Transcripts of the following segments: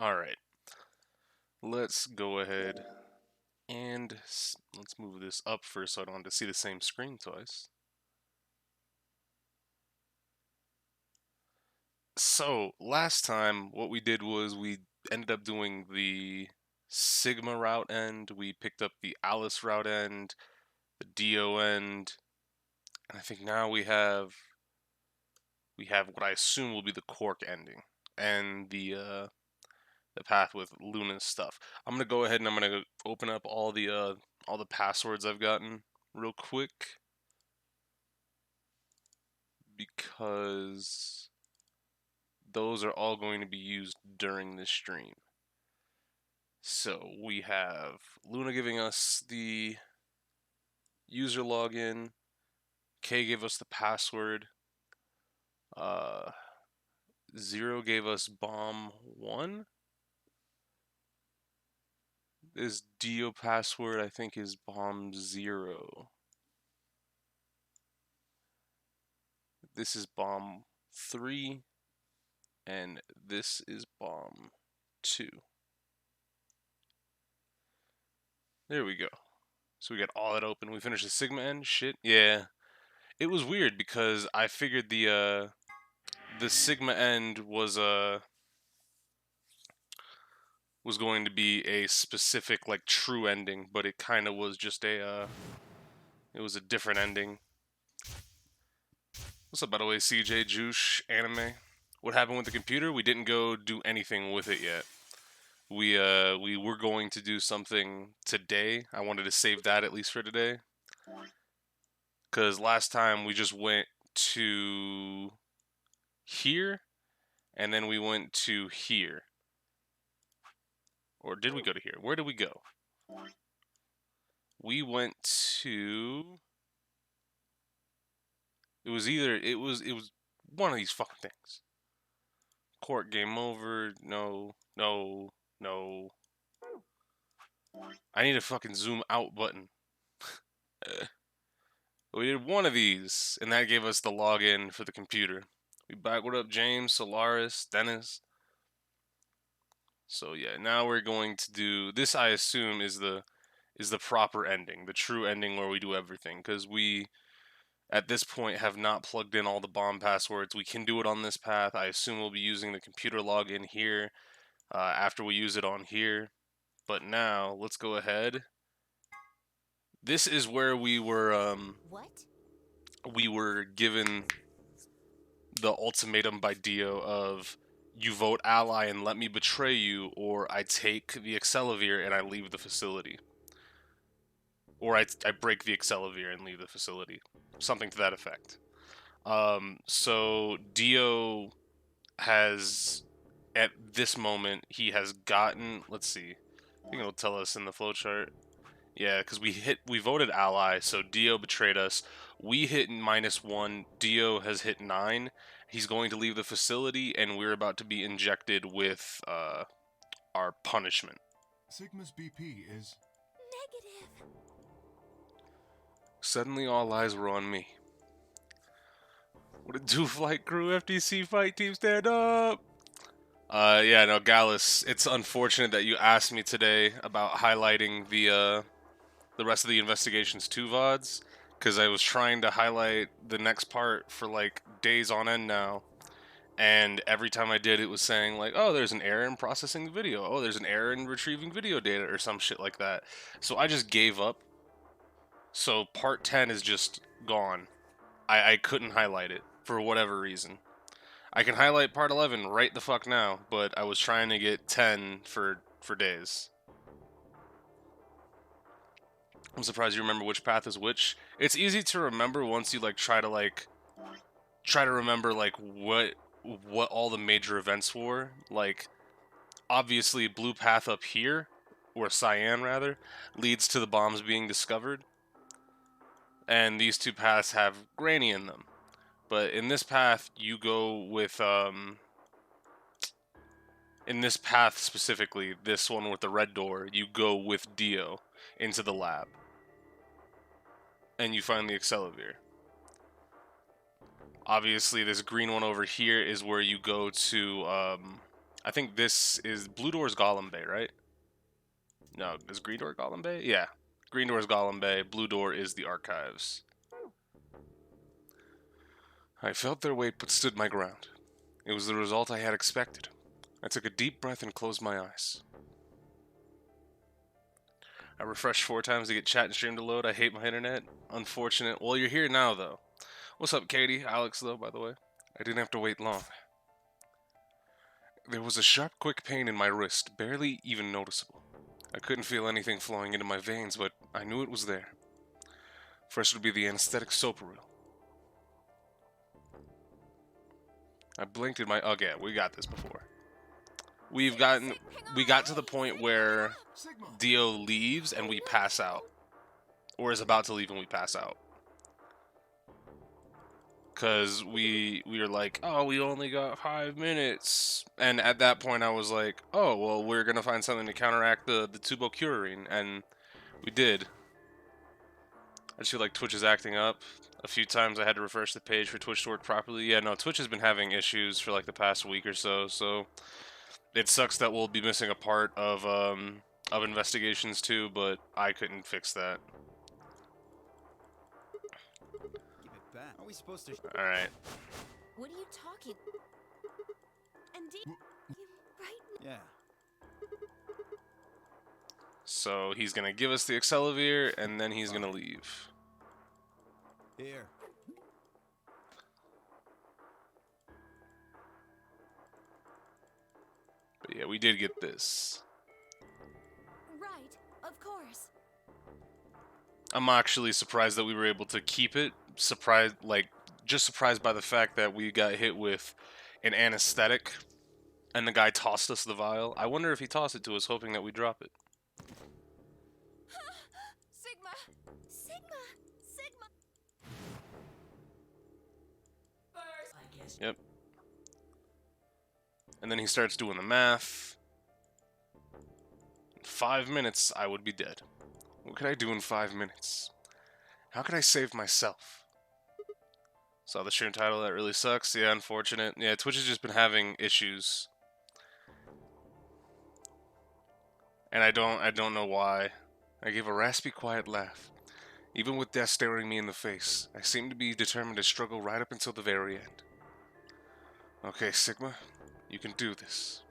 Alright, let's go ahead and let's move this up first so I don't have to see the same screen twice. So, last time what we did was we ended up doing the Sigma route end, we picked up the Alice route end, the Dio end, and I think now we have what I assume will be the Quark ending and the path with Luna's stuff. I'm gonna go ahead and I'm gonna open up all the passwords I've gotten real quick because those are all going to be used during this stream. So we have Luna giving us the user login. Kay gave us the password. Uh, Zero gave us bomb one. This Dio password I think is bomb zero. This is bomb three, and this is bomb two. There we go. So we got all that open. We finished the Sigma end. Shit, yeah. It was weird because I figured the Sigma end was going to be a specific like true ending, but it kind of was just it was a different ending. What's up, by the way, CJ Juice Anime? What happened with the computer? We didn't go do anything with it yet. We were going to do something today. I wanted to save that at least for today. Cause last time we just went to here and then we went to here. Or did we go to here? Where did we go? We went to it was one of these fucking things. Court game over. No, no, no. I need a fucking zoom out button. We did one of these, and that gave us the login for the computer. We back what up, James, Solaris, Dennis. So yeah, now we're going to do this. I assume is the proper ending, the true ending where we do everything, because we at this point have not plugged in all the bomb passwords. We can do it on this path. I assume we'll be using the computer login here after we use it on here. But now let's go ahead. This is where What? we were given the ultimatum by Dio of you vote ally and let me betray you, or I take the Accelavir and I leave the facility. Or I break the Accelavir and leave the facility. Something to that effect. So Dio has, at this moment, he has gotten, let's see, I think it'll tell us in the flowchart. Yeah, because we voted ally, so Dio betrayed us. We hit -1. Dio has hit 9. He's going to leave the facility, and we're about to be injected with our punishment. Sigma's BP is Negative. Suddenly, all eyes were on me. What a do, flight crew, FTC fight team, stand up! Yeah, no, Gallus. It's unfortunate that you asked me today about highlighting the rest of the Investigations 2 VODs, because I was trying to highlight the next part for like days on end now, and every time I did, it was saying like, oh, there's an error in processing the video, oh, there's an error in retrieving video data, or some shit like that. So I just gave up. So part 10 is just gone. I couldn't highlight it for whatever reason. I can highlight part 11 right the fuck now, but I was trying to get 10 for days. I'm surprised you remember which path is which. It's easy to remember once you try to remember what all the major events were. Like obviously blue path up here, or cyan rather, leads to the bombs being discovered. And these two paths have Granny in them. But in this path you go with in this path specifically, this one with the red door, you go with Dio into the lab. And you find the Accelavir. Obviously, this green one over here is where you go to I think this is Blue Door's Golem Bay, right? No, is Green Door Golem Bay? Yeah. Green Door is Golem Bay. Blue Door is the archives. I felt their weight but stood my ground. It was the result I had expected. I took a deep breath and closed my eyes. I refreshed 4 times to get chat and stream to load. I hate my internet. Unfortunate. Well, you're here now, though. What's up, Katie? Alex, though, by the way. I didn't have to wait long. There was a sharp, quick pain in my wrist, barely even noticeable. I couldn't feel anything flowing into my veins, but I knew it was there. First would be the anesthetic Soparil. I blinked in my... Oh, yeah, we got this before. We got to the point where Sigma. Dio leaves and we pass out. Or is about to leave and we pass out. Because we were like, oh, we only got 5 minutes. And at that point I was like, oh, well, we're going to find something to counteract the tubocurine. And we did. I just feel like Twitch is acting up. A few times I had to refresh the page for Twitch to work properly. Yeah, no, Twitch has been having issues for like the past week or so, so it sucks that we'll be missing a part of investigations too, but I couldn't fix that. Give it back. Are we supposed to? Alright. What are you talking? Indeed. You right? Yeah. So he's gonna give us the Accelavir, and then he's gonna leave. Here. But yeah, we did get this. Right, of course. I'm actually surprised that we were able to keep it. Surprised, like, just surprised by the fact that we got hit with an anesthetic, and the guy tossed us the vial. I wonder if he tossed it to us, hoping that we drop it. Sigma! Sigma! Sigma! Yep. And then he starts doing the math. In 5 minutes, I would be dead. What could I do in 5 minutes? How could I save myself? Saw the stream title, that really sucks. Yeah, unfortunate. Yeah, Twitch has just been having issues. And I don't know why. I gave a raspy, quiet laugh. Even with death staring me in the face, I seemed to be determined to struggle right up until the very end. Okay, Sigma, you can do this.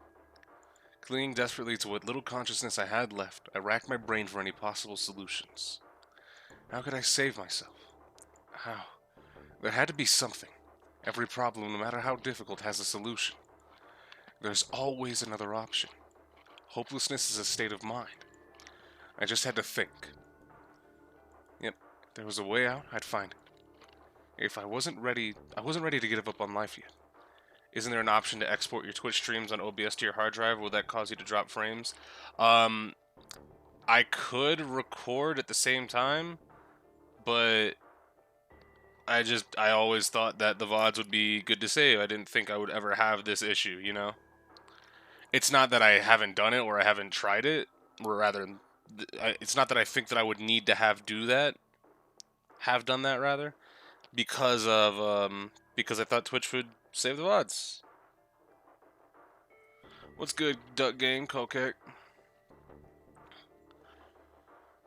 Clinging desperately to what little consciousness I had left, I racked my brain for any possible solutions. How could I save myself? How? There had to be something. Every problem, no matter how difficult, has a solution. There's always another option. Hopelessness is a state of mind. I just had to think. Yep, if there was a way out, I'd find it. If I wasn't ready to give up on life yet. Isn't there an option to export your Twitch streams on OBS to your hard drive? Will that cause you to drop frames? I could record at the same time, but I always thought that the VODs would be good to save. I didn't think I would ever have this issue, you know? It's not that I haven't done it or I haven't tried it, or rather, it's not that I think that I would need to have done that rather, because I thought Twitch would save the VODs. What's good, Duck Game, Kokek?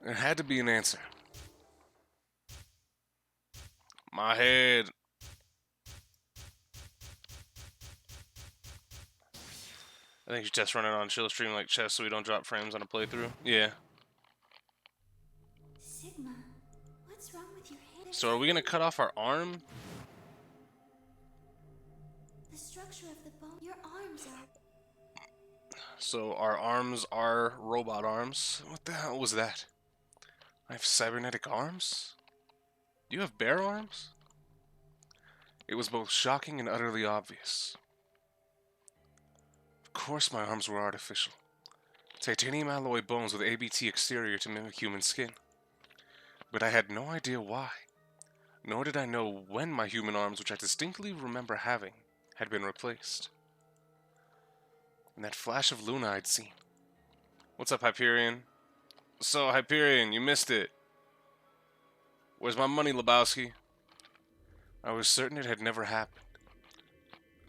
There had to be an answer. My head. I think you test run it on chill stream like chess so we don't drop frames on a playthrough. Yeah. Sigma, what's wrong with your head? So are we gonna cut off our arm? The structure of the bone. Your arms are. So our arms are robot arms. What the hell was that? I have cybernetic arms? Do you have bear arms? It was both shocking and utterly obvious. Of course my arms were artificial. Titanium alloy bones with ABT exterior to mimic human skin. But I had no idea why. Nor did I know when my human arms, which I distinctly remember having, had been replaced. And that flash of Luna I'd seen. What's up, Hyperion? So, Hyperion, you missed it. Where's my money, Lebowski? I was certain it had never happened.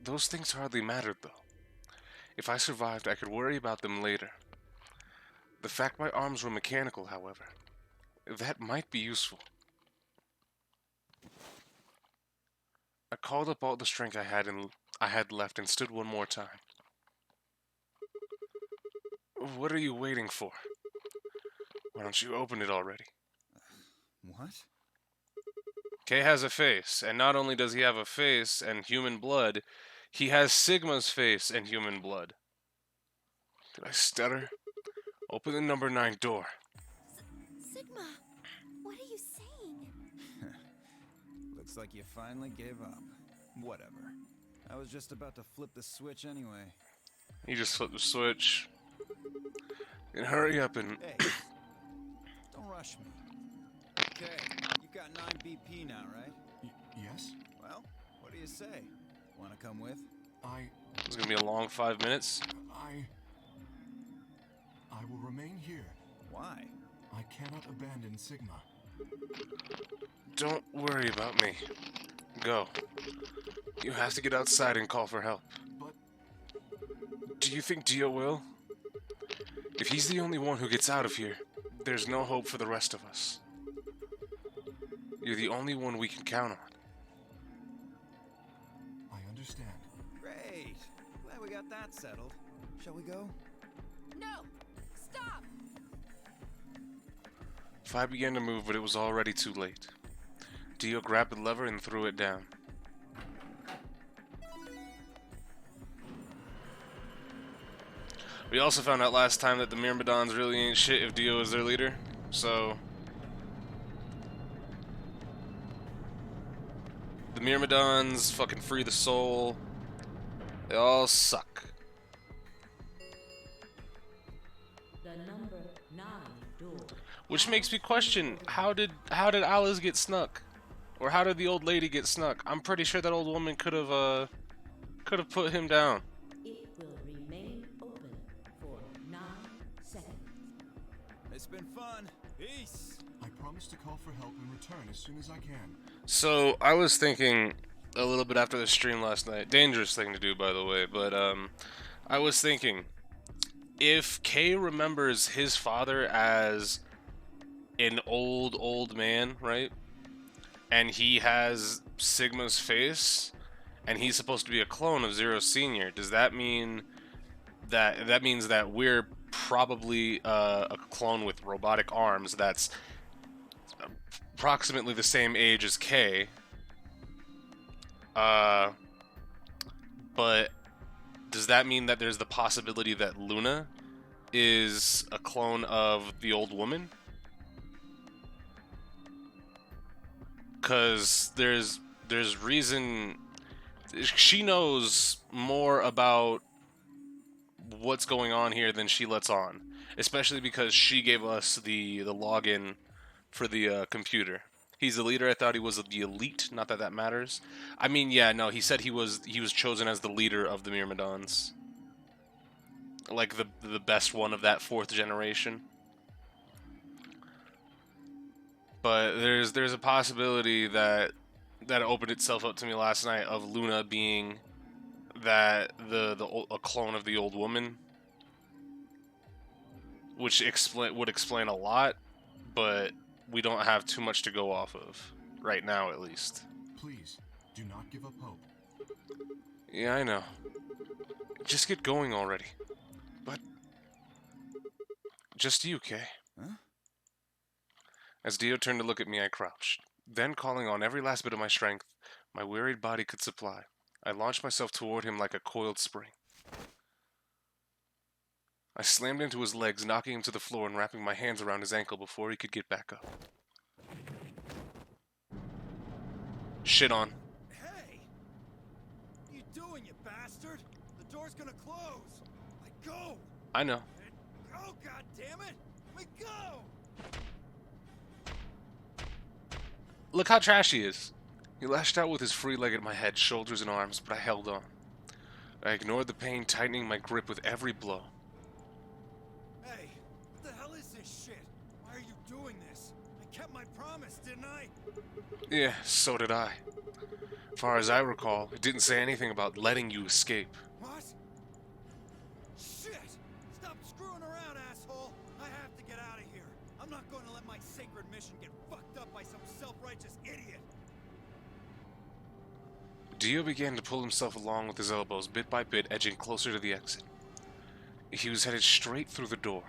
Those things hardly mattered, though. If I survived, I could worry about them later. The fact my arms were mechanical, however, that might be useful. I called up all the strength I had left and stood one more time. What are you waiting for? Why don't you open it already? What? Kay has a face, and not only does he have a face and human blood, he has Sigma's face and human blood. Did I stutter? Open the number 9 door. Sigma, what are you saying? Looks like you finally gave up. Whatever. I was just about to flip the switch anyway. He just flipped the switch. And hurry up and... Hey, don't rush me. Okay, you got 9 BP now, right? Yes? Well, what do you say? Want to come with? It's gonna be a long 5 minutes. I will remain here. Why? I cannot abandon Sigma. Don't worry about me. Go. You have to get outside and call for help. But Do you think Dio will? If he's the only one who gets out of here, there's no hope for the rest of us. You're the only one we can count on. I understand. Great. Glad we got that settled. Shall we go? No! Stop! Fi began to move, but it was already too late. Dio grabbed the lever and threw it down. We also found out last time that the Myrmidons really ain't shit if Dio is their leader, so... The Myrmidons, fucking Free the Soul, they all suck. The number 9 door. Which makes me question, how did Alice get snuck? Or how did the old lady get snuck? I'm pretty sure that old woman could have put him down. It will remain open for 9 seconds. It's been fun. Peace. I promise to call for help and return as soon as I can. So, I was thinking a little bit after the stream last night. Dangerous thing to do, by the way, but I was thinking, if Kay remembers his father as an old man, right? And he has Sigma's face, and he's supposed to be a clone of Zero Senior. Does that mean that means that we're probably a clone with robotic arms that's approximately the same age as Kay? But does that mean that there's the possibility that Luna is a clone of the old woman? Because there's reason she knows more about what's going on here than she lets on, especially because she gave us the login for the computer. He's the leader. I thought he was the elite. Not that that matters. I mean, yeah, no. He said he was chosen as the leader of the Myrmidons, like the best one of that 4th generation. But there's a possibility that opened itself up to me last night of Luna being a clone of the old woman, which would explain a lot, but we don't have too much to go off of right now, at least. Please, do not give up hope. Yeah, I know. Just get going already. But just you, Kay. Huh? As Dio turned to look at me, I crouched. Then, calling on every last bit of my strength my wearied body could supply, I launched myself toward him like a coiled spring. I slammed into his legs, knocking him to the floor and wrapping my hands around his ankle before he could get back up. Shit on. Hey! What are you doing, you bastard? The door's gonna close. Let go! I know. Oh, God damn it! Let go! Look how trashy he is. He lashed out with his free leg at my head, shoulders, and arms, but I held on. I ignored the pain, tightening my grip with every blow. Hey, what the hell is this shit? Why are you doing this? I kept my promise, didn't I? Yeah, so did I. Far as I recall, it didn't say anything about letting you escape. What? sacred mission get fucked up by some self-righteous idiot. Dio began to pull himself along with his elbows, bit by bit, edging closer to the exit. He was headed straight through the door,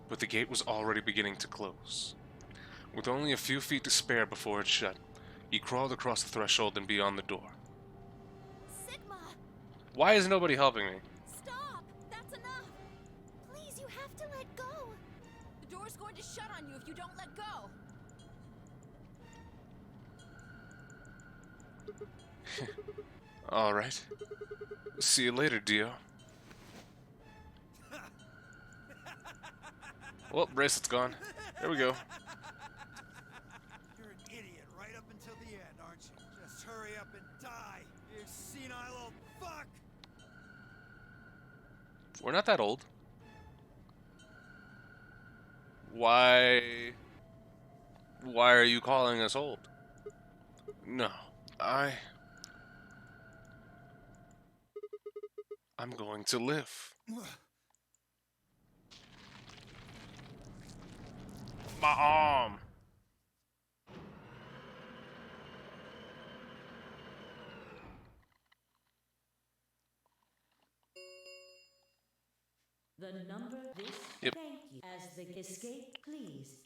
but the gate was already beginning to close. With only a few feet to spare before it shut, he crawled across the threshold and beyond the door. Sigma! Why is nobody helping me? Stop! That's enough! Please, you have to let go! The door's going to shut on you if you don't let go! Alright. See you later, Dio. Well, bracelet's gone. There we go. You're an idiot right up until the end, aren't you? Just hurry up and die, you senile old fuck! We're not that old. Why are you calling us old? No, I'm going to live. My arm. The number this. Yep. Thank you. As the escape, please.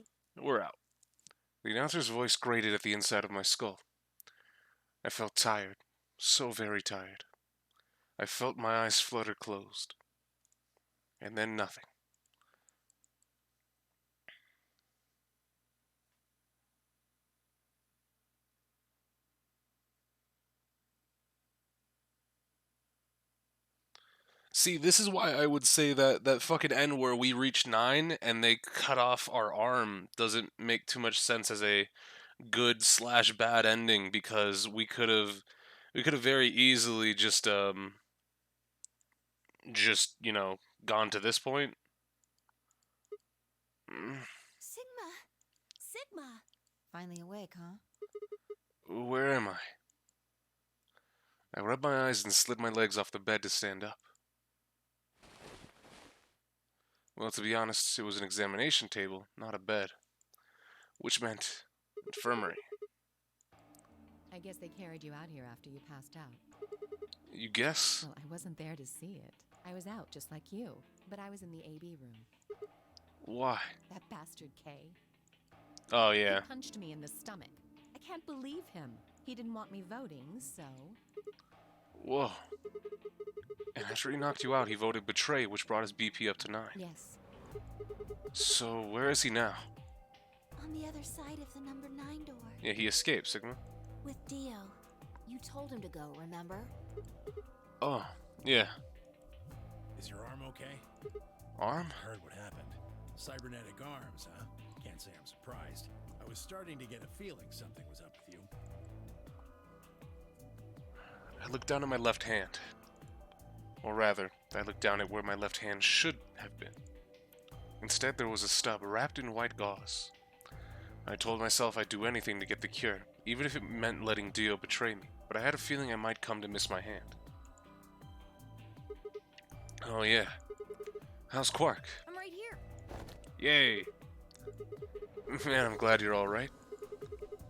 We're out. The announcer's voice grated at the inside of my skull. I felt tired, so very tired. I felt my eyes flutter closed. And then nothing. See, this is why I would say that fucking end where we reach 9 and they cut off our arm doesn't make too much sense as a good/bad ending, because we could have very easily just you know, gone to this point. Sigma! Sigma! Finally awake, huh? Where am I? I rubbed my eyes and slid my legs off the bed to stand up. Well, to be honest, it was an examination table, not a bed. Which meant infirmary. I guess they carried you out here after you passed out. You guess? Well, I wasn't there to see it. I was out just like you, but I was in the AB room. Why? That bastard Kay. Oh, yeah. He punched me in the stomach. I can't believe him. He didn't want me voting, so... Whoa. And after he knocked you out, he voted betray, which brought his BP up to 9. Yes. So, where is he now? On the other side of the number 9 door. Yeah, he escaped, Sigma. With Dio. You told him to go, remember? Oh, yeah. Is your arm okay? Arm? I heard what happened. Cybernetic arms, huh? Can't say I'm surprised. I was starting to get a feeling something was up with you. I looked down at my left hand. Or rather, I looked down at where my left hand should have been. Instead, there was a stub wrapped in white gauze. I told myself I'd do anything to get the cure, even if it meant letting Dio betray me, but I had a feeling I might come to miss my hand. Oh yeah. How's Quark? I'm right here. Yay! Man, I'm glad you're alright.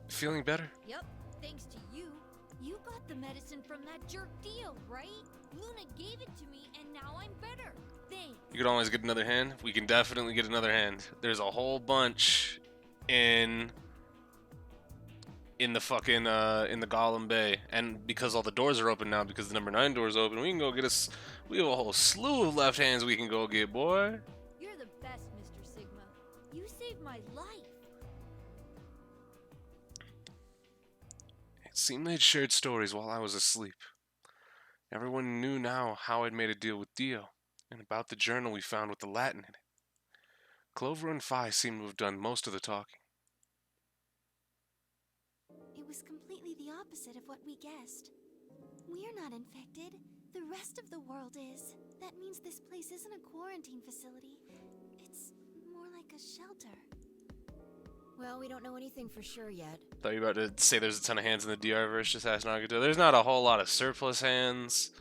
Feeling better? Yep, thanks to you. You got the medicine from that jerk Dio, right? Luna gave it to me, and now I'm better. Thanks. You could always get another hand? We can definitely get another hand. There's a whole bunch in the fucking in the Gollum Bay, and because all the doors are open now, because the number 9 door is open, we can go get us. We have a whole slew of left hands we can go get, boy. You're the best, Mr. Sigma. You saved my life. It seemed they'd shared stories while I was asleep. Everyone knew now how I'd made a deal with Dio, and about the journal we found with the Latin in it. Clover and Phi seemed to have done most of the talking. It was completely the opposite of what we guessed. We're not infected. The rest of the world is. That means this place isn't a quarantine facility. It's more like a shelter. Well, we don't know anything for sure yet. Thought you were about to say there's a ton of hands in the DR verse, just ask Nagato. There's not a whole lot of surplus hands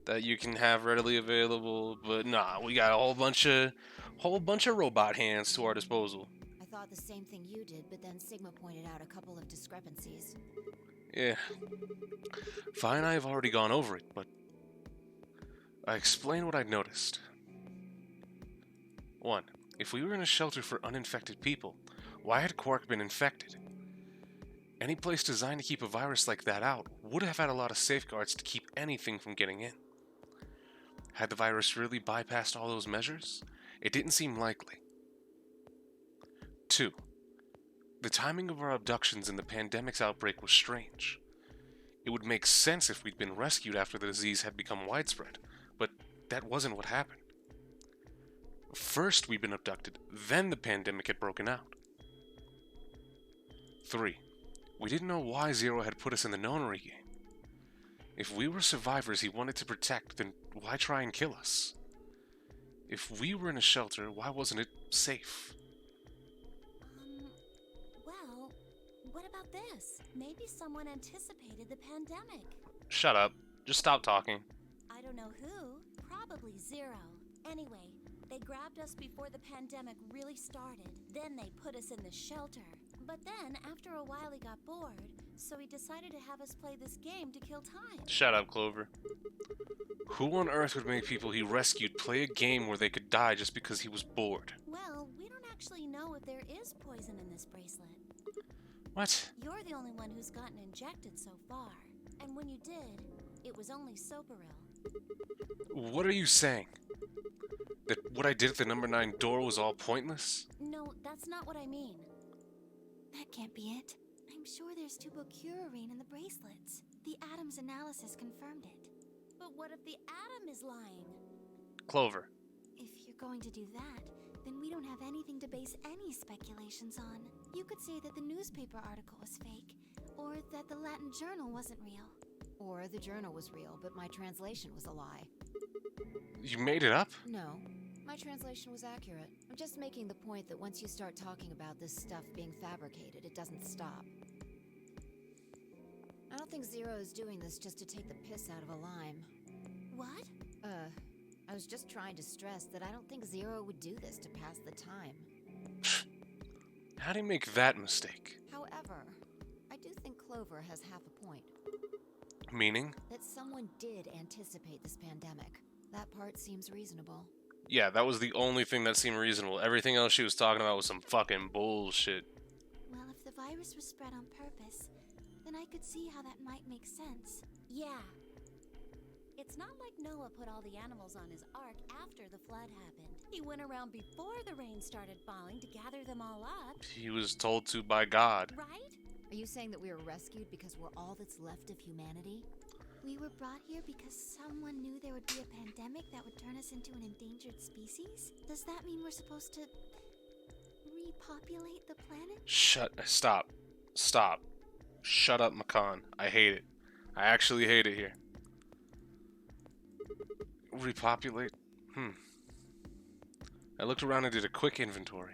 that you can have readily available, but nah, we got a whole bunch of robot hands to our disposal. I thought thought the same thing you did, but then Sigma pointed out a couple of discrepancies. Yeah. Vi and I have already gone over it, but I explained what I'd noticed. 1. If we were in a shelter for uninfected people, why had Quark been infected? Any place designed to keep a virus like that out would have had a lot of safeguards to keep anything from getting in. Had the virus really bypassed all those measures? It didn't seem likely. 2. The timing of our abductions and the pandemic's outbreak was strange. It would make sense if we'd been rescued after the disease had become widespread, but that wasn't what happened. First we'd been abducted, then the pandemic had broken out. 3. We didn't know why Zero had put us in the Nonary game. If we were survivors he wanted to protect, then why try and kill us? If we were in a shelter, why wasn't it safe? Well, what about this? Maybe someone anticipated the pandemic. Shut up. Just stop talking. I don't know who. Probably Zero. Anyway, they grabbed us before the pandemic really started. Then they put us in the shelter. But then, after a while, he got bored, so he decided to have us play this game to kill time. Shut up, Clover. Who on earth would make people he rescued play a game where they could die just because he was bored? Well, we don't actually know if there is poison in this bracelet. What? You're the only one who's gotten injected so far. And when you did, it was only Soparil. What are you saying? That what I did at the number 9 door was all pointless? No, that's not what I mean. That can't be it. I'm sure there's tubocurarine in the bracelets. The Adam's analysis confirmed it. But what if the Adam is lying? Clover. If you're going to do that, then we don't have anything to base any speculations on. You could say that the newspaper article was fake, or that the Latin journal wasn't real. Or the journal was real, but my translation was a lie. You made it up? No, my translation was accurate. I'm just making the point that once you start talking about this stuff being fabricated, it doesn't stop. I don't think Zero is doing this just to take the piss out of a lime. What? I was just trying to stress that I don't think Zero would do this to pass the time. How'd he make that mistake? However, I do think Clover has half a point. Meaning? That someone did anticipate this pandemic. That part seems reasonable. Yeah, that was the only thing that seemed reasonable. Everything else she was talking about was some fucking bullshit. Well, if the virus was spread on purpose, then I could see how that might make sense. Yeah. It's not like Noah put all the animals on his ark after the flood happened. He went around before the rain started falling to gather them all up. He was told to by God. Right? Are you saying that we were rescued because we're all that's left of humanity? We were brought here because someone knew there would be a pandemic that would turn us into an endangered species? Does that mean we're supposed to repopulate the planet? Stop. Shut up, Makan. I hate it. I actually hate it here. Repopulate? I looked around and did a quick inventory.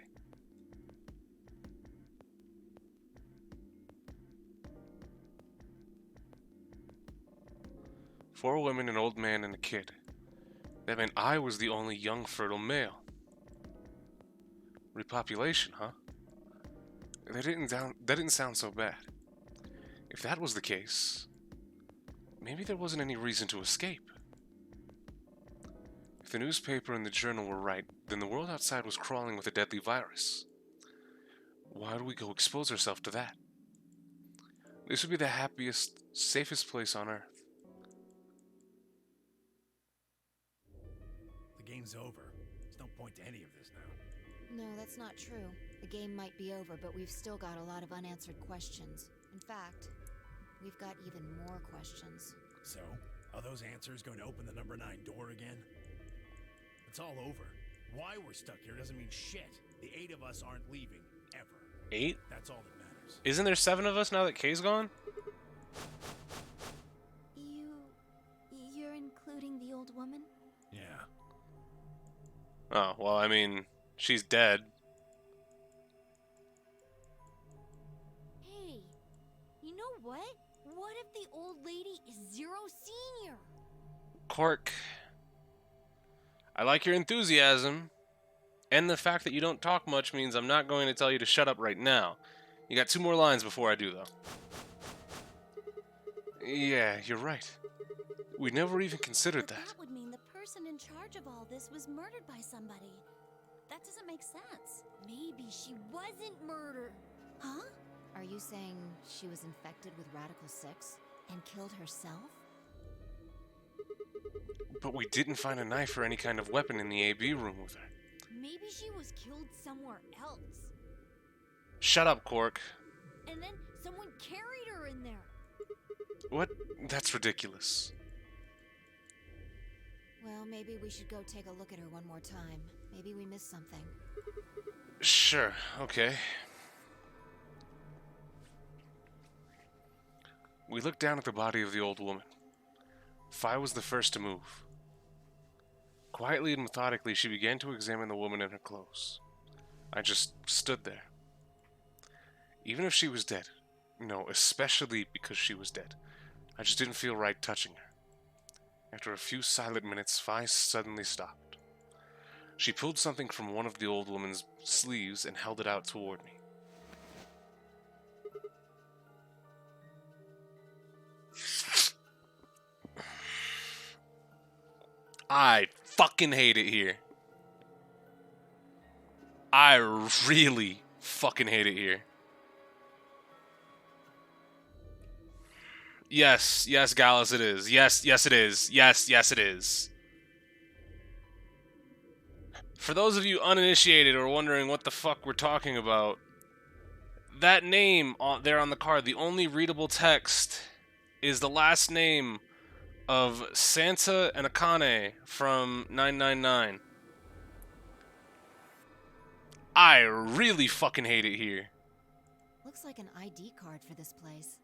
Four women, an old man, and a kid. That meant I was the only young, fertile male. Repopulation, huh? That didn't sound so bad. If that was the case, maybe there wasn't any reason to escape. If the newspaper and the journal were right, then the world outside was crawling with a deadly virus. Why do we go expose ourselves to that? This would be the happiest, safest place on Earth. The game's over. There's no point to any of this now. No, that's not true. The game might be over, but we've still got a lot of unanswered questions. In fact, we've got even more questions. So, are those answers going to open the number 9 door again? It's all over. Why we're stuck here doesn't mean shit. The 8 of us aren't leaving, ever. 8? That's all that matters. Isn't there 7 of us now that Kay's gone? You're including the old woman? Yeah. Oh, well, I mean, she's dead. Hey, you know what? What if the old lady is Zero Senior? Quark. I like your enthusiasm. And the fact that you don't talk much means I'm not going to tell you to shut up right now. You got 2 more lines before I do, though. Yeah, you're right. We never even considered But that. that would mean the person in charge of all this was murdered by somebody. That doesn't make sense. Maybe she wasn't murdered. Huh? Are you saying she was infected with Radical 6 and killed herself? But we didn't find a knife or any kind of weapon in the AB room with her. Maybe she was killed somewhere else. Shut up, Cork. And then someone carried her in there. What? That's ridiculous. Well, maybe we should go take a look at her one more time. Maybe we missed something. Sure, okay. We looked down at the body of the old woman. Fi was the first to move. Quietly and methodically, she began to examine the woman in her clothes. I just stood there. Even if she was dead, no, especially because she was dead, I just didn't feel right touching her. After a few silent minutes, Fi suddenly stopped. She pulled something from one of the old woman's sleeves and held it out toward me. I fucking hate it here. I really fucking hate it here. Yes, Gallus, it is. Yes, it is. Yes, it is. For those of you uninitiated or wondering what the fuck we're talking about, that name there on the card, the only readable text, is the last name of Santa and Akane from 999. I really fucking hate it here. Looks like an ID card for this place.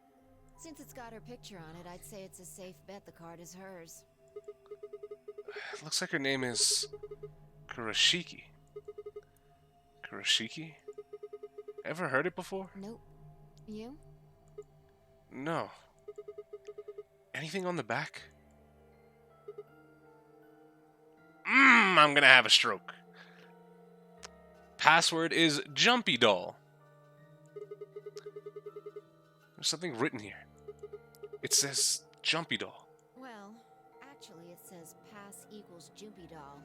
Since it's got her picture on it, I'd say it's a safe bet the card is hers. Looks like her name is Kurashiki. Kurashiki? Ever heard it before? Nope. You? No. Anything on the back? I'm gonna have a stroke. Password is Jumpy Doll. There's something written here. It says Jumpy Doll. Well, actually it says pass equals Jumpy Doll.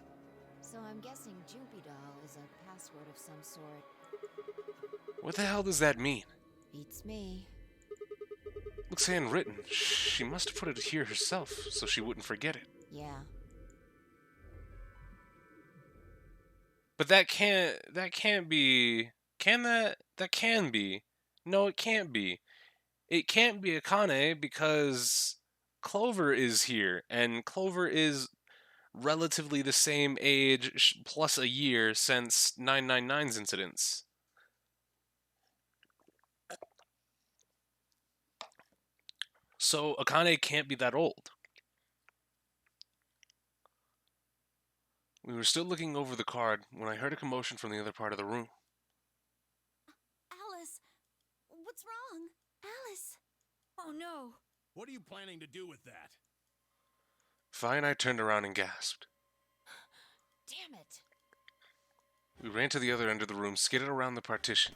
So I'm guessing Jumpy Doll is a password of some sort. What the hell does that mean? Beats me. Looks handwritten. She must have put it here herself so she wouldn't forget it. Yeah. But that can't be. Can that? That can be. No, it can't be. It can't be Akane because Clover is here, and Clover is relatively the same age plus a year since 999's incidents. So Akane can't be that old. We were still looking over the card when I heard a commotion from the other part of the room. Alice, what's wrong? Alice. Oh no. What are you planning to do with that? Fi and I turned around and gasped. Damn it. We ran to the other end of the room, skidded around the partition.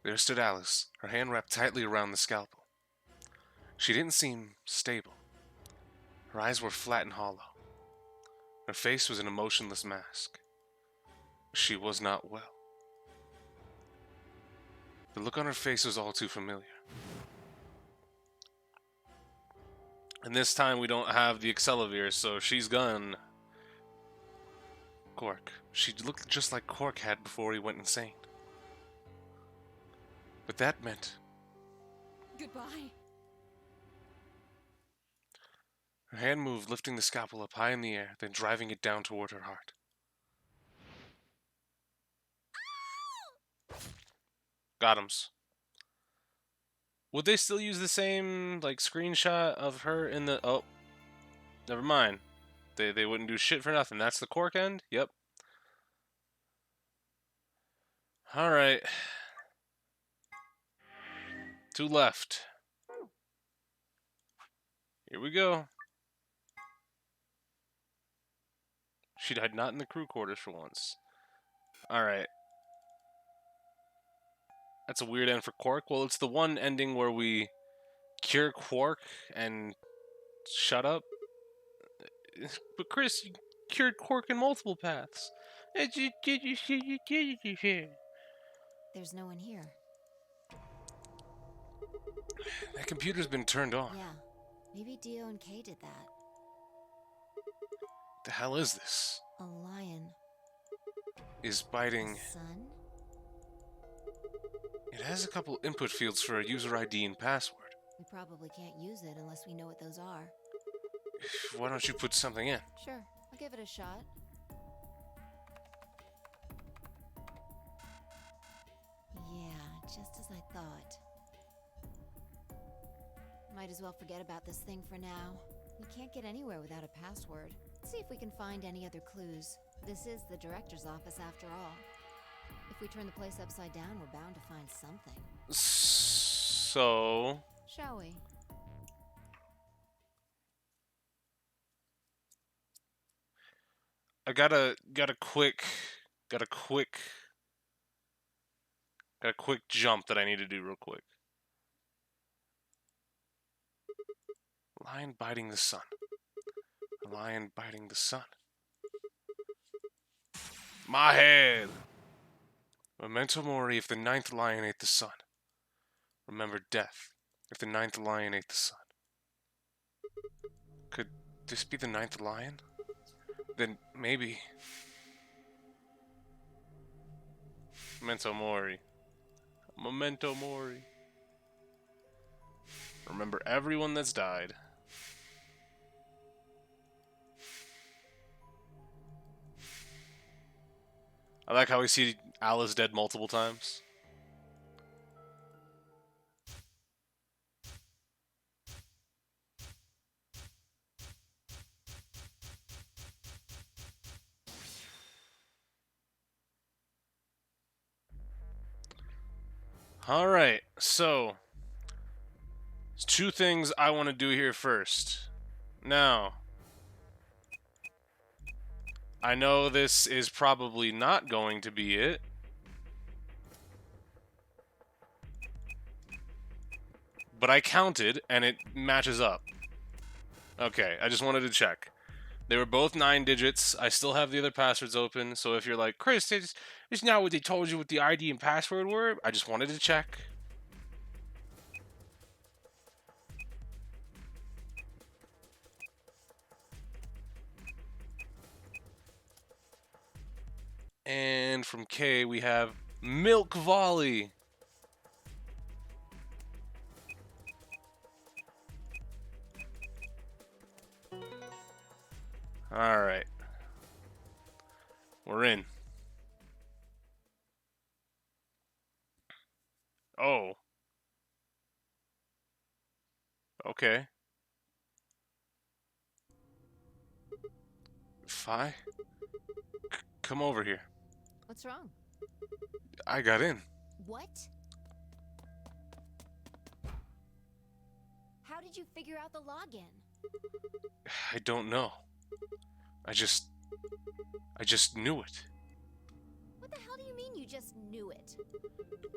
There stood Alice, her hand wrapped tightly around the scalpel. She didn't seem stable. Her eyes were flat and hollow. Her face was an emotionless mask. She was not well. The look on her face was all too familiar. And this time we don't have the Accelavir, so she's gone. Cork. She looked just like Cork had before he went insane. But that meant... Goodbye. Her hand moved, lifting the scalpel up high in the air, then driving it down toward her heart. Got-ems. Would they still use the same, like, screenshot of her in the... Oh. Never mind. They wouldn't do shit for nothing. That's the Cork end? Yep. Alright. 2 left. Here we go. She died not in the crew quarters for once. Alright. That's a weird end for Quark. Well, it's the one ending where we cure Quark and shut up. But Chris, you cured Quark in multiple paths. There's no one here. That computer's been turned on. Yeah. Maybe Dio and Kay did that. The hell is this? A lion. Is biting. Sun? It has a couple input fields for a user ID and password. We probably can't use it unless we know what those are. Why don't you put something in? Sure, I'll give it a shot. Yeah, just as I thought. Might as well forget about this thing for now. We can't get anywhere without a password. Let's see if we can find any other clues. This is the director's office after all. If we turn the place upside down, we're bound to find something. So... Shall we? I got a quick jump that I need to do real quick. Lion biting the sun. A lion biting the sun. My head! Memento mori if the ninth lion ate the sun. Remember death if the ninth lion ate the sun. Could this be the ninth lion? Then maybe... Memento mori. Memento mori. Remember everyone that's died. I like how we see Alice dead multiple times. Alright, so there's two things I want to do here first. Now, I know this is probably not going to be it. But I counted, and it matches up. Okay, I just wanted to check. They were both 9 digits. I still have the other passwords open, so if you're like, Chris, it's not what they told you what the ID and password were, I just wanted to check. And from K, we have Milk Volley. Alright. We're in. Oh. Okay. Fi? Come over here. What's wrong? I got in. What? How did you figure out the login? I don't know. I just knew it. What the hell do you mean you just knew it?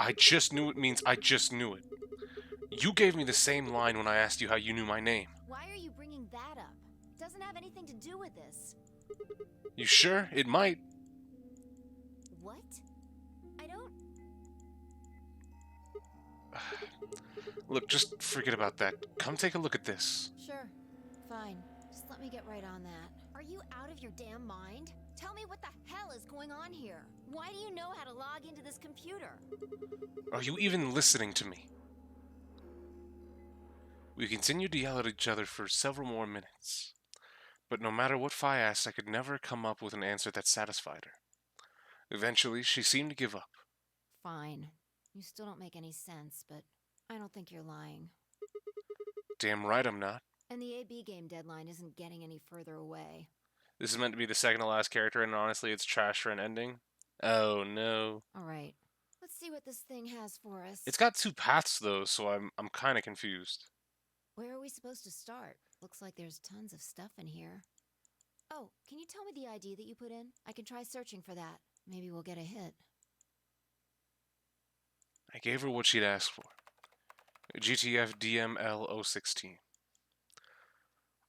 I just knew it means I just knew it. You gave me the same line when I asked you how you knew my name. Why are you bringing that up? It doesn't have anything to do with this. You sure? It might. What? I don't... Look, just forget about that. Come take a look at this. Sure. Fine. Just let me get right on that. Are you out of your damn mind? Tell me what the hell is going on here. Why do you know how to log into this computer? Are you even listening to me? We continued to yell at each other for several more minutes. But no matter what Fi asked, I could never come up with an answer that satisfied her. Eventually, she seemed to give up. Fine. You still don't make any sense, but I don't think you're lying. Damn right I'm not. And the AB game deadline isn't getting any further away. This is meant to be the second to last character, and honestly, it's trash for an ending. Oh no. Alright. Let's see what this thing has for us. It's got 2 paths though, so I'm kind of confused. Where are we supposed to start? Looks like there's tons of stuff in here. Oh, can you tell me the ID that you put in? I can try searching for that. Maybe we'll get a hit. I gave her what she'd asked for. GTF DML016.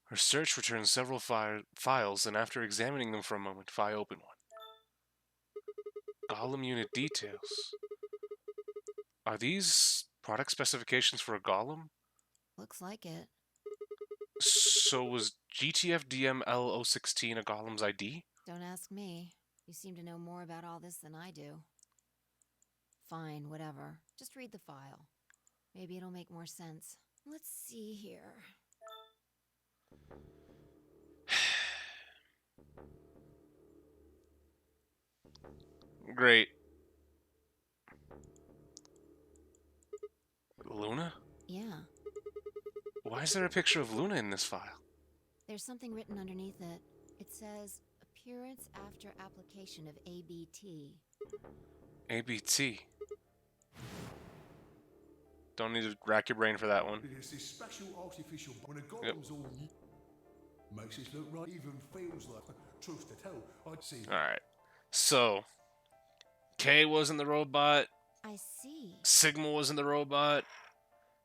Her search returned several files, and after examining them for a moment, Fi opened one. Golem unit details. Are these product specifications for a golem? Looks like it. So was GTF DML016 a golem's ID? Don't ask me. You seem to know more about all this than I do. Fine, whatever. Just read the file. Maybe it'll make more sense. Let's see here. Great. Luna? Yeah. Why is there a picture of Luna in this file? There's something written underneath it. It says, appearance after application of ABT. ABT. Don't need to rack your brain for that one. It's this special artificial when a golem's all new. Makes it look right, even feels like truth to tell. I'd see. Alright. So, Kay wasn't the robot. I see. Sigma wasn't the robot.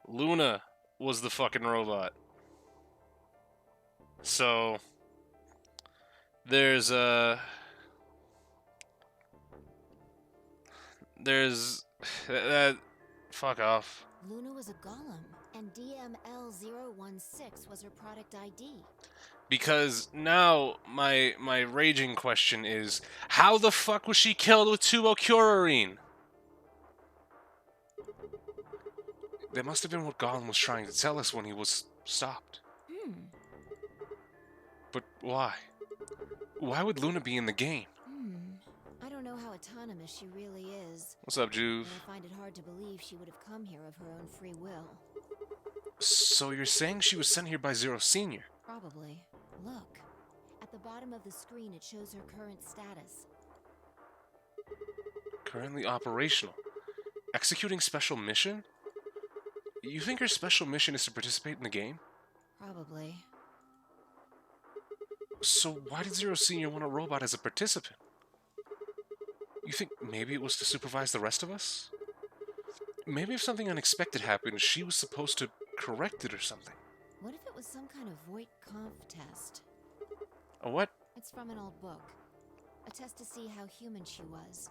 Luna was the fucking robot. So, there's fuck off. Luna was a golem, and DML016 was her product ID. Because now my raging question is, how the fuck was she killed with tubocurarine? That must have been what Golem was trying to tell us when he was stopped. But why? Why would Luna be in the game? I don't know how autonomous she really is. What's up, Juve? But I find it hard to believe she would have come here of her own free will. So you're saying she was sent here by Zero Senior? Probably. Look. At the bottom of the screen, it shows her current status. Currently operational. Executing special mission? You think her special mission is to participate in the game? Probably. So why did Zero Senior want a robot as a participant? You think maybe it was to supervise the rest of us? Maybe if something unexpected happened, she was supposed to correct it or something. What if it was some kind of Voight-Kampf test? A what? It's from an old book. A test to see how human she was.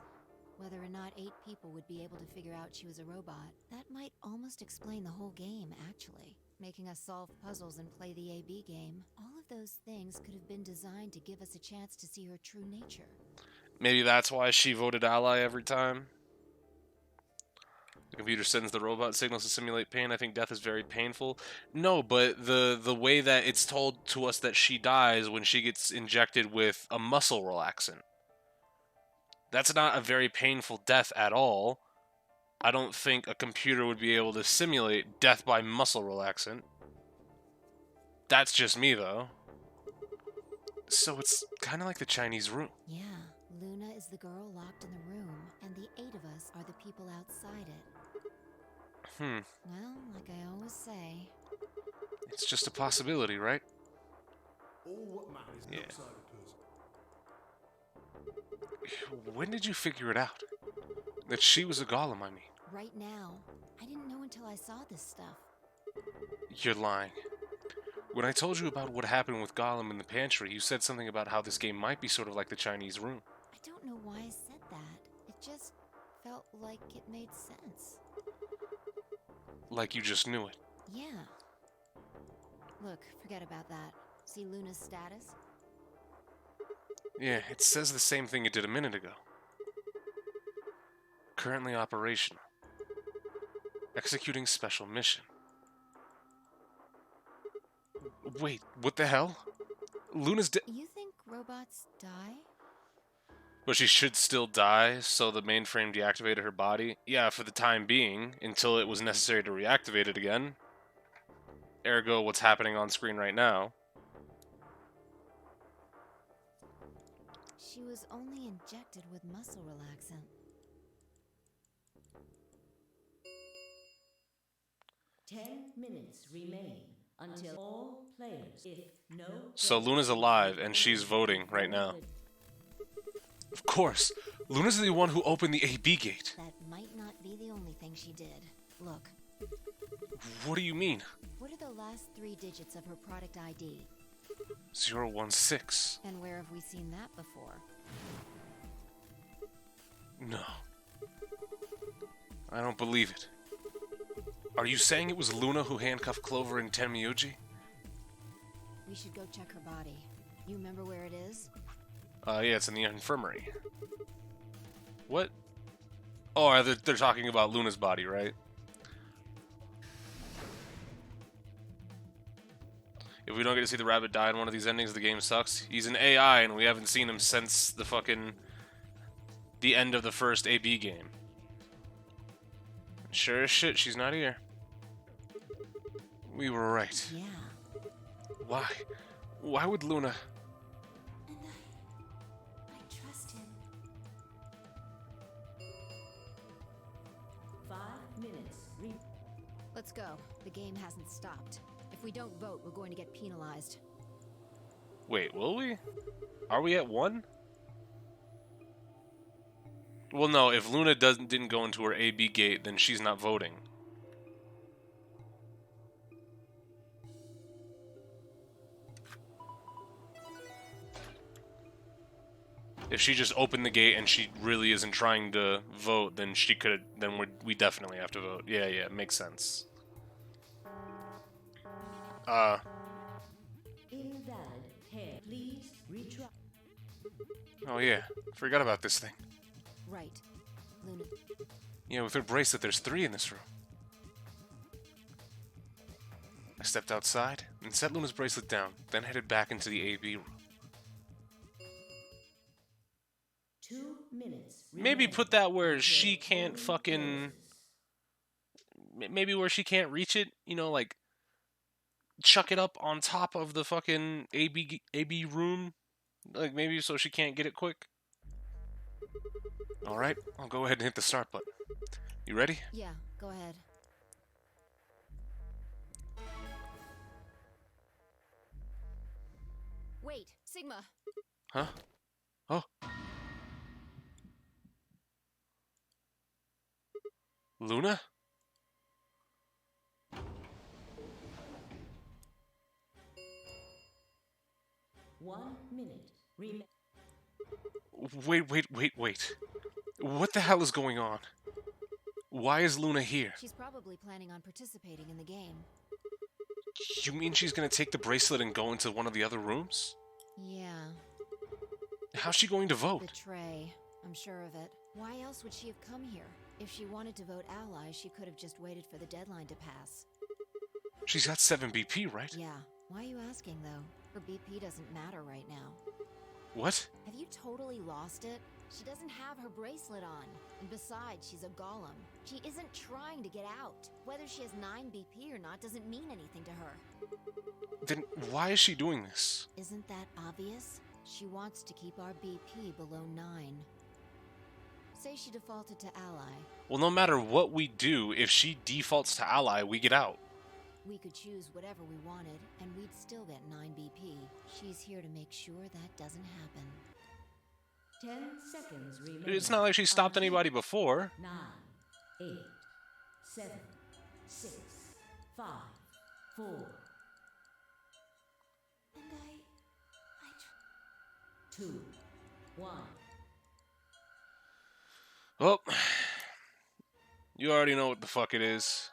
Whether or not 8 people would be able to figure out she was a robot. That might almost explain the whole game, actually. Making us solve puzzles and play the AB game. All of those things could have been designed to give us a chance to see her true nature. Maybe that's why she voted ally every time. The computer sends the robot signals to simulate pain. I think death is very painful. No, but the way that it's told to us that she dies when she gets injected with a muscle relaxant. That's not a very painful death at all. I don't think a computer would be able to simulate death by muscle relaxant. That's just me, though. So it's kind of like the Chinese room. Yeah, Luna is the girl locked in the room, and the 8 of us are the people outside it. Well, like I always say... It's just a possibility, right? All what matters is outside of When did you figure it out? That she was a golem, I mean. Right now. I didn't know until I saw this stuff. You're lying. When I told you about what happened with Golem in the pantry, you said something about how this game might be sort of like the Chinese room. I don't know why I said that. It just felt like it made sense. Like you just knew it. Yeah. Look, forget about that. See Luna's status? Yeah, it says the same thing it did a minute ago. Currently operational. Executing special mission. Wait, what the hell? Luna's dead. You think robots die? But she should still die, so the mainframe deactivated her body? Yeah, for the time being, until it was necessary to reactivate it again. Ergo, what's happening on screen right now. She was only injected with muscle relaxant. 10 minutes remain until all players, if no... So Luna's alive, and she's voting right now. Of course. Luna's the one who opened the AB gate. That might not be the only thing she did. Look, What do you mean? what are the last 3 digits of her product ID? 016. And where have we seen that before? No. I don't believe it. Are you saying it was Luna who handcuffed Clover and Tenmyuji? We should go check her body. You remember where it is? Yeah, it's in the infirmary. What? Oh, they're talking about Luna's body, right? If we don't get to see the rabbit die in one of these endings, the game sucks. He's an AI, and we haven't seen him since the end of the first AB game. Sure as shit, she's not here. We were right. Yeah. Why? Why would Luna... And I trust him. 5 minutes. Let's go. The game hasn't stopped. If we don't vote, we're going to get penalized. Wait, will we? Are we at 1? Well, no, if Luna didn't go into her AB gate, then she's not voting. If she just opened the gate and she really isn't trying to vote, then we definitely have to vote. Yeah, it makes sense. Invalid hair. Please retry. Oh yeah, forgot about this thing. Right. Luna. Yeah, with her bracelet, there's 3 in this room. I stepped outside and set Luna's bracelet down, then headed back into the AB room. 2 minutes. Maybe put that where she can't fucking... Maybe where she can't reach it, you know, like... Chuck it up on top of the fucking AB room. Like, maybe so she can't get it quick. Alright, I'll go ahead and hit the start button. You ready? Yeah, go ahead. Wait, Sigma. Huh? Oh. Luna? 1 minute. Wait. What the hell is going on? Why is Luna here? She's probably planning on participating in the game. You mean she's gonna take the bracelet and go into one of the other rooms? Yeah. How's she going to vote? Betray. I'm sure of it. Why else would she have come here? If she wanted to vote allies, she could have just waited for the deadline to pass. She's got 7 BP, right? Yeah. Why are you asking, though? Her BP doesn't matter right now. What? Have you totally lost it? She doesn't have her bracelet on. And besides, she's a golem. She isn't trying to get out. Whether she has 9 BP or not doesn't mean anything to her. Then why is she doing this? Isn't that obvious? She wants to keep our BP below 9. Say she defaulted to ally. Well, no matter what we do, if she defaults to ally, we get out. We could choose whatever we wanted, and we'd still get 9 BP. She's here to make sure that doesn't happen. 10 seconds remaining. It's not like she stopped anybody before. 9, 8, 7, 6, 5, 4. And 2, 1. Well, you already know what the fuck it is.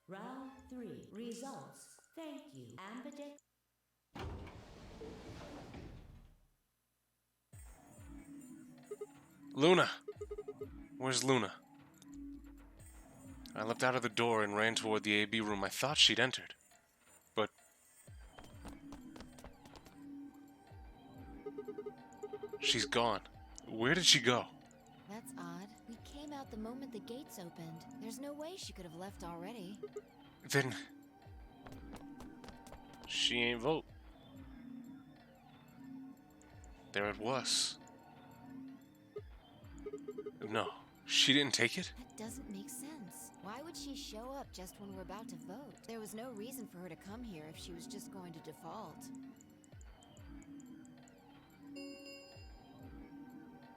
Round 3. Results. Thank you. Ambidex. Luna! Where's Luna? I leapt out of the door and ran toward the AB room I thought she'd entered. But... she's gone. Where did she go? That's odd. We came out the moment the gates opened. There's no way she could have left already. Then... she ain't vote. There it was. No, She didn't take it? That doesn't make sense. Why would she show up just when we're about to vote? There was no reason for her to come here if she was just going to default.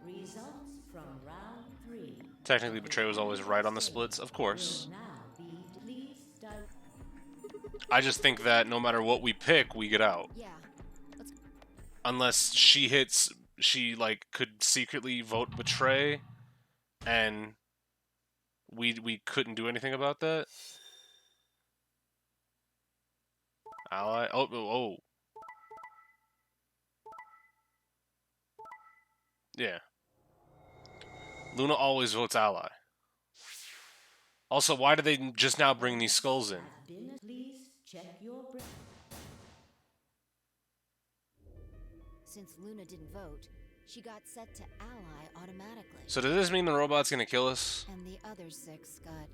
Results from round 3. Technically, Betray was always right on the splits, of course. Will now be please di- I just think that no matter what we pick, we get out. Yeah. Let's Unless she hits, she like could secretly vote Betray, and we couldn't do anything about that. Ally. Oh. Yeah. Luna always votes ally. Also, why did they just now bring these skulls in? Please check your brain. Since Luna didn't vote, she got set to ally automatically. So does this mean the robot's gonna kill us? And the other 6 got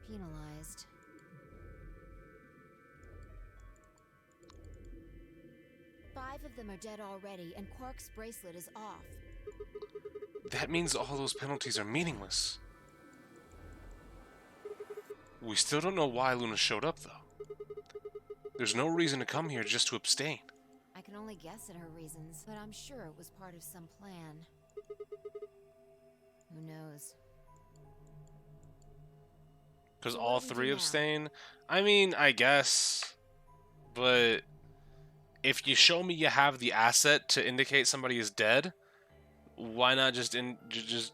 penalized. Five of them are dead already, and Quark's bracelet is off. That means all those penalties are meaningless. We still don't know why Luna showed up, though. There's no reason to come here just to abstain. I can only guess at her reasons, but I'm sure it was part of some plan. Who knows? Because So all what do we do three now? abstain? I mean, I guess. But if you show me you have the asset to indicate somebody is dead, why not just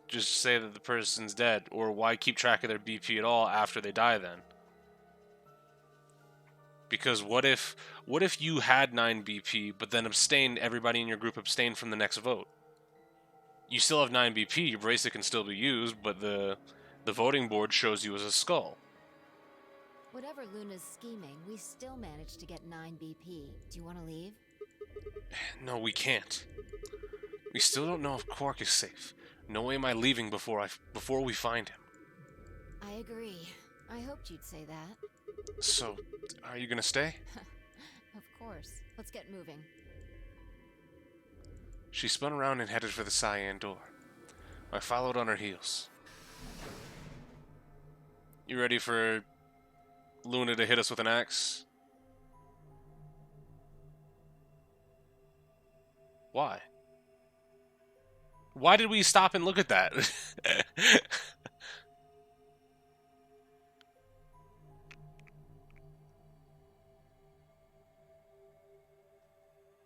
just say that the person's dead? Or why keep track of their BP at all after they die then? Because what if you had 9 BP, but then abstained, everybody in your group abstained from the next vote? You still have 9 BP, your bracelet can still be used, but the voting board shows you as a skull. Whatever Luna's scheming, we still managed to get 9 BP. Do you want to leave? No, we can't. We still don't know if Quark is safe. No way am I leaving before we find him. I agree. I hoped you'd say that. So, are you gonna stay? Of course. Let's get moving. She spun around and headed for the cyan door. I followed on her heels. You ready for Luna to hit us with an axe? Why? Why did we stop and look at that?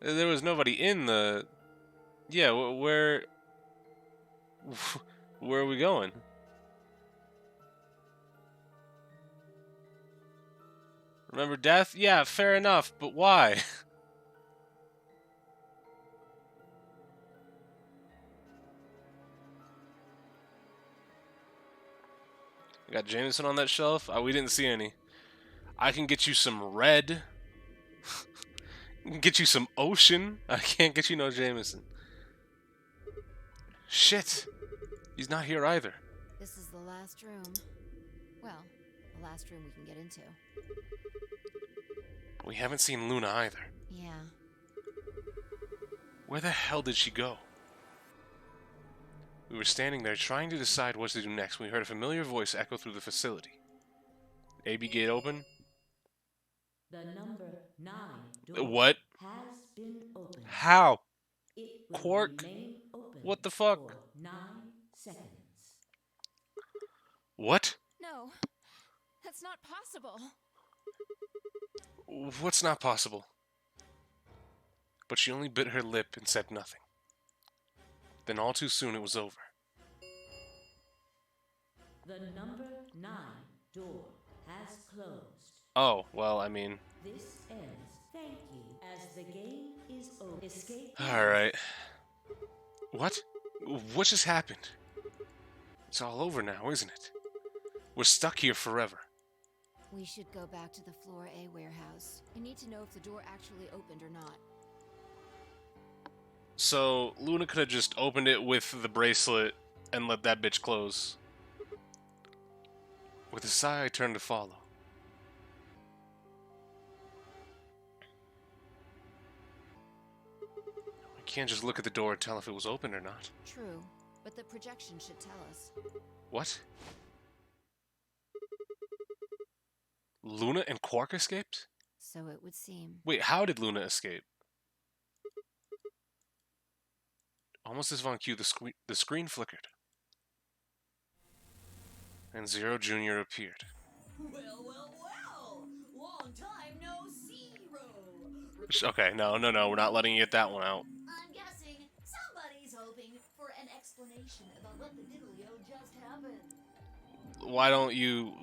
There was nobody in the... Yeah, where are we going? Remember death? Yeah, fair enough, but why? We got Jameson on that shelf? We didn't see any. I can get you some red. I can get you some ocean. I can't get you no Jameson. Shit. He's not here either. This is the last room. Well, the last room we can get into. We haven't seen Luna either. Yeah. Where the hell did she go? We were standing there trying to decide what to do next when we heard a familiar voice echo through the facility. AB gate open? The number 9 door What? has been opened. How? It will Quark? remain open What the fuck? for 9 seconds. What? No, that's not possible. What's not possible? But she only bit her lip and said nothing. Then all too soon it was over. The number 9 door has closed. Oh, well, I mean... This ends. Thank you. As the game is over. Escape. Alright. What? What just happened? It's all over now, isn't it? We're stuck here forever. We should go back to the Floor A warehouse. I need to know if the door actually opened or not. So, Luna could have just opened it with the bracelet and let that bitch close. With a sigh, I turned to follow. We can't just look at the door and tell if it was open or not. True. but the projection should tell us. What? Luna and Quark escaped? So it would seem. Wait, how did Luna escape? Almost as on cue, the screen flickered. And Zero Jr. appeared. Well. Long time no zero. Okay, no, we're not letting you get that one out. I'm guessing somebody's hoping for an explanation about what the diddlio just happened. Why don't you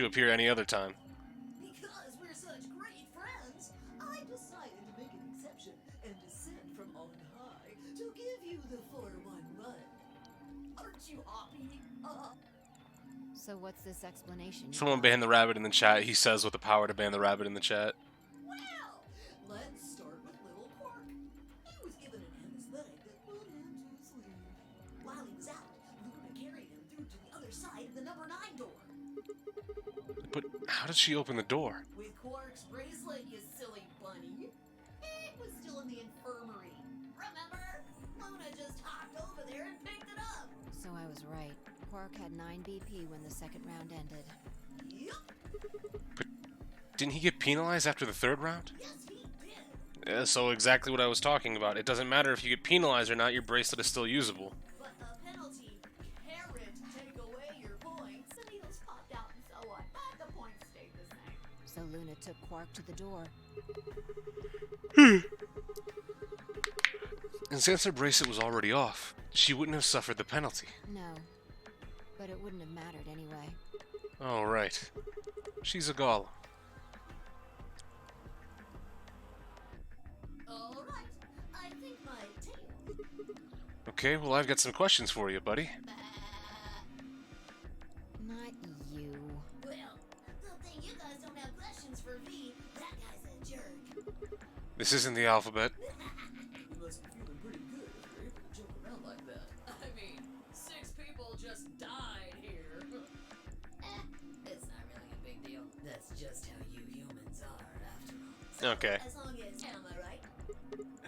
appear any other time? Because we're such great friends, I decided to make an exception and descend from on high to give you the 4-1 run. Aren't you happy? So what's this explanation? Someone banned the rabbit in the chat. He says with the power to ban the rabbit in the chat. Well, let's start with little Quark. He was given an anesthetic that put him to sleep. While he was out, Luna carried him through to the other side of the number 9 door. But how did she open the door? With Quark's bracelet, you silly bunny. It was still in the infirmary. Remember? Luna just hopped over there and picked it up. So I was right. Quark had 9 BP when the second round ended. But didn't he get penalized after the third round? Yes, he did. Yeah, so exactly what I was talking about. It doesn't matter if you get penalized or not, your bracelet is still usable. But the penalty can't take away your points. The needles popped out and so on, but the points stayed the same. So Luna took Quark to the door. And since her bracelet was already off, she wouldn't have suffered the penalty. No. But it wouldn't have mattered anyway. Oh, right. She's a golem. All right, I think my tail. Okay, well, I've got some questions for you, buddy. Not you. Well, the thing you guys don't have questions for V, that guy's a jerk. This isn't the alphabet. You must be feeling pretty good if you're able to jump around like that. I mean, 6 people just died here. It's not really a big deal. That's just how you humans are, after all. So, Okay. as long as, am I right?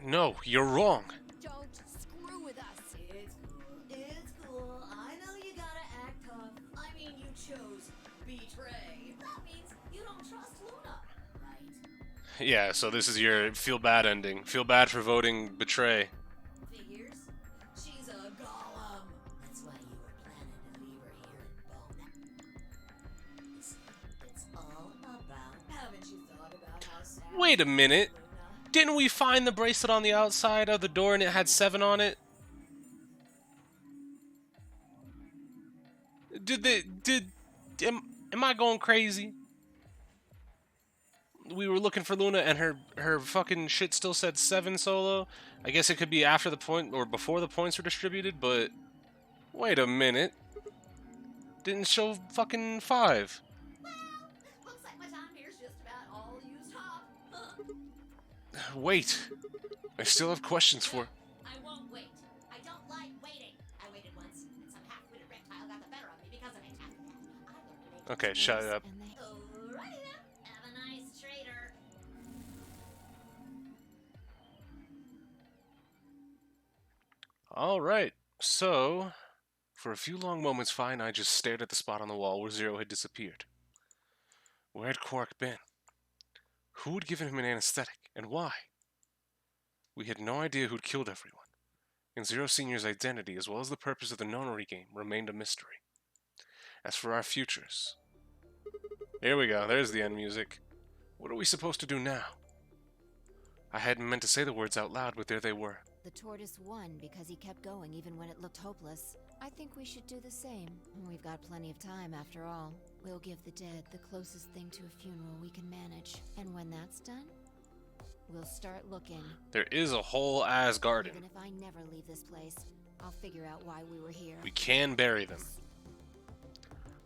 No, you're wrong. Don't screw with us. It's cool. It's cool. I know you gotta act tough. I mean, you chose betray. That means you don't trust Luna, right? Yeah, so this is your feel bad ending. Feel bad for voting betray. Figures. She's a golem. That's why you were planning to leave her here in Bona. It's all about. Haven't you thought about how sad? Wait a minute. Luna? Didn't we find the bracelet on the outside of the door and it had 7 on it? Am I going crazy? We were looking for Luna and her fucking shit still said 7 solo. I guess it could be after the point or before the points were distributed, but wait a minute. Didn't show fucking 5. Well, looks like my time here's just about all used up. Wait. I still have questions for. I won't wait. I don't like waiting. I waited once, and some half-witted reptile got the better of me because of it. After that, I learned to make Okay, shut up. And they... Alrighty then. Have a nice trader. Alright, so for a few long moments, Fi and I just stared at the spot on the wall where Zero had disappeared. Where had Quark been? Who had given him an anesthetic, and why? We had no idea who'd killed everyone, and Zero Senior's identity, as well as the purpose of the nonary game, remained a mystery. As for our futures... Here we go, there's the end music. What are we supposed to do now? I hadn't meant to say the words out loud, but there they were. The tortoise won because he kept going even when it looked hopeless. I think we should do the same. We've got plenty of time after all. We'll give the dead the closest thing to a funeral we can manage. And when that's done, we'll start looking. There is a whole ass garden. Even if I never leave this place, I'll figure out why we were here. We can bury them.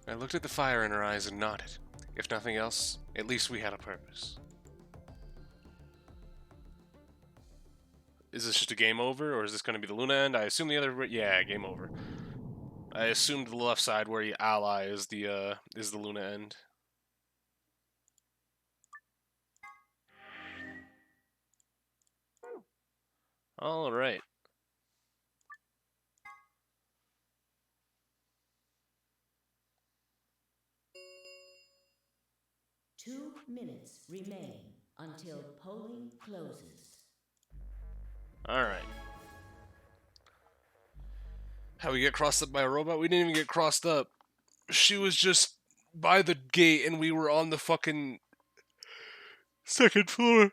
I looked at the fire in her eyes and nodded. If nothing else, at least we had a purpose. Is this just a game over, or is this going to be the Luna end? I assume the other... Yeah, game over. I assumed the left side where you ally is the Luna end. Alright. 2 minutes remain until polling closes. Alright. How we get crossed up by a robot? We didn't even get crossed up. She was just by the gate and we were on the fucking second floor.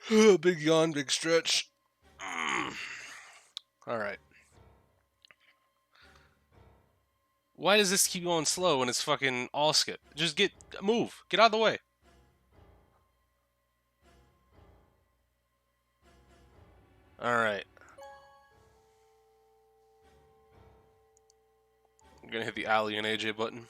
Big yawn, big stretch. Alright. Why does this keep going slow when it's fucking all skip? Just move. Get out of the way. Alright. I'm gonna hit the Ali and AJ button.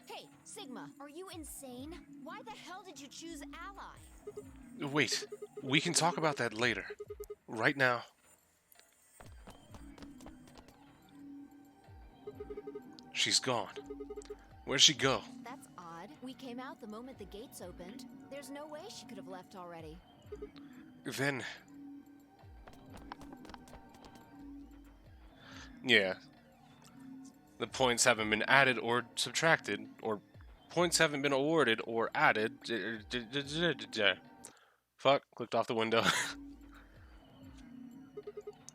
Hey, Sigma, are you insane? Why the hell did you choose Ally? Wait, we can talk about that later. Right now. She's gone. Where'd she go? That's odd. We came out the moment the gates opened. There's no way she could have left already. Then... yeah. The points haven't been added or subtracted, or points haven't been awarded or added. Fuck, clicked off the window.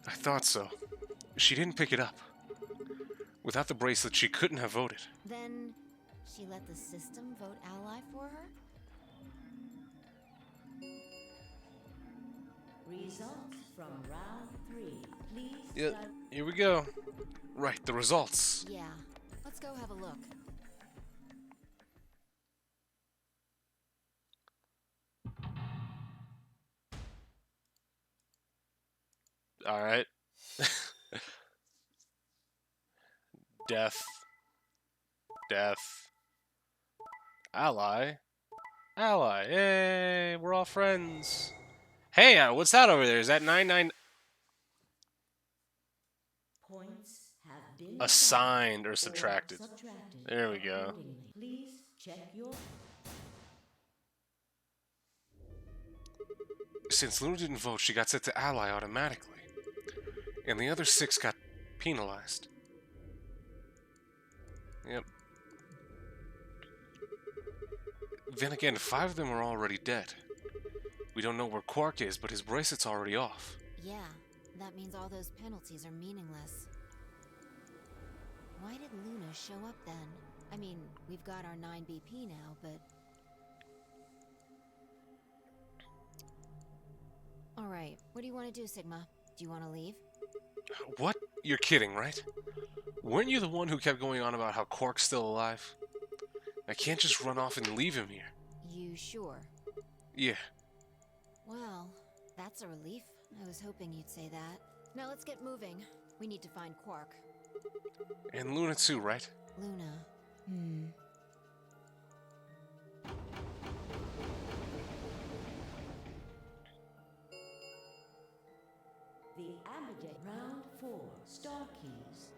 I thought so. She didn't pick it up. Without the bracelet, she couldn't have voted. Then she let the system vote Ally for her? Results from round 3. Please. Yep, here we go. Right, the results. Yeah, let's go have a look. Alright. Death. Death. Ally. Ally. Hey, we're all friends. Hey, what's that over there? Is that 99? Points have been Assigned or subtracted. There we go. Please check your... Since Luna didn't vote, she got set to Ally automatically. And the other 6 got penalized. Yep. Then again, 5 of them are already dead. We don't know where Quark is, but his bracelet's already off. Yeah, that means all those penalties are meaningless. Why did Luna show up then? I mean, we've got our 9 BP now, but... Alright, what do you want to do, Sigma? Do you want to leave? What? You're kidding, right? Weren't you the one who kept going on about how Quark's still alive? I can't just run off and leave him here. You sure? Yeah. Well, that's a relief. I was hoping you'd say that. Now let's get moving. We need to find Quark. And Luna too, right? Luna. The Ambidex round 4. Star keys.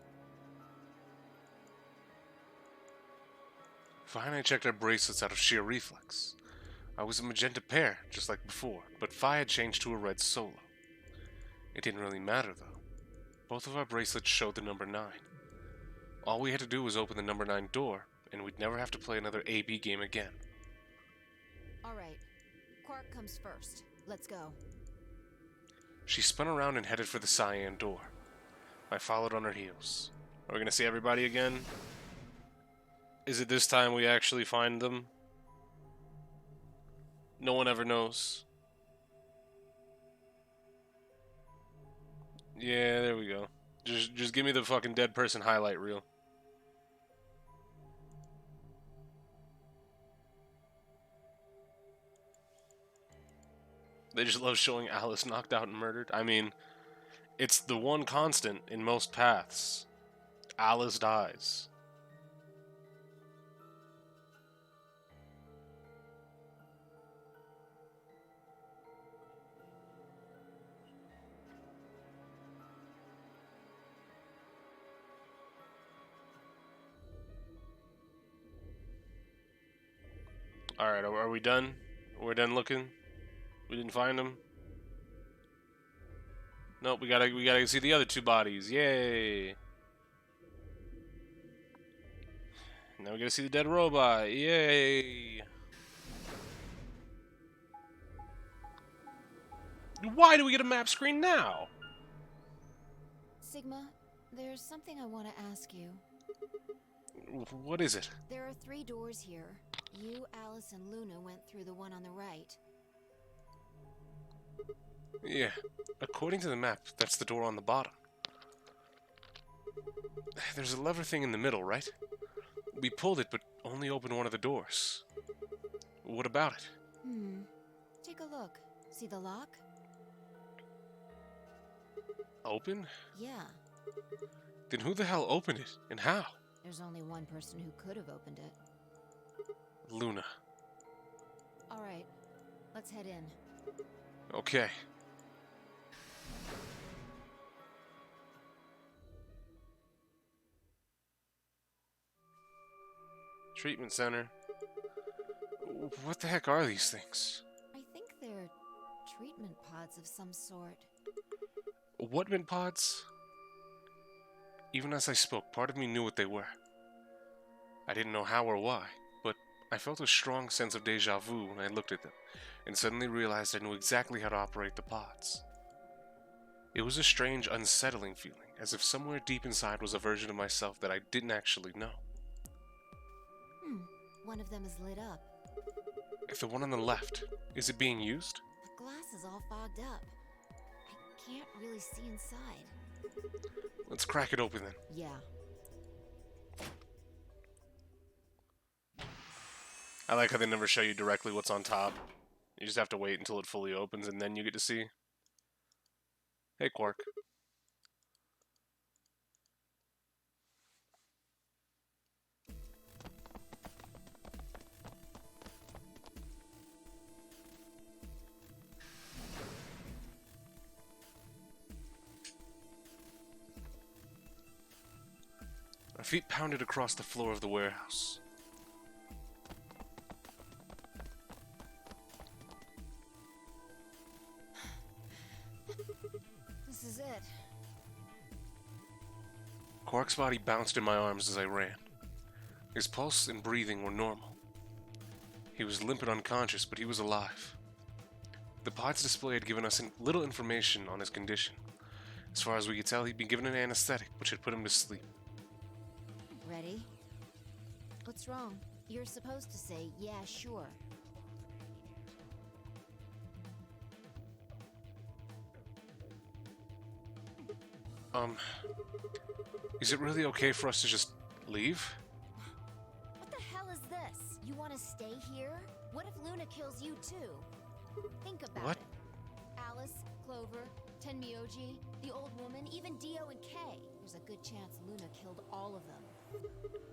Fine, I checked our bracelets out of sheer reflex. I was a magenta pair, just like before, but Phi had changed to a red solo. It didn't really matter, though. Both of our bracelets showed the number 9. All we had to do was open the number 9 door, and we'd never have to play another AB game again. Alright, Quark comes first. Let's go. She spun around and headed for the cyan door. I followed on her heels. Are we gonna see everybody again? Is it this time we actually find them? No one ever knows. Yeah, there we go. Just give me the fucking dead person highlight reel. They just love showing Alice knocked out and murdered. I mean, it's the one constant in most paths. Alice dies. Alright, are we done? We're done looking? We didn't find him? Nope, we gotta see the other 2 bodies. Yay! Now we get to see the dead robot. Yay! Why do we get a map screen now? Sigma, there's something I want to ask you. What is it? There are 3 doors here. You, Alice, and Luna went through the one on the right. Yeah, according to the map, that's the door on the bottom. There's a lever thing in the middle, right? We pulled it, but only opened one of the doors. What about it? Take a look. See the lock? Open? Yeah. Then who the hell opened it, and how? There's only one person who could have opened it. Luna. Alright, let's head in. Okay. Treatment center. What the heck are these things? I think they're treatment pods of some sort. Whatman pods? Even as I spoke, part of me knew what they were. I didn't know how or why, but I felt a strong sense of deja vu when I looked at them, and suddenly realized I knew exactly how to operate the pods. It was a strange, unsettling feeling, as if somewhere deep inside was a version of myself that I didn't actually know. One of them is lit up. If the one on the left, is it being used? The glass is all fogged up. I can't really see inside. Let's crack it open then. Yeah. I like how they never show you directly what's on top. You just have to wait until it fully opens and then you get to see. Hey, Quark. Our feet pounded across the floor of the warehouse. This is it. Quark's body bounced in my arms as I ran. His pulse and breathing were normal. He was limp and unconscious, but he was alive. The pod's display had given us little information on his condition. As far as we could tell, he'd been given an anesthetic, which had put him to sleep. Ready? What's wrong? You're supposed to say, yeah, sure. Is it really okay for us to just leave? What the hell is this? You want to stay here? What if Luna kills you too? Think about What? it. Alice, Clover, Tenmyoji, the old woman, even Dio and Kay. There's a good chance Luna killed all of them.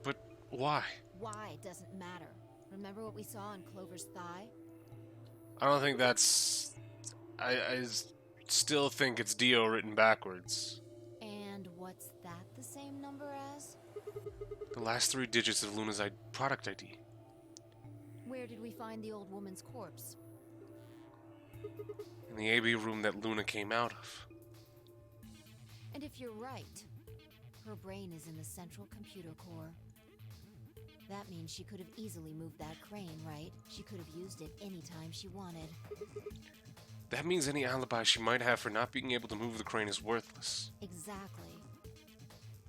But why? Why doesn't matter. Remember what we saw on Clover's thigh? I don't think that's... I still think it's Dio written backwards. And what's that the same number as? The last 3 digits of Luna's product ID. Where did we find the old woman's corpse? In the AB room that Luna came out of. And if you're right, her brain is in the central computer core. That means she could have easily moved that crane, right? She could have used it anytime she wanted. That means any alibi she might have for not being able to move the crane is worthless. Exactly.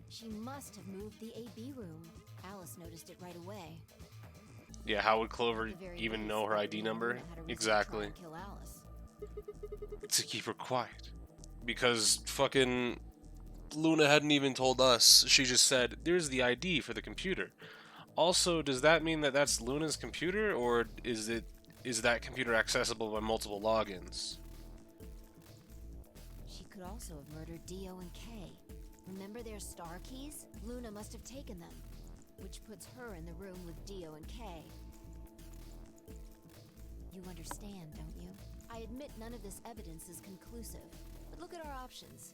She must have moved the AB room. Alice noticed it right away. Yeah, how would Clover At the very even least, know her the ID Luna number? had a reason to Exactly. try and kill Alice. To keep her quiet. Because fucking Luna hadn't even told us. She just said, there's the ID for the computer. Also, does that mean that that's Luna's computer, or is that computer accessible by multiple logins? She could also have murdered Dio and Kay. Remember their star keys? Luna must have taken them, which puts her in the room with Dio and Kay. You understand, don't you? I admit none of this evidence is conclusive, but look at our options.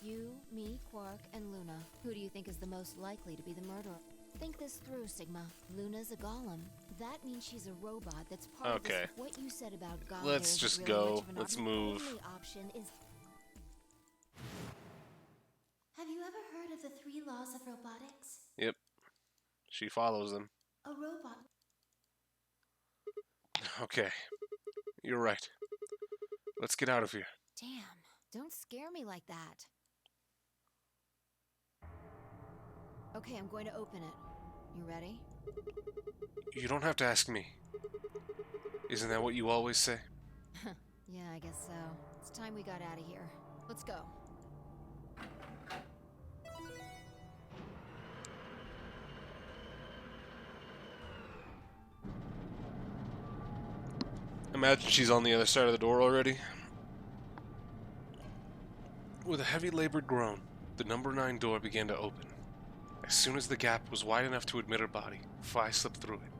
You, me, Quark, and Luna. Who do you think is the most likely to be the murderer? Think this through, Sigma. Luna's a golem. That means she's a robot that's part of Okay. this. What you said about Gaia Let's isn't just really go. much of an Let's option. move. The only option is... Have you ever heard of the 3 laws of robotics? Yep. She follows them. A robot. Okay. You're right. Let's get out of here. Damn, don't scare me like that. Okay, I'm going to open it. You ready? You don't have to ask me. Isn't that what you always say? Yeah, I guess so. It's time we got out of here. Let's go. Imagine she's on the other side of the door already. With a heavy labored groan, the number 9 door began to open. As soon as the gap was wide enough to admit her body, Phi slipped through it.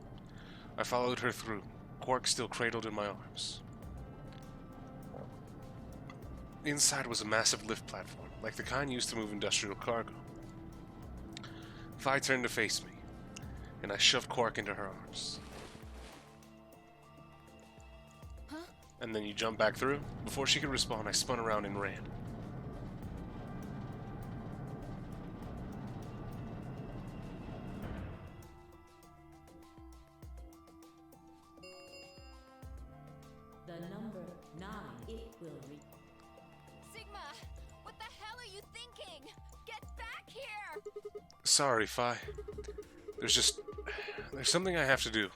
I followed her through, Quark still cradled in my arms. Inside was a massive lift platform, like the kind used to move industrial cargo. Phi turned to face me, and I shoved Quark into her arms. Huh? And then you jumped back through? Before she could respond, I spun around and ran. The number 9, it will reach. Sigma, what the hell are you thinking? Get back here! Sorry, Phi. There's something I have to do.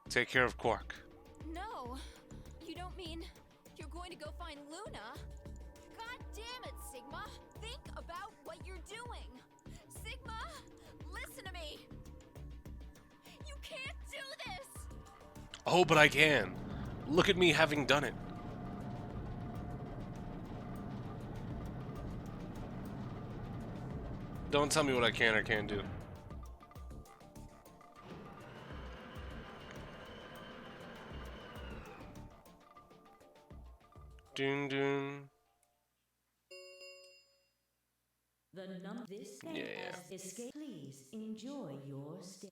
Take care of Quark. No, you don't mean you're going to go find Luna? God damn it, Sigma! Think about what you're doing! Sigma, listen to me! You can't do this! Oh, but I can. Look at me having done it. Don't tell me what I can or can't do. Doon doon. The number this game has escaped. Please enjoy your stay.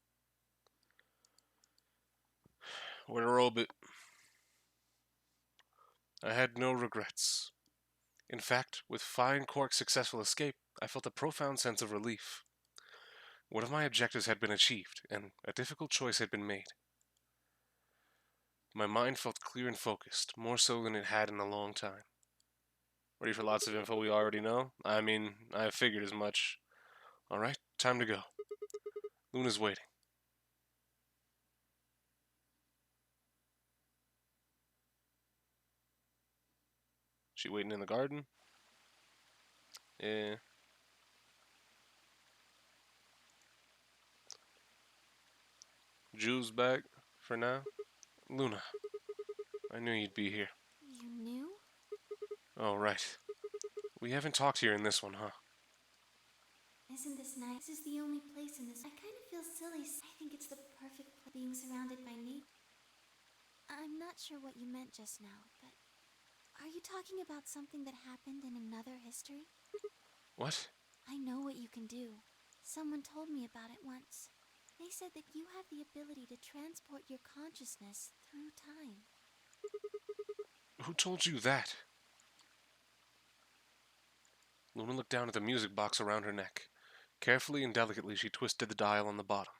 What a robot. I had no regrets. In fact, with Phi and Quark's successful escape, I felt a profound sense of relief. One of my objectives had been achieved, and a difficult choice had been made. My mind felt clear and focused, more so than it had in a long time. Ready for lots of info we already know? I mean, I figured as much. Alright, time to go. Luna's waiting. She waiting in the garden? Yeah. Jules back for now. Luna, I knew you'd be here. You knew? Oh, right. We haven't talked here in this one, huh? Isn't this nice? This is the only place in this. I kind of feel silly. I think it's the perfect being surrounded by nature. I'm not sure what you meant just now, but are you talking about something that happened in another history? What? I know what you can do. Someone told me about it once. They said that you have the ability to transport your consciousness through time. Who told you that? Luna looked down at the music box around her neck. Carefully and delicately, she twisted the dial on the bottom.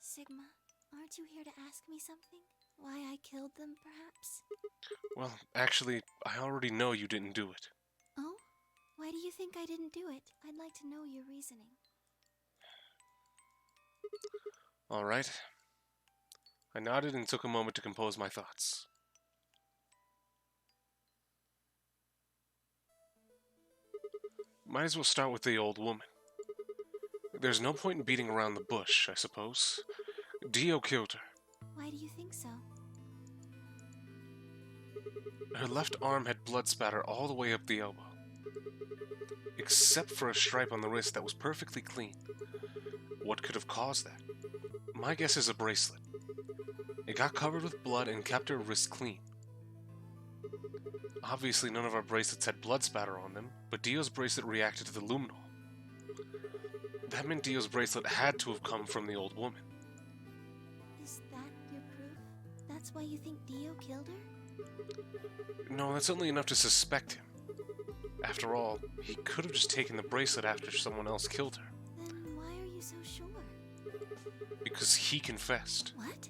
Sigma, aren't you here to ask me something? Why I killed them, perhaps? Well, actually, I already know you didn't do it. Oh? Why do you think I didn't do it? I'd like to know your reasoning. All right. I nodded and took a moment to compose my thoughts. Might as well start with the old woman. There's no point in beating around the bush, I suppose. Dio killed her. Why do you think so? Her left arm had blood spatter all the way up the elbow. Except for a stripe on the wrist that was perfectly clean. What could have caused that? My guess is a bracelet. It got covered with blood and kept her wrist clean. Obviously none of our bracelets had blood spatter on them, but Dio's bracelet reacted to the luminol. That meant Dio's bracelet had to have come from the old woman. Is that your proof? That's why you think Dio killed her? No, that's only enough to suspect him. After all, he could have just taken the bracelet after someone else killed her. Then why are you so sure? Because he confessed. What?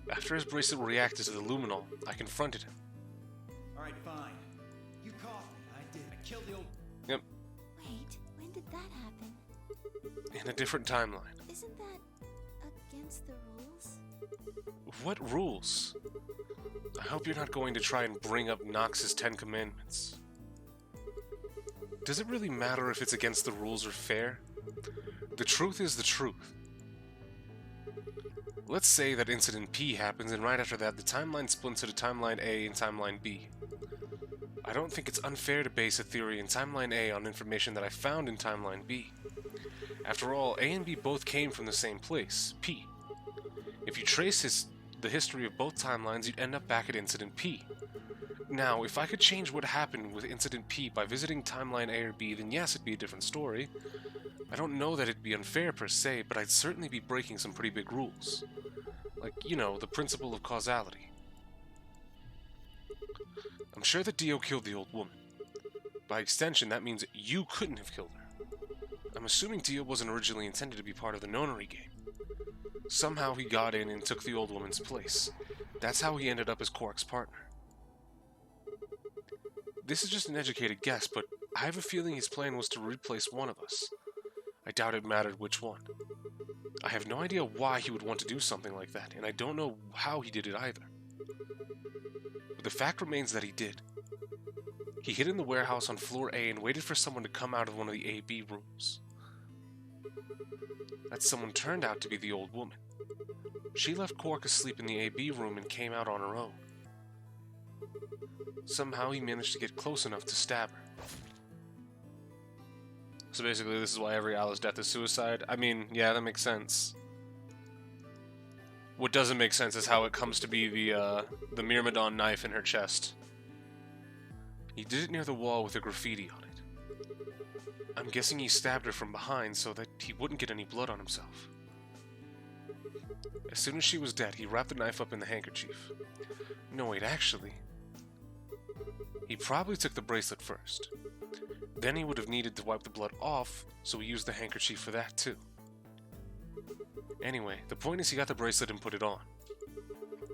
After his bracelet reacted to the luminol, I confronted him. Alright, fine. You caught me. I did. I killed the old... Yep, Wait, when did that happen? in a different timeline. Isn't that against the rules? What rules? I hope you're not going to try and bring up Nox's 10 Commandments. Does it really matter if it's against the rules or fair? The truth is the truth. Let's say that Incident P happens, and right after that, the timeline splits into Timeline A and Timeline B. I don't think it's unfair to base a theory in Timeline A on information that I found in Timeline B. After all, A and B both came from the same place, P. If you trace the history of both timelines, you'd end up back at Incident P. Now, if I could change what happened with Incident P by visiting Timeline A or B, then yes, it'd be a different story. I don't know that it'd be unfair per se, but I'd certainly be breaking some pretty big rules. Like, you know, the principle of causality. I'm sure that Dio killed the old woman. By extension, that means you couldn't have killed her. I'm assuming Dio wasn't originally intended to be part of the Nonary game. Somehow he got in and took the old woman's place. That's how he ended up as Quark's partner. This is just an educated guess, but I have a feeling his plan was to replace one of us. I doubt it mattered which one. I have no idea why he would want to do something like that, and I don't know how he did it either. But the fact remains that he did. He hid in the warehouse on floor A and waited for someone to come out of one of the A-B rooms. That someone turned out to be the old woman. She left Quark asleep in the A-B room and came out on her own. Somehow he managed to get close enough to stab her. So basically this is why every Alice death is suicide. I mean, yeah, that makes sense. What doesn't make sense is how it comes to be the Myrmidon knife in her chest. He did it near the wall with a graffiti on it. I'm guessing he stabbed her from behind so that he wouldn't get any blood on himself. As soon as she was dead, he wrapped the knife up in the handkerchief. No, wait, actually... he probably took the bracelet first. Then he would have needed to wipe the blood off, so he used the handkerchief for that too. Anyway, the point is he got the bracelet and put it on.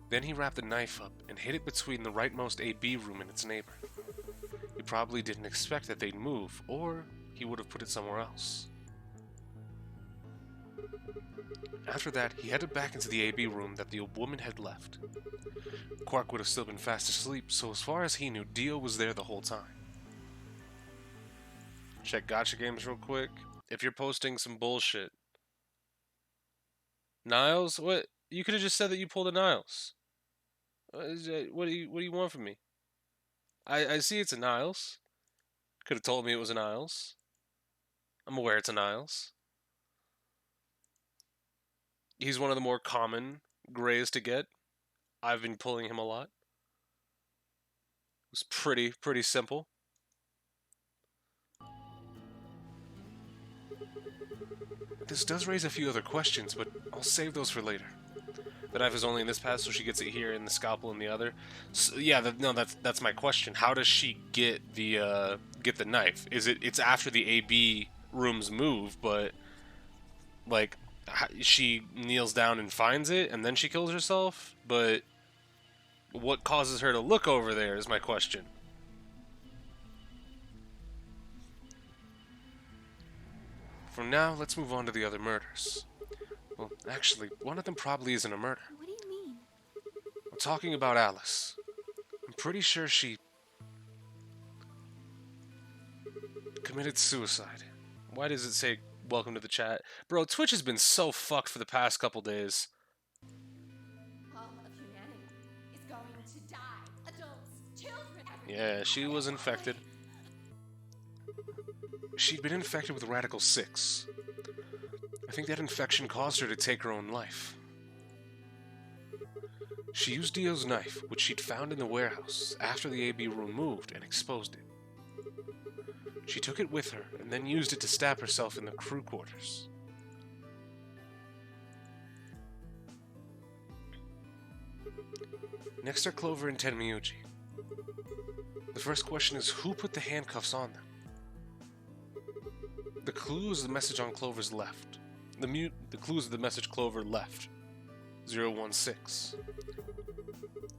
Then he wrapped the knife up and hid it between the rightmost A-B room and its neighbor. He probably didn't expect that they'd move, or he would have put it somewhere else. After that, he headed back into the A-B room that the old woman had left. Quark would have still been fast asleep, so as far as he knew, Dio was there the whole time. Check Gacha Games real quick. If you're posting some bullshit. Niles? What? You could have just said that you pulled a Niles. What do you want from me? I see it's a Niles. Could have told me it was a Niles. I'm aware it's a Niles. He's one of the more common grays to get. I've been pulling him a lot. It was pretty simple. This does raise a few other questions, but I'll save those for later. The knife is only in this path, so she gets it here, and the scalpel in the other. So, yeah, that's my question. How does she get the knife? It's after the AB rooms move, but like she kneels down and finds it, and then she kills herself. But what causes her to look over there is my question. For now, let's move on to the other murders. Well, actually, one of them probably isn't a murder. What do you mean? I'm talking about Alice. I'm pretty sure she committed suicide. Why does it say welcome to the chat? Bro, Twitch has been so fucked for the past couple days. All of humanity is going to die. Adults, children, Yeah, she was infected. She'd been infected with Radical 6. I think that infection caused her to take her own life. She used Dio's knife, which she'd found in the warehouse after the AB room moved, and exposed it. She took it with her, and then used it to stab herself in the crew quarters. Next are Clover and Tenmyuji. The first question is, who put the handcuffs on them? The clue is the message on Clover's left. The clue is the message Clover left. 016.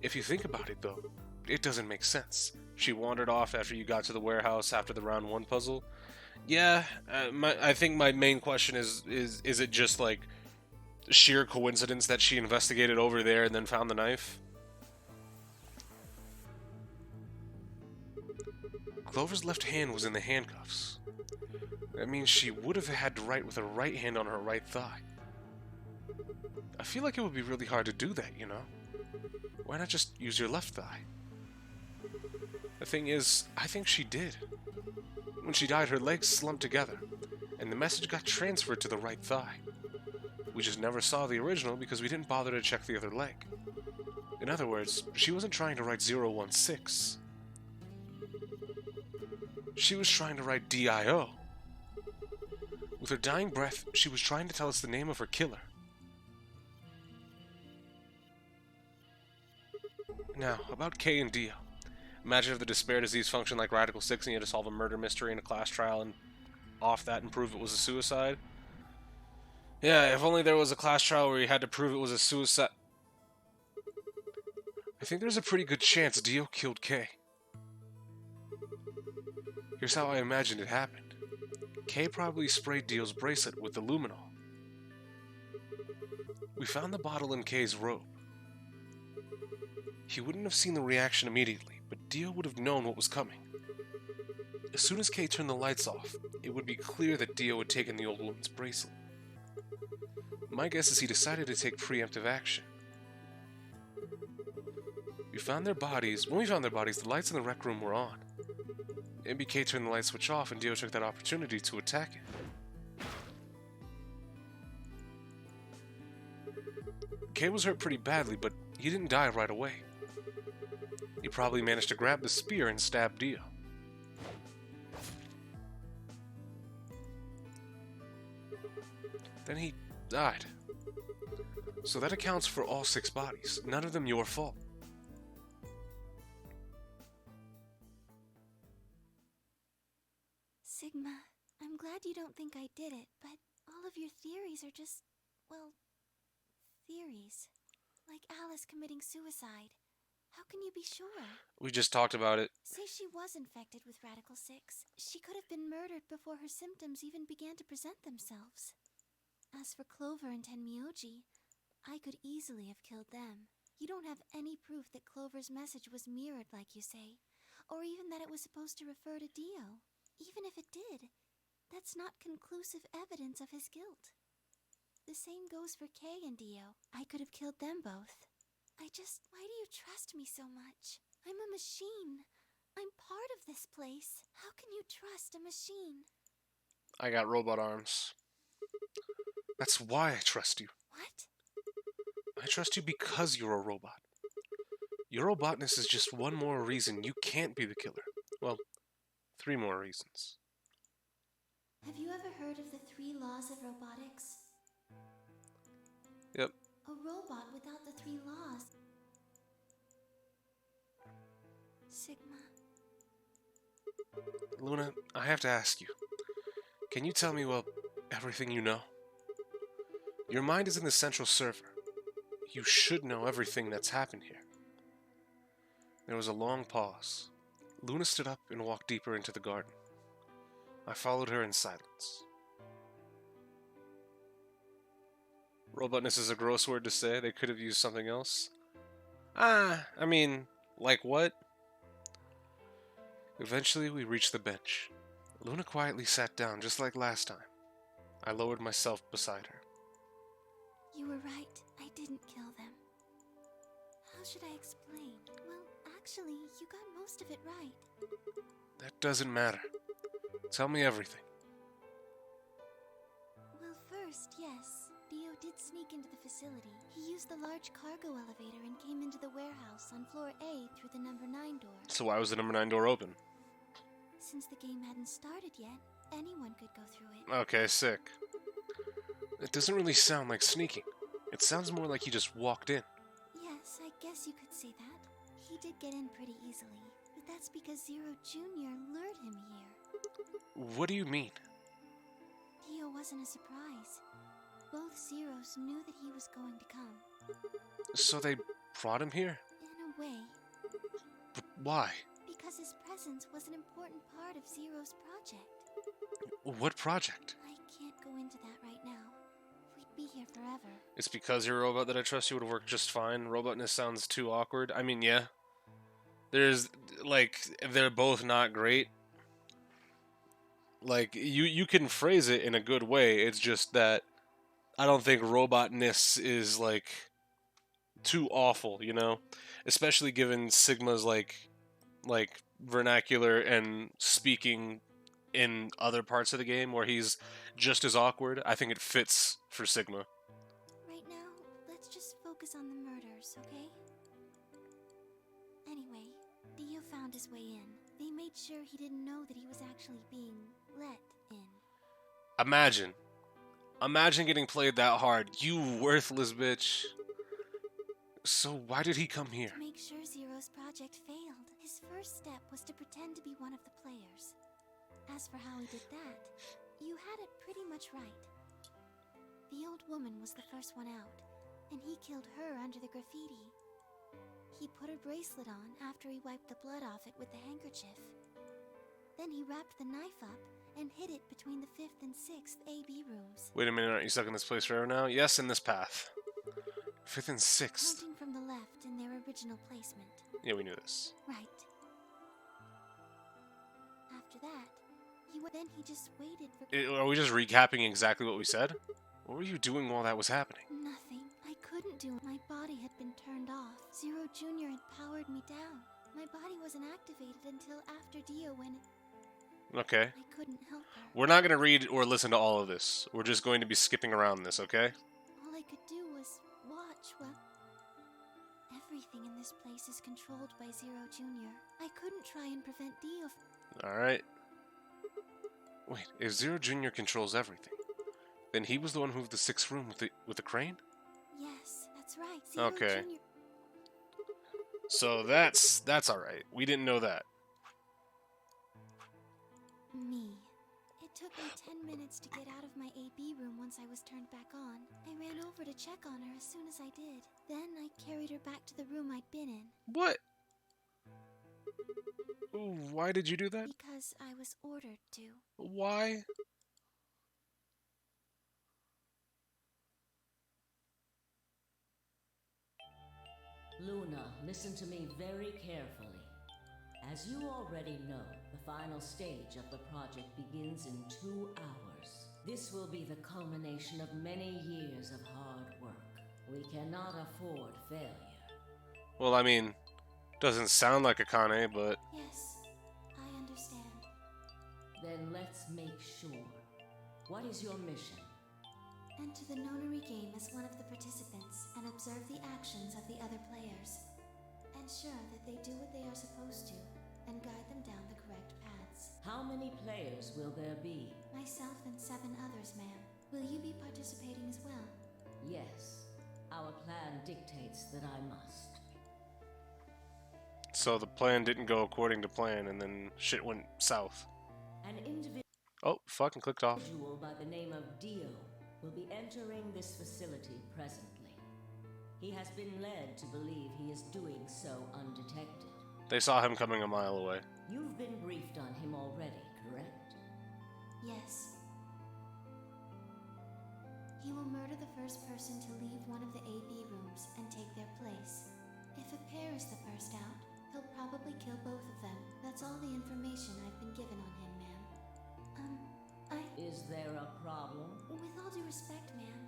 If you think about it, though, it doesn't make sense. She wandered off after you got to the warehouse after the round 1 puzzle. Yeah, I think my main question is it just like sheer coincidence that she investigated over there and then found the knife? Clover's left hand was in the handcuffs. That means she would have had to write with her right hand on her right thigh. I feel like it would be really hard to do that, you know? Why not just use your left thigh? The thing is, I think she did. When she died, her legs slumped together, and the message got transferred to the right thigh. We just never saw the original because we didn't bother to check the other leg. In other words, she wasn't trying to write 016. She was trying to write DIO. With her dying breath, she was trying to tell us the name of her killer. Now, about Kay and Dio. Imagine if the despair disease functioned like Radical 6 and you had to solve a murder mystery in a class trial and off that and prove it was a suicide. Yeah, if only there was a class trial where you had to prove it was a suicide. I think there's a pretty good chance Dio killed Kay. Here's how I imagine it happened. Kay probably sprayed Dio's bracelet with the luminol. We found the bottle in Kay's robe. He wouldn't have seen the reaction immediately, but Dio would have known what was coming. As soon as Kay turned the lights off, it would be clear that Dio had taken the old woman's bracelet. My guess is he decided to take preemptive action. When we found their bodies, the lights in the rec room were on. MBK turned the light switch off and Dio took that opportunity to attack it. Kay was hurt pretty badly, but he didn't die right away. He probably managed to grab the spear and stab Dio. Then he died. So that accounts for all 6 bodies, none of them your fault. Sigma, I'm glad you don't think I did it, but all of your theories are just, well, theories. Like Alice committing suicide. How can you be sure? We just talked about it. Say she was infected with Radical 6. She could have been murdered before her symptoms even began to present themselves. As for Clover and Tenmyuji, I could easily have killed them. You don't have any proof that Clover's message was mirrored like you say, or even that it was supposed to refer to Dio. Even if it did, that's not conclusive evidence of his guilt. The same goes for Kay and Dio. I could have killed them both. Why do you trust me so much? I'm a machine. I'm part of this place. How can you trust a machine? I got robot arms. That's why I trust you. What? I trust you because you're a robot. Your robotness is just one more reason you can't be the killer. Well, 3 more reasons. Have you ever heard of the 3 laws of robotics? Yep. A robot without the 3 laws. Sigma. Luna, I have to ask you. Can you tell me, well, everything you know? Your mind is in the central server. You should know everything that's happened here. There was a long pause. Luna stood up and walked deeper into the garden. I followed her in silence. Robotness is a gross word to say. They could have used something else. I mean, like what? Eventually, we reached the bench. Luna quietly sat down, just like last time. I lowered myself beside her. You were right. I didn't kill them. How should I explain? Well, actually, you got most of it right. That doesn't matter. Tell me everything. Well, first, yes. Dio did sneak into the facility. He used the large cargo elevator and came into the warehouse on floor A through the number 9 door. So why was the number 9 door open? Since the game hadn't started yet, anyone could go through it. Okay, sick. It doesn't really sound like sneaking. It sounds more like he just walked in. Yes, Yes, I guess you could say that. He did get in pretty easily, but that's because Zero Jr. lured him here. What do you mean? Dio wasn't a surprise. Both Zeros knew that he was going to come. So they brought him here? In a way, But why? because his presence was an important part of Zero's project. What project? I can't go into that right now. We'd be here forever. It's because you're a robot that I trust you would work just fine. Robotness sounds too awkward. I mean, yeah. There's, like, they're both not great. Like, you can phrase it in a good way. It's just that I don't think robotness is, like, too awful, you know? Especially given Sigma's, like vernacular and speaking in other parts of the game where he's just as awkward. I think it fits for Sigma. Right now, let's just focus on the murders, okay? Anyway, Dio found his way in. They made sure he didn't know that he was actually being let in. Imagine getting played that hard. You worthless bitch. So why did he come here? To make sure Zero's project failed. His first step was to pretend to be one of the players. As for how he did that, you had it pretty much right. The old woman was the first one out, and he killed her under the graffiti. He put her bracelet on after he wiped the blood off it with the handkerchief. Then he wrapped the knife up and hid it between the 5th and 6th AB rooms. Wait a minute, aren't you stuck in this place forever now? Yes, in this path. 5th and 6th. Counting from the left in their original placement. Yeah, we knew this. Right. After that, then he just waited for... Are we just recapping exactly what we said? What were you doing while that was happening? Nothing. I couldn't do it. My body had been turned off. Zero Jr. had powered me down. My body wasn't activated until after Dio went... Okay. I couldn't help her. We're not going to read or listen to all of this. We're just going to be skipping around this, okay? All I could do was watch while... Everything in this place is controlled by Zero Jr. I couldn't try and prevent Dio Alright. Wait, if Zero Jr. controls everything, then he was the one who moved the 6th room with the crane? Yes, that's right. Zero Okay. Jr. So that's alright. We didn't know that. Me. It took me 10 minutes to get out of my AB room once I was turned back on. I ran over to check on her as soon as I did. Then I carried her back to the room I'd been in. What? Why did you do that? Because I was ordered to. Why? Luna, listen to me very carefully. As you already know, the final stage of the project begins in 2 hours. This will be the culmination of many years of hard work. We cannot afford failure. Well, I mean, doesn't sound like Akane, but... Yes, I understand. Then let's make sure. What is your mission? Enter the Nonary game as one of the participants and observe the actions of the other players. Ensure that they do what they are supposed to and guide them down the correct paths. How many players will there be? Myself and 7 others, ma'am. Will you be participating as well? Yes. Our plan dictates that I must. So the plan didn't go according to plan, and then shit went south. An individual Oh, fucking clicked off. by the name of Dio will be entering this facility presently. He has been led to believe he is doing so undetected. They saw him coming a mile away. You've been briefed on him already, correct? Yes. He will murder the first person to leave one of the AB rooms and take their place. If a pair is the first out, he'll probably kill both of them. That's all the information I've been given on him, ma'am. Is there a problem? With all due respect, ma'am,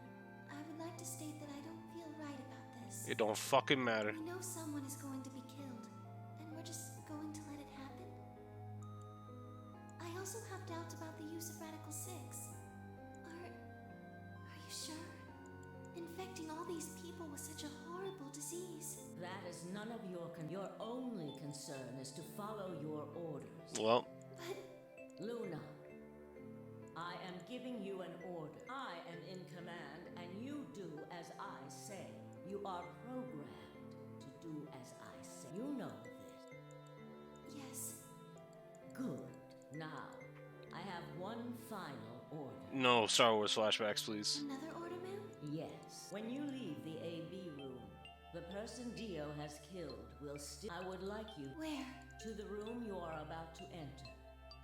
I would like to state that I don't feel right about this. It don't fucking matter. We know someone is going to be killed, and we're just going to let it happen. I also have doubts about the use of Radical 6. Are you sure? Infecting all these people with such a horrible disease. That is none of your Your only concern is to follow your orders. Well. But... Luna, I am giving you an order. I am in command, and you do as I say. You are programmed. do as I say. You know this. Yes. Good. Now, I have one final order. No Star Wars flashbacks, please. Another order, ma'am? Yes. When you leave the AB room, the person Dio has killed will still. I would like you Where? to the room you are about to enter.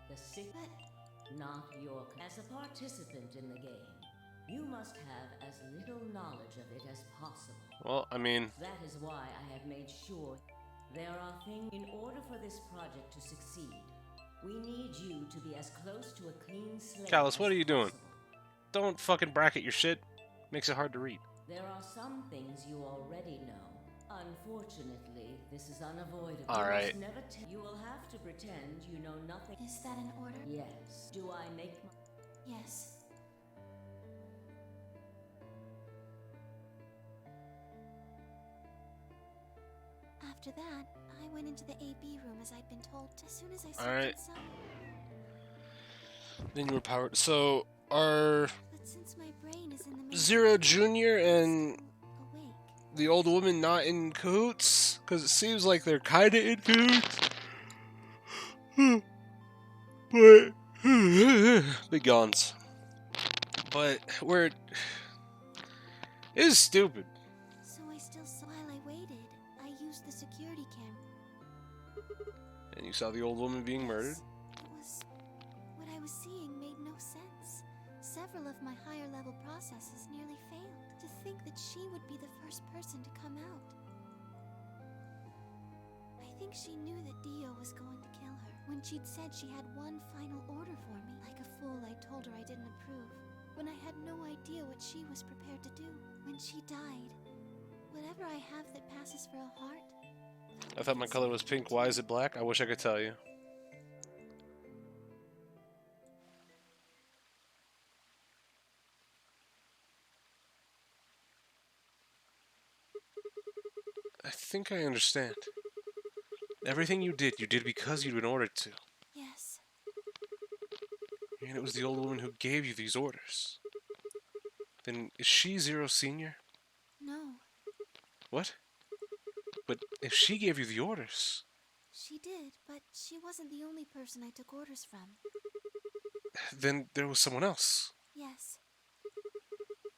The sixth. But Not your. As a participant in the game, you must have as little knowledge of it as possible. Well, I mean, That is why I have made sure there are things. In order for this project to succeed, we need you to be as close to a clean slate. Callus, what as are you doing? possible. don't fucking bracket your shit. Makes it hard to read. There are some things you already know. Unfortunately, this is unavoidable. All right. You must never you will have to pretend you know nothing. is that an order? Yes. Do I make my... Yes. After that, I went into the AB room as I'd been told. As soon as I stepped Alright. inside. Then you were powered. So, are But since my brain is in the main Zero Jr. and awake, the old woman not in cahoots? Because it seems like they're kind of in cahoots. But big yawns. But we're it is stupid. so I still saw while I waited. I used the security camera. And you saw the old woman being murdered. It was what I was seeing made no sense. Several of my higher level processes nearly failed. To think that she would be the first person to come out. I think she knew that Dio was going to kill her. When she'd said she had one final order for me, like a fool, I told her I didn't approve. When I had no idea what she was prepared to do. When she died, whatever I have that passes for a heart. I thought my color was pink. Why is it black? I wish I could tell you. I think I understand. Everything you did because you'd been ordered to. Yes. And it was the old woman who gave you these orders. Then is she Zero Senior? No, What? But if she gave you the orders, she did, but she wasn't the only person I took orders from. then there was someone else. Yes,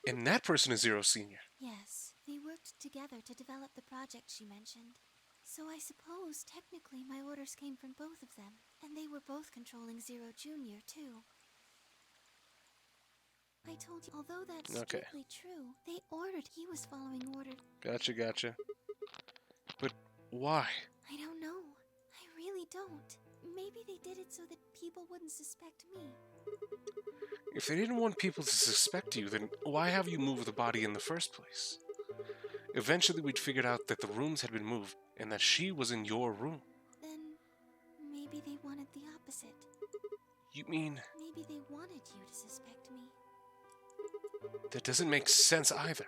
And that person is Zero Senior. yes. They worked together to develop the project she mentioned. So I suppose technically my orders came from both of them, and they were both controlling Zero Jr. too. I told you, although that's Okay. strictly true, they ordered he was following order. Gotcha. But why? I don't know. I really don't. Maybe they did it so that people wouldn't suspect me. If they didn't want people to suspect you, then why have you moved the body in the first place? Eventually we'd figured out that the rooms had been moved, and that she was in your room. Then maybe they wanted the opposite. You mean, Maybe they wanted you to suspect me. that doesn't make sense either.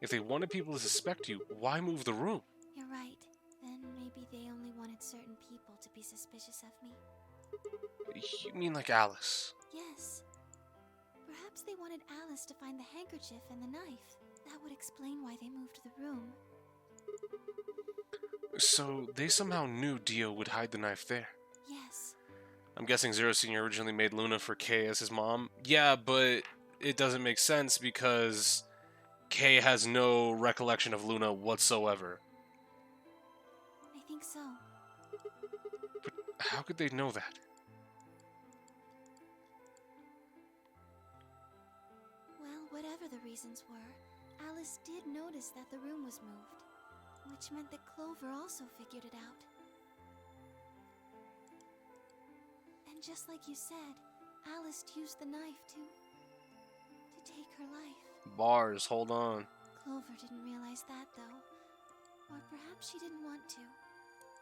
If they wanted people to suspect you, why move the room? You're right. Then maybe they only wanted certain people to be suspicious of me. You mean like Alice? Yes. Perhaps they wanted Alice to find the handkerchief and the knife. That would explain why they moved the room. So they somehow knew Dio would hide the knife there. Yes. I'm guessing Zero Senior originally made Luna for Kay as his mom. Yeah, but it doesn't make sense because Kay has no recollection of Luna whatsoever. I think so. But how could they know that? Well, whatever the reasons were, Alice did notice that the room was moved, which meant that Clover also figured it out. And just like you said, Alice used the knife to take her life. Bars, hold on. Clover didn't realize that, though. Or perhaps she didn't want to.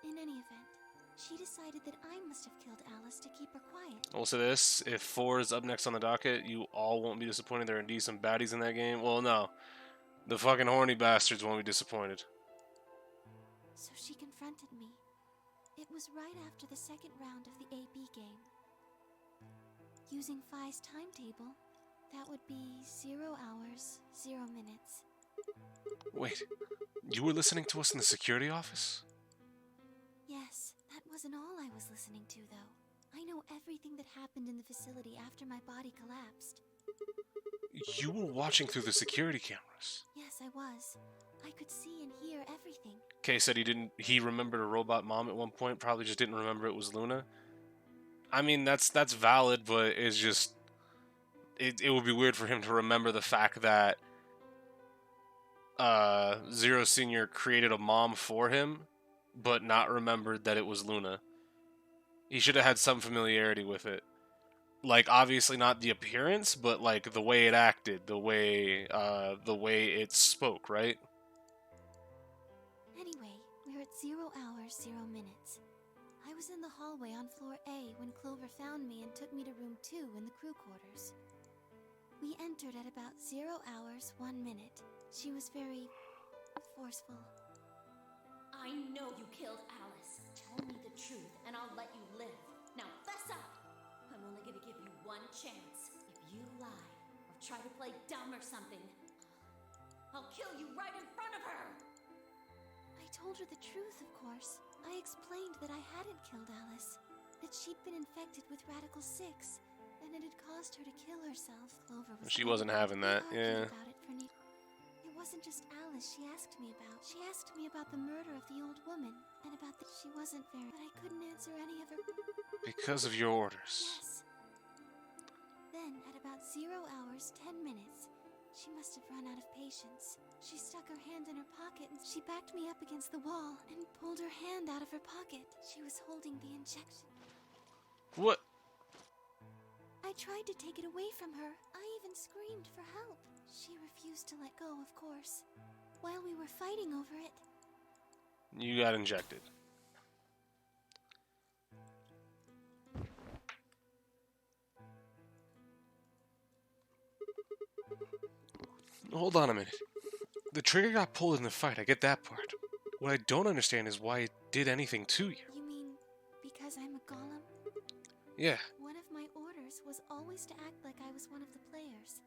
In any event, she decided that I must have killed Alice to keep her quiet. We'll say this, if 4 is up next on the docket, you all won't be disappointed. There are indeed some baddies in that game. Well, no. The fucking horny bastards won't be disappointed. So she confronted me. It was right after the second round of the AB game. Using Phi's timetable, that would be 0 hours, 0 minutes. Wait, you were listening to us in the security office? Yes, that wasn't all I was listening to, though. I know everything that happened in the facility after my body collapsed. You were watching through the security cameras. Yes, I was. I could see and hear everything. Kay said he remembered a robot mom at one point, probably just didn't remember it was Luna. I mean, that's valid, but it's just it would be weird for him to remember the fact that Zero Senior created a mom for him, but not remembered that it was Luna. He should have had some familiarity with it. Like, obviously not the appearance, but like the way it acted, the way it spoke, right? Anyway, we're at 0 hours, 0 minutes. I was in the hallway on floor A when Clover found me and took me to room 2 in the crew quarters. We entered at about 0 hours, 1 minute. She was very forceful. I know you killed Alice. Tell me the truth, and I'll let you live. Now fess up! I'm only gonna give you one chance. If you lie, or try to play dumb or something, I'll kill you right in front of her! I told her the truth, of course. I explained that I hadn't killed Alice, that she'd been infected with Radical 6, and it had caused her to kill herself. Clover was She wasn't having that, yeah. about it for It wasn't just Alice she asked me about. She asked me about the murder of the old woman, and about that she wasn't very... But I couldn't answer any of her... Because of your orders. Yes. Then, at about 0 hours, 10 minutes, she must have run out of patience. She stuck her hand in her pocket and she backed me up against the wall and pulled her hand out of her pocket. She was holding the injection. What? I tried to take it away from her. I even screamed for help. She refused to let go, of course. While we were fighting over it... You got injected. Hold on a minute. The trigger got pulled in the fight, I get that part. What I don't understand is why it did anything to you. You mean because I'm a golem? Yeah. One of my orders was always to act like I was one of the players.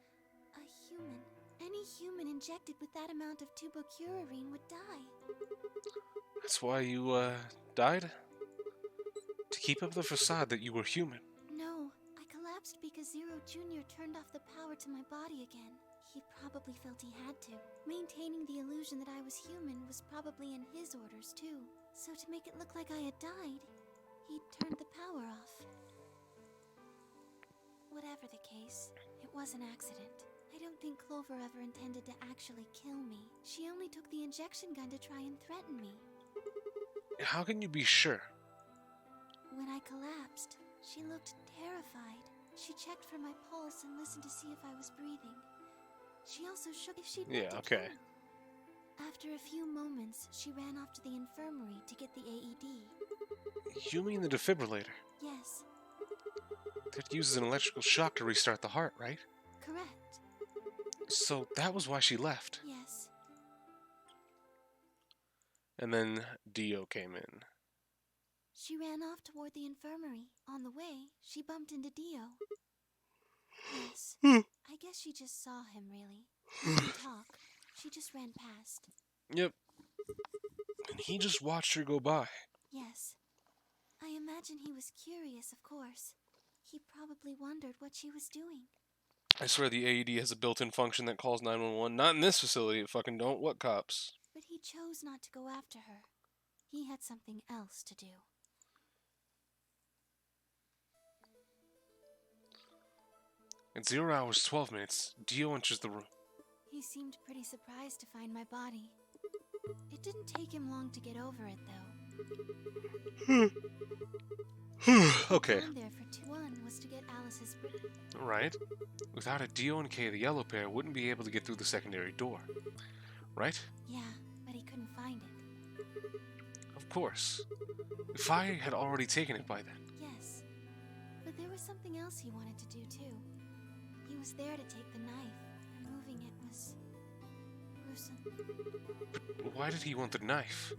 A human. Any human injected with that amount of tubocurarine would die. That's why you, died? To keep up the facade that you were human. No, I collapsed because Zero Jr. turned off the power to my body again. He probably felt he had to. Maintaining the illusion that I was human was probably in his orders, too. So to make it look like I had died, he turned the power off. Whatever the case, it was an accident. I don't think Clover ever intended to actually kill me. She only took the injection gun to try and threaten me. How can you be sure? When I collapsed, she looked terrified. She checked for my pulse and listened to see if I was breathing. She also shook if she'd meant to okay. kill me. After a few moments, she ran off to the infirmary to get the AED. You mean the defibrillator? Yes, That uses an electrical shock to restart the heart, right? correct. So that was why she left. Yes. And then Dio came in. She ran off toward the infirmary. On the way, she bumped into Dio. Yes. I guess she just saw him, really. She didn't talk. She just ran past. Yep. And he just watched her go by. Yes. I imagine he was curious, of course. He probably wondered what she was doing. I swear the AED has a built-in function that calls 911. Not in this facility, it fucking don't. What cops? But he chose not to go after her. He had something else to do. At 0 hours 12 minutes, Dio enters the room. He seemed pretty surprised to find my body. It didn't take him long to get over it, though. Okay. The plan there for 2-1 was to get Alice's... Right. Without it, Dio and Kay, the yellow pair, wouldn't be able to get through the secondary door. Right? Yeah, but he couldn't find it. Of course. If I had already taken it by then. Yes. But there was something else he wanted to do, too. He was there to take the knife. Removing it was... gruesome. Why did he want the knife?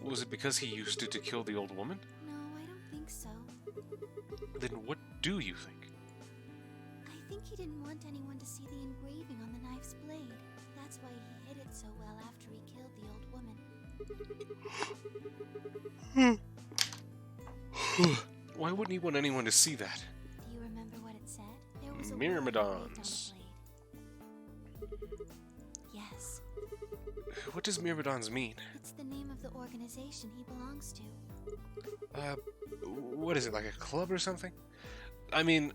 Was it because he used it to kill the old woman? No, I don't think so. Then what do you think? I think he didn't want anyone to see the engraving on the knife's blade. That's why he hid it so well after he killed the old woman. Why wouldn't he want anyone to see that? Do you remember what it said? There was a Myrmidons. Yes. What does Myrmidons mean? It's the name of the organization he belongs to. What is it, like a club or something? I mean,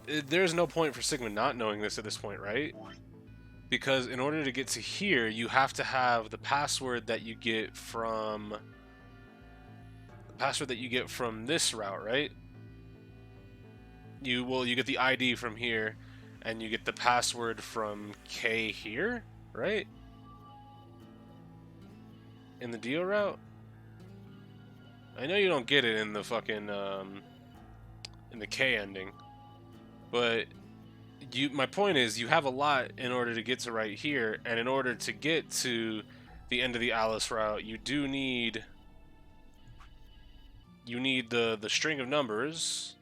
there's no point for Sigma not knowing this at this point, right? Because in order to get to here, you have to have the password that you get from this route, right? You get the ID from here, and you get the password from K here, right? In the Dio route? I know you don't get it in the fucking in the K ending, but my point is you have a lot in order to get to right here, and in order to get to the end of the Alice route, you do need the string of numbers,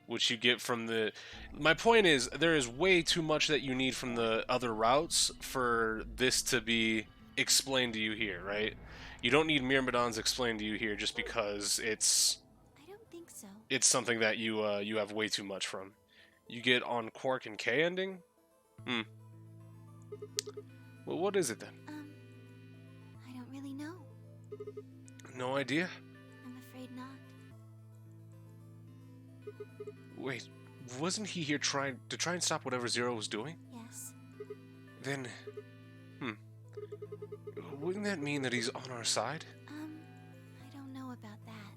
which you get from the... My point is, there is way too much that you need from the other routes for this to be explained to you here, right? You don't need Myrmidons explained to you here just because it's... I don't think so. It's something that you have way too much from. You get on Quark and K ending? Well, what is it then? I don't really know. No idea? I'm afraid not. Wait, wasn't he here trying and stop whatever Zero was doing? Yes. Then, wouldn't that mean that he's on our side? I don't know about that.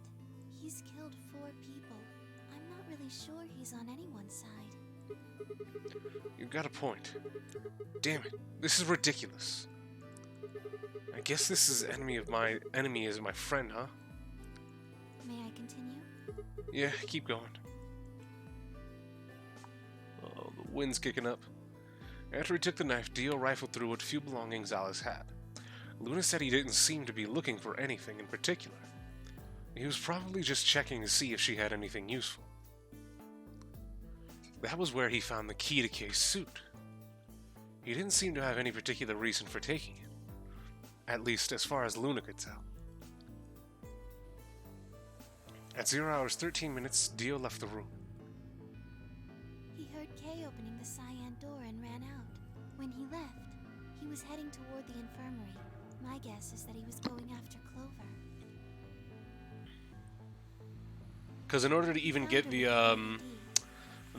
He's killed 4 people. I'm not really sure he's on anyone's side. You've got a point. Damn it, this is ridiculous. I guess this is enemy is my friend, huh? May I continue? Yeah, keep going. Oh, the wind's kicking up. After he took the knife, Dio rifled through what few belongings Alice had. Luna said he didn't seem to be looking for anything in particular. He was probably just checking to see if she had anything useful. That was where he found the key to Kay's suit. He didn't seem to have any particular reason for taking it. At least as far as Luna could tell. At 0 hours 13 minutes, Dio left the room. He heard Kay opening the cyan door and ran out. When he left, he was heading toward the infirmary. My guess is that he was going after Clover. Because in order to even get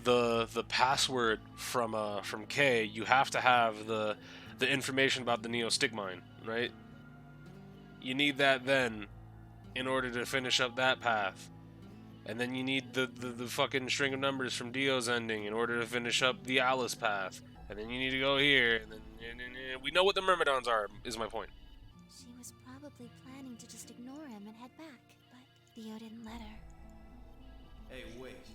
the password from Kay, you have to have the information about the Neostigmine, right? You need that then in order to finish up that path. And then you need the fucking string of numbers from Dio's ending in order to finish up the Alice path. And then you need to go here, and then we know what the Myrmidons are, is my point. She was probably planning to just ignore him and head back, but Dio didn't let her. Hey, wait.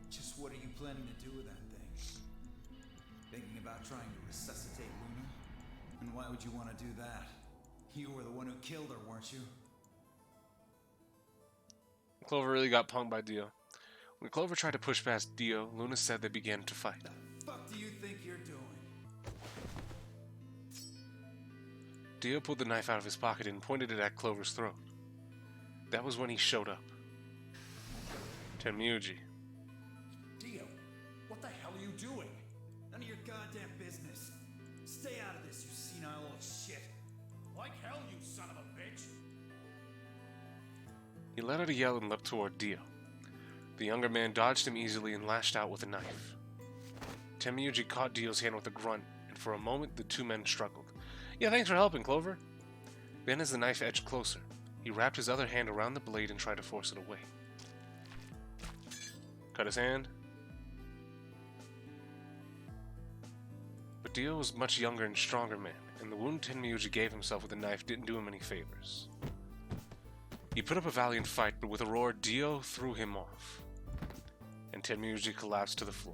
Just what are you planning to do with that thing? Thinking about trying to resuscitate Luna? And why would you want to do that? You were the one who killed her, weren't you? Clover really got punked by Dio. When Clover tried to push past Dio, Luna said they began to fight. The fuck do you think you're doing? Dio pulled the knife out of his pocket and pointed it at Clover's throat. That was when he showed up. Tenmyuji. Dio, what the hell are you doing? None of your goddamn business. Stay out of this, you senile old shit. Like hell, you son of a bitch! He let out a yell and leapt toward Dio. The younger man dodged him easily and lashed out with a knife. Tenmyuji caught Dio's hand with a grunt, and for a moment the two men struggled. Yeah, thanks for helping, Clover. Then as the knife edged closer, he wrapped his other hand around the blade and tried to force it away. Cut his hand. But Dio was a much younger and stronger man, and the wound Tenmyuji gave himself with the knife didn't do him any favors. He put up a valiant fight, but with a roar, Dio threw him off, and Tenmyuji collapsed to the floor.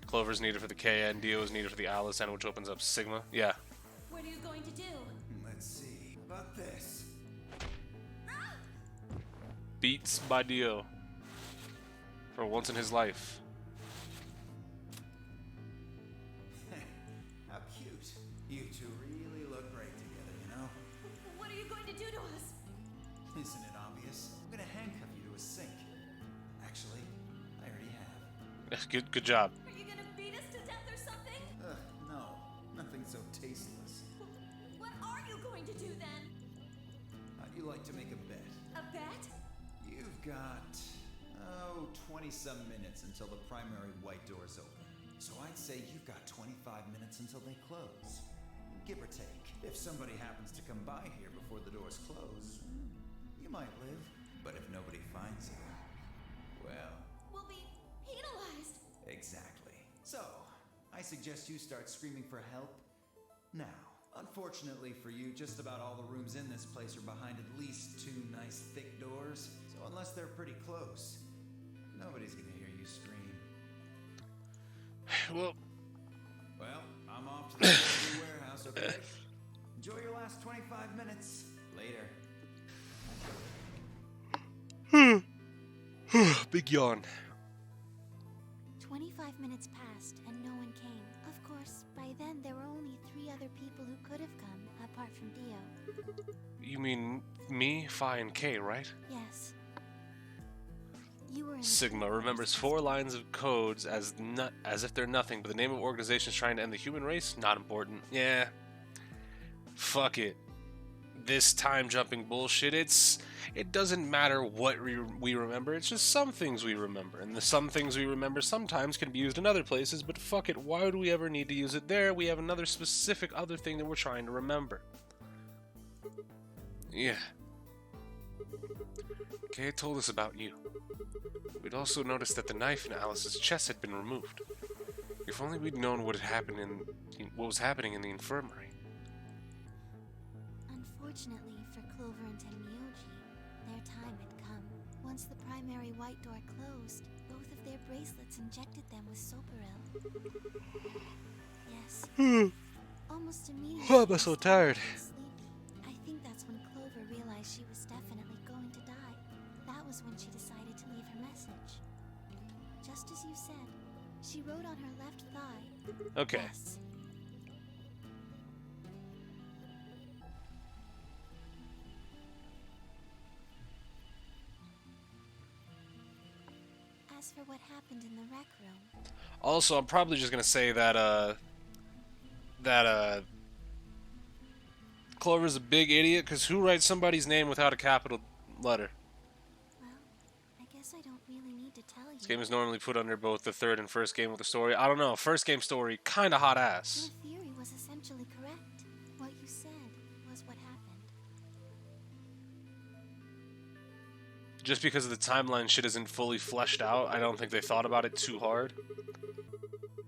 Clover's needed for the K and Dio is needed for the Alice end, which opens up Sigma. Yeah. What are you going to do? Let's see. About this. Beats by Dio. For once in his life. Isn't it obvious? I'm gonna handcuff you to a sink. Actually, I already have. Good job. Are you gonna beat us to death or something? No, nothing so tasteless. What are you going to do then? How'd you like to make a bet? A bet? You've got, 20-some minutes until the primary white doors open. So I'd say you've got 25 minutes until they close. Give or take. If somebody happens to come by here before the doors close, you might live. But if nobody finds you, well... We'll be penalized. Exactly. So, I suggest you start screaming for help now. Unfortunately for you, just about all the rooms in this place are behind at least 2 nice thick doors. So unless they're pretty close, nobody's gonna hear you scream. Well, I'm off to the factory warehouse, okay? Enjoy your last 25 minutes. Later. big yawn. 25 minutes passed and no one came. Of course, by then there were only 3 other people who could have come, apart from Dio. You mean me, Phi, and K, right? Yes. You were in the Sigma remembers 4 lines of codes as if they're nothing, but the name of organizations trying to end the human race? Not important. Yeah. Fuck it. This time jumping bullshit, it doesn't matter what we remember, it's just some things we remember. And the some things we remember sometimes can be used in other places, but fuck it, why would we ever need to use it there? We have another specific other thing that we're trying to remember. Yeah. Kay told us about you. We'd also noticed that the knife in Alice's chest had been removed. If only we'd known what was happening in the infirmary. Unfortunately for Clover and Tenmyoji, their time had come. Once the primary white door closed, both of their bracelets injected them with Soparil. Yes. Almost immediately. I'm so tired. I think that's when Clover realized she was definitely going to die. That was when she decided to leave her message. Just as you said, she wrote on her left thigh. Okay. Yes. As for what happened in the rec room, Also, I'm probably just gonna say that Clover's a big idiot, because who writes somebody's name without a capital letter? well, I guess I don't really need to tell you. This game is normally put under both the third and first game with the story. I don't know, first game story, kinda hot ass. Your theory was essentially correct. What you said was what happened. Just because the timeline shit isn't fully fleshed out, I don't think they thought about it too hard.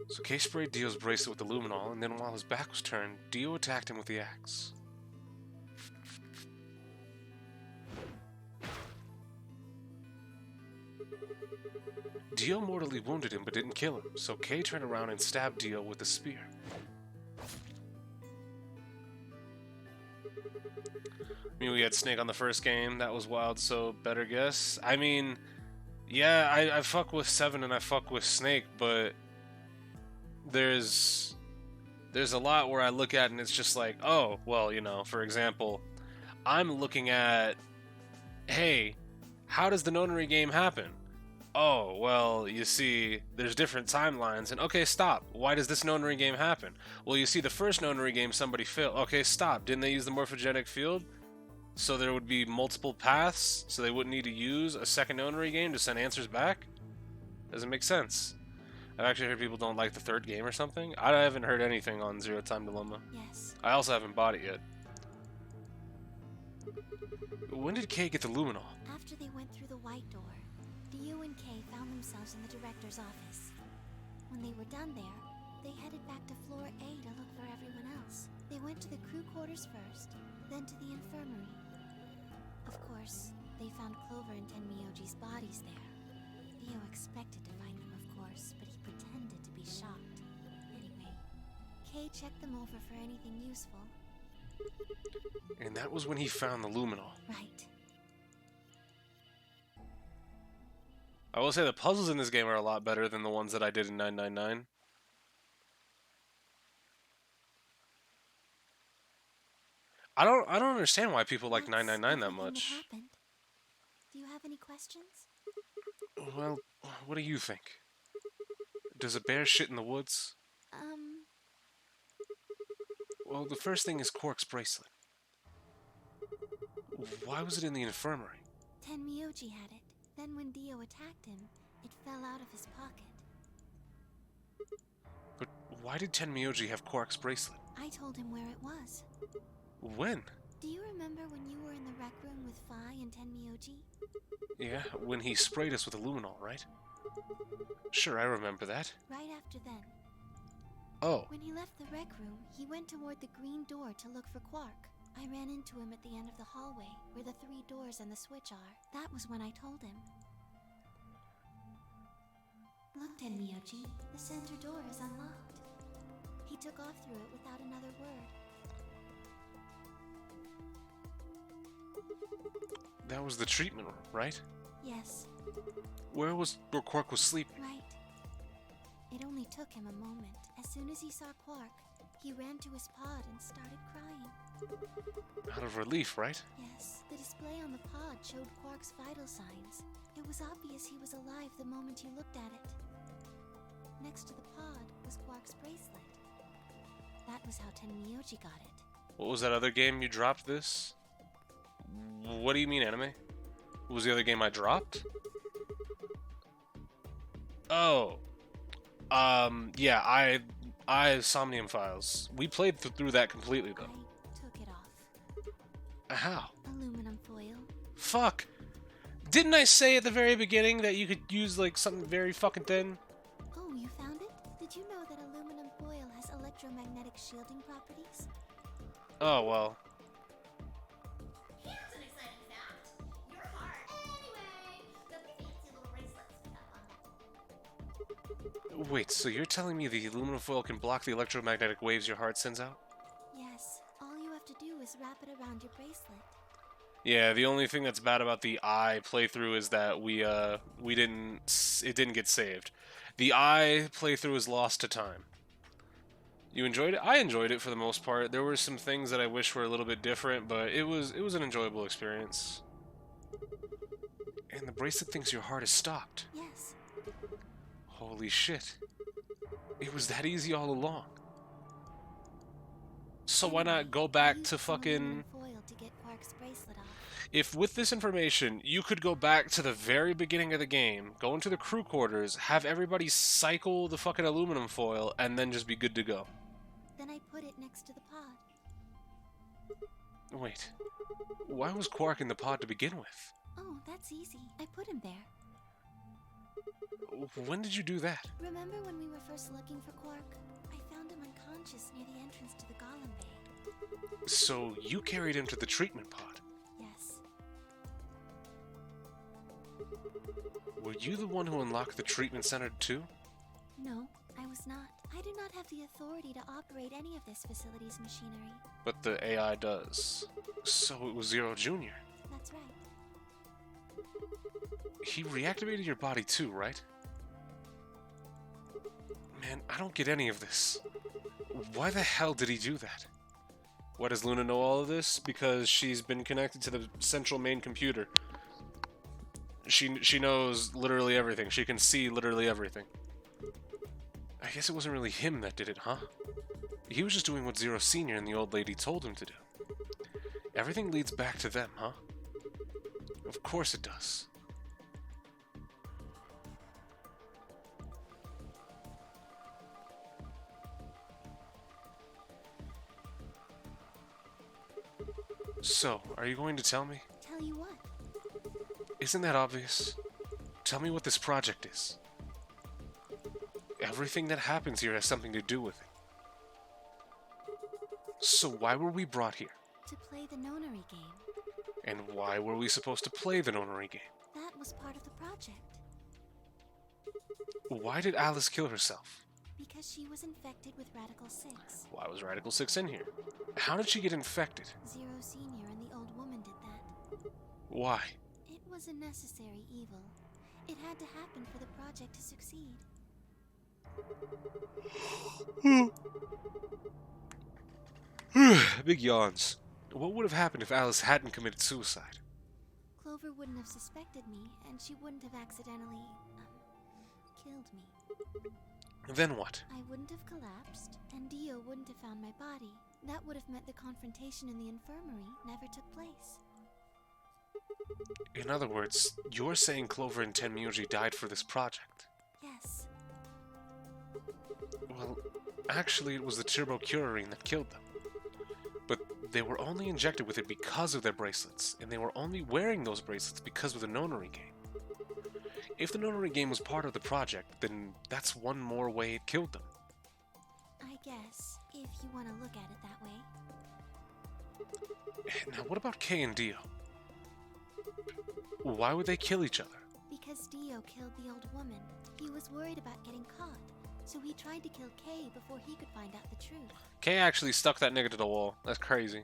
So Kay sprayed Dio's bracelet with the luminol, and then while his back was turned, Dio attacked him with the axe. Dio mortally wounded him but didn't kill him, so Kay turned around and stabbed Dio with the spear. I mean, we had Snake on the first game, that was wild, so better guess. I mean, yeah, I fuck with Seven and I fuck with Snake, but there's a lot where I look at and it's just like, oh, well, you know, for example, I'm looking at, hey, how does the Nonary game happen? Oh, well, you see, there's different timelines, and okay, stop. Why does this Nonary game happen? Well, you see, the first Nonary game, somebody failed. Okay, stop. Didn't they use the morphogenic field? So there would be multiple paths, so they wouldn't need to use a second Nonary game to send answers back? Doesn't make sense. I've actually heard people don't like the third game or something. I haven't heard anything on Zero Time Dilemma. Yes. I also haven't bought it yet. When did Kay get the luminol? After they went through the white door, Dio and Kay found themselves in the director's office. When they were done there, they headed back to floor A to look for everyone else. They went to the crew quarters first, then to the infirmary. Of course, they found Clover and Tenmyoji's bodies there. Dio expected to find them, of course, but he pretended to be shocked. Anyway, Kay checked them over for anything useful. And that was when he found the luminol. Right. I will say the puzzles in this game are a lot better than the ones that I did in 999. I don't understand why people like 999 that much. Happened. Do you have any questions? Well, what do you think? Does a bear shit in the woods? Well, the first thing is Quark's bracelet. Why was it in the infirmary? Tenmyoji had it. Then when Dio attacked him, it fell out of his pocket. But why did Tenmyoji have Quark's bracelet? I told him where it was. When? Do you remember when you were in the rec room with Phi and Tenmyoji? Yeah, when he sprayed us with Illuminol, right? Sure, I remember that. Right after then. Oh. When he left the rec room, he went toward the green door to look for Quark. I ran into him at the end of the hallway, where the 3 doors and the switch are. That was when I told him. Look, Tenmyoji, the center door is unlocked. He took off through it without another word. That was the treatment room, right? Yes. Where Quark was sleeping? Right. It only took him a moment. As soon as he saw Quark, he ran to his pod and started crying. Out of relief, right? Yes. The display on the pod showed Quark's vital signs. It was obvious he was alive the moment you looked at it. Next to the pod was Quark's bracelet. That was how Tenmyoji got it. What was that other game you dropped this? What do you mean, anime? What was the other game I dropped? Oh. Yeah, I Somnium Files. We played through that completely, though. I took it off. How? Aluminum foil. Fuck. Didn't I say at the very beginning that you could use, like, something very fucking thin? Oh, you found it? Did you know that aluminum foil has electromagnetic shielding properties? Oh, well. Here's an exciting fact. Your heart. Anyway, the fancy little bracelets we have on them. Wait, so you're telling me the aluminum foil can block the electromagnetic waves your heart sends out? Yes. All you have to do is wrap it around your bracelet. Yeah, the only thing that's bad about the Eye playthrough is that it didn't get saved. The Eye playthrough is lost to time. You enjoyed it? I enjoyed it for the most part. There were some things that I wish were a little bit different, but it was an enjoyable experience. And the bracelet thinks your heart is stopped. Yes. Holy shit. It was that easy all along. So why not go back to fucking... Foil to get Quark's bracelet off. If with this information, you could go back to the very beginning of the game, go into the crew quarters, have everybody cycle the fucking aluminum foil, and then just be good to go. Then I put it next to the pod. Wait. Why was Quark in the pod to begin with? Oh, that's easy. I put him there. When did you do that? Remember when we were first looking for Quark? I found him unconscious near the entrance to the Golem Bay. So you carried him to the treatment pod? Yes. Were you the one who unlocked the treatment center too? No, I was not. I do not have the authority to operate any of this facility's machinery. But the AI does. So it was Zero Jr. That's right. He reactivated your body too, right? Man, I don't get any of this. Why the hell did he do that? Why does Luna know all of this? Because she's been connected to the central main computer. She knows literally everything. She can see literally everything. I guess it wasn't really him that did it, huh? He was just doing what Zero Senior and the old lady told him to do. Everything leads back to them, huh? Of course it does. So, are you going to tell me? Tell you what? Isn't that obvious? Tell me what this project is. Everything that happens here has something to do with it. So why were we brought here? To play the Nonary game. And why were we supposed to play the Nonary game? That was part of the project. Why did Alice kill herself? Because she was infected with Radical 6. Why was Radical 6 in here? How did she get infected? Zero Senior and the old woman did that. Why? It was a necessary evil. It had to happen for the project to succeed. Big yawns. What would have happened if Alice hadn't committed suicide? Clover wouldn't have suspected me, and she wouldn't have accidentally, killed me. Then what? I wouldn't have collapsed, and Dio wouldn't have found my body. That would have meant the confrontation in the infirmary never took place. In other words, you're saying Clover and Tenmyuji died for this project? Yes. Well, actually it was the Turbo Curarine that killed them. But they were only injected with it because of their bracelets, and they were only wearing those bracelets because of the Nonary game. If the Nonary game was part of the project, then that's one more way it killed them. I guess, if you want to look at it that way. Now what about Kay and Dio? Why would they kill each other? Because Dio killed the old woman. He was worried about getting caught, so he tried to kill Kay before he could find out the truth. Kay actually stuck that nigga to the wall. That's crazy.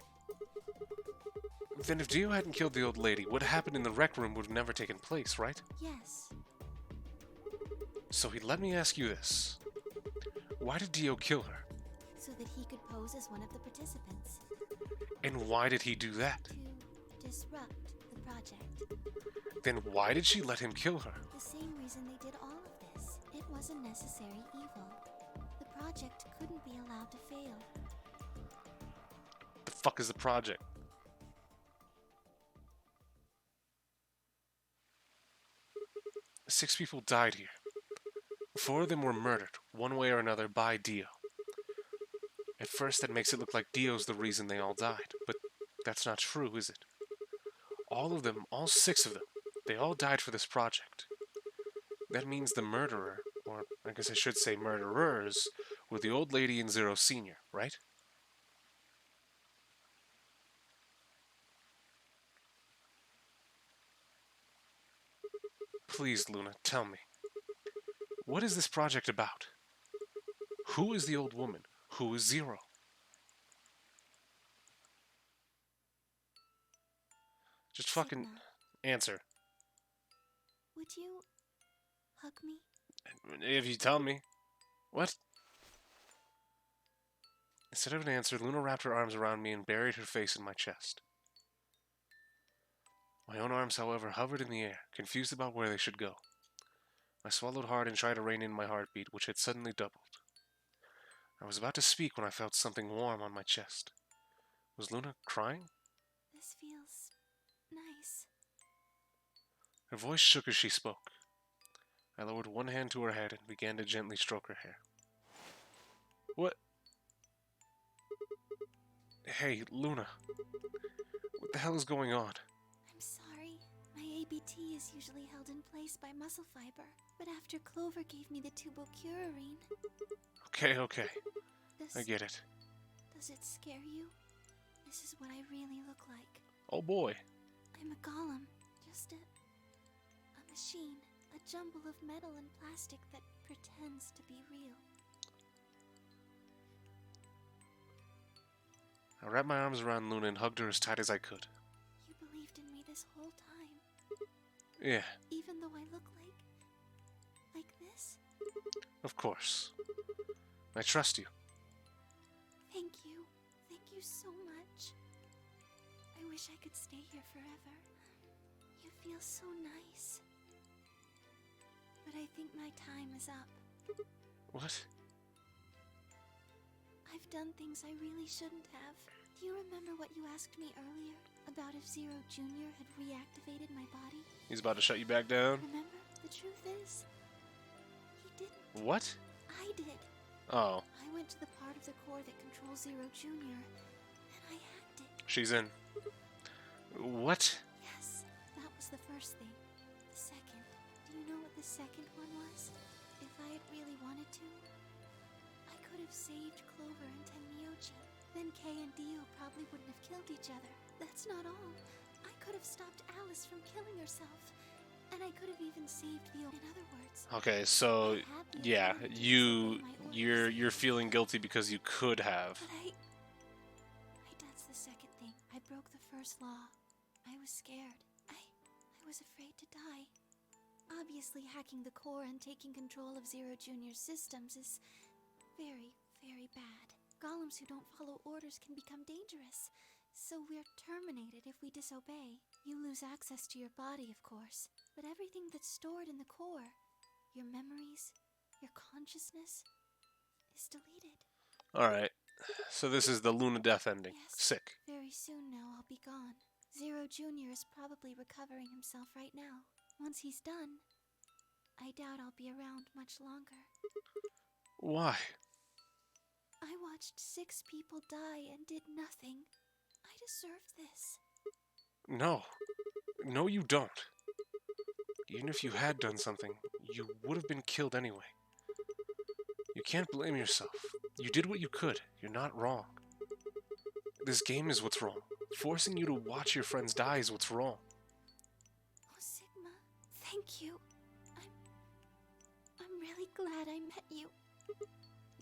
Then if Dio hadn't killed the old lady, what happened in the rec room would have never taken place, right? Yes. So let me ask you this. Why did Dio kill her? So that he could pose as one of the participants. And why did he do that? To disrupt the project. Then why did she let him kill her? The same reason they did all of this. It was a necessary evil. The project couldn't be allowed to fail. The fuck is the project? Six people died here. 4 of them were murdered, one way or another, by Dio. At first that makes it look like Dio's the reason they all died, but that's not true, is it? All of them, all 6 of them, they all died for this project. That means the murderer, or I guess I should say murderers, were the old lady and Zero Sr., right? Please, Luna, tell me. What is this project about? Who is the old woman? Who is Zero? Just fucking Sigma, answer. would you hug me? If you tell me. What? Instead of an answer, Luna wrapped her arms around me and buried her face in my chest. My own arms, however, hovered in the air, confused about where they should go. I swallowed hard and tried to rein in my heartbeat, which had suddenly doubled. I was about to speak when I felt something warm on my chest. Was Luna crying? This feels nice. Her voice shook as she spoke. I lowered one hand to her head and began to gently stroke her hair. What? Hey, Luna. What the hell is going on? I'm sorry. My ABT is usually held in place by muscle fiber, but after Clover gave me the tubocurarine... Okay. I get it. Does it scare you? This is what I really look like. Oh boy. I'm a golem. Just a machine. A jumble of metal and plastic that pretends to be real. I wrapped my arms around Luna and hugged her as tight as I could. You believed in me this whole time. Yeah, Even though I look like this? of course. I trust you. Thank you. Thank you so much. I wish I could stay here forever. You feel so nice. But I think my time is up. What? I've done things I really shouldn't have. Do you remember what you asked me earlier? About if Zero Jr. had reactivated my body? He's about to shut you back down? Remember? The truth is, he didn't. What? I did. Oh, I went to the part of the core that controls Zero Jr. and I hacked it. she's in. What? Yes, that was the first thing. The second. Do you know what the second one was? If I had really wanted to, I could have saved Clover and Tenmyuji. Then Kay and Dio probably wouldn't have killed each other. That's not all. I could have stopped Alice from killing herself. And I could have even saved the... In other words... Okay, so yeah, you're feeling guilty because you could have. But that's the second thing. I broke the first law. I was scared. I was afraid to die. Obviously, hacking the core and taking control of Zero Jr.'s systems is very, very bad. Golems who don't follow orders can become dangerous. So we're terminated if we disobey. You lose access to your body, of course, but everything that's stored in the core, your memories, your consciousness, is deleted. Alright, so this is the Luna death ending. Yes. Sick. Very soon now I'll be gone. Zero Jr. is probably recovering himself right now. Once he's done, I doubt I'll be around much longer. Why? I watched 6 people die and did nothing. I deserve this. No. No, you don't. Even if you had done something, you would have been killed anyway. You can't blame yourself. You did what you could. You're not wrong. This game is what's wrong. Forcing you to watch your friends die is what's wrong. Oh, Sigma, thank you. I'm really glad I met you.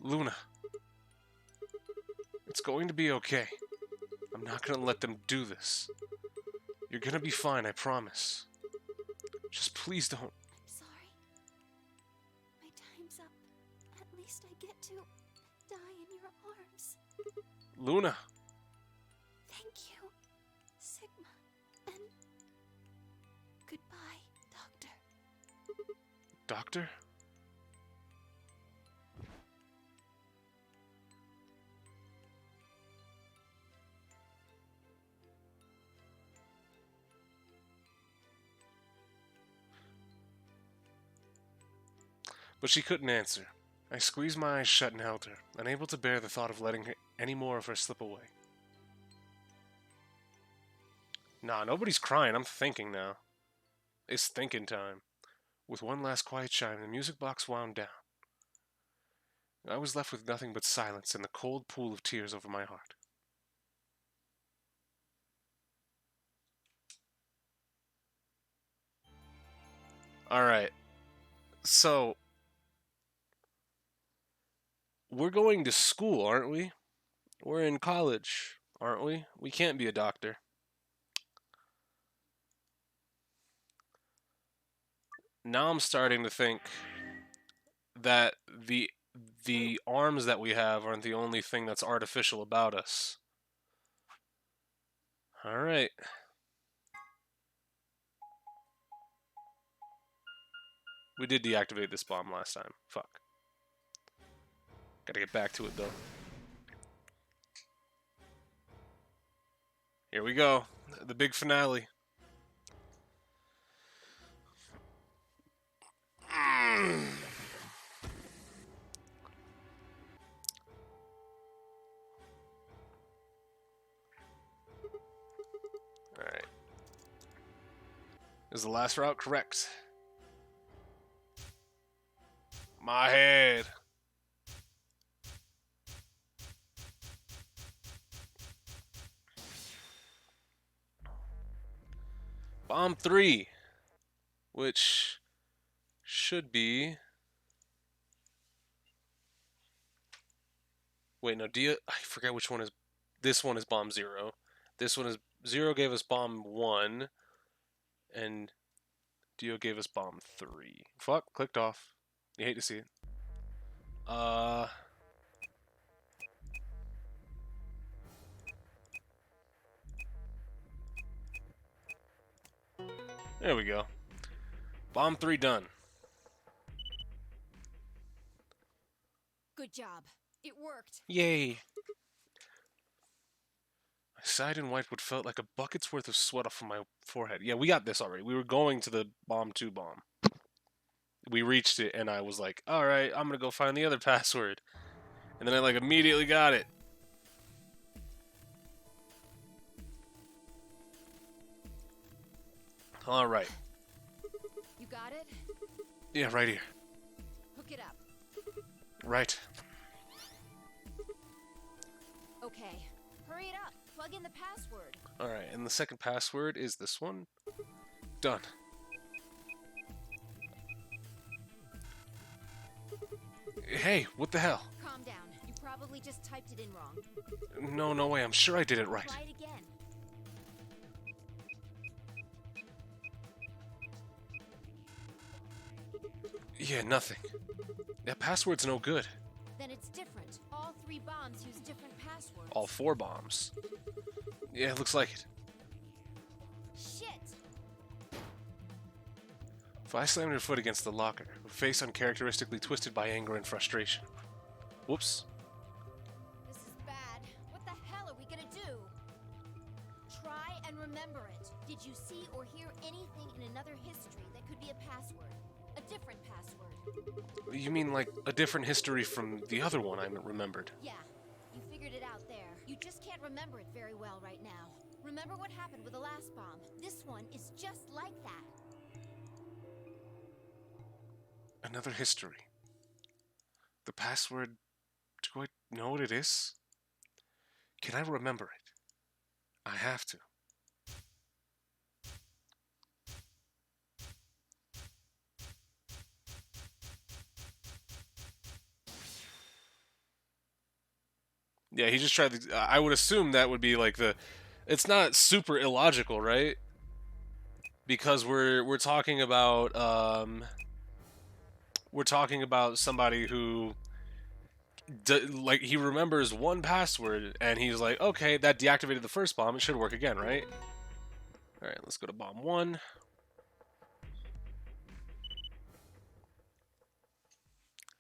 Luna. It's going to be okay. I'm not gonna let them do this. You're gonna be fine, I promise. Just please don't. I'm sorry. My time's up. At least I get to die in your arms. Luna. Thank you, Sigma. And goodbye, Doctor. Doctor? But she couldn't answer. I squeezed my eyes shut and held her, unable to bear the thought of letting any more of her slip away. Nah, nobody's crying. I'm thinking now. It's thinking time. With one last quiet chime, the music box wound down. I was left with nothing but silence and the cold pool of tears over my heart. Alright. So, we're going to school, aren't we? We're in college, aren't we? We can't be a doctor. Now I'm starting to think that the arms that we have aren't the only thing that's artificial about us. Alright. We did deactivate this bomb last time. Fuck. Gotta get back to it, though. Here we go. The big finale. Alright. Is the last route correct? My head. Bomb 3, which should be... Wait, no, I forget which one is... This one is bomb 0. This one is... 0 gave us bomb 1, and Dio gave us bomb 3. Fuck, clicked off. You hate to see it. There we go. Bomb 3 done. Good job. It worked. Yay. I sighed and wiped what felt like a bucket's worth of sweat off of my forehead. Yeah, we got this already. We were going to the bomb 2 bomb. We reached it, and I was like, alright, I'm gonna go find the other password. And then I, like, immediately got it. Alright. You got it? Yeah, right here. Hook it up. Right. Okay. Hurry it up. Plug in the password. Alright, and the second password is this one. Done. Hey, what the hell? Calm down. You probably just typed it in wrong. No, no way. I'm sure I did it right. Try it again. Yeah, nothing. That password's no good. Then it's different. All 3 bombs use different passwords. All 4 bombs. Yeah, it looks like it. Shit! Fi slammed her foot against the locker, her face uncharacteristically twisted by anger and frustration. Whoops. This is bad. What the hell are we gonna do? Try and remember it. Did you see or hear anything in another history that could be a password? A different password? You mean like a different history from the other one I remembered? Yeah, you figured it out there. You just can't remember it very well right now. Remember what happened with the last bomb? This one is just like that. Another history. The password... Do I know what it is? Can I remember it? I have to. Yeah, he just tried to... I would assume that would be like the... It's not super illogical, right? Because we're talking about... we're talking about somebody who... like, he remembers one password, and he's like, okay, that deactivated the first bomb, it should work again, right? Alright, let's go to bomb 1.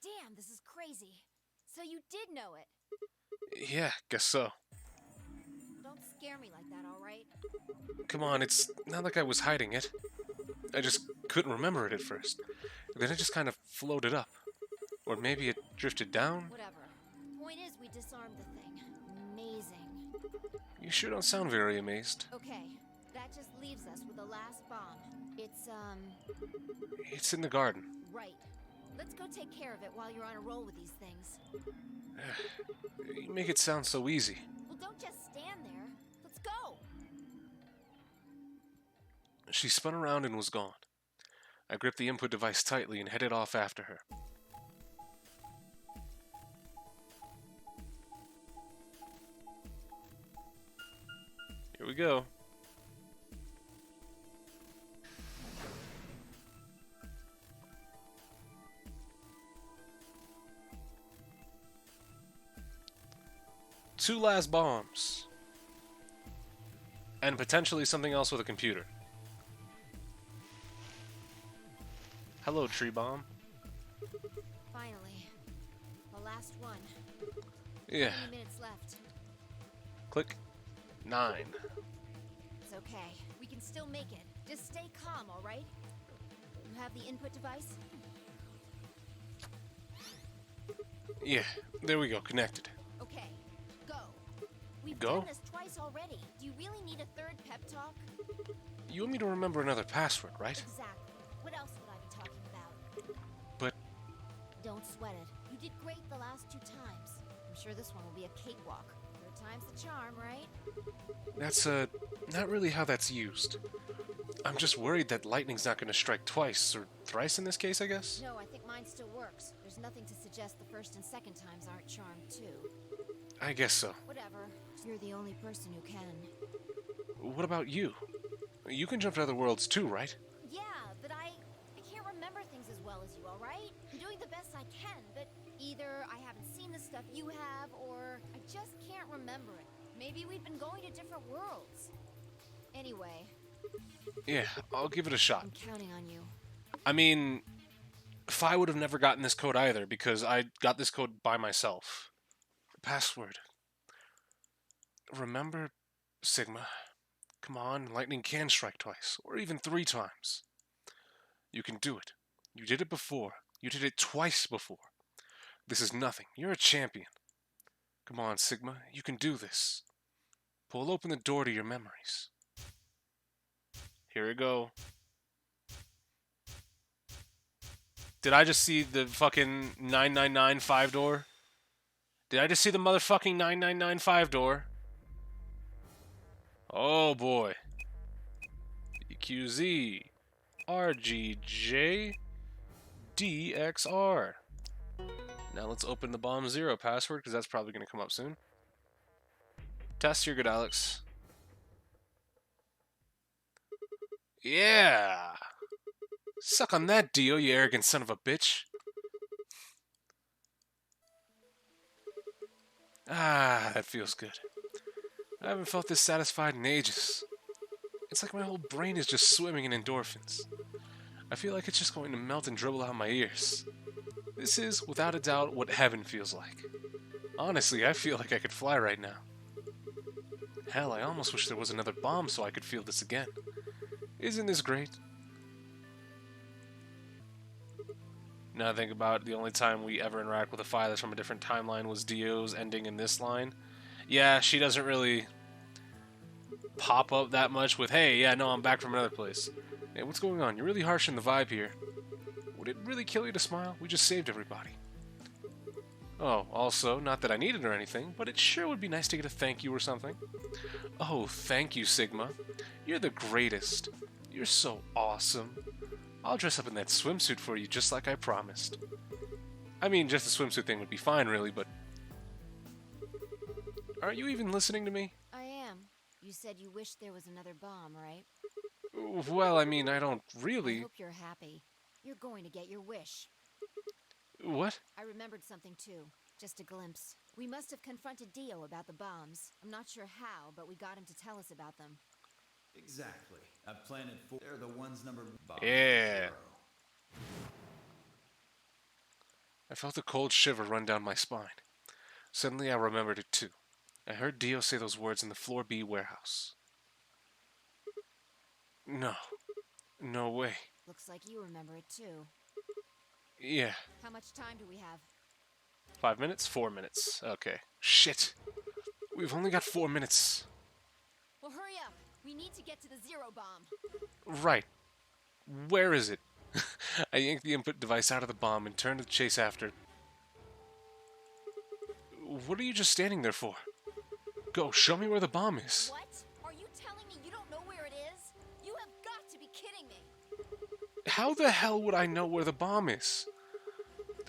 Damn, this is crazy. So you did know it. Yeah, guess so. Don't scare me like that, alright? Come on, it's not like I was hiding it. I just couldn't remember it at first. Then it just kind of floated up. Or maybe it drifted down? Whatever. Point is, we disarmed the thing. Amazing. You sure don't sound very amazed. Okay, that just leaves us with the last bomb. It's in the garden. Right. Let's go take care of it while you're on a roll with these things. You make it sound so easy. Well, don't just stand there. Let's go! She spun around and was gone. I gripped the input device tightly and headed off after her. Here we go. Two last bombs. And potentially something else with a computer. Hello, tree bomb. Finally. The last one. Yeah. How many minutes left? Click. 9. It's okay. We can still make it. Just stay calm, alright? You have the input device? Yeah, there we go, connected. Okay, go. We've Go? done this twice already. Do you really need a third pep talk? You want me to remember another password, right? Exactly. What else would I be talking about? But Don't sweat it. You did great the last 2 times. I'm sure this one will be a cakewalk. 3rd time's the charm, right? that's, not really how that's used. I'm just worried that lightning's not going to strike twice, or thrice in this case, I guess? No, I think mine still works. There's nothing to suggest the 1st and 2nd times aren't charmed, too. I guess so. Whatever. You're the only person who can. What about you? You can jump to other worlds too, right? Yeah, but I can't remember things as well as you, alright? I'm doing the best I can, but either I haven't seen the stuff you have, or I just can't remember it. Maybe we've been going to different worlds. Anyway, Yeah, I'll give it a shot. I'm counting on you. I mean, Fi would have never gotten this code either, because I got this code by myself. Password. Remember, Sigma. Come on, lightning can strike twice, or even 3 times. You can do it. You did it before. You did it twice before. This is nothing. You're a champion. Come on, Sigma. You can do this. Pull open the door to your memories. Here we go. Did I just see the fucking 9995 door? Did I just see the motherfucking 9995 door? Oh boy. EQZ. RGJ. DXR. Now let's open the bomb 0 password, because that's probably going to come up soon. Test, you're good, Alex. Yeah! Suck on that, Dio, you arrogant son of a bitch. Ah, that feels good. I haven't felt this satisfied in ages. It's like my whole brain is just swimming in endorphins. I feel like it's just going to melt and dribble out my ears. This is, without a doubt, what heaven feels like. Honestly, I feel like I could fly right now. Hell, I almost wish there was another bomb so I could feel this again. Isn't this great? Now I think about it, the only time we ever interact with a Phi that's from a different timeline was Dio's ending in this line. Yeah, she doesn't really pop up that much with, hey, yeah, no, I'm back from another place. Hey, what's going on? You're really harsh in the vibe here. Would it really kill you to smile? We just saved everybody. Oh, also, not that I need it or anything, but it sure would be nice to get a thank you or something. Oh, thank you, Sigma. You're the greatest. You're so awesome. I'll dress up in that swimsuit for you just like I promised. I mean, just the swimsuit thing would be fine, really, but... Aren't you even listening to me? I am. You said you wished there was another bomb, right? Well, I mean, I don't really... I hope you're happy. You're going to get your wish. What? I remembered something too. Just a glimpse. We must have confronted Dio about the bombs. I'm not sure how, but we got him to tell us about them. Exactly. I've planted 4. They're the ones numbered bomb Yeah. 0. I felt a cold shiver run down my spine. Suddenly I remembered it too. I heard Dio say those words in the Floor B warehouse. No. No way. Looks like you remember it too. Yeah. How much time do we have? 5 minutes? 4 minutes. Okay. Shit. We've only got 4 minutes. Well, hurry up. We need to get to the zero bomb. Right. Where is it? I yanked the input device out of the bomb and turned to chase after it. What are you just standing there for? Go, show me where the bomb is. What? Are you telling me you don't know where it is? You have got to be kidding me. How the hell would I know where the bomb is?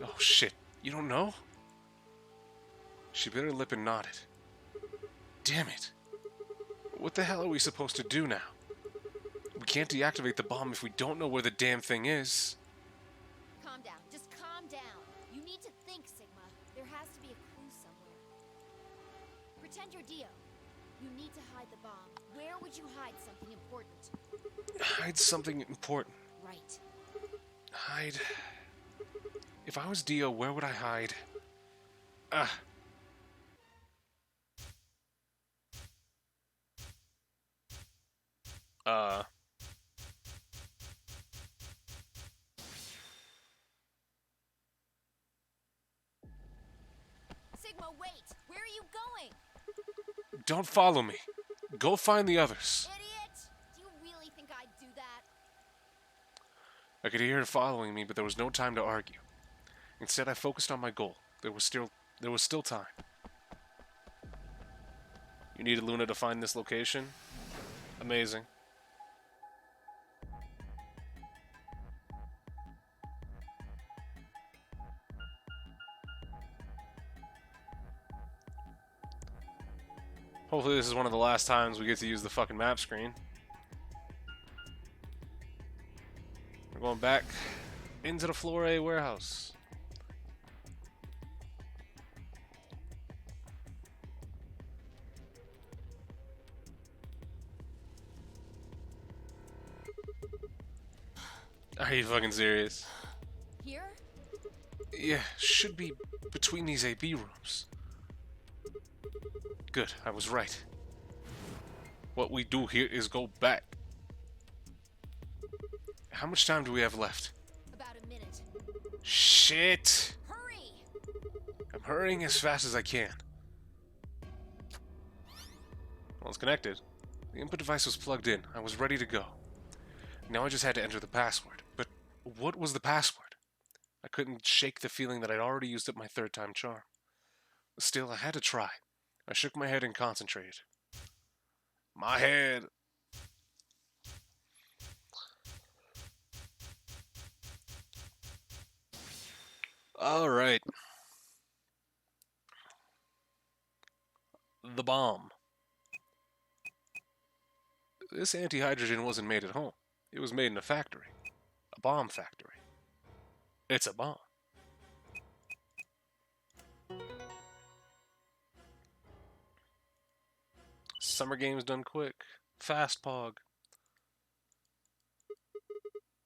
Oh shit, you don't know? She bit her lip and nodded. Damn it. What the hell are we supposed to do now? We can't deactivate the bomb if we don't know where the damn thing is. Calm down. Just calm down. You need to think, Sigma. There has to be a clue somewhere. Pretend you're Dio. You need to hide the bomb. Where would you hide something important? Hide something important. Right. Hide... If I was Dio, where would I hide? Sigma, wait! Where are you going? Don't follow me. Go find the others. Idiot! Do you really think I'd do that? I could hear her following me, but there was no time to argue. Instead, I focused on my goal. There was still time. You needed Luna to find this location? Amazing. Hopefully this is one of the last times we get to use the fucking map screen. We're going back into the Floor A warehouse. Are you fucking serious? Here? Yeah, should be between these AB rooms. Good, I was right. What we do here is go back. How much time do we have left? About a minute. Shit! Hurry! I'm hurrying as fast as I can. Well, it's connected. The input device was plugged in. I was ready to go. Now I just had to enter the password. But what was the password? I couldn't shake the feeling that I'd already used up my third time charm. Still, I had to try. I shook my head and concentrated. My head! Alright. The bomb. This anti-hydrogen wasn't made at home. It was made in a factory. A bomb factory. It's a bomb. Summer games done quick. Fast, Pog.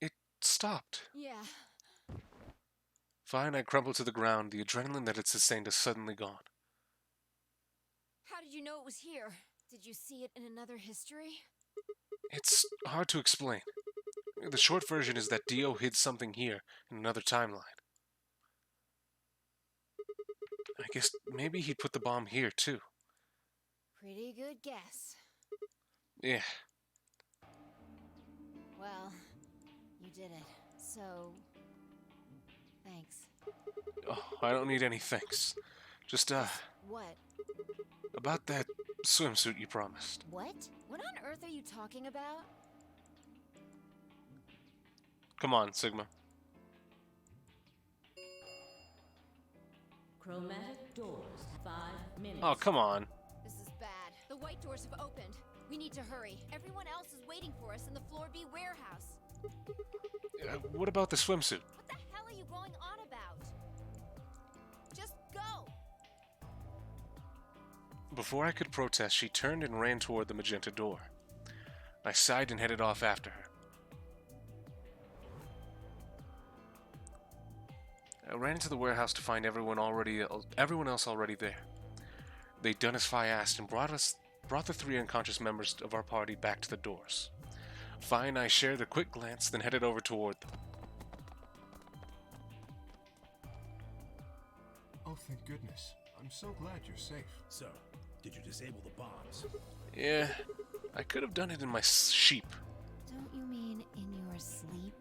It stopped. Yeah. Fine, I crumpled to the ground. The adrenaline that had sustained is suddenly gone. How did you know it was here? Did you see it in another history? It's hard to explain. The short version is that Dio hid something here in another timeline. I guess maybe he put the bomb here, too. Pretty good guess. Yeah. Well, you did it. So, thanks. Oh, I don't need any thanks. Just, What? about that swimsuit you promised. What? What on earth are you talking about? Come on, Sigma. Chromatic doors, 5 minutes. Oh, come on. This is bad. The white doors have opened. We need to hurry. Everyone else is waiting for us in the Floor B warehouse. What about the swimsuit? What the hell are you going on about? Just go! Before I could protest, she turned and ran toward the magenta door. I sighed and headed off after her. I ran into the warehouse to find everyone else already there. They'd done as Fi asked and brought the 3 unconscious members of our party back to the doors. Fi and I shared a quick glance, then headed over toward them. Oh, thank goodness. I'm so glad you're safe. So, did you disable the bombs? Yeah, I could have done it in my sheep. Don't you mean in your sleep?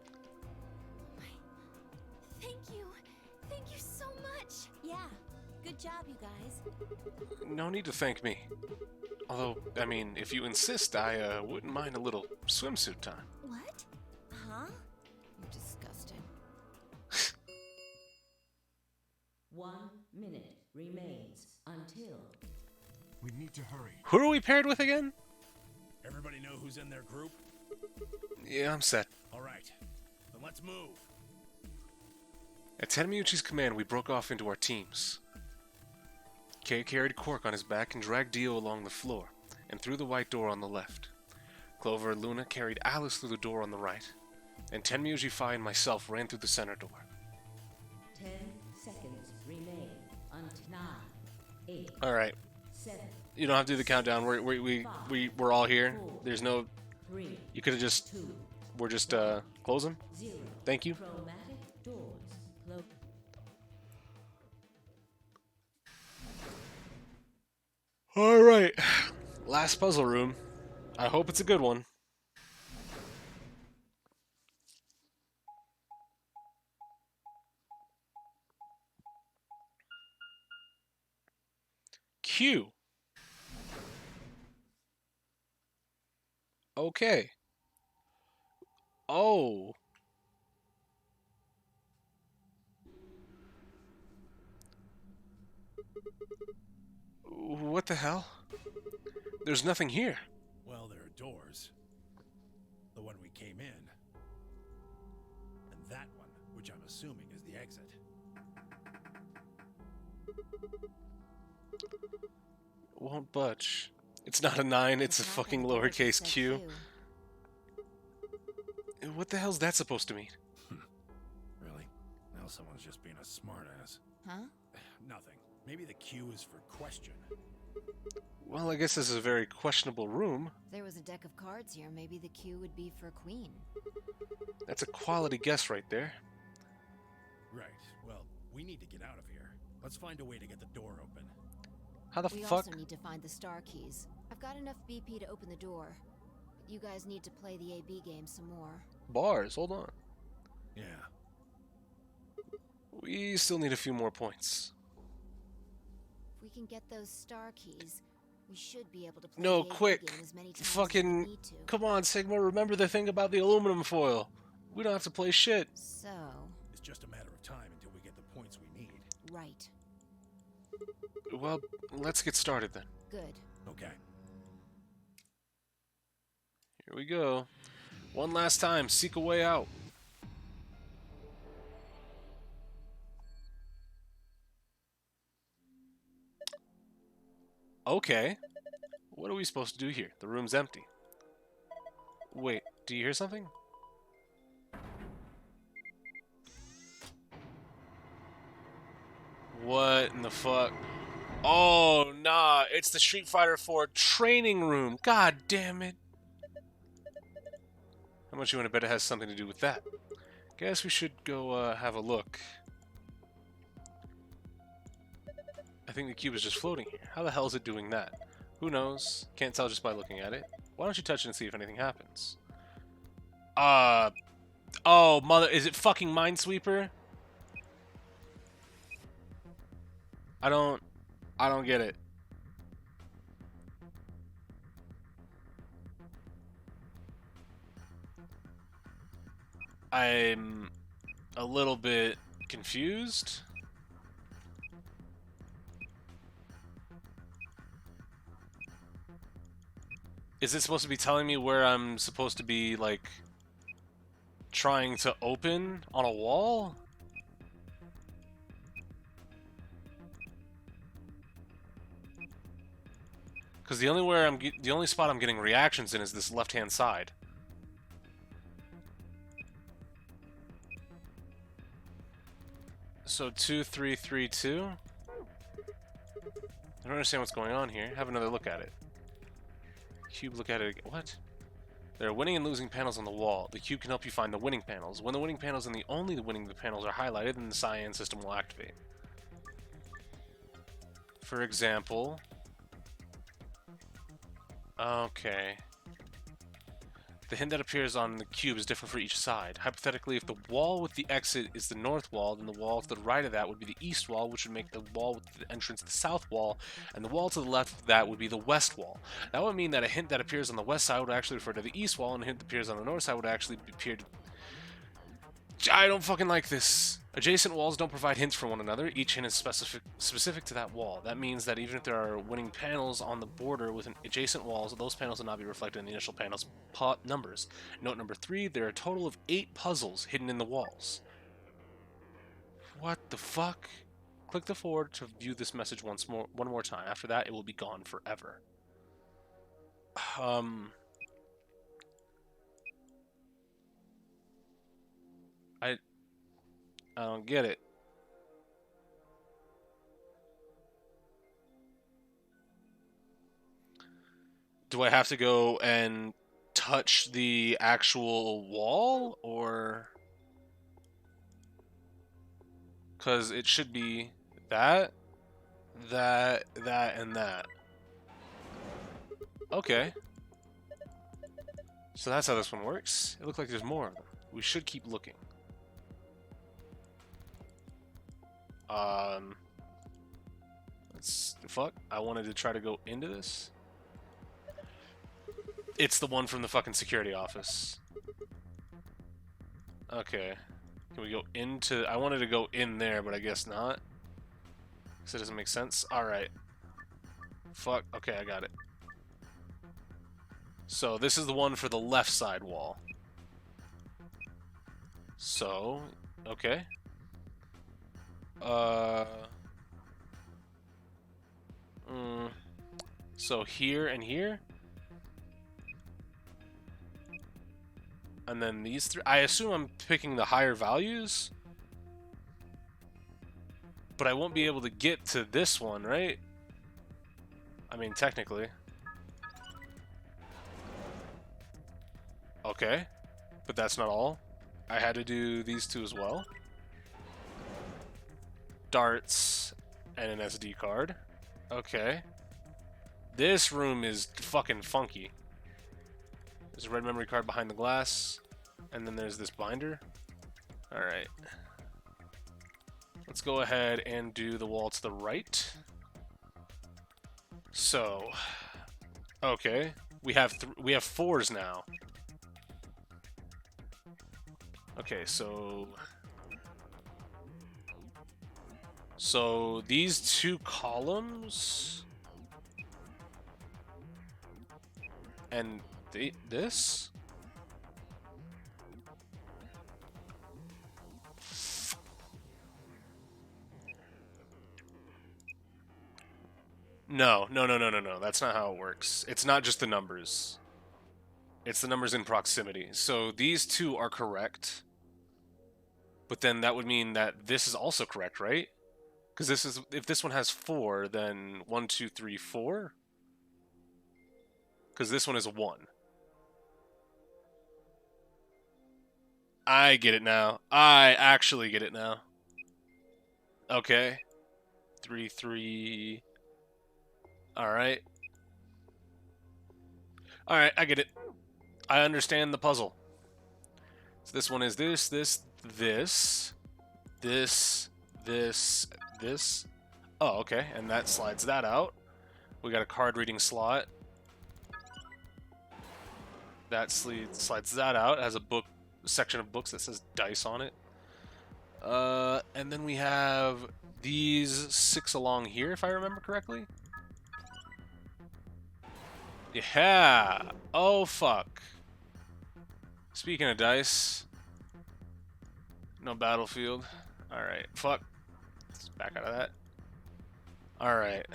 Thank you. Thank you so much. Yeah, good job, you guys. No need to thank me. Although, I mean, if you insist, I wouldn't mind a little swimsuit time. What? Huh? You're disgusting. 1 minute remains until... We need to hurry. Who are we paired with again? Everybody know who's in their group? Yeah, I'm set. All right, then let's move. At Tenmyuchi's command, we broke off into our teams. Kei carried Quark on his back and dragged Dio along the floor, and through the white door on the left. Clover and Luna carried Alice through the door on the right, and Tenmyuchi, Fi, and myself ran through the center door. 10 seconds remain until 9, 8, Alright, 7, you don't have to do the countdown. We're all here. There's no... 3, You could have just... 2, We're just, close them. 0. Thank you. Chromatic doors close. Alright. Last puzzle room. I hope it's a good one. Q. Okay. Oh. What the hell? There's nothing here. Well, there are doors. The one we came in. And that one, which I'm assuming is the exit. Won't budge. It's not a 9, it's a fucking lowercase q. What the hell's that supposed to mean? Really? Now someone's just being a smartass. Huh? Nothing. Maybe the Q is for question. Well, I guess this is a very questionable room. If there was a deck of cards here, maybe the Q would be for Queen. That's a quality guess right there. Right. Well, we need to get out of here. Let's find a way to get the door open. How the We fuck? also need to find the star keys. I've got enough BP to open the door. But you guys need to play the AB game some more. Bars, hold on. Yeah. We still need a few more points. If we can get those star keys, we should be able to play No, the AB quick. game as many times as we Fucking... need to. Come on, Sigma, remember the thing about the aluminum foil. We don't have to play shit. So, It's just a matter of time until we get the points we need. right. Well, let's get started then. Good. Okay. Here we go. One last time, seek a way out. Okay. What are we supposed to do here? The room's empty. Wait, do you hear something? What in the fuck? Oh, nah, it's the Street Fighter 4 training room. God damn it. How much you want to bet it has something to do with that? Guess we should go have a look. I think the cube is just floating here. How the hell is it doing that? Who knows? Can't tell just by looking at it. Why don't you touch it and see if anything happens? Oh, mother, is it fucking Minesweeper? I don't get it. I'm a little bit confused. Is it supposed to be telling me where I'm supposed to be, like, trying to open on a wall? Because the only spot I'm getting reactions in is this left-hand side. So 2, 3, 3, 2. I don't understand what's going on here. Have another look at it. Cube, look at it again. What? There are winning and losing panels on the wall. The cube can help you find the winning panels. When the winning panels and only the winning panels are highlighted, then the cyan system will activate. For example... Okay. The hint that appears on the cube is different for each side. Hypothetically, if the wall with the exit is the north wall, then the wall to the right of that would be the east wall, which would make the wall with the entrance the south wall, and the wall to the left of that would be the west wall. That would mean that a hint that appears on the west side would actually refer to the east wall, and a hint that appears on the north side would actually appear to... I don't fucking like this. Adjacent walls don't provide hints for one another. Each hint is specific to that wall. That means that even if there are winning panels on the border with adjacent walls, those panels will not be reflected in the initial panel's numbers. Note number 3, there are a total of 8 puzzles hidden in the walls. What the fuck? Click the forward to view this message one more time. After that, it will be gone forever. I don't get it. Do I have to go and touch the actual wall, or... Because it should be that, and that. Okay. So that's how this one works. It looks like there's more of them. We should keep looking. Fuck, I wanted to try to go into this. It's the one from the fucking security office. Okay. Can we go into... I wanted to go in there, but I guess not. Because it doesn't make sense. Alright. Fuck, okay, I got it. So, this is the one for the left side wall. So, okay. So here and here, and then these 3. I assume I'm picking the higher values, but I won't be able to get to this one, right? I mean, technically. Okay, but that's not all. I had to do these 2 as well. Darts and an SD card. Okay. This room is fucking funky. There's a red memory card behind the glass, and then there's this binder. Alright. Let's go ahead and do the wall to the right. So, okay. We have 4s now. Okay, so these 2 columns and this? No, no, no, no, no, no. That's not how it works. It's not just the numbers. It's the numbers in proximity. So these two are correct. But then that would mean that this is also correct, right? Because this is, if this one has 4, then 1, 2, 3, 4. Because this one is a 1. I get it now. I actually get it now. Okay. 3, 3. Alright. Alright, I get it. I understand the puzzle. So this one is this, this, this, this. Oh, okay. And that slides that out. We got a card reading slot. That slides that out. It has a book section of books that says dice on it. And then we have these 6 along here, if I remember correctly. Yeah. Oh, fuck. Speaking of dice. No battlefield. Alright. Fuck. Let's back out of that. Alright.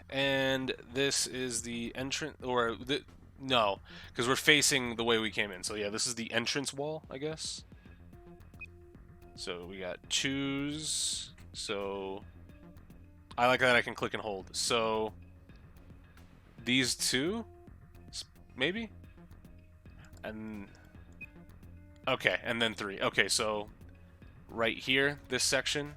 And this is the entrance, or the... No, because we're facing the way we came in. So yeah, this is the entrance wall, I guess. So we got choose. So I like that I can click and hold. So these 2, maybe? And okay, and then 3. Okay, so right here, this section.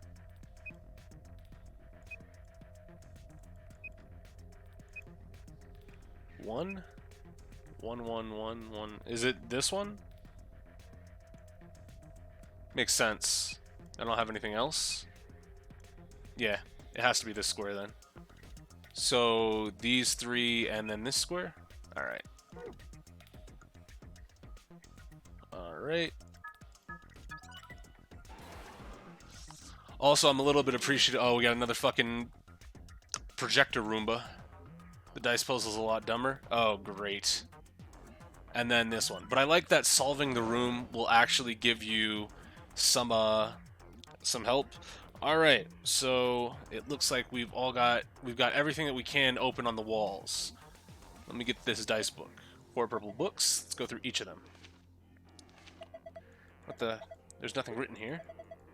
One. 1, 1, 1, 1. Is it this one? Makes sense. I don't have anything else. Yeah, it has to be this square then. So these 3 and then this square? Alright. Alright. Also, I'm a little bit appreciative. Oh, we got another fucking projector Roomba. The dice puzzle's a lot dumber. Oh, great. And then this one. But I like that solving the room will actually give you some help. Alright, so it looks like we've got everything that we can open on the walls. Let me get this dice book. 4 purple books. Let's go through each of them. What the? There's nothing written here.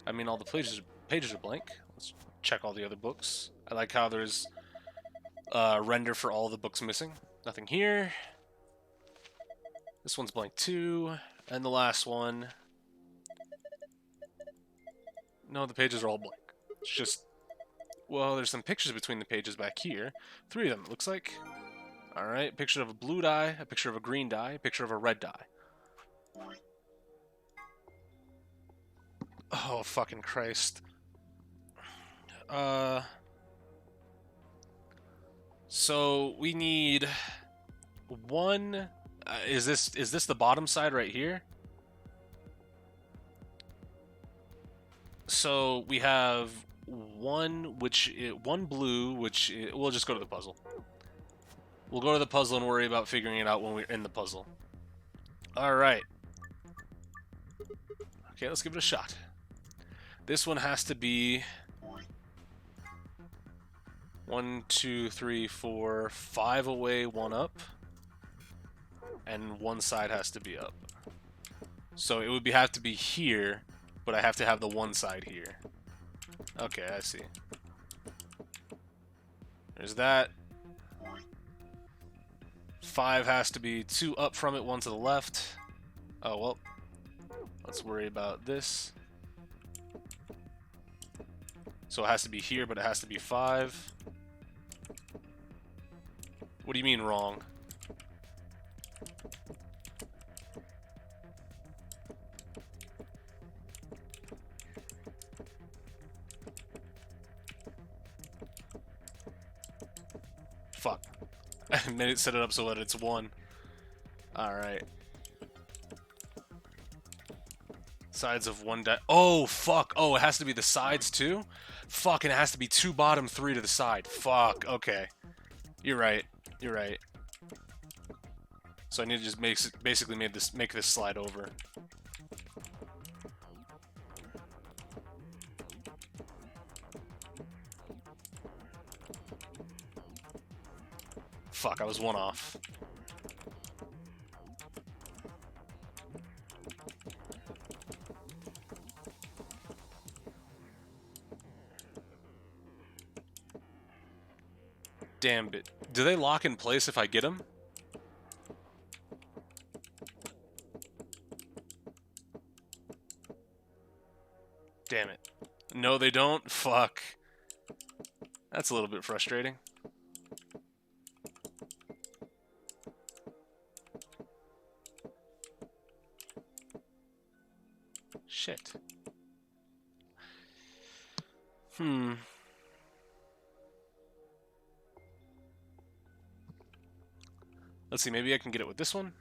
I mean, all the pages are blank. Let's check all the other books. I like how there's render for all the books missing. Nothing here. This one's blank too. And the last one. No, the pages are all blank. It's just... Well, there's some pictures between the pages back here. 3 of them, it looks like. Alright, picture of a blue die, a picture of a green die, a picture of a red die. Oh, fucking Christ. So, we need... 1... is this the bottom side right here? So we have one blue, we'll just go to the puzzle. We'll go to the puzzle and worry about figuring it out when we're in the puzzle. All right. Okay, let's give it a shot. This one has to be 1, 2, 3, 4, 5 away, 1 up. And one side has to be up. So it would have to be here, but I have to have the one side here. Okay, I see. There's that. 5 has to be 2 up from it, 1 to the left. Oh, well. Let's worry about this. So it has to be here, but it has to be 5. What do you mean wrong? Fuck. I made it set it up so that it's 1. Alright. Sides of 1 die. Oh, fuck. Oh, it has to be the sides too? Fuck, and it has to be 2 bottom, 3 to the side. Fuck, okay. You're right. You're right. So I need to just basically make this slide over. fuck, I was one off. Damn it. Do they lock in place if I get them? Damn it. No, they don't? Fuck. That's a little bit frustrating. Shit. Let's see, maybe I can get it with this one?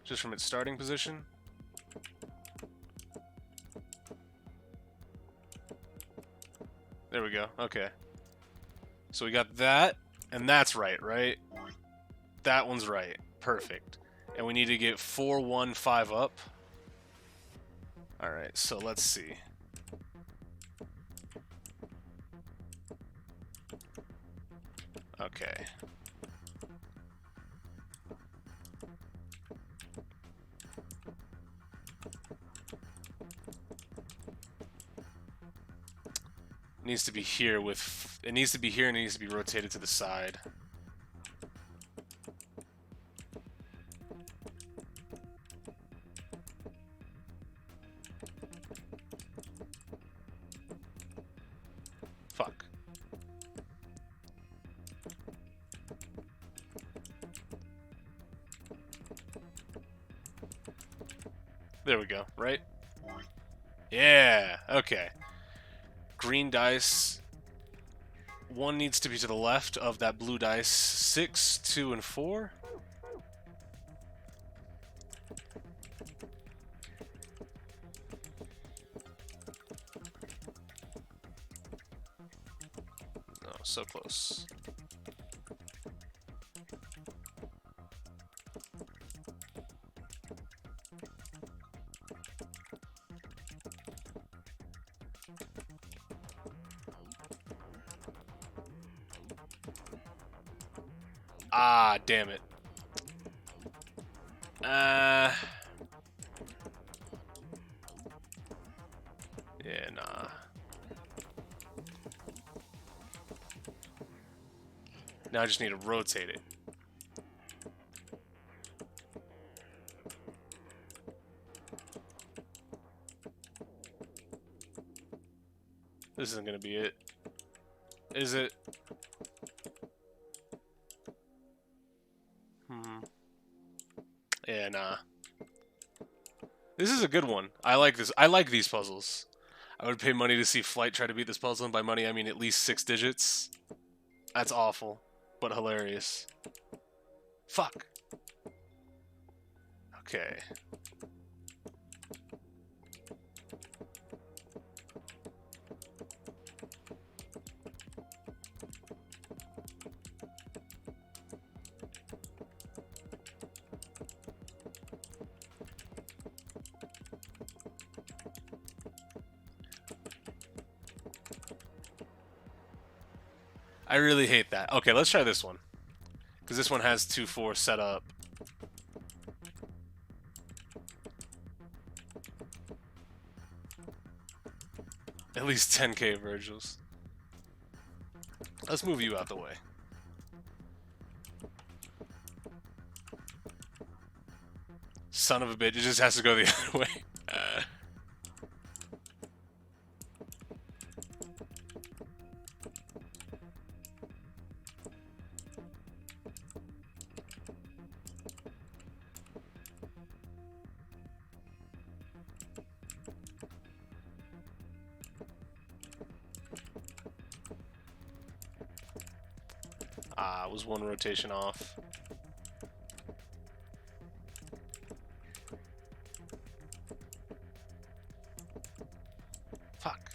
Just from its starting position? There we go, okay. So we got that, and that's right, right? That one's right. Perfect. And we need to get 4, 1, 5 up. Alright, so let's see. Okay. It needs to be here with... It needs to be here and it needs to be rotated to the side. Fuck. There we go, right? Yeah, okay. Green dice. One needs to be to the left of that blue dice. 6, 2, and 4. No, so close. Ah, damn it. Yeah, nah. Now I just need to rotate it. This isn't gonna be it. Is it? Yeah, nah. This is a good one. I like this. I like these puzzles. I would pay money to see Flight try to beat this puzzle, and by money I mean at least 6 digits. That's awful, but hilarious. Fuck. Okay. I really hate that. Okay, let's try this one. Because this one has 2, 4 set up. At least 10k Virgils. Let's move you out the way. Son of a bitch, it just has to go the other way. Ah, it was 1 rotation off. Fuck.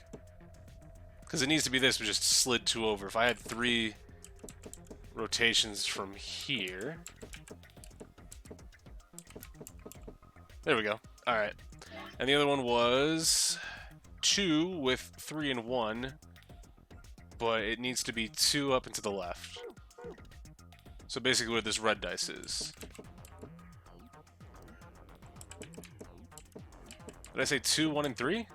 Because it needs to be this, but just slid 2 over. If I had 3 rotations from here... There we go. Alright. And the other one was 2 with 3 and 1. but it needs to be 2 up and to the left. So basically where this red dice is. Did I say 2, 1, and 3?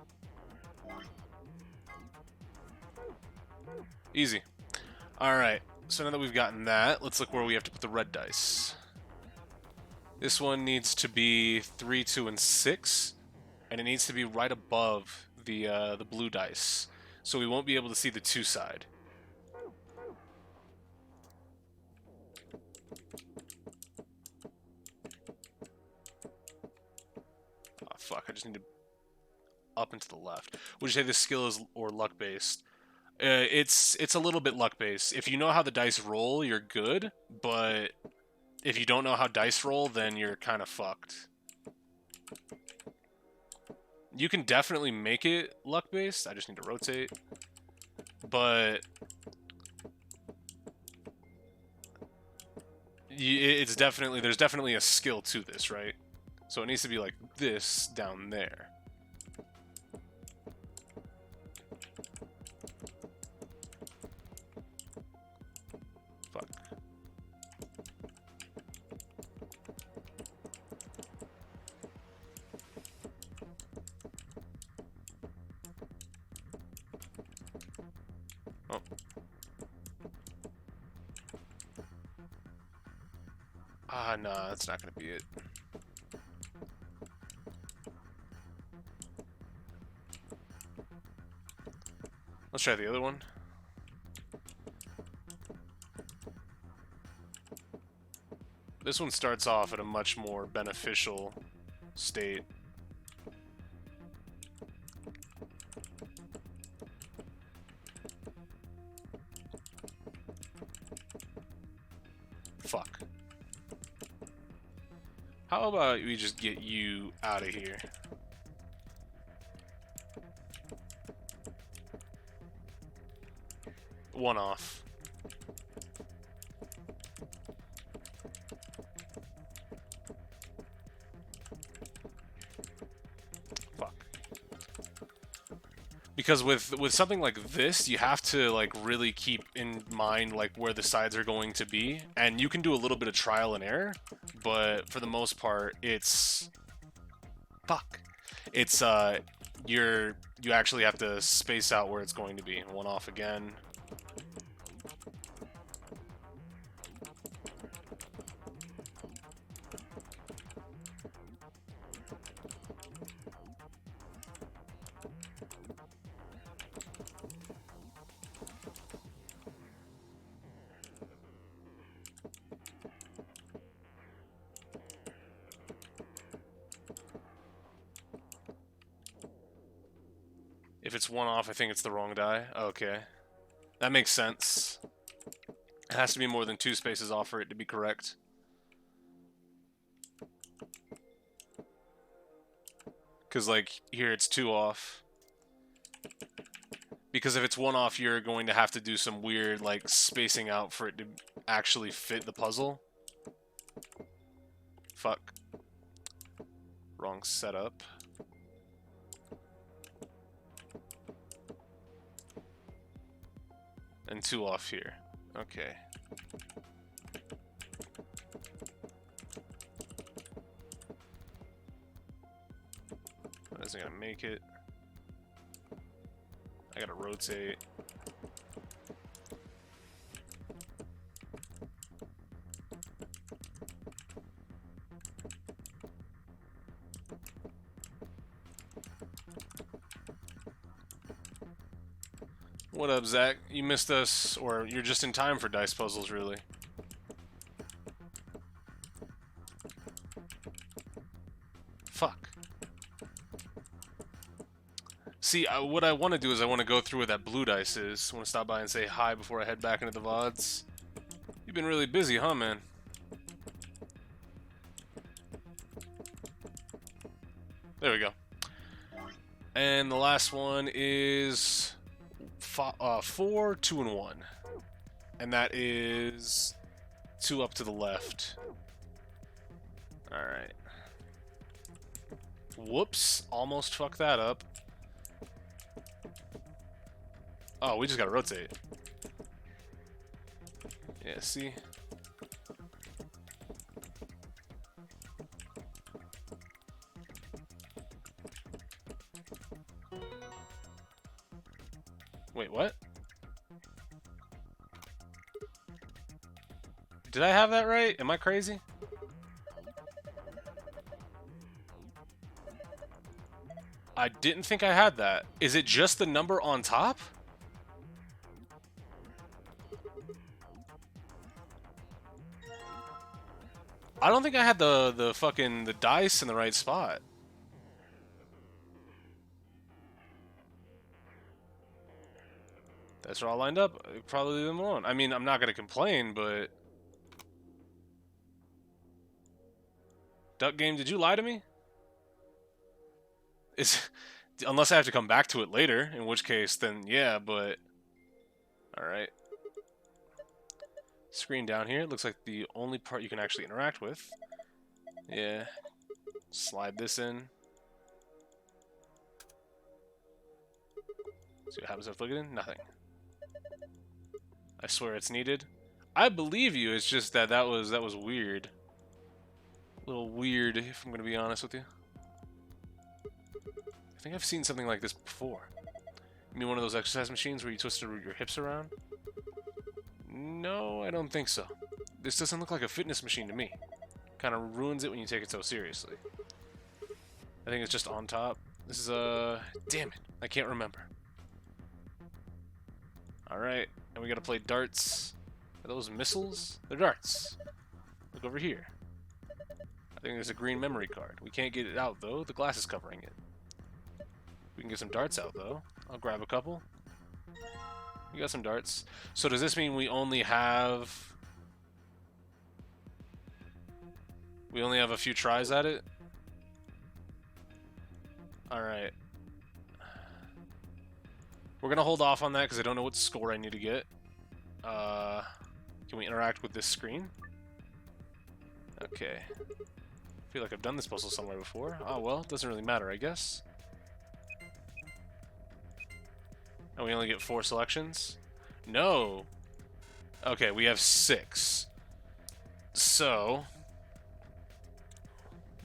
Easy. Alright, so now that we've gotten that, let's look where we have to put the red dice. This one needs to be 3, 2, and 6, and it needs to be right above the blue dice, so we won't be able to see the 2 side. Oh, fuck, I just need to up and to the left. Would you say this skill is or luck based? It's a little bit luck based. If you know how the dice roll, you're good, but if you don't know how dice roll, then you're kind of fucked. You can definitely make it luck based. I just need to rotate, but it's definitely there's definitely a skill to this, right? So it needs to be like this down there. Fuck. Oh. Ah, nah, that's not gonna be it. Let's try the other one. This one starts off at a much more beneficial state. Fuck. How about we just get you out of here? One off. Fuck. Because with something like this, you have to like really keep in mind like where the sides are going to be, and you can do a little bit of trial and error, but for the most part, it's fuck. It's you actually have to space out where it's going to be. One off again. If it's one off, I think it's the wrong die. Okay. That makes sense. It has to be more than 2 spaces off for it to be correct. Because, like, here it's 2 off. Because if it's 1 off, you're going to have to do some weird, like, spacing out for it to actually fit the puzzle. Fuck. Wrong setup. And 2 off here. Okay. That isn't gonna make it. I gotta rotate. What up, Zach? You missed us, or you're just in time for dice puzzles, really. Fuck. See, what I want to do is I want to go through where that blue dice is. I want to stop by and say hi before I head back into the VODs. You've been really busy, huh, man? There we go. And the last one is 4, 2, and 1. And that is 2 up to the left. Alright. Whoops. Almost fucked that up. Oh, we just gotta rotate. Yeah, see? Wait, what? Did I have that right? Am I crazy? I didn't think I had that. Is it just the number on top? I don't think I had the fucking the dice in the right spot. That's all lined up. Probably leave them alone. I mean, I'm not gonna complain, but Duck Game, did you lie to me? Unless I have to come back to it later, in which case, then yeah, but alright. Screen down here, looks like the only part you can actually interact with. Yeah. Slide this in. See what happens if I flick it in? Nothing. I swear it's needed. I believe you, it's just that that was weird. A little weird, if I'm gonna be honest with you. I think I've seen something like this before. You mean one of those exercise machines where you twist your hips around? No, I don't think so. This doesn't look like a fitness machine to me. Kind of ruins it when you take it so seriously. I think it's just on top. This is damn it, I can't remember. Alright, and we gotta play darts. Are those missiles? They're darts. Look over here. I think there's a green memory card. We can't get it out though, the glass is covering it. We can get some darts out though. I'll grab a couple. We got some darts. So does this mean we only have a few tries at it? Alright. We're gonna hold off on that because I don't know what score I need to get. Can we interact with this screen? Okay. I feel like I've done this puzzle somewhere before. Oh well, it doesn't really matter, I guess. And we only get 4 selections? No! Okay, we have 6. So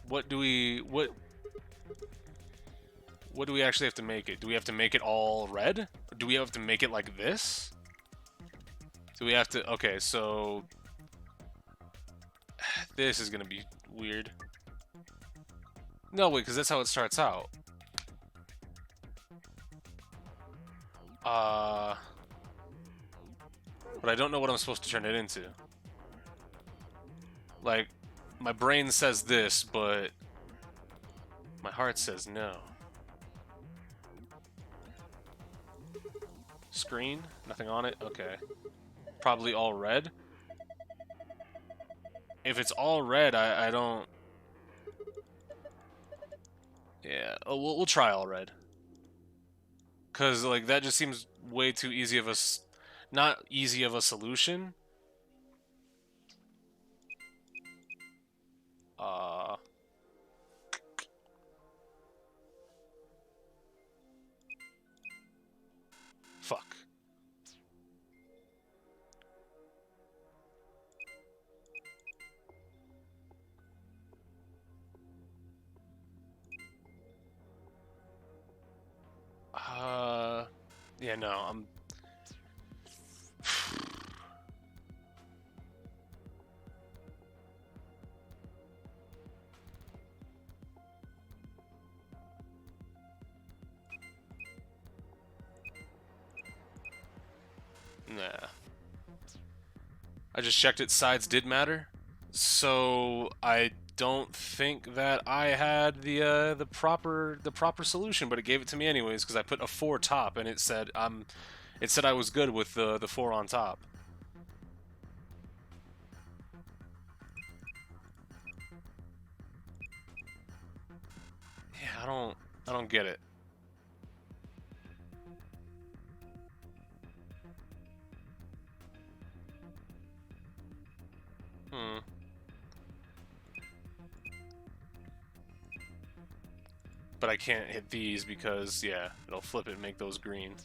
what do we actually have to make it? Do we have to make it all red? Do we have to make it like this? Do we have to... Okay, so this is gonna be weird. No, wait, because that's how it starts out. But I don't know what I'm supposed to turn it into. Like, my brain says this, but my heart says no. Screen? Nothing on it? Okay. Probably all red? If it's all red, I don't... Yeah, oh, we'll try all red. Because, like, that just seems way too easy of a... Not easy of a solution. Fuck. Yeah, no, I'm... Nah. I just checked it, sides did matter. So I don't think that I had the proper solution, but it gave it to me anyways because I put a 4 top and it said I was good with the 4 on top. Yeah, I don't get it. But I can't hit these because, yeah, it'll flip it and make those green.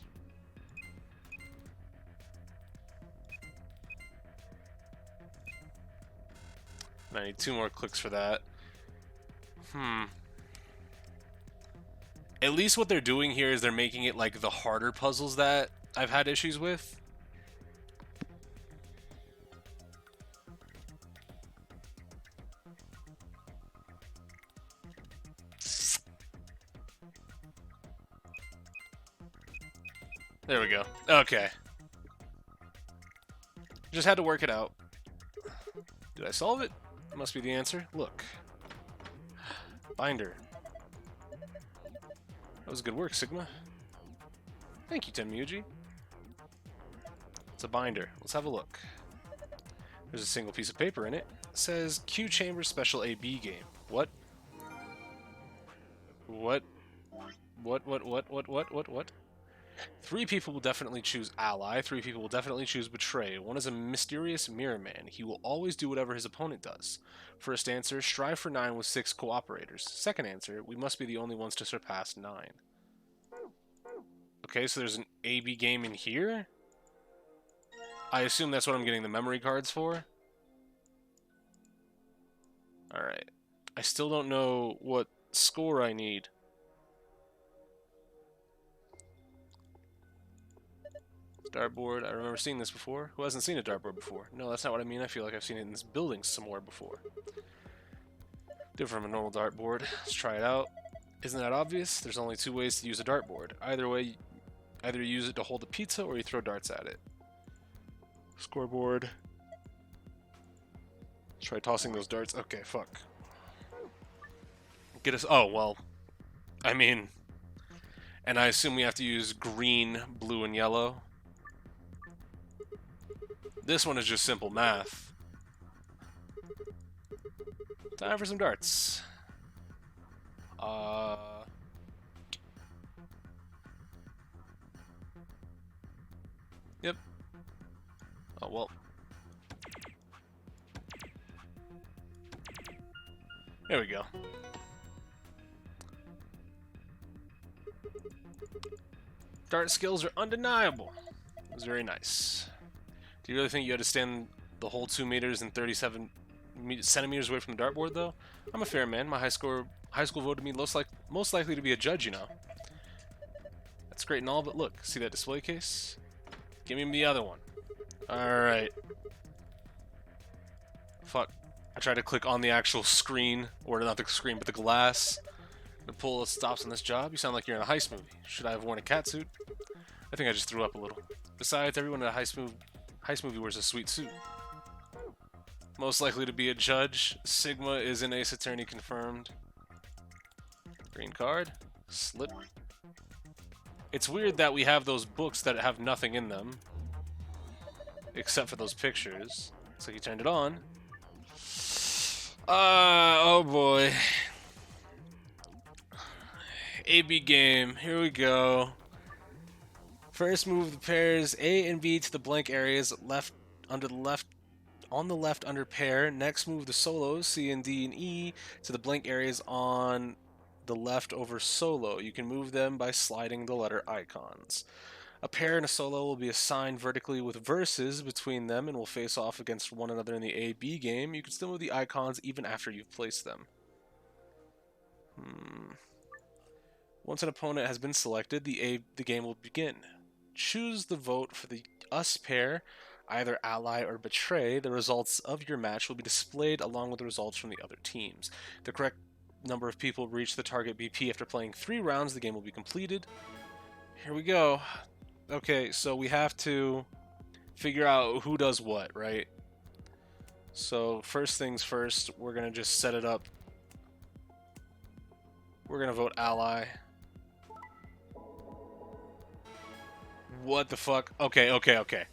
And I need 2 more clicks for that. At least what they're doing here is they're making it like the harder puzzles that I've had issues with. There we go. Okay. Just had to work it out. Did I solve it? That must be the answer. Look. Binder. That was good work, Sigma. Thank you, Tenmuji. It's a binder. Let's have a look. There's a single piece of paper in it. It says Q Chamber Special AB game. What? What? What? 3 people will definitely choose Ally. 3 people will definitely choose Betray. 1 is a mysterious mirror man. He will always do whatever his opponent does. First answer, strive for 9 with 6 cooperators. Second answer, we must be the only ones to surpass 9. Okay, so there's an AB game in here? I assume that's what I'm getting the memory cards for. Alright. I still don't know what score I need. Dartboard, I remember seeing this before. Who hasn't seen a dartboard before? No, that's not what I mean. I feel like I've seen it in this building somewhere before. Different from a normal dartboard. Let's try it out. Isn't that obvious? There's only 2 ways to use a dartboard. Either way, either you use it to hold a pizza or you throw darts at it. Scoreboard. Let's try tossing those darts. Okay, fuck. Get us... Oh, well. I mean... And I assume we have to use green, blue, and yellow. This one is just simple math. Time for some darts. Yep. Oh, well. There we go. Dart skills are undeniable. It was very nice. Do you really think you had to stand the whole 2 meters and 37 centimeters away from the dartboard, though? I'm a fair man. My high school voted me most likely to be a judge, you know. That's great and all, but look, see that display case? Give me the other one. Alright. Fuck. I tried to click on the actual screen, or not the screen, but the glass. The pull stops on this job. You sound like you're in a heist movie. Should I have worn a catsuit? I think I just threw up a little. Besides, everyone in a heist movie wears a sweet suit. Most likely to be a judge. Sigma is an Ace Attorney confirmed. Green card. Slip. It's weird that we have those books that have nothing in them. Except for those pictures. Looks like you turned it on. Oh boy. AB game. Here we go. First move the pairs A and B to the blank areas on the left under pair. Next move the solos C and D and E to the blank areas on the left over solo. You can move them by sliding the letter icons. A pair and a solo will be assigned vertically with verses between them and will face off against one another in the A-B game. You can still move the icons even after you've placed them. Once an opponent has been selected, the game will begin. Choose the vote for the US pair, either ally or betray. The results of your match will be displayed along with the results from the other teams. The correct number of people reach the target BP after playing 3 rounds. The game will be completed. Here we go. Okay, so we have to figure out who does what, right? So first things first, we're going to just set it up. We're going to vote ally. What the fuck? Okay.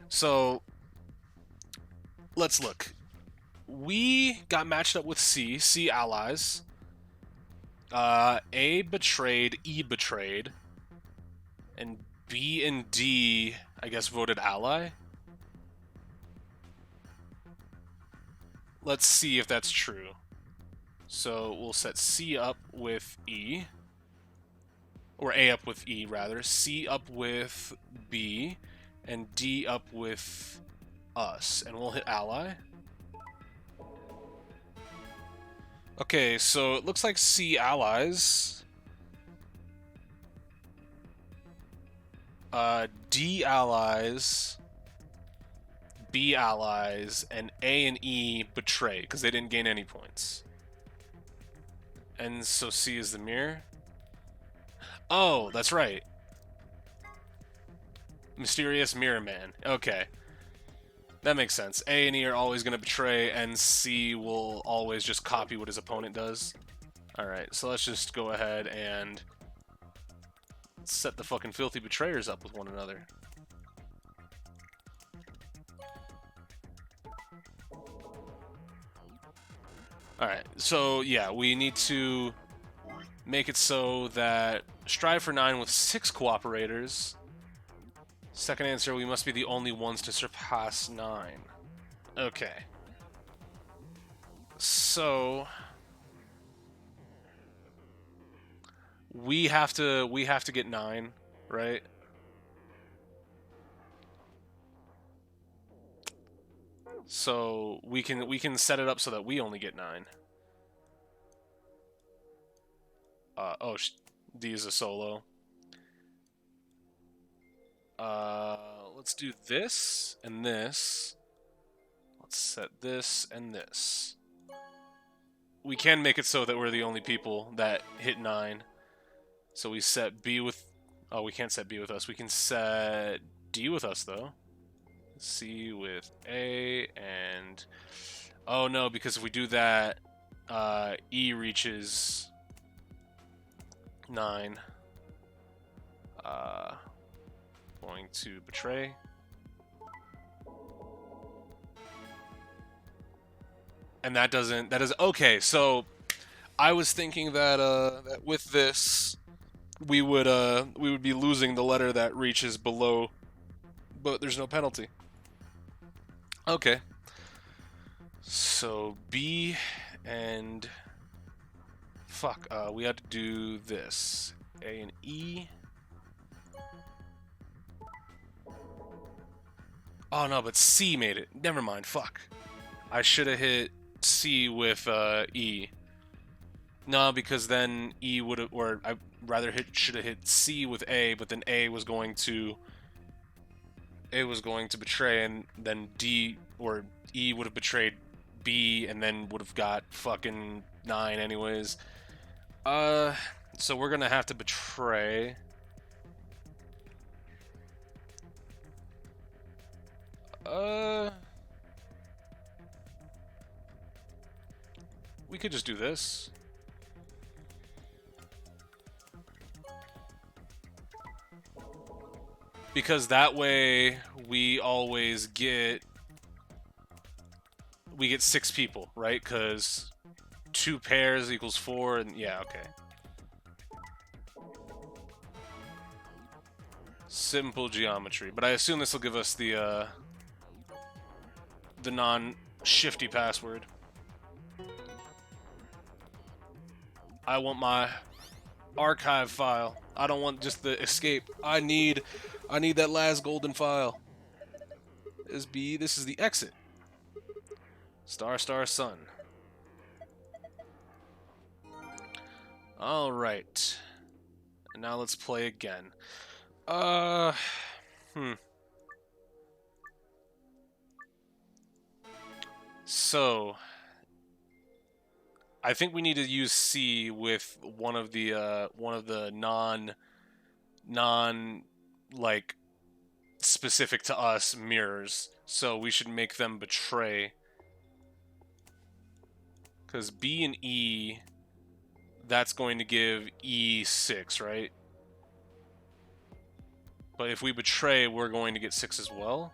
So, let's look. We got matched up with C allies. A betrayed, E betrayed. And B and D, I guess, voted ally. Let's see if that's true. So, we'll set C up with E. Or A up with E, rather. C up with B. And D up with us. And we'll hit ally. Okay, so it looks like C allies. D allies. B allies. And A and E betray, because they didn't gain any points. And so C is the mirror. Oh, that's right. Mysterious Mirror Man. Okay. That makes sense. A and E are always going to betray, and C will always just copy what his opponent does. Alright, so let's just go ahead and set the fucking filthy betrayers up with one another. Alright, so yeah, we need to make it so that strive for 9 with 6 cooperators. Second answer, we must be the only ones to surpass 9. Okay. So we have to get 9, right? So we can set it up so that we only get 9. D is a solo. Let's do this and this. Let's set this and this. We can make it so that we're the only people that hit 9. So we set B with... Oh, we can't set B with us. We can set D with us, though. C with A, and... Oh, no, because if we do that, E reaches 9. Going to betray. And that doesn't... That is... Okay, so I was thinking that, that with this, we would be losing the letter that reaches below, but there's no penalty. Okay. So B and... Fuck, we had to do this. A and E. Oh no, but C made it. Never mind, fuck. I should have hit C with E. No, because then E would have, or I rather should have hit C with A, but then A was going to betray, and then D or E would have betrayed B, and then would have got fucking 9 anyways. So we're gonna have to betray. We could just do this. Because that way we always get 6 people, right? Because 2 pairs equals 4, and yeah, okay. Simple geometry, but I assume this will give us the non-shifty password. I want my archive file. I don't want just the escape. I need that last golden file. This is the exit. Star, star, sun. Alright. And now let's play again. So I think we need to use C with one of the non like specific to us mirrors. So we should make them betray. Because B and E, that's going to give E 6, right? But if we betray, we're going to get 6 as well.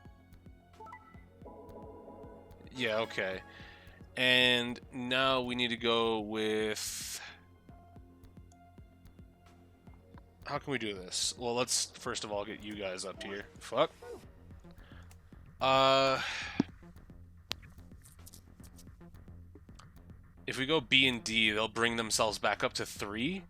Yeah, okay. And now we need to go with... How can we do this? Well, let's first of all get you guys up here. Fuck. If we go B and D, they'll bring themselves back up to 3.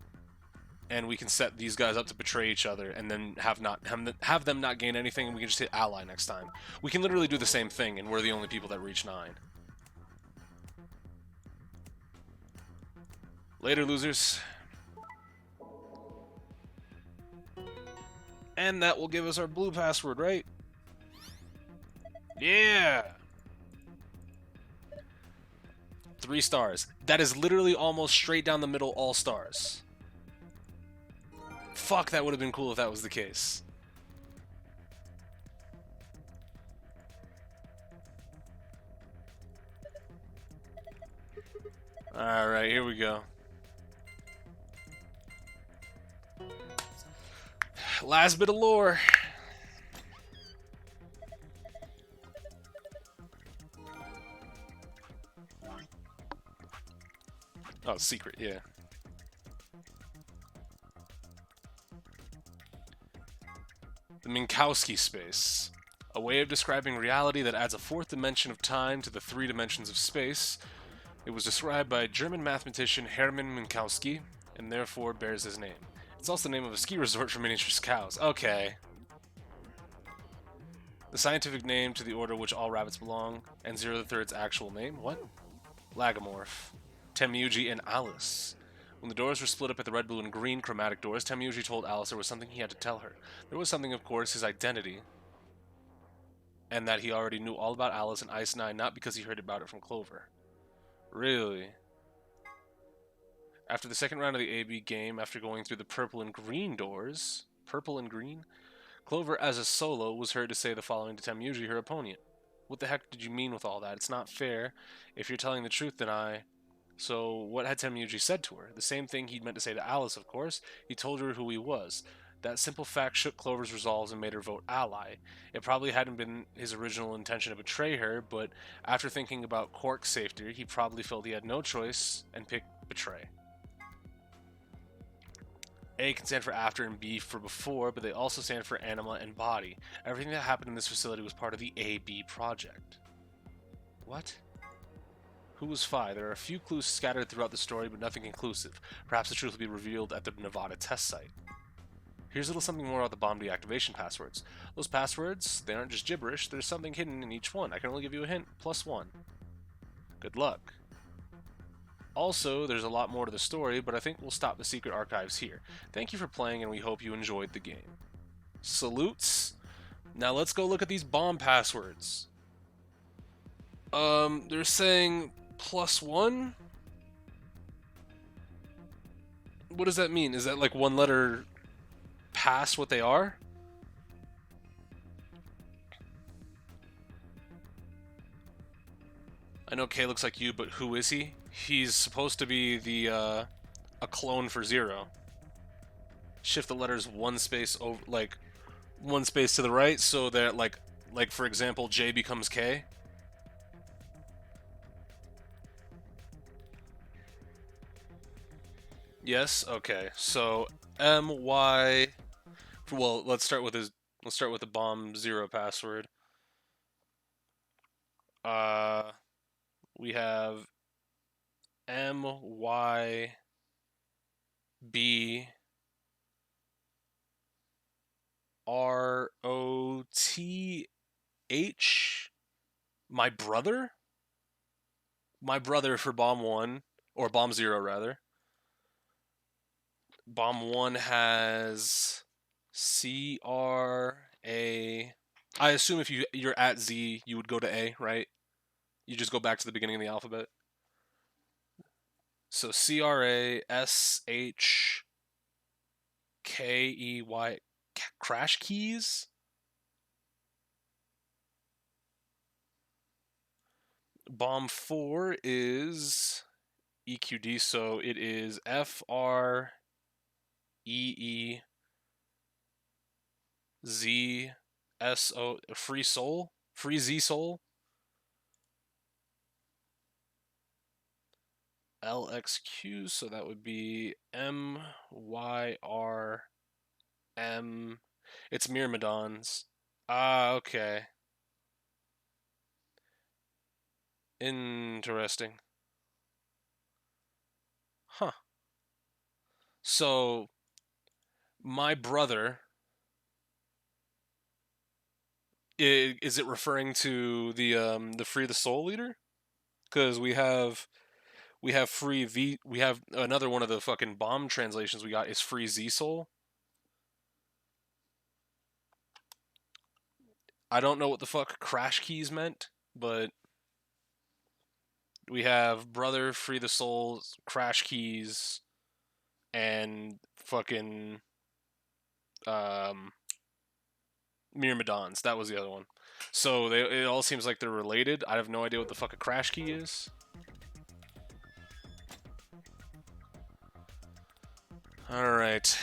And we can set these guys up to betray each other, and then have them not gain anything, and we can just hit ally next time. We can literally do the same thing, and we're the only people that reach 9. Later, losers. And that will give us our blue password, right? Yeah! 3 stars. That is literally almost straight down the middle, all stars. Fuck, that would have been cool if that was the case. Alright, here we go. Last bit of lore. Oh, secret, yeah. The Minkowski space. A way of describing reality that adds a 4th dimension of time to the 3 dimensions of space. It was described by German mathematician Hermann Minkowski, and therefore bears his name. It's also the name of a ski resort for miniature cows. Okay. The scientific name to the order which all rabbits belong, and 0-3's actual name. What? Lagomorph. Temuyuji and Alice. When the doors were split up at the red, blue, and green chromatic doors, Temuyuji told Alice there was something he had to tell her. There was something, of course, his identity, and that he already knew all about Alice and Ice 9, not because he heard about it from Clover. Really? After the second round of the AB game, after going through the purple and green doors, Clover, as a solo, was heard to say the following to Temuyuji, her opponent. What the heck did you mean with all that? It's not fair. If you're telling the truth, then I... So, what had Temuyuji said to her? The same thing he'd meant to say to Alice, of course. He told her who he was. That simple fact shook Clover's resolves and made her vote ally. It probably hadn't been his original intention to betray her, but after thinking about Quark's safety, he probably felt he had no choice and picked betray. A can stand for after and B for before, but they also stand for anima and body. Everything that happened in this facility was part of the AB project. What? Who was Phi? There are a few clues scattered throughout the story, but nothing conclusive. Perhaps the truth will be revealed at the Nevada test site. Here's a little something more about the bomb deactivation passwords. Those passwords, they aren't just gibberish, there's something hidden in each one. I can only give you a hint, +1. Good luck. Also, there's a lot more to the story, but I think we'll stop the secret archives here. Thank you for playing, and we hope you enjoyed the game. Salutes. Now let's go look at these bomb passwords. They're saying +1? What does that mean? Is that like one letter past what they are? I know K looks like you, but who is he? He's supposed to be the, a clone for 0. Shift the letters one space over, like, one space to the right, so that, like for example, J becomes K. Yes, okay. So, MY... Well, let's start with the bomb 0 password. We have MYB ROTH. My brother? My brother for bomb 1, or bomb 0 rather. Bomb 1 has CRA. I assume if you're at Z, you would go to A, right? You just go back to the beginning of the alphabet. So CRASHKEY, crash keys? Bomb 4 is EQD, so it is FREEZSO, Free Soul? Free Z Soul? LXQ, so that would be MYRM. It's Myrmidons. Ah, okay. Interesting. Huh. So, my brother... Is it referring to the Free the Soul leader? Because we have We have free V. We have another one of the fucking bomb translations we got is free Z Soul. I don't know what the fuck crash keys meant, but we have Brother, Free the Soul, Crash Keys, and fucking Myrmidons. That was the other one. So it all seems like they're related. I have no idea what the fuck a crash key is. Alright.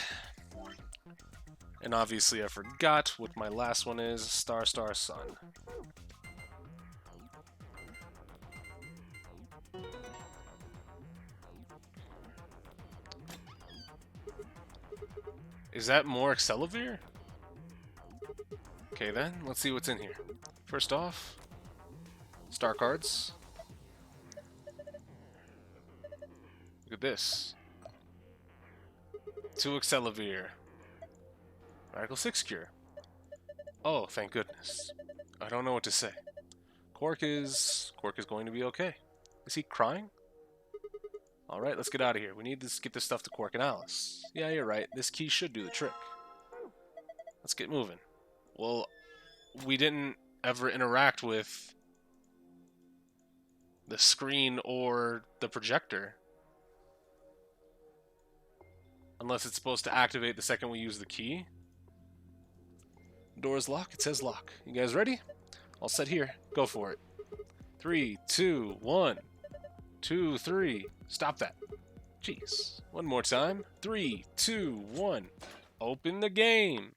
And obviously I forgot what my last one is. Star Star Sun. Is that more Accelavir? Okay then, let's see what's in here. First off, star cards. Look at this. 2 Accelavir. Radical 6 Cure. Oh, thank goodness. I don't know what to say. Quark is going to be okay. Is he crying? Alright, let's get out of here. We need to get this stuff to Quark and Alice. Yeah, you're right. This key should do the trick. Let's get moving. Well, we didn't ever interact with the screen or the projector. Unless it's supposed to activate the second we use the key. Door's locked. It says lock. You guys ready? All set here. Go for it. 3, 2, 1. 2, 3. Stop that. Jeez. One more time. 3, 2, 1. Open the game.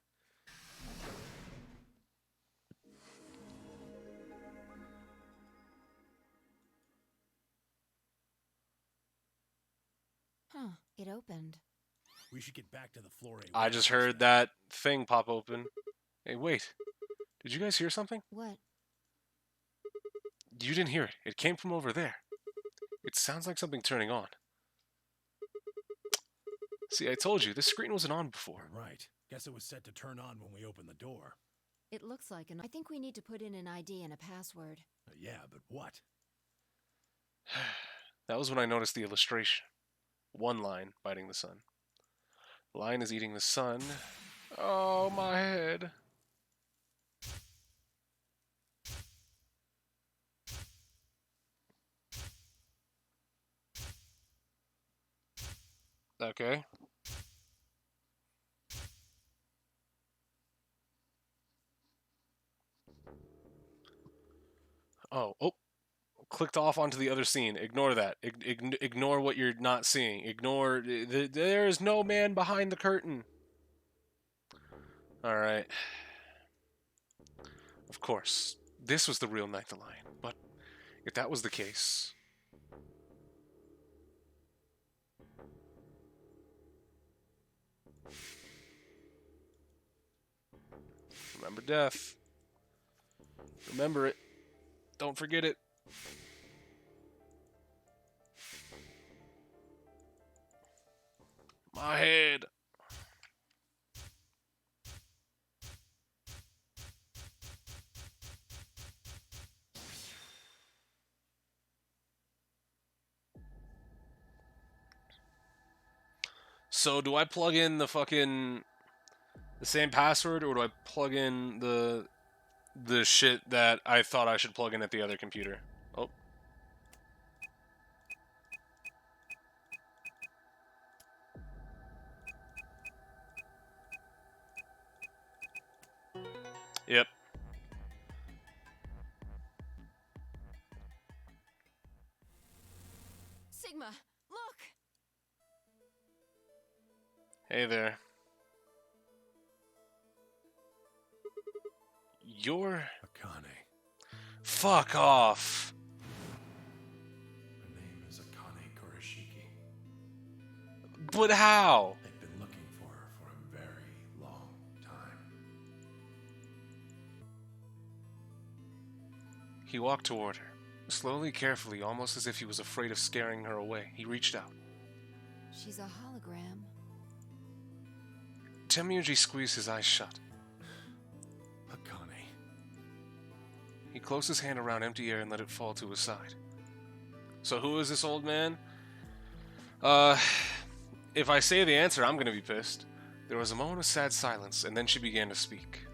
Huh. It opened. We should get back to the Flore. I just heard that thing pop open. Hey, wait. Did you guys hear something? What? You didn't hear it. It came from over there. It sounds like something turning on. See, I told you, this screen wasn't on before. Right. Guess it was set to turn on when we opened the door. It looks like I think we need to put in an ID and a password. Yeah, but what? That was when I noticed the illustration. One line biting the sun. The lion is eating the sun. Oh, my head. Okay. Oh, clicked off onto the other scene. Ignore that. Ignore what you're not seeing. Ignore. There is no man behind the curtain. Alright. Of course, this was the real Night the Lion. But if that was the case... Remember death. Remember it. Don't forget it. My head. So do I plug in the same password, or do I plug in the shit that I thought I should plug in at the other computer? Oh. Yep. Sigma, look! Hey there. You're... Akane. Fuck off! Her name is Akane Kurashiki. But how? They've been looking for her for a very long time. He walked toward her. Slowly, carefully, almost as if he was afraid of scaring her away. He reached out. She's a hologram. Temuji squeezed his eyes shut. Akane. He closed his hand around empty air and let it fall to his side. So who is this old man? If I say the answer, I'm gonna be pissed. There was a moment of sad silence, and then she began to speak.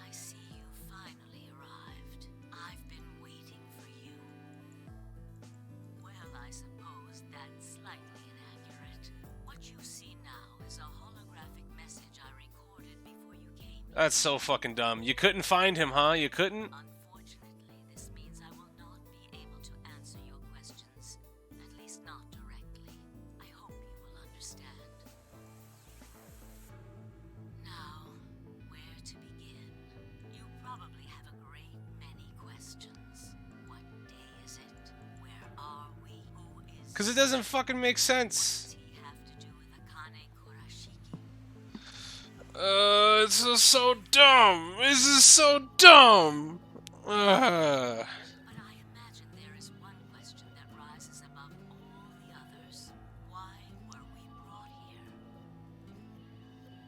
I see you finally arrived. I've been waiting for you. Well, I suppose that's slightly inaccurate. What you see now is a holographic message I recorded before you came. That's so fucking dumb. You couldn't find him, huh? You couldn't? Unfortunately, this means I will not be able to answer your questions. At least not directly. I hope you will understand. Now, where to begin? You probably have a great many questions. What day is it? Where are we? Who is Because it doesn't fucking make sense. What does he have to do with Akane Kurashiki? This is so dumb. This is so dumb. But I imagine there is one question that rises above all the others. Why were we brought here?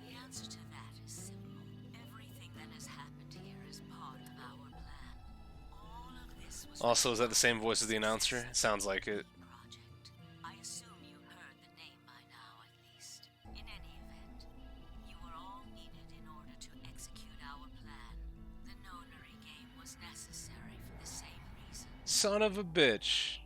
The answer to that is simple. Everything that has happened here is part of our plan. All of this was Also, is that the same voice as the announcer? Sounds like it. project. I assume you heard the name by now, at least. In any event, you were all needed in order to execute our plan. The Nonary game was necessary for the same reason. Son of a bitch.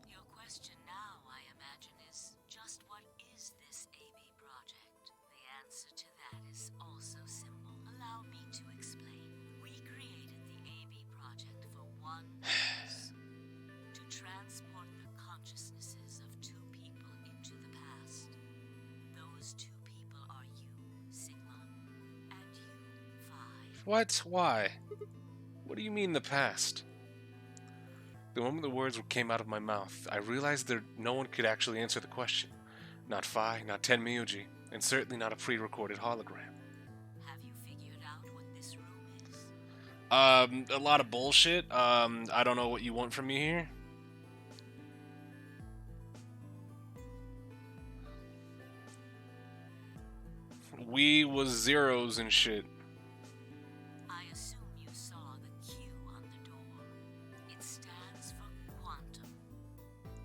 Your question now, I imagine, is just what is this AB project? The answer to that is also simple. Allow me to explain. We created the AB project for one purpose: to transport the consciousnesses of two people into the past. Those two people are you, Sigma, and you, Phi. What? Why? What do you mean the past? The moment the words came out of my mouth, I realized that no one could actually answer the question. Not Phi, not Tenmyuji, and certainly not a pre-recorded hologram. Have you figured out what this room is? A lot of bullshit. I don't know what you want from me here. We was zeros and shit. I assume you saw the Q on the door. It stands for quantum.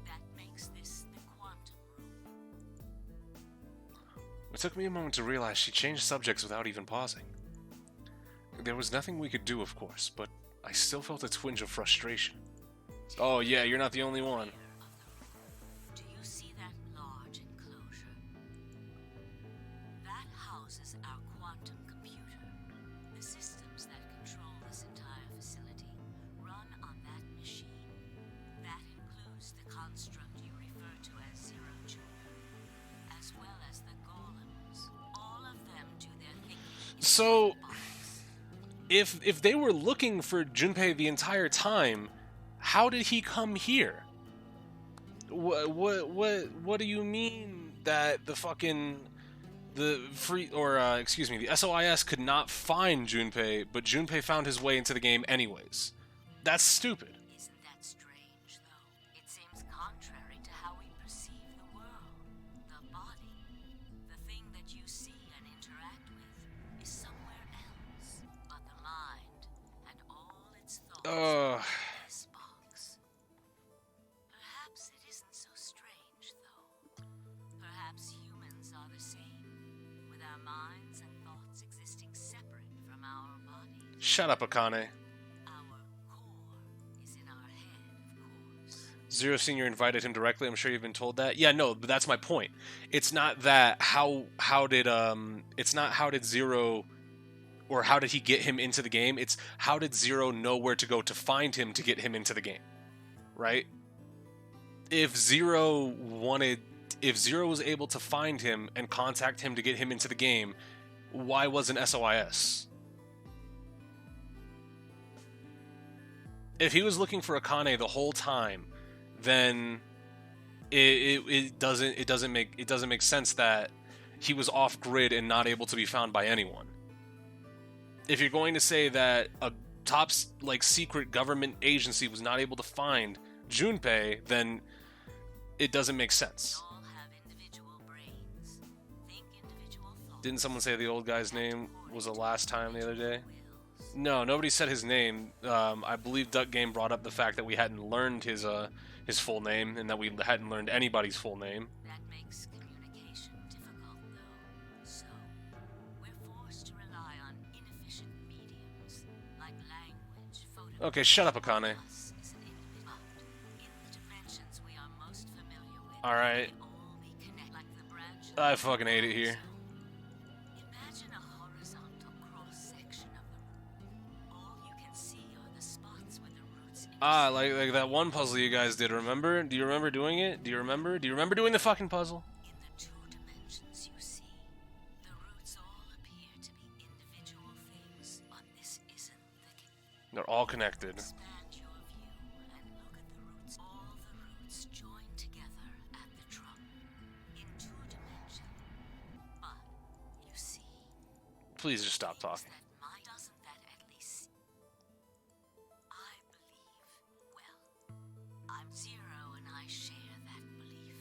That makes this the quantum room. It took me a moment to realize she changed subjects without even pausing. There was nothing we could do, of course, but I still felt a twinge of frustration. Oh yeah, you're not the only one. Do you see that large enclosure? That houses our quantum computer. The systems that control this entire facility run on that machine. That includes the construct you refer to as Zero Junior, as well as the golems. All of them do their thinking. So, if they were looking for Junpei the entire time, how did he come here? What do you mean that the SOIS could not find Junpei, but Junpei found his way into the game anyways? That's stupid. Isn't that strange, though? It seems contrary to how we perceive the world. The body, the thing that you see and interact with, is somewhere else. But the mind and all its thoughts are in this box. Perhaps it isn't so strange, though. Perhaps humans are the same, with our minds and thoughts existing separate from our bodies. Shut up, Akane. Our core is in our head, of course. Zero Senior invited him directly. I'm sure you've been told that. Yeah, no, but that's my point. It's not that how did Zero, or how did he get him into the game? It's how did Zero know where to go to find him to get him into the game, right? If Zero was able to find him and contact him to get him into the game, why wasn't SOIS? If he was looking for Akane the whole time, then it doesn't make sense that he was off grid and not able to be found by anyone. If you're going to say that a top secret government agency was not able to find Junpei, then it doesn't make sense. All have individual brains. Think individual thoughts. Didn't someone say the old guy's name was the last time the other day? No, nobody said his name. I believe Duck Game brought up the fact that we hadn't learned his his full name, and that we hadn't learned anybody's full name. That makes communication difficult, though. So, we're forced to rely on inefficient mediums like language, photo. Okay, shut up, Akane. Alright. I fucking hate it here. Imagine a horizontal cross-section of the root. All you can see are the spots where the roots Ah, like that one puzzle you guys did, remember? Do you remember doing it? Do you remember? Do you remember doing the fucking puzzle? in the two dimensions you see. The roots all appear to be individual things, but this isn't the case. They're all connected. Expand your view and look at the roots. All the roots join together at the trunk in two dimensions. But you see, Please just stop talking. doesn't that at least? I believe. Well, I'm Zero, and I share that belief.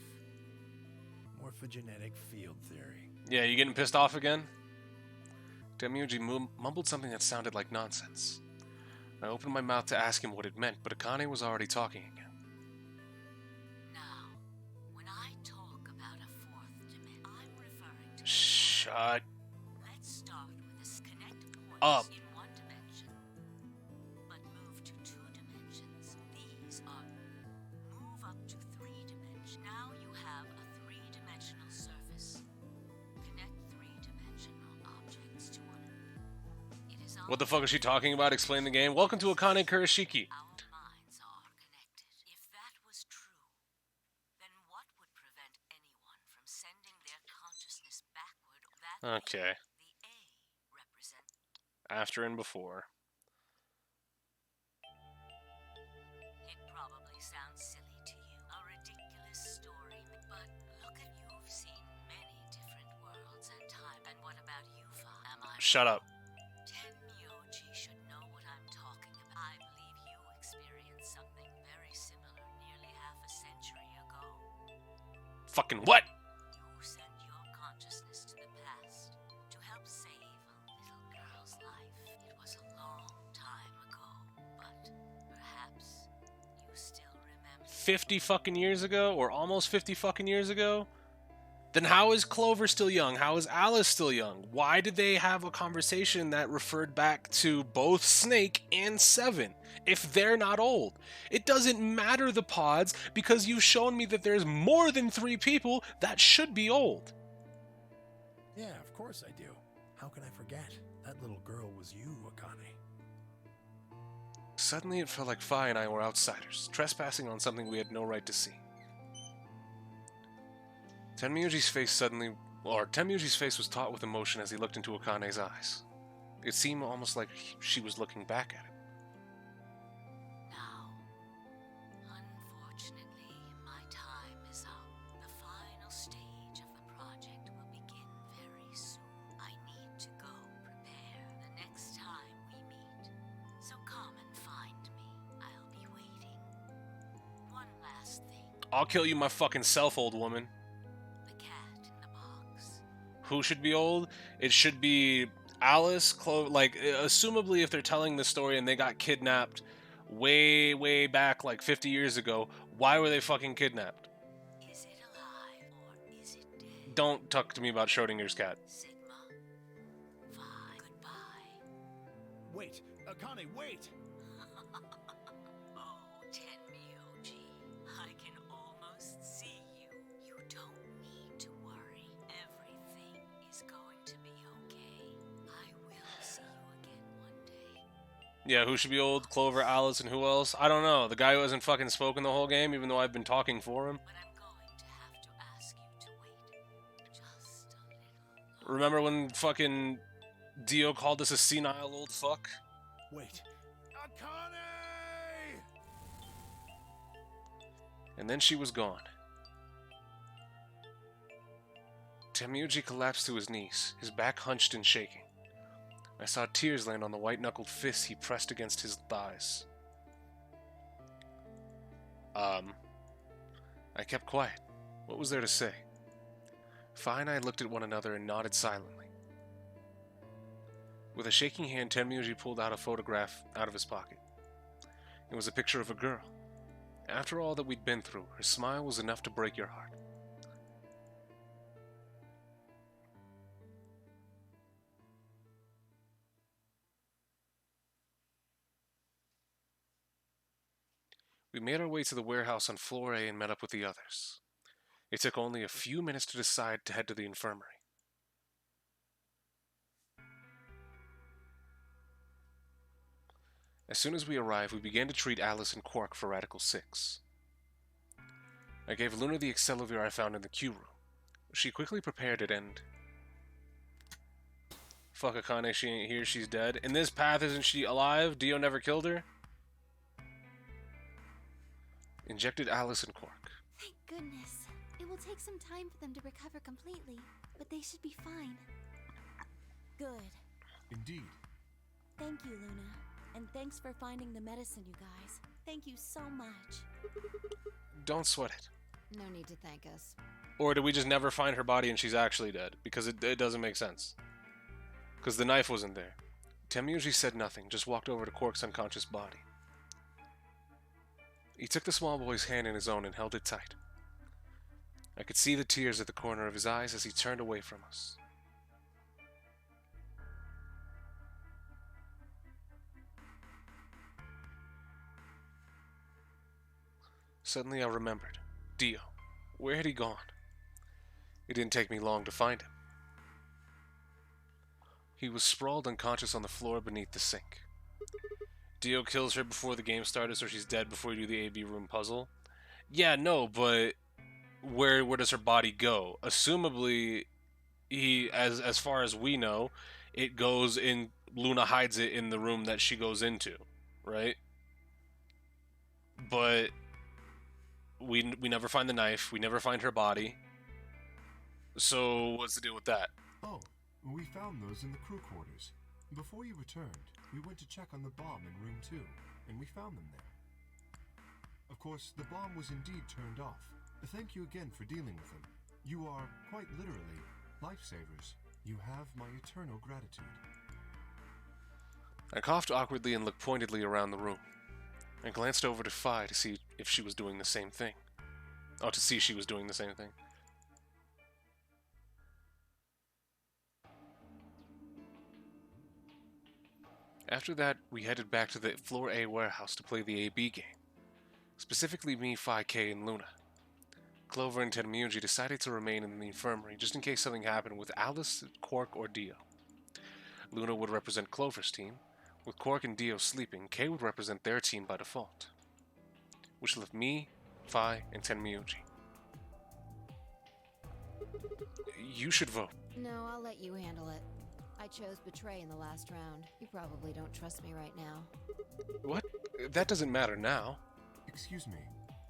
Morphogenetic field theory. Yeah, you getting pissed off again? Demiuji mumbled something that sounded like nonsense. I opened my mouth to ask him what it meant, but Akane was already talking again. Now, when I talk about a fourth dimension, I'm referring to. Shut Let's start with this connect points up. in one dimension, but move to two dimensions. These are move up to three dimensions. Now you have a three-dimensional surface. Connect three-dimensional objects to one. It is What the fuck is she talking about? Explain the game. Welcome to Akane Kurashiki. our minds are connected. If that was true, then what would prevent anyone from sending their consciousness backward? That Okay. the A represents. After and before. It probably sounds silly to you, a ridiculous story, but look at you've seen many different worlds and time. And what about you, Fa? Am I? Shut up. Tenmyoji should know what I'm talking about. I believe you experienced something very similar nearly half a century ago. Fucking what? You sent your consciousness to the past to help save a little girl's life. It was a long time ago, but perhaps you still remember. 50 fucking years ago? Or almost 50 fucking years ago? Then how is Clover still young? How is Alice still young? Why did they have a conversation that referred back to both Snake and Seven if they're not old? It doesn't matter the pods because you've shown me that there's more than 3 people that should be old. Yeah, of course I do. How can I forget? That little girl was you, Akane. Suddenly it felt like Fi and I were outsiders, trespassing on something we had no right to see. Tenmyuji's face was taut with emotion as he looked into Akane's eyes. It seemed almost like she was looking back at him. Now, unfortunately, my time is up. The final stage of the project will begin very soon. I need to go prepare the next time we meet. So come and find me. I'll be waiting. One last thing. I'll kill you my fucking self, old woman. The cat in the box. Who should be old? It should be Alice, like, assumably if they're telling the story and they got kidnapped way, way back, like 50 years ago, why were they fucking kidnapped? Is it alive or is it dead? Don't talk to me about Schrodinger's cat. Sigma. Bye. Goodbye. Wait, Akane, wait! Oh, Tenmyoji, I can almost see you. You don't need to worry. Everything is going to be okay. I will see you again one day. Yeah, who should be old? Clover, Alice, and who else? I don't know. The guy who hasn't fucking spoken the whole game, even though I've been talking for him. But I'm going to have to ask you to wait just a little. Remember when fucking Dio called us a senile old fuck? Wait. Akane! And then she was gone. Tenmyuji collapsed to his knees, his back hunched and shaking. I saw tears land on the white-knuckled fists he pressed against his thighs. I kept quiet. What was there to say? Fi and I looked at one another and nodded silently. With a shaking hand, Tenmyuji pulled out a photograph out of his pocket. It was a picture of a girl. After all that we'd been through, her smile was enough to break your heart. We made our way to the warehouse on floor A and met up with the others. It took only a few minutes to decide to head to the infirmary. As soon as we arrived, we began to treat Alice and Quark for Radical 6. I gave Luna the Accelovir I found in the Q room. She quickly prepared it and... Fuck Akane, she ain't here, she's dead. In this path, isn't she alive? Dio never killed her? Injected Alice and Quark. Thank goodness. It will take some time for them to recover completely, but they should be fine. Good. Indeed. Thank you, Luna. And thanks for finding the medicine, you guys. Thank you so much. Don't sweat it. No need to thank us. Or did we just never find her body and she's actually dead? Because it doesn't make sense. Because the knife wasn't there. Temuji said nothing, just walked over to Quark's unconscious body. He took the small boy's hand in his own and held it tight. I could see the tears at the corner of his eyes as he turned away from us. Suddenly I remembered. Dio. Where had he gone? It didn't take me long to find him. He was sprawled unconscious on the floor beneath the sink. Dio kills her before the game started, so she's dead before you do the AB room puzzle. Yeah, no, but where does her body go? Assumably, as far as we know, it goes in. Luna hides it in the room that she goes into, right? But we never find the knife. We never find her body. So what's the deal with that? Oh, we found those in the crew quarters. Before you returned, we went to check on the bomb in room 2, and we found them there. Of course, the bomb was indeed turned off. Thank you again for dealing with them. You are, quite literally, lifesavers. You have my eternal gratitude. I coughed awkwardly and looked pointedly around the room. I glanced over to Phi to see if she was doing the same thing. Oh, to see she was doing the same thing. After that, we headed back to the Floor A warehouse to play the AB game. Specifically me, Phi, K, and Luna. Clover and Tenmyuji decided to remain in the infirmary just in case something happened with Alice, Quark, or Dio. Luna would represent Clover's team. With Quark and Dio sleeping, K would represent their team by default. Which left me, Phi, and Tenmyuji. You should vote. No, I'll let you handle it. I chose Betray in the last round. You probably don't trust me right now. What? That doesn't matter now. Excuse me.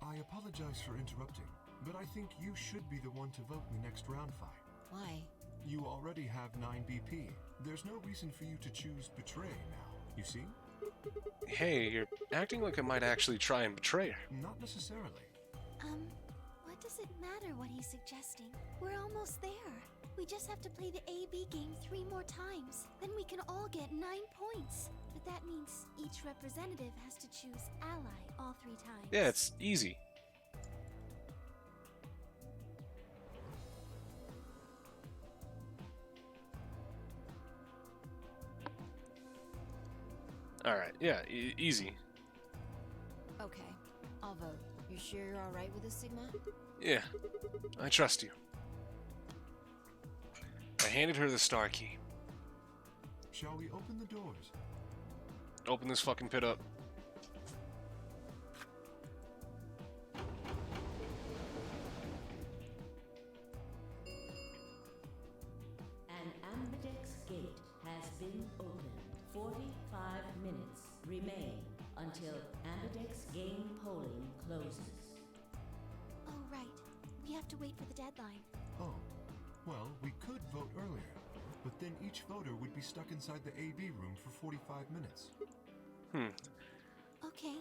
I apologize for interrupting, but I think you should be the one to vote in the next round, Phi. Why? You already have 9 BP. There's no reason for you to choose Betray now, you see? Hey, you're acting like I might actually try and betray her. Not necessarily. What does it matter what he's suggesting? We're almost there. We just have to play the AB game 3 more times. Then we can all get 9 points. But that means each representative has to choose ally all 3 times. Yeah, it's easy. Alright, yeah, easy. Okay, I'll vote. You sure you're alright with this, Sigma? Yeah, I trust you. I handed her the star key. Shall we open the doors? Open this fucking pit up. An ambidex gate has been opened. 45 minutes remain until ambidex game polling closes. Oh, right. We have to wait for the deadline. Oh, well, we could vote earlier, but then each voter would be stuck inside the AB room for 45 minutes. Okay,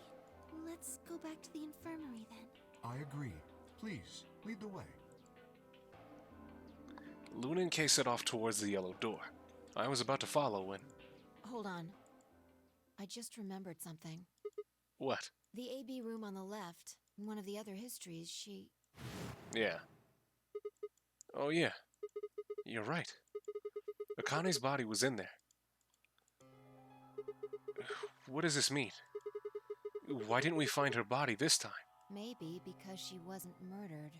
let's go back to the infirmary then. I agree. Please, lead the way. Luna and Kay set off towards the yellow door. I was about to follow when... Hold on. I just remembered something. What? The AB room on the left. In one of the other histories, she... Yeah. Oh, yeah. You're right. Akane's body was in there. What does this mean? Why didn't we find her body this time? Maybe because she wasn't murdered.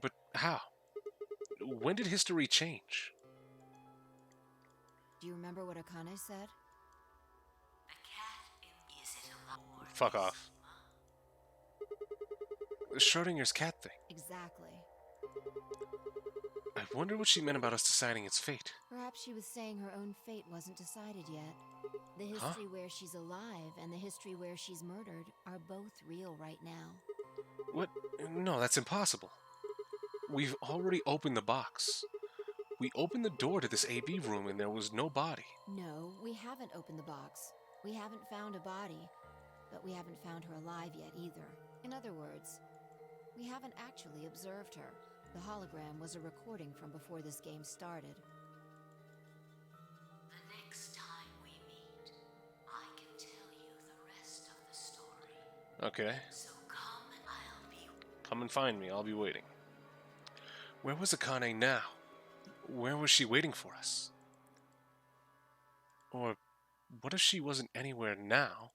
But how? When did history change? Do you remember what Akane said? Fuck off. The Schrodinger's cat thing. Exactly. I wonder what she meant about us deciding its fate. Perhaps she was saying her own fate wasn't decided yet. The history where she's alive and the history where she's murdered are both real right now. What? No, that's impossible. We've already opened the box. We opened the door to this AB room and there was no body. No, we haven't opened the box. We haven't found a body, but we haven't found her alive yet either. In other words, we haven't actually observed her. The hologram was a recording from before this game started. The next time we meet, I can tell you the rest of the story. Okay. So come and I'll be... Come and find me. I'll be waiting. Where was Akane now? Where was she waiting for us? Or what if she wasn't anywhere now?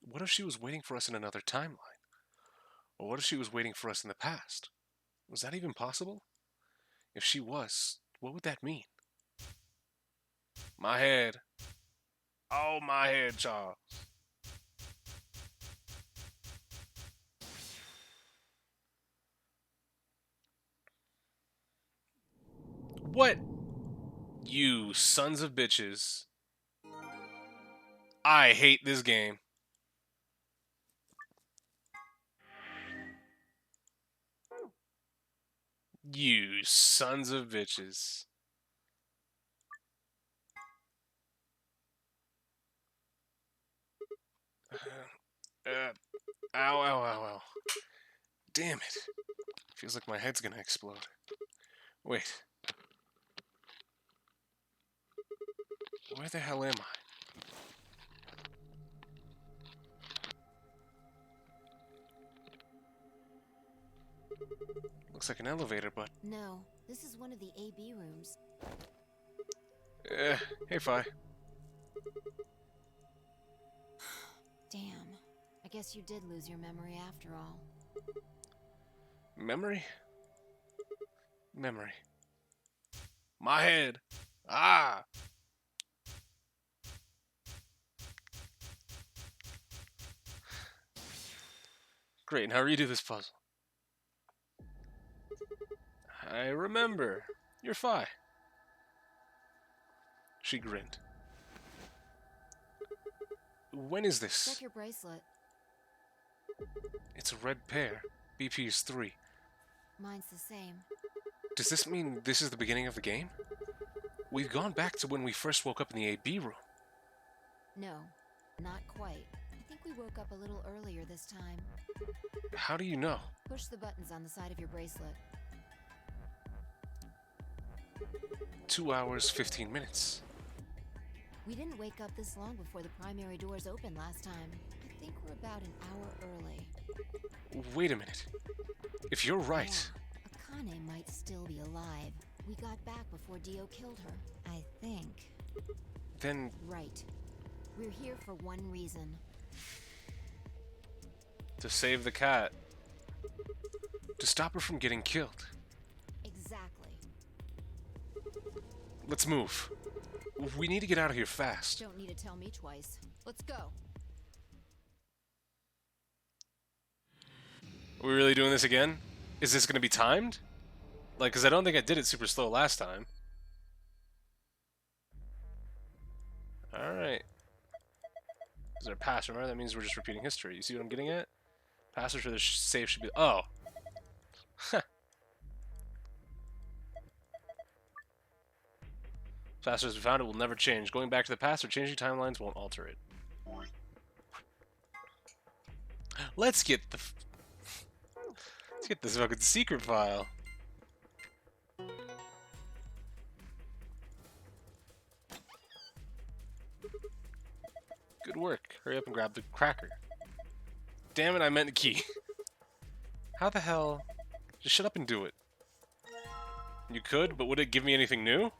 What if she was waiting for us in another timeline? Or what if she was waiting for us in the past? Was that even possible? If she was, what would that mean? My head. Oh, my head, Charles. What? You sons of bitches. I hate this game. You sons of bitches. Ow, ow, ow, ow. Damn it. Feels like my head's gonna explode. Wait. Where the hell am I? Looks like an elevator, but... No, this is one of the AB rooms. Hey, Fi. Damn. I guess you did lose your memory after all. Memory? Memory. My head. Ah! Great, and how do you do this puzzle? I remember. You're Fi. She grinned. When is this? Check your bracelet. It's a red pair. BP is 3. Mine's the same. Does this mean this is the beginning of the game? We've gone back to when we first woke up in the AB room. No, not quite. I think we woke up a little earlier this time. How do you know? Push the buttons on the side of your bracelet. 2 hours, 15 minutes. We didn't wake up this long before the primary doors opened last time. I think we're about an hour early. Wait a minute. If you're right... Yeah, Akane might still be alive. We got back before Dio killed her, I think. Then... Right. We're here for one reason. To save the cat. To stop her from getting killed. Exactly. Let's move. We need to get out of here fast. Don't need to tell me twice. Let's go. Are we really doing this again? Is this going to be timed? Like, because I don't think I did it super slow last time. Alright. Is there a pass? Remember, that means we're just repeating history. You see what I'm getting at? Passage for the save should be... Oh! Faster as we found it will never change. Going back to the past or changing timelines won't alter it. Let's get the... Let's get this fucking secret file. Good work. Hurry up and grab the cracker. Damn it, I meant the key. How the hell? Just shut up and do it. You could, but would it give me anything new?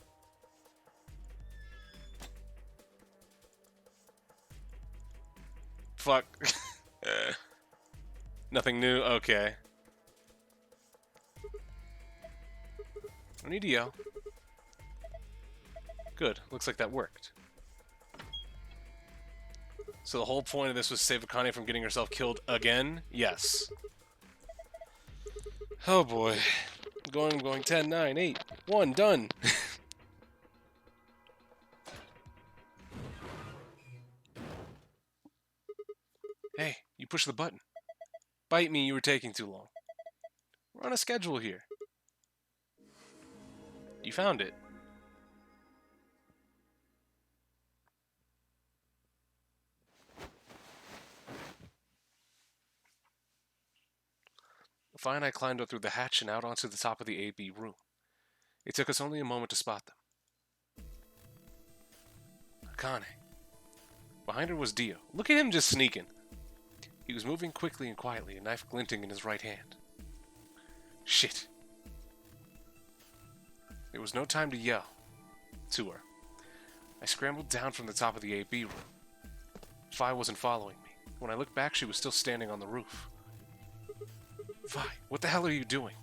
Fuck. Nothing new? Okay. I need to yell. Good. Looks like that worked. So the whole point of this was to save Akane from getting herself killed again? Yes. Oh boy. Going 10, 9, 8, 1, done. Hey, you push the button. Bite me, you were taking too long. We're on a schedule here. You found it. Fi and I climbed up through the hatch and out onto the top of the AB room. It took us only a moment to spot them. Akane. Behind her was Dio. Look at him just sneaking. He was moving quickly and quietly, a knife glinting in his right hand. Shit. There was no time to yell to her. I scrambled down from the top of the AB room. Fi wasn't following me. When I looked back, she was still standing on the roof. Vi, what the hell are you doing?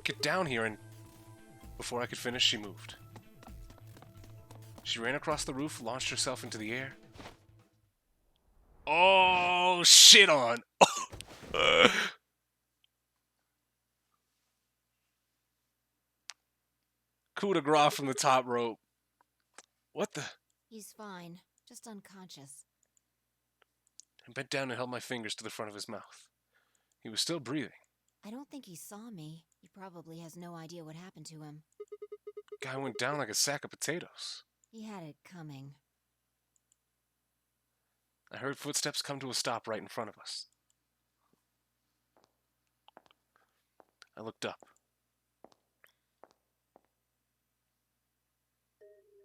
Get down here and... Before I could finish, she moved. She ran across the roof, launched herself into the air. Oh, shit on! Coup de grace from the top rope. What the... He's fine. Just unconscious. I bent down and held my fingers to the front of his mouth. He was still breathing. I don't think he saw me. He probably has no idea what happened to him. Guy went down like a sack of potatoes. He had it coming. I heard footsteps come to a stop right in front of us. I looked up.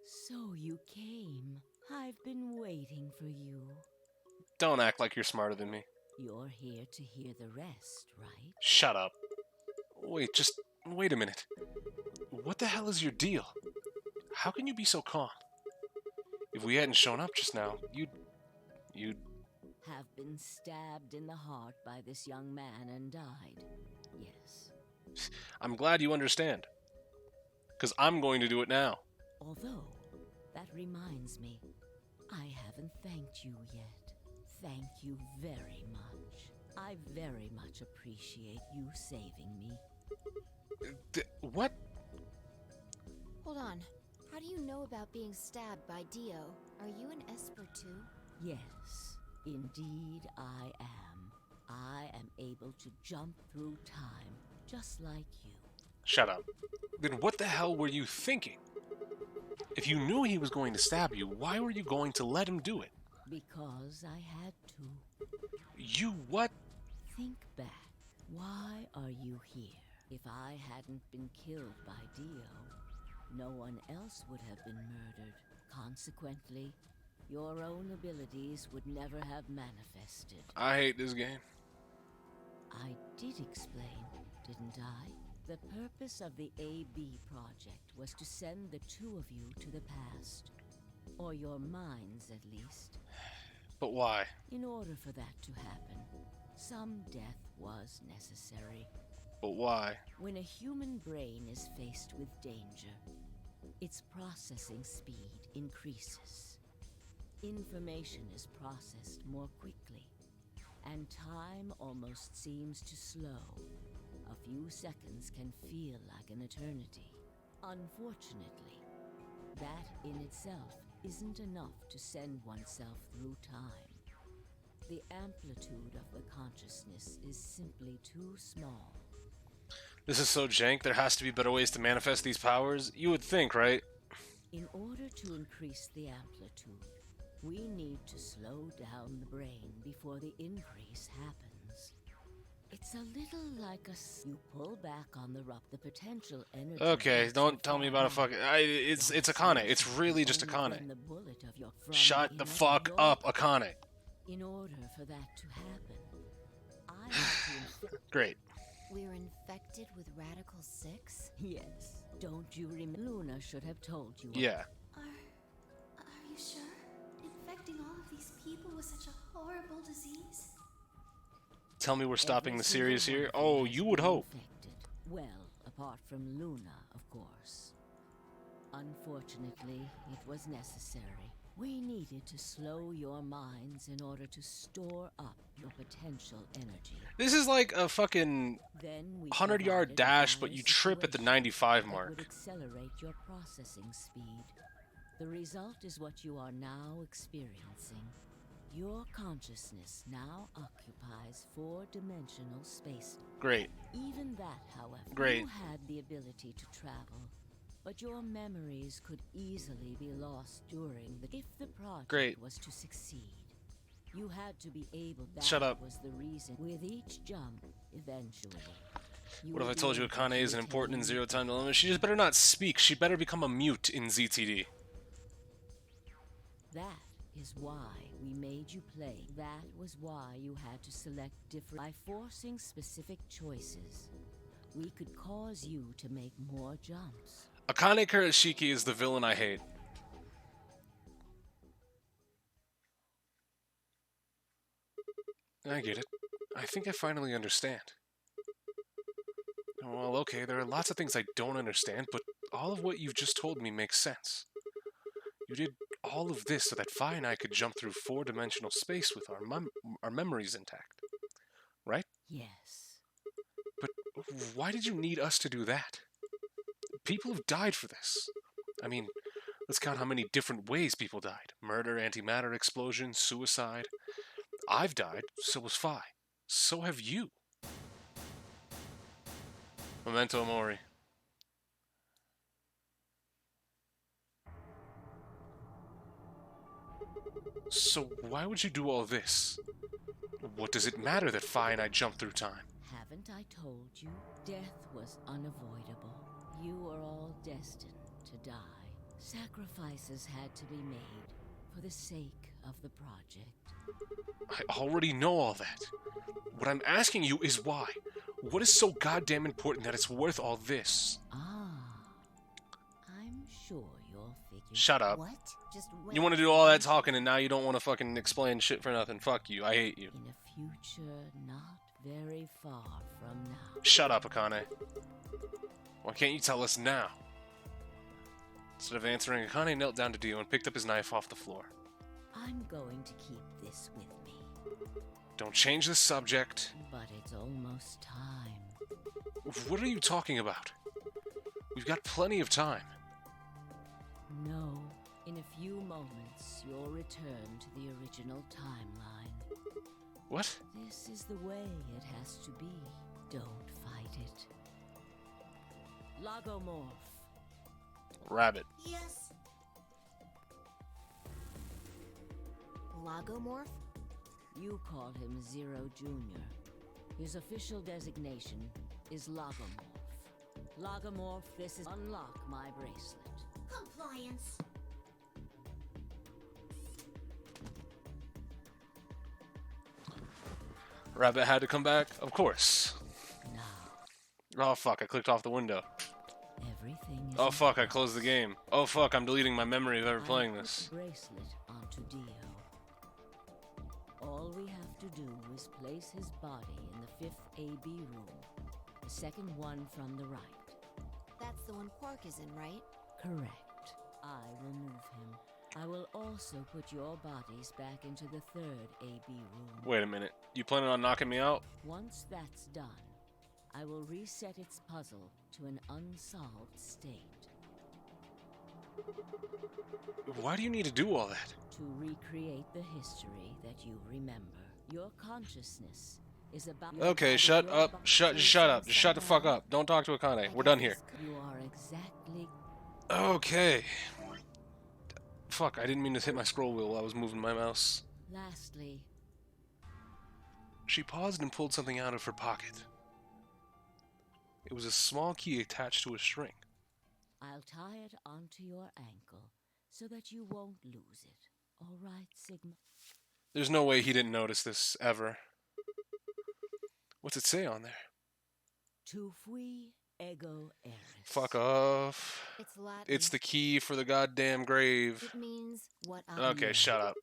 So you came. I've been waiting for you. Don't act like you're smarter than me. You're here to hear the rest, right? Shut up. Wait, just wait a minute. What the hell is your deal? How can you be so calm? If we hadn't shown up just now, you'd... Have been stabbed in the heart by this young man and died. Yes. I'm glad you understand. Because I'm going to do it now. Although, that reminds me, I haven't thanked you yet. Thank you very much. I very much appreciate you saving me. What? Hold on. How do you know about being stabbed by Dio? Are you an Esper too? Yes, indeed I am. I am able to jump through time, just like you. Shut up. Then what the hell were you thinking? If you knew he was going to stab you, why were you going to let him do it? Because I had to. You what? Think back. Why are you here? If I hadn't been killed by Dio, no one else would have been murdered. Consequently, your own abilities would never have manifested. I hate this game. I did explain, didn't I? The purpose of the AB project was to send the two of you to the past. Or your minds, at least. But why? In order for that to happen, some death was necessary. But why? When a human brain is faced with danger, its processing speed increases. Information is processed more quickly, and time almost seems to slow. A few seconds can feel like an eternity. Unfortunately, that in itself isn't enough to send oneself through time. The amplitude of the consciousness is simply too small. This is so jank, there has to be better ways to manifest these powers? You would think, right? In order to increase the amplitude, we need to slow down the brain before the increase happens. It's a little like you pull back on the potential energy. Okay, don't tell me about a fucking... It's Akane. It's really just Akane. Shut the fuck up, Akane. In order for that to happen, I have to... Great. We're infected with Radical 6? Yes. Don't you remember? Luna should have told you. Yeah. Are you sure? Infecting all of these people with such a horrible disease? Tell me we're stopping Every the series single here. one of them Oh, has you would been hope. infected. Well, apart from Luna, of course. Unfortunately, it was necessary. We needed to slow your minds in order to store up your potential energy. This is like a fucking Then we 100-yard provided a dash, but you trip at the biosituation 95 that mark. would accelerate your processing speed. The result is what you are now experiencing. Your consciousness now occupies four-dimensional space. Great. Even that, however, Great. you had the ability to travel, but your memories could easily be lost during the. If the project Great. was to succeed, you had to be able. That Shut up. was the reason. With each jump, eventually. What if I told you Akane isn't important in Zero Time Dilemma? She just better not speak. She better become a mute in ZTD. That is why we made you play. That was why you had to select different. By forcing specific choices, we could cause you to make more jumps. Akane Kurashiki is the villain I hate. I get it. I think I finally understand. Well, okay, there are lots of things I don't understand, but all of what you've just told me makes sense. You did all of this so that Fi and I could jump through four-dimensional space with our memories intact. Right? Yes. But why did you need us to do that? People have died for this. I mean, let's count how many different ways people died. Murder, antimatter explosion, suicide. I've died, so was Fi. So have you. Memento Mori. So why would you do all this? What does it matter that Fi and I jumped through time? Haven't I told you? Death was unavoidable. You were all destined to die. Sacrifices had to be made for the sake of the project. I already know all that. What I'm asking you is why. What is so goddamn important that it's worth all this? Ah, I'm sure you'll figure. Shut up. What? Just You want to do all that talking and now you don't want to fucking explain shit for nothing. Fuck you. I hate you. In a future not very far from now. Shut up, Akane. Why can't you tell us now? Instead of answering, Akane knelt down to Dio and picked up his knife off the floor. I'm going to keep this with me. Don't change the subject. But it's almost time. What are you talking about? We've got plenty of time. No. In a few moments, you'll return to the original timeline. What? This is the way it has to be. Don't fight it. Lagomorph. Rabbit. Yes. Lagomorph? You call him Zero Jr. His official designation is Lagomorph. Lagomorph, this is unlock my bracelet. Compliance. Rabbit had to come back? Of course. Now, Oh fuck, I clicked off the window. everything is Oh in fuck, I place. closed the game. Oh fuck, I'm deleting my memory of ever I playing put this. the bracelet onto Dio. All we have to do is place his body in the 5th AB room, the second one from the right. That's the one Quark is in, right? Correct. I will move him. I will also put your bodies back into the 3rd AB room. Wait a minute. You planning on knocking me out? Once that's done, I will reset its puzzle to an unsolved state. Why do you need to do all that? To recreate the history that you remember. Your consciousness is about. Okay, shut up. Shut up. Just shut the fuck up. Don't talk to Akane. We're done here. You are exactly. Okay. Fuck, I didn't mean to hit my scroll wheel while I was moving my mouse. Lastly, She paused and pulled something out of her pocket. It was a small key attached to a string. I'll tie it onto your ankle so that you won't lose it. All right, Sigma? There's no way he didn't notice this, ever. What's it say on there? Tu fui ego eris. Fuck off. It's Latin. It's the key for the goddamn grave. It means what Okay, shut up.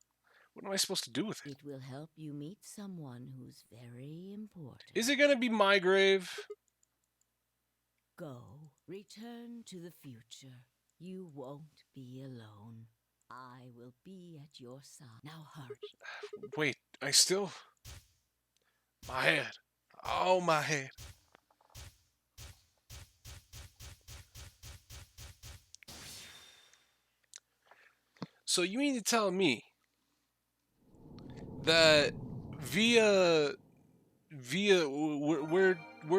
What am I supposed to do with it? It will help you meet someone who's very important. Is it gonna be my grave? Go. Return to the future. You won't be alone. I will be at your side. Now hurry. Wait, I still... My head. Oh, my head. So you mean to tell me that we're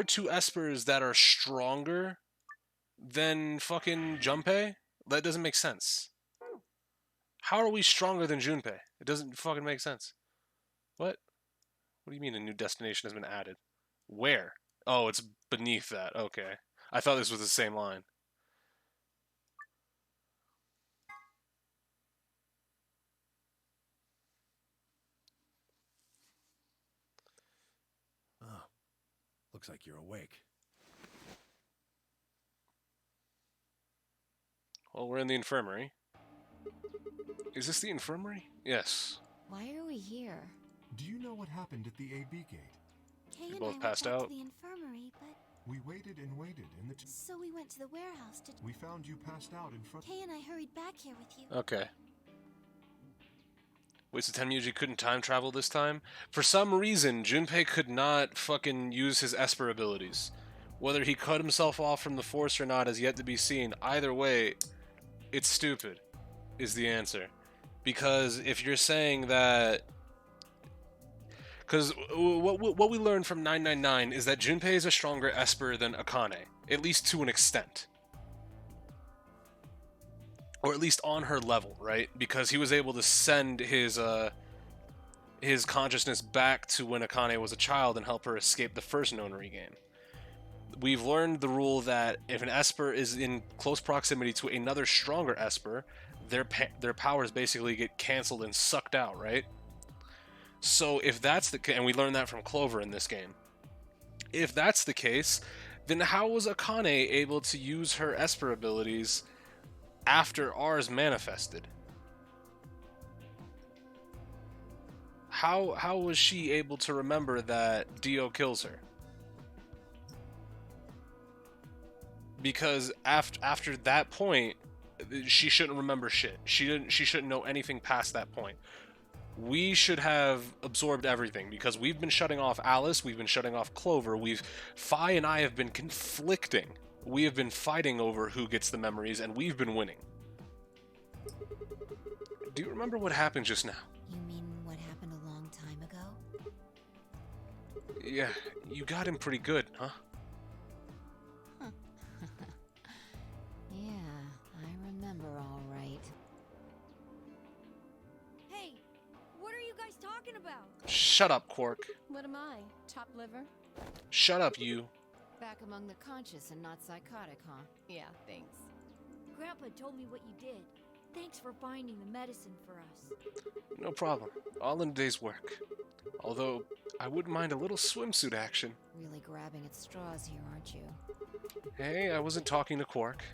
two espers that are stronger than fucking Junpei? That doesn't make sense. How are we stronger than Junpei? It doesn't fucking make sense. What? What do you mean a new destination has been added? Where? Oh, it's beneath that. Okay. I thought this was the same line. Oh, looks like you're awake. Well, we're in the infirmary. Is this the infirmary? Yes. Why are we here? Do you know what happened at the AB gate? Kay You and both I passed went back out? to the infirmary, but We waited and waited, and so we went to the warehouse to. we found you passed out in front. Kay and I hurried back here with you. Okay. Wait, so Tenmyuji couldn't time travel this time? For some reason, Junpei could not fucking use his Esper abilities. Whether he cut himself off from the Force or not is yet to be seen. Either way, it's stupid, is the answer. Because if you're saying that... Because what we learned from 999 is that Junpei is a stronger Esper than Akane. At least to an extent. Or at least on her level, right? Because he was able to send his consciousness back to when Akane was a child and help her escape the first Nonary game. We've learned the rule that if an Esper is in close proximity to another stronger Esper, their powers basically get cancelled and sucked out, right? So if that's the case, and we learned that from Clover in this game, if that's the case, then how was Akane able to use her Esper abilities after ours manifested? How was she able to remember that Dio kills her? Because after that point, she shouldn't remember shit. She shouldn't know anything past that point. We should have absorbed everything because we've been shutting off Alice, we've been shutting off Clover, Fi and I have been conflicting. We have been fighting over who gets the memories, and we've been winning. Do you remember what happened just now? You mean what happened a long time ago? Yeah, you got him pretty good, huh? Yeah, I remember all right. Hey, what are you guys talking about? Shut up, Quark. What am I? Top liver? Shut up, you. Back among the conscious and not psychotic, huh? Yeah, thanks. Grandpa told me what you did. Thanks for finding the medicine for us. No problem. All in a day's work. Although, I wouldn't mind a little swimsuit action. Really grabbing at straws here, aren't you? Hey, I wasn't talking to Quark.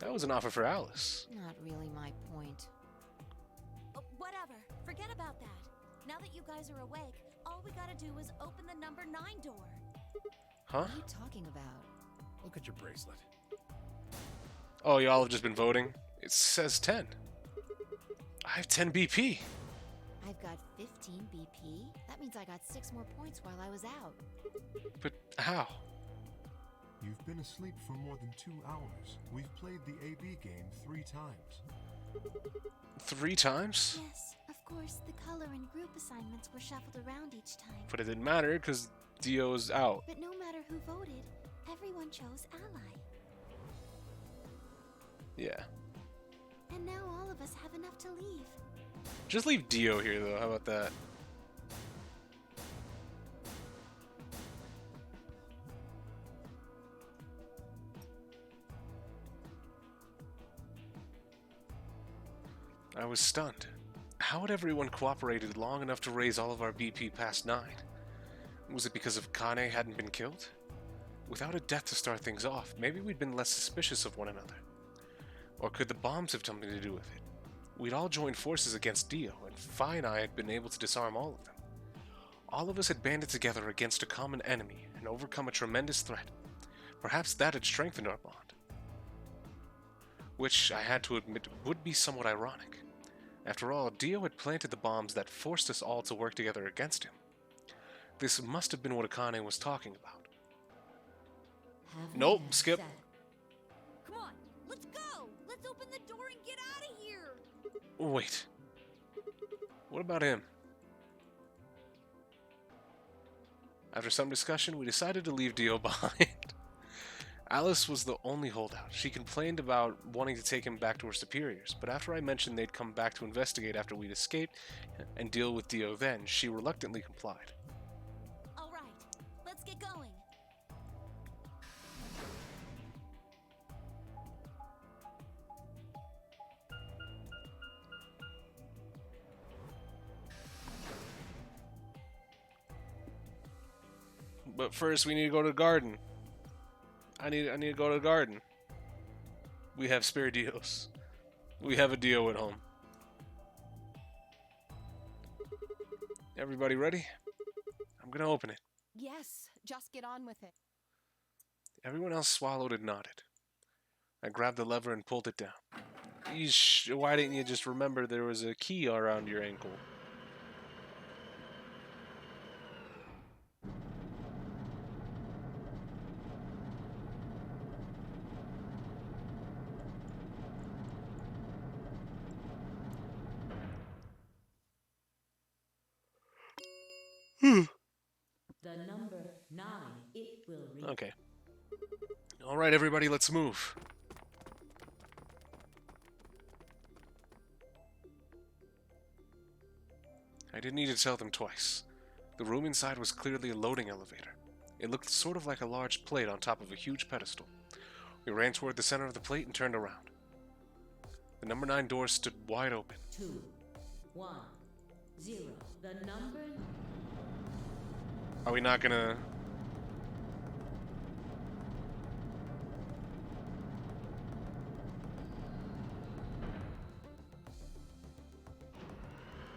That was an offer for Alice. Not really my point. Whatever. Forget about that. Now that you guys are awake, all we gotta do is open the number 9 door. Huh? What are you talking about? Look at your bracelet. Oh, y'all have just been voting? It says 10. I have 10 BP. I've got 15 BP. That means I got 6 more points while I was out. But how? You've been asleep for more than 2 hours. We've played the AB game 3 times. 3 times? Yes, of course, the color and group assignments were shuffled around each time. But it didn't matter, because Dio's out. But no matter who voted, everyone chose Ally. Yeah. And now all of us have enough to leave. Just leave Dio here, though. How about that? I was stunned. How had everyone cooperated long enough to raise all of our BP past 9? Was it because of Kane hadn't been killed? Without a death to start things off, maybe we'd been less suspicious of one another. Or could the bombs have something to do with it? We'd all joined forces against Dio, and Phi and I had been able to disarm all of them. All of us had banded together against a common enemy and overcome a tremendous threat. Perhaps that had strengthened our bond. Which, I had to admit, would be somewhat ironic. After all, Dio had planted the bombs that forced us all to work together against him. This must have been what Akane was talking about. Nope, skip. Come on, let's go! Let's open the door and get out of here! Wait. What about him? After some discussion, we decided to leave Dio behind. Alice was the only holdout. She complained about wanting to take him back to her superiors, but after I mentioned they'd come back to investigate after we'd escaped and deal with Dio then, she reluctantly complied. Alright, let's get going. But first we need to go to the garden. I need to go to the garden. We have spare Dios. We have a Dio at home. Everybody ready? I'm gonna open it. Yes, just get on with it. Everyone else swallowed and nodded. I grabbed the lever and pulled it down. Why didn't you just remember there was a key around your ankle? The number 9, it will read. Okay. Alright, everybody, let's move. I didn't need to tell them twice. The room inside was clearly a loading elevator. It looked sort of like a large plate on top of a huge pedestal. We ran toward the center of the plate and turned around. The number 9 door stood wide open. 2, 1, 0. The number. Are we not gonna...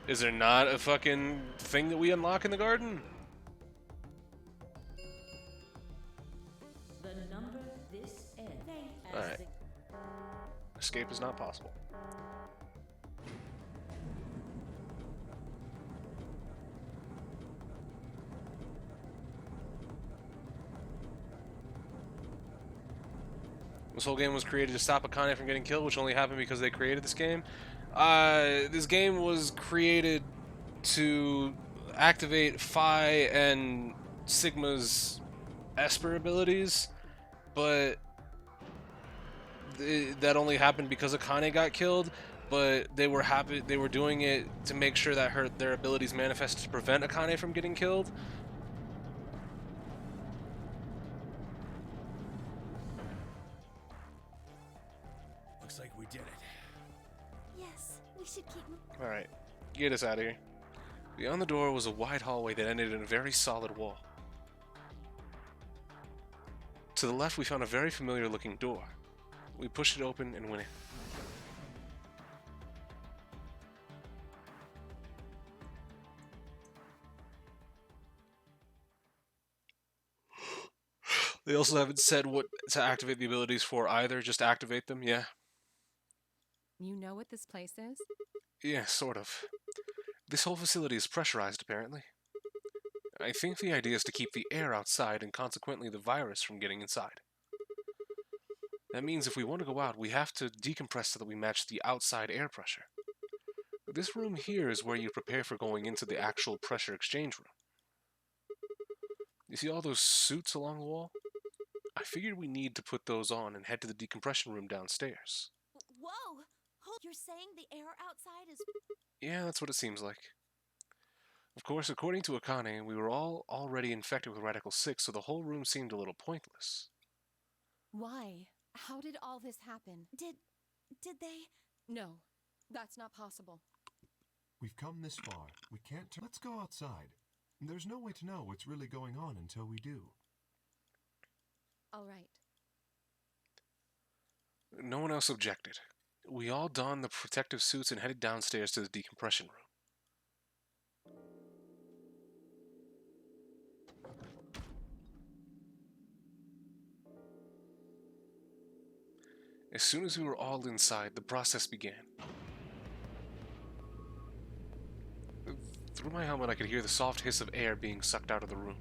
Is there not a fucking thing that we unlock in the garden? The number this ends. Alright. Escape is not possible. This whole game was created to stop Akane from getting killed, which only happened because they created this game. This game was created to activate Phi and Sigma's Esper abilities, but that only happened because Akane got killed. But they were doing it to make sure that their abilities manifested to prevent Akane from getting killed. Looks like we did it. Yes, we should keep. Alright, get us out of here. Beyond the door was a wide hallway that ended in a very solid wall. To the left, we found a very familiar looking door. We pushed it open and went in. They also haven't said what to activate the abilities for either, just activate them, yeah. You know what this place is? Yeah, sort of. This whole facility is pressurized, apparently. I think the idea is to keep the air outside and consequently the virus from getting inside. That means if we want to go out, we have to decompress so that we match the outside air pressure. This room here is where you prepare for going into the actual pressure exchange room. You see all those suits along the wall? I figured we need to put those on and head to the decompression room downstairs. Whoa! You're saying the air outside is. Yeah, that's what it seems like. Of course, according to Akane, we were all already infected with Radical 6, so the whole room seemed a little pointless. Why? How did all this happen? Did they? No, that's not possible. We've come this far. We can't turn. Let's go outside. There's no way to know what's really going on until we do. All right. No one else objected. We all donned the protective suits and headed downstairs to the decompression room. As soon as we were all inside, the process began. Through my helmet, I could hear the soft hiss of air being sucked out of the room.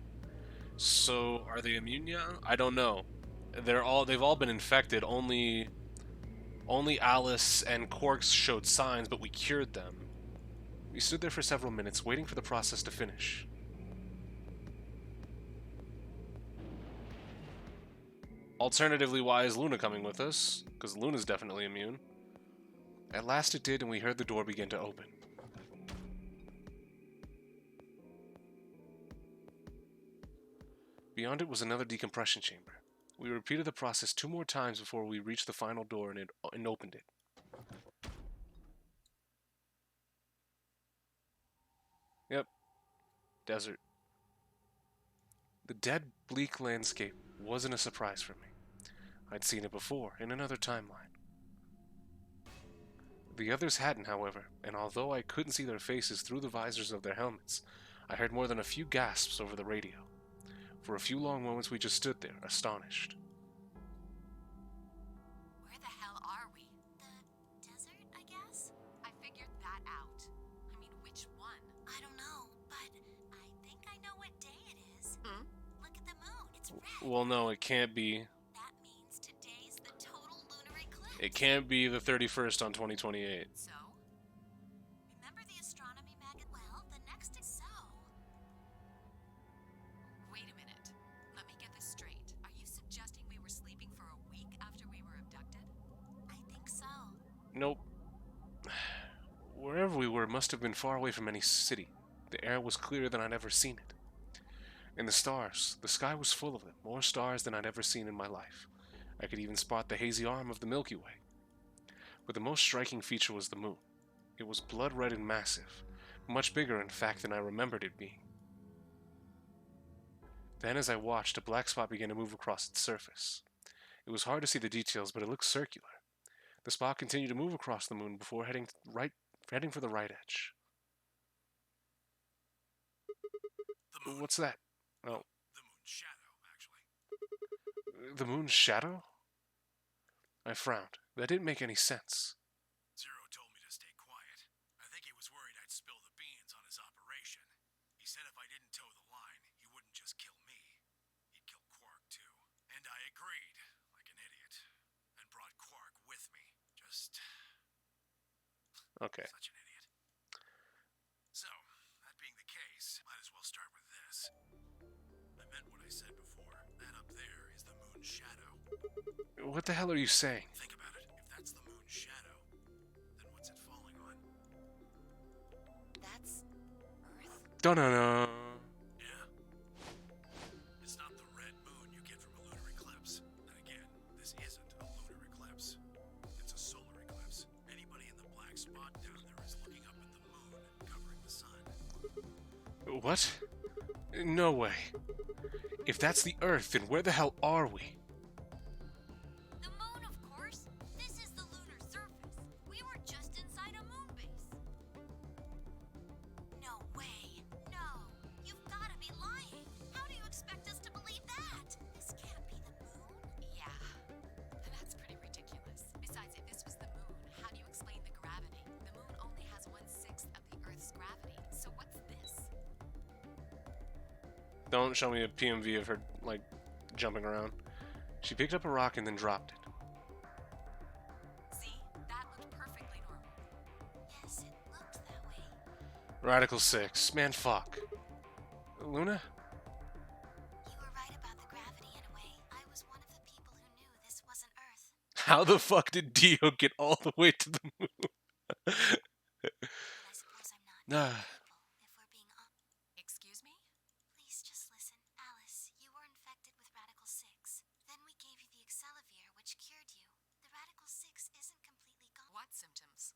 So, are they immune now? I don't know. They've all been infected. Only Alice and Quarks showed signs, but we cured them. We stood there for several minutes, waiting for the process to finish. Alternatively, why is Luna coming with us? Because Luna's definitely immune. At last it did, and we heard the door begin to open. Beyond it was another decompression chamber. We repeated the process 2 more times before we reached the final door and opened it. Yep. Desert. The dead, bleak landscape wasn't a surprise for me. I'd seen it before, in another timeline. The others hadn't, however, and although I couldn't see their faces through the visors of their helmets, I heard more than a few gasps over the radio. For a few long moments we just stood there, astonished. Where the hell are we? The desert, I guess? I figured that out. I mean, which one? I don't know, but I think I know what day it is. Look at the moon. It's red. Well, no, it can't be. That means today's the total lunar eclipse. It can't be the 31st on 2028. So? Remember the astronomy magazine? Well, the next is so. Wait a minute. Let me get this straight. Are you suggesting we were sleeping for a week after we were abducted? I think so. Nope. Wherever we were must have been far away from any city. The air was clearer than I'd ever seen it. And the stars, the sky was full of them, more stars than I'd ever seen in my life. I could even spot the hazy arm of the Milky Way. But the most striking feature was the moon. It was blood red and massive, much bigger in fact than I remembered it being. Then as I watched, a black spot began to move across its surface. It was hard to see the details, but it looked circular. The spot continued to move across the moon before heading for the right edge. The moon. What's that? Oh. The moon's shadow, actually. The moon's shadow? I frowned. That didn't make any sense. Zero told me to stay quiet. I think he was worried I'd spill the beans on his operation. He said if I didn't toe the line, he wouldn't just kill me. He'd kill Quark, too. And I agreed, like an idiot. And brought Quark with me. Just... Okay. Such an idiot. So, that being the case, might as well start with this. I meant what I said before. That up there is the moon's shadow. What the hell are you saying? Think about it. If that's the moon's shadow, then what's it falling on? That's Earth? Dun-dun-dun. Yeah. It's not the red moon you get from a lunar eclipse. And again, this isn't a lunar eclipse. It's a solar eclipse. Anybody in the black spot down there is looking up at the moon, covering the sun. What? No way. If that's the Earth, then where the hell are we? The moon, of course. This is the lunar surface. We were just inside a moon base. No way. No. You've gotta be lying. How do you expect us to believe that? This can't be the moon. Yeah. That's pretty ridiculous. Besides, if this was the moon, how do you explain the gravity? The moon only has 1/6 of the Earth's gravity. So what's this? Don't show me a PMV of her, like, jumping around. She picked up a rock and then dropped it. See? That looked perfectly normal. Yes, it looked that way. Radical 6. Man, fuck. Luna? You were right about the gravity in a way. I was one of the people who knew this wasn't Earth. How the fuck did Dio get all the way to the moon? But I suppose I'm not Ah. people, if we're being honest. Excuse me? Please just listen. Alice, you were infected with Radical 6. Then we gave you the Excelivir, which cured you. The Radical 6 isn't completely gone. What symptoms?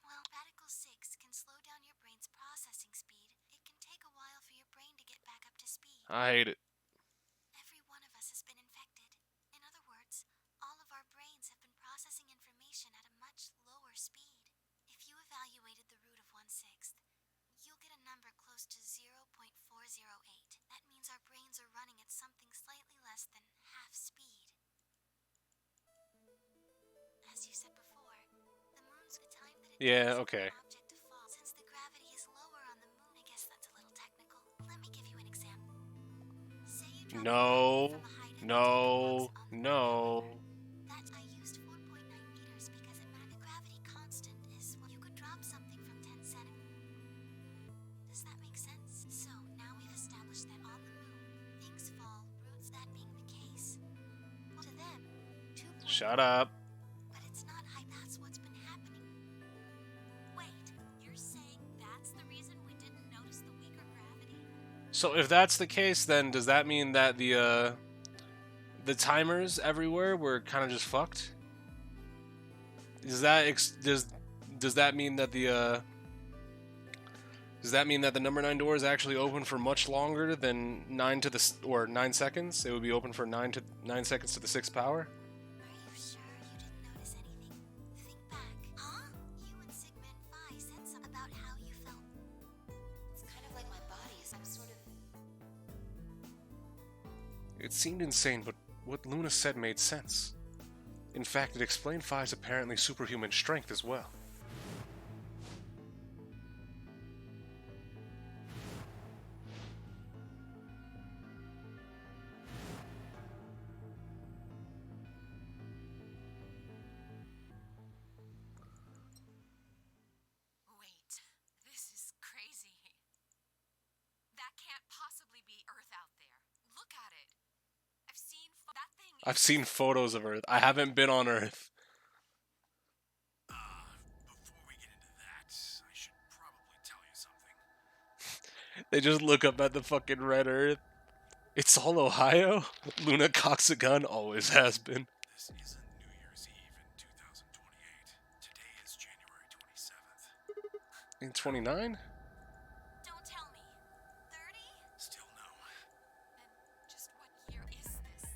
Well, Radical 6 can slow down your brain's processing speed. It can take a while for your brain to get back up to speed. I hate it. Every one of us has been infected. speed. If you evaluated the root of 1/6, you'll get a number close to 0.408. That means our brains are running at something slightly less than half speed. As you said before, the moon's the time that it Yeah, takes okay. for an object to fall. Since the gravity is lower on the moon, I guess that's a little technical. Let me give you an example. Say you drop a No, rock from a height of 10 no, blocks on the no. That I used 4.9 meters because the gravity constant is what you could drop something from 10 centimeters. Does that make sense? So now we've established that on the moon, things fall, roots that being the case. Well, to them, 2. Shut up. But it's not high, that's what's been happening. Wait, you're saying that's the reason we didn't notice the weaker gravity? So if that's the case, then does that mean that the timers everywhere were kind of just fucked? Does that does that mean that the number 9 door is actually open for much longer than 9 to the or 9 seconds? It would be open for 9 seconds to the 6th power. Are you sure you didn't notice anything? Think back. Huh? You and Sigma and Phi said something about how you felt. It's kind of like my body is some sort of... It seemed insane, but what Luna said made sense. In fact, it explained Phi's apparently superhuman strength as well. Wait, this is crazy. That can't possibly be Earth out there. Look at it. I've seen that thing. I've seen photos of Earth. I haven't been on Earth. Before we get into that, I should probably tell you something. They just look up at the fucking red Earth. It's all Ohio? Luna cocks a gun, always has been. This isn't New Year's Eve in 2028. Today is January 27th. In 29? Don't tell me. 30? Still no. Then just what year is this?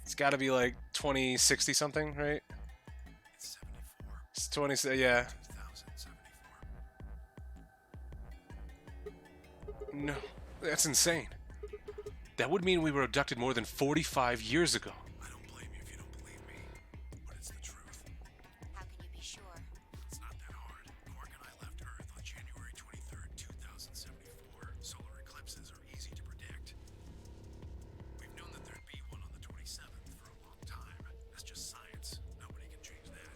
It's gotta be like 2060 something, right? It's 74. It's 20, yeah. 2074. No, that's insane. That would mean we were abducted more than 45 years ago. I don't blame you if you don't believe me, but it's the truth. How can you be sure? It's not that hard. Quark and I left Earth on January 23rd, 2074. Solar eclipses are easy to predict. We've known that there'd be one on the 27th for a long time. That's just science. Nobody can change that.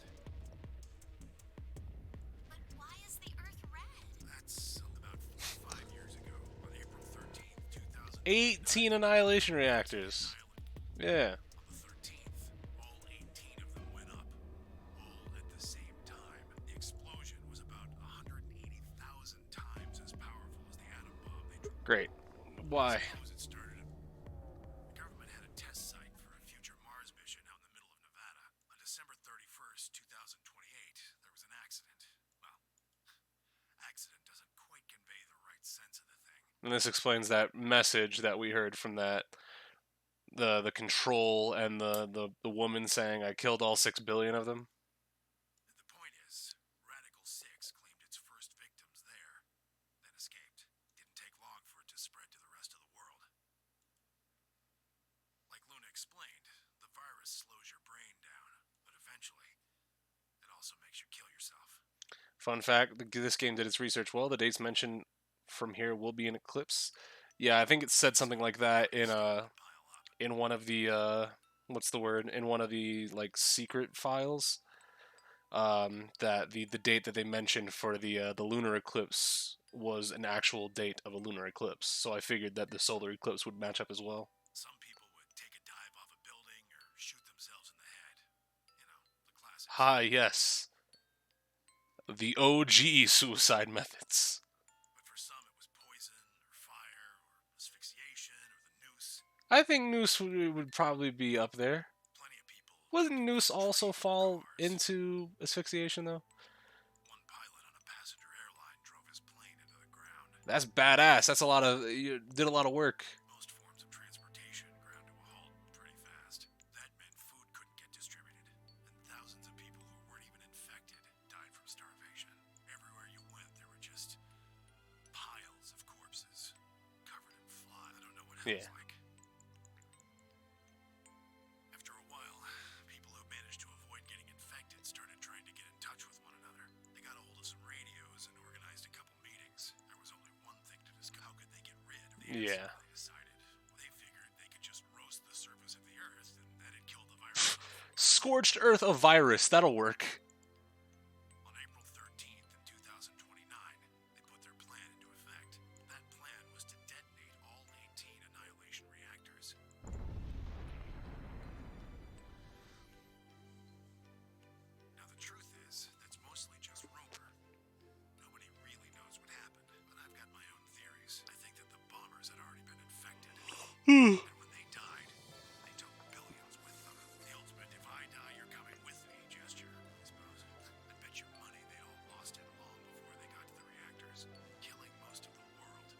But why is the Earth red? That's about 5 years ago, on April 13th, 2000. 18 annihilation reactors. Yeah. On the 13th, all 18 of them went up, all at the same time. The explosion was about 180,000 times as powerful as the atom bomb they dropped. Great. Why? Suppose it started. The government had a test site for a future Mars mission out in the middle of Nevada. On December 31st, 2028, there was an accident. Well, accident doesn't quite convey the right sense of the thing. And this explains that message that we heard from that the control and the woman saying I killed all 6 billion of them. The point is, Radical 6 claimed its first victims there, then escaped. Didn't take long for it to spread to the rest of the world. Like Luna explained, the virus slows your brain down, but eventually, it also makes you kill yourself. Fun fact, this game did its research well. The dates mentioned from here will be an eclipse. Yeah, I think it said something like that in one of the what's the word? In one of the like secret files. That the date that they mentioned for the lunar eclipse was an actual date of a lunar eclipse. So I figured that the solar eclipse would match up as well. Some people would take a dive off a building or shoot themselves in the head. You know, the classic. Hi, yes. The OG suicide methods. But for some, it was poison, or fire, or asphyxiation, or the noose. I think Noose would probably be up there. Plenty of people. Wouldn't Noose also fall into asphyxiation though? One pilot on a passenger airline drove his plane into the ground. That's badass. That's a lot of you did a lot of work. Most forms of transportation ground to a halt pretty fast. That meant food couldn't get distributed, and thousands of people who weren't even infected died from starvation. Yeah. like. After a while, people who managed to avoid getting infected started trying to get in touch with one another. They got a hold of some radios and organized a couple meetings. There was only one thing to discuss: how could they get rid of the Yeah. They decided they figured they could just roast the surface of the Earth, and that'd kill the virus. Scorched Earth, a virus. That'll work. On April 13th, in 2029, they put their plan into effect. That plan was to detonate all 18 annihilation reactors. Now, the truth is, that's mostly just rumor. Nobody really knows what happened, but I've got my own theories. I think that the bombers had already been infected. And when they died, they took billions with them. The ultimate "if I die, you're coming with me" gesture, I suppose. I bet you money they all lost it long before they got to the reactors, killing most of the world.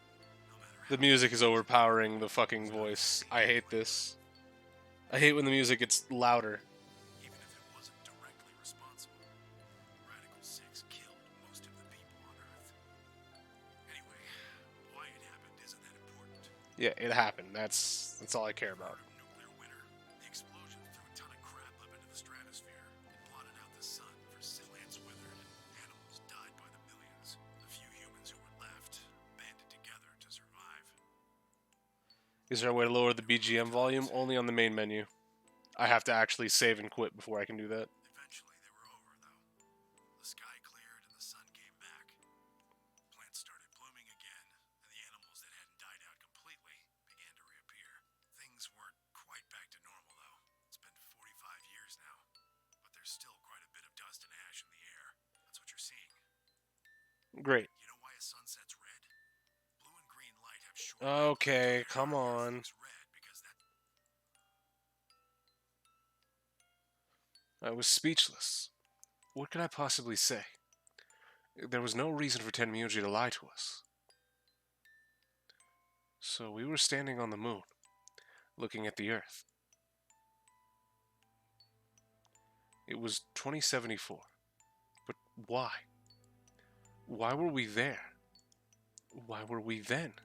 No matter The music is overpowering the fucking voice. I hate this. I hate when the music gets louder. even if it wasn't directly responsible, Radical 6 killed most of the people on Earth. Anyway, why it happened isn't that important. Yeah, it happened. That's all I care about. Nuclear winter. The explosion threw a ton of crap up into the stratosphere. It blotted out the sun for plants withered, and animals died by the millions. The few humans who were left banded together to survive. Is there a way to lower the BGM volume? Only on the main menu. I have to actually save and quit before I can do that. Eventually, they were over, though. The sky cleared and the sun came back. Plants started blooming again, and the animals that hadn't died out completely began to reappear. Things weren't quite back to normal, though. It's been 45 years now, but there's still quite a bit of dust and ash in the air. That's what you're seeing. Great. You know why a sunset's red? Blue and green light have short. Okay, come on. Red because that. I was speechless. What could I possibly say? There was no reason for Tenmyuji to lie to us. So we were standing on the moon, looking at the Earth. It was 2074. But why? Why were we there? Why were we then?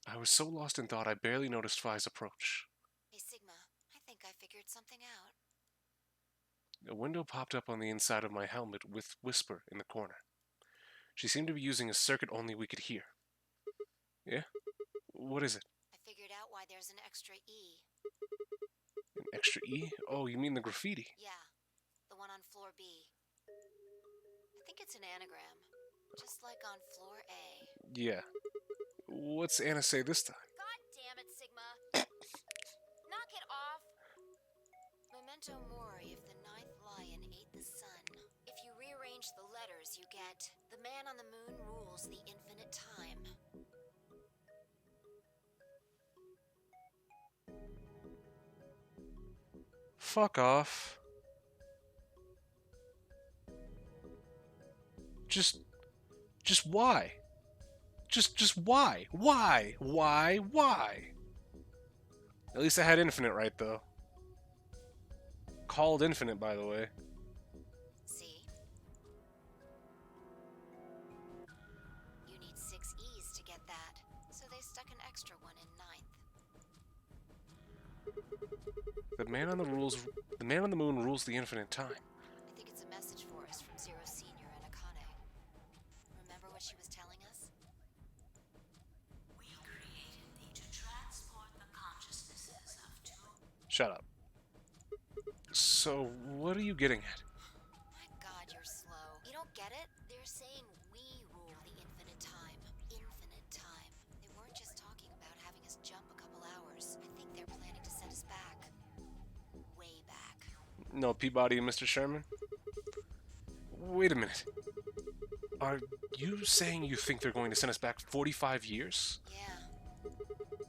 I was so lost in thought I barely noticed Phi's approach. Hey, Sigma, I think I figured something out. A window popped up on the inside of my helmet with Whisper in the corner. She seemed to be using a circuit only we could hear. Yeah? What is it? I figured out why there's an extra E. An extra E? Oh, you mean the graffiti? Yeah, the one on floor B. I think it's an anagram, just like on floor A. Yeah. What's Anna say this time? God damn it, Sigma! Knock it off! Memento mori if the ninth lion ate the sun. If you rearrange the letters, you get the man on the moon rules the infinite time. Fuck off. Just why? Just why? Why? At least I had Infinite right, though. Called Infinite, by the way. See? You need 6 E's to get that, so they stuck an extra one in ninth. The man on the moon rules the infinite time. I think it's a message for us from Zero Senior and Akane. Remember what she was telling us? We created thee to transport the consciousnesses of two. Shut up. So, what are you getting at? My God, you're slow. You don't get it? They're saying we rule the infinite time. Infinite time. They weren't just talking about having us jump a couple hours. I think they're planning to set us back. Way back. No, Peabody and Mr. Sherman? Wait a minute. Are you saying you think they're going to send us back 45 years? Yeah.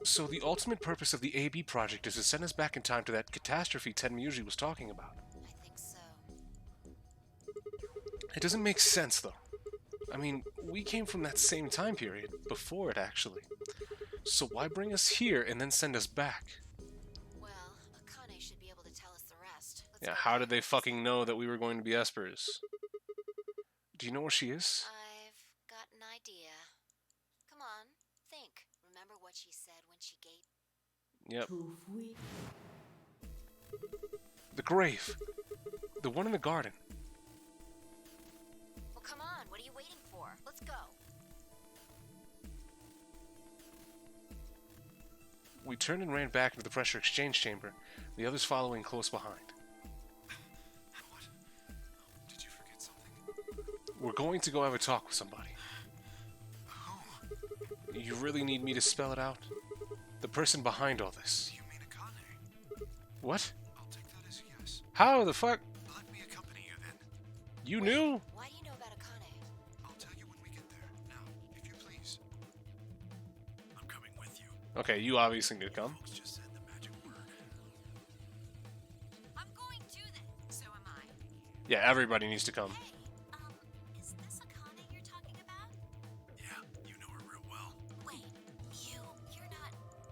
So the ultimate purpose of the AB project is to send us back in time to that catastrophe Tenmyuji was talking about. I think so. It doesn't make sense, though. I mean, we came from that same time period, before it actually. So why bring us here and then send us back? Well, Akane should be able to tell us the rest. Let's Yeah, go how back. did they fucking know that we were going to be Espers? Do you know where she is? I've got an idea. Come on, think. Remember what she said when she gave... Yep. The grave. The one in the garden. Well, come on. What are you waiting for? Let's go. We turned and ran back into the pressure exchange chamber, the others following close behind. What? Did you forget something? We're going to go have a talk with somebody. Who? You really need me to spell it out? The person behind all this. You mean Akane? What? I'll take that as a yes. How the fuck? Let me accompany you then. You knew? Why do you know about Akane? I'll tell you when we get there. Now, if you please. I'm coming with you. Okay, you obviously need to come. Folks just said the magic word. I'm going to then. So am I. Yeah, everybody needs to come. Hey, is this Akane you're talking about? Yeah, you know her real well. Wait,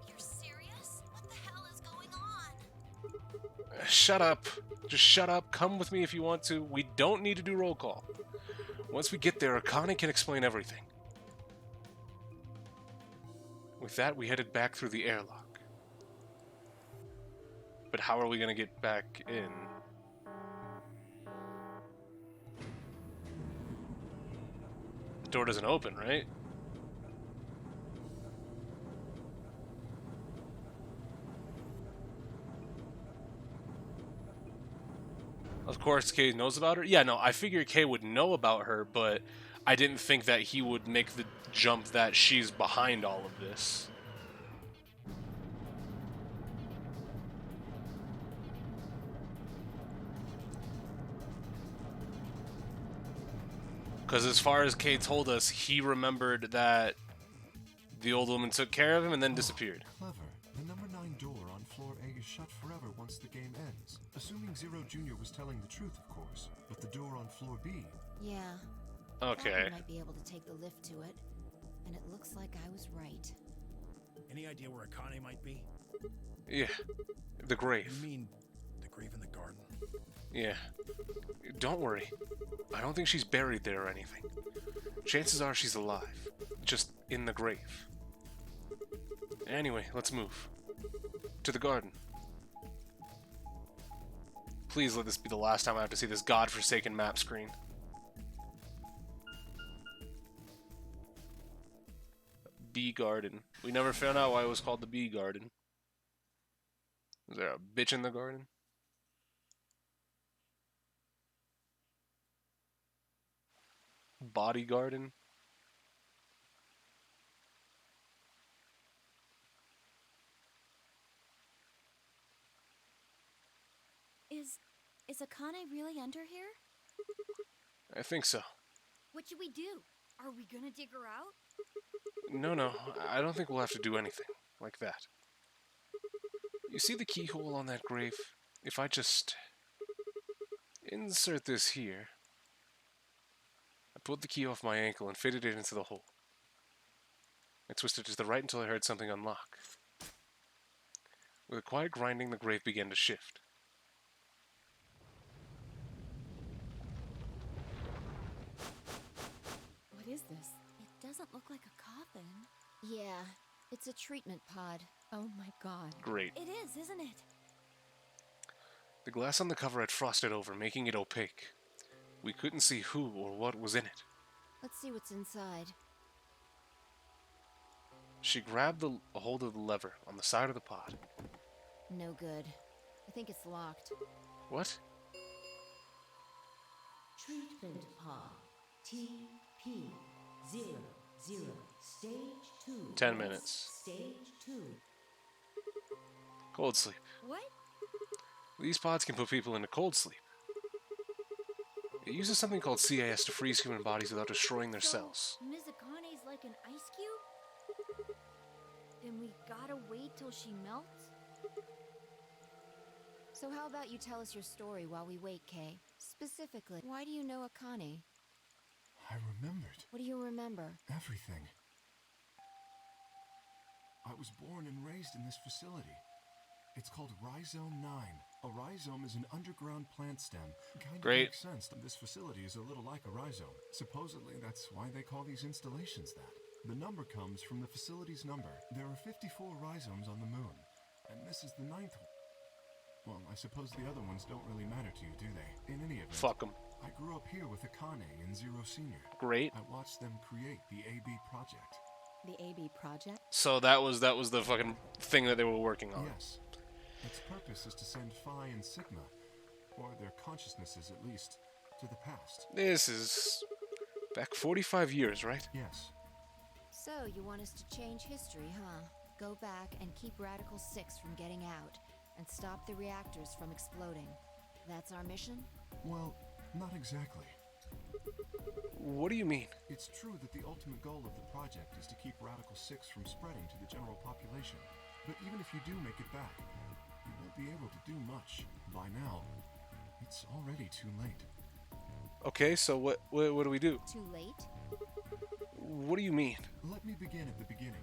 you're serious? What the hell is going on? Shut up. Just shut up. Come with me if you want to. We don't need to do roll call. Once we get there, Akane can explain everything. With that, we headed back through the airlock. But how are we going to get back in? The door doesn't open, right? Of course, Kay knows about her. Yeah, no, I figured Kay would know about her, but I didn't think that he would make the jump that she's behind all of this. Because as far as Kay told us, he remembered that the old woman took care of him and then disappeared. Clever. The number 9 door on floor A is shut forever once the game ends. Assuming Zero Jr. was telling the truth, of course. But the door on floor B... Yeah. Okay. I might be able to take the lift to it. And it looks like I was right. Any idea where Akane might be? Yeah. The grave. You mean the grave in the garden? Yeah. Don't worry. I don't think she's buried there or anything. Chances are she's alive. Just in the grave. Anyway, let's move. To the garden. Please let this be the last time I have to see this godforsaken map screen. Bee Garden. We never found out why it was called the Bee Garden. Is there a bitch in the garden? Body Garden? Is Akane really under here? I think so. What should we do? Are we gonna dig her out? No, I don't think we'll have to do anything like that. You see the keyhole on that grave? If I just insert this here, I pulled the key off my ankle and fitted it into the hole. I twisted to the right until I heard something unlock. With a quiet grinding, the grave began to shift. What is this? It doesn't look like a coffin. Yeah, it's a treatment pod. Oh my god. Great. It is, isn't it? The glass on the cover had frosted over, making it opaque. We couldn't see who or what was in it. Let's see what's inside. She grabbed a hold of the lever on the side of the pod. No good. I think it's locked. What? Treatment pod. TP00. Stage 2. 10 minutes. Stage 2. Cold sleep. What? These pods can put people into cold sleep. It uses something called CAS to freeze human bodies without destroying their cells. Ms. Akane's like an ice cube? Then we gotta wait till she melts? So how about you tell us your story while we wait, Kay? Specifically, why do you know Akane? I remembered. What do you remember? It's called Rhizome 9. A rhizome is an underground plant stem. Kind of Great. makes sense. This facility is a little like a rhizome. Supposedly, that's why they call these installations that. The number comes from the facility's number. There are 54 rhizomes on the moon, and this is the 9th one. Well, I suppose the other ones don't really matter to you, do they? In any event, Fuck them. I grew up here with Akane and Zero Senior. Great. I watched them create the AB project. The AB project? So that was the fucking thing that they were working on. Yes. Its purpose is to send Phi and Sigma, or their consciousnesses at least, to the past. This is back 45 years, right? Yes. So, you want us to change history, huh? Go back and keep Radical 6 from getting out, and stop the reactors from exploding. That's our mission? Well, not exactly. What do you mean? It's true that the ultimate goal of the project is to keep Radical 6 from spreading to the general population. But even if you do make it back, you won't be able to do much. By now, it's already too late. Okay, so what do we do? Too late? What do you mean? Let me begin at the beginning.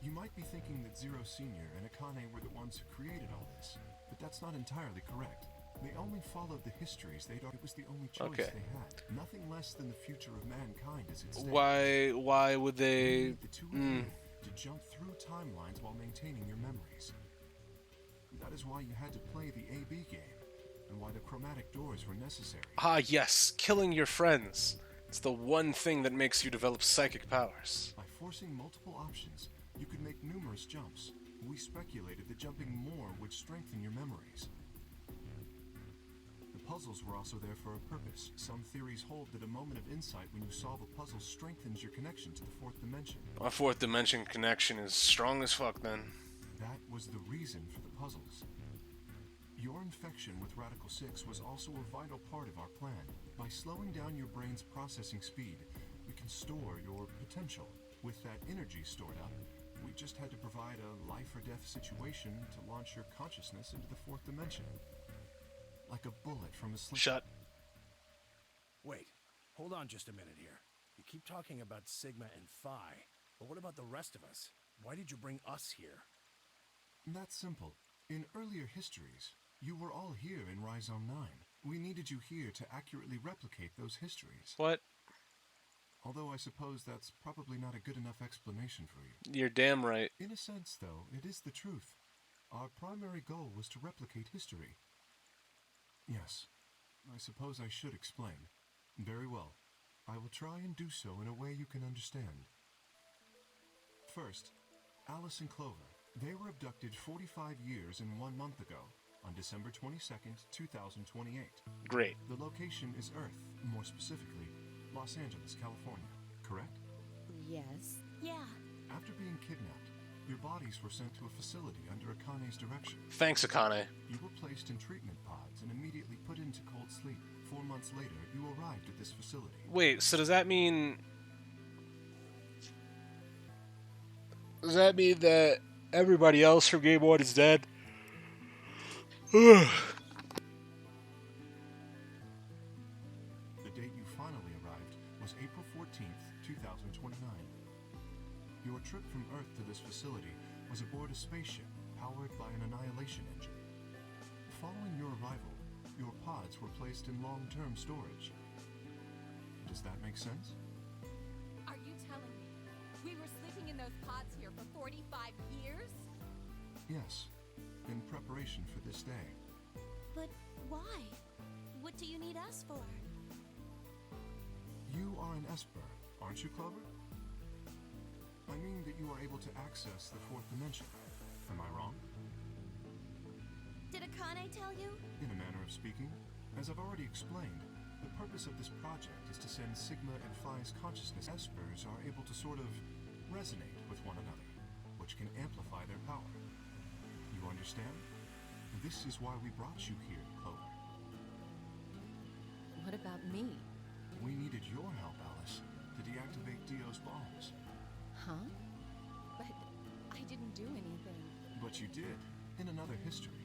You might be thinking that Zero Senior and Akane were the ones who created all this, but that's not entirely correct. They only followed the histories it was the only choice they had. Nothing less than the future of mankind is at stake. Why would they? You need the two of you to jump through timelines while maintaining your memories. That is why you had to play the AB game, and why the chromatic doors were necessary. Ah, yes, killing your friends. It's the one thing that makes you develop psychic powers. By forcing multiple options, you could make numerous jumps. We speculated that jumping more would strengthen your memories. The puzzles were also there for a purpose. Some theories hold that a moment of insight when you solve a puzzle strengthens your connection to the fourth dimension. My fourth dimension connection is strong as fuck then. That was the reason for the puzzles. Your infection with Radical 6 was also a vital part of our plan. By slowing down your brain's processing speed, we can store your potential. With that energy stored up, we just had to provide a life or death situation to launch your consciousness into the fourth dimension. Like a bullet from a sling. Shut. Wait, hold on just a minute here. You keep talking about Sigma and Phi, but what about the rest of us? Why did you bring us here? That's simple. In earlier histories, you were all here in Rhizome 9. We needed you here to accurately replicate those histories. What? Although I suppose that's probably not a good enough explanation for you. You're damn right. In a sense, though, it is the truth. Our primary goal was to replicate history. Yes, I suppose I should explain. Very well. I will try and do so in a way you can understand. First, Alice and Clover. They were abducted 45 years and 1 month ago, on December 22nd, 2028. Great. The location is Earth, more specifically, Los Angeles, California, correct? Yes. Yeah. After being kidnapped, your bodies were sent to a facility under Akane's direction. Thanks, Akane. You were placed in treatment pods and immediately put into cold sleep. 4 months later, you arrived at this facility. Wait, so does that mean... Does that mean that everybody else from Game 1 is dead? The date you finally arrived was April 14th, 2029. Your trip from Earth to this facility was aboard a spaceship powered by an annihilation engine. Following your arrival, your pods were placed in long-term storage. Does that make sense? Are you telling me we were sleeping in those pods here for 45 years? Yes, in preparation for this day. But why? What do you need us for? You are an Esper, aren't you, Clover? I mean that you are able to access the fourth dimension. Am I wrong? Did Akane tell you? In a manner of speaking, as I've already explained, the purpose of this project is to send Sigma and Phi's consciousness. Espers are able to sort of resonate with one another, which can amplify their power. You understand? This is why we brought you here, Clover. What about me? We needed your help, Alice, to deactivate Dio's bombs. Huh? But I didn't do anything. But you did. In another history,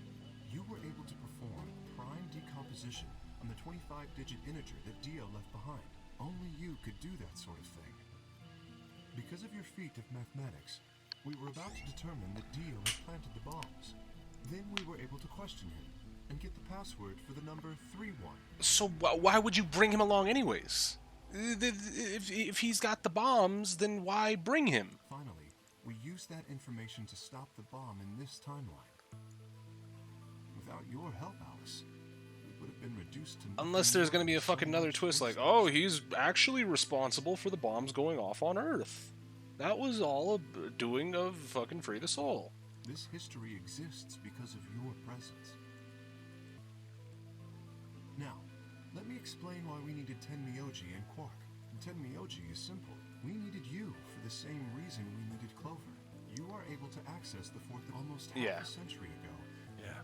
you were able to perform prime decomposition on the 25-digit integer that Dio left behind. Only you could do that sort of thing. Because of your feat of mathematics, we were about to determine that Dio had planted the bombs. were able to question him and get the password for the number 31. So why would you bring him along anyways? If he's got the bombs, then why bring him? Finally, we used that information to stop the bomb in this timeline. Without your help, Alice, we would have been reduced to... Unless there's gonna be a fucking another twist like, oh, he's actually responsible for the bombs going off on Earth. That was all a doing of fucking Free the Soul. This history exists because of your presence. Now, let me explain why we needed Tenmyoji and Quark. Tenmyoji is simple. We needed you for the same reason we needed Clover. You are able to access the Fourth almost half a century ago. Yeah.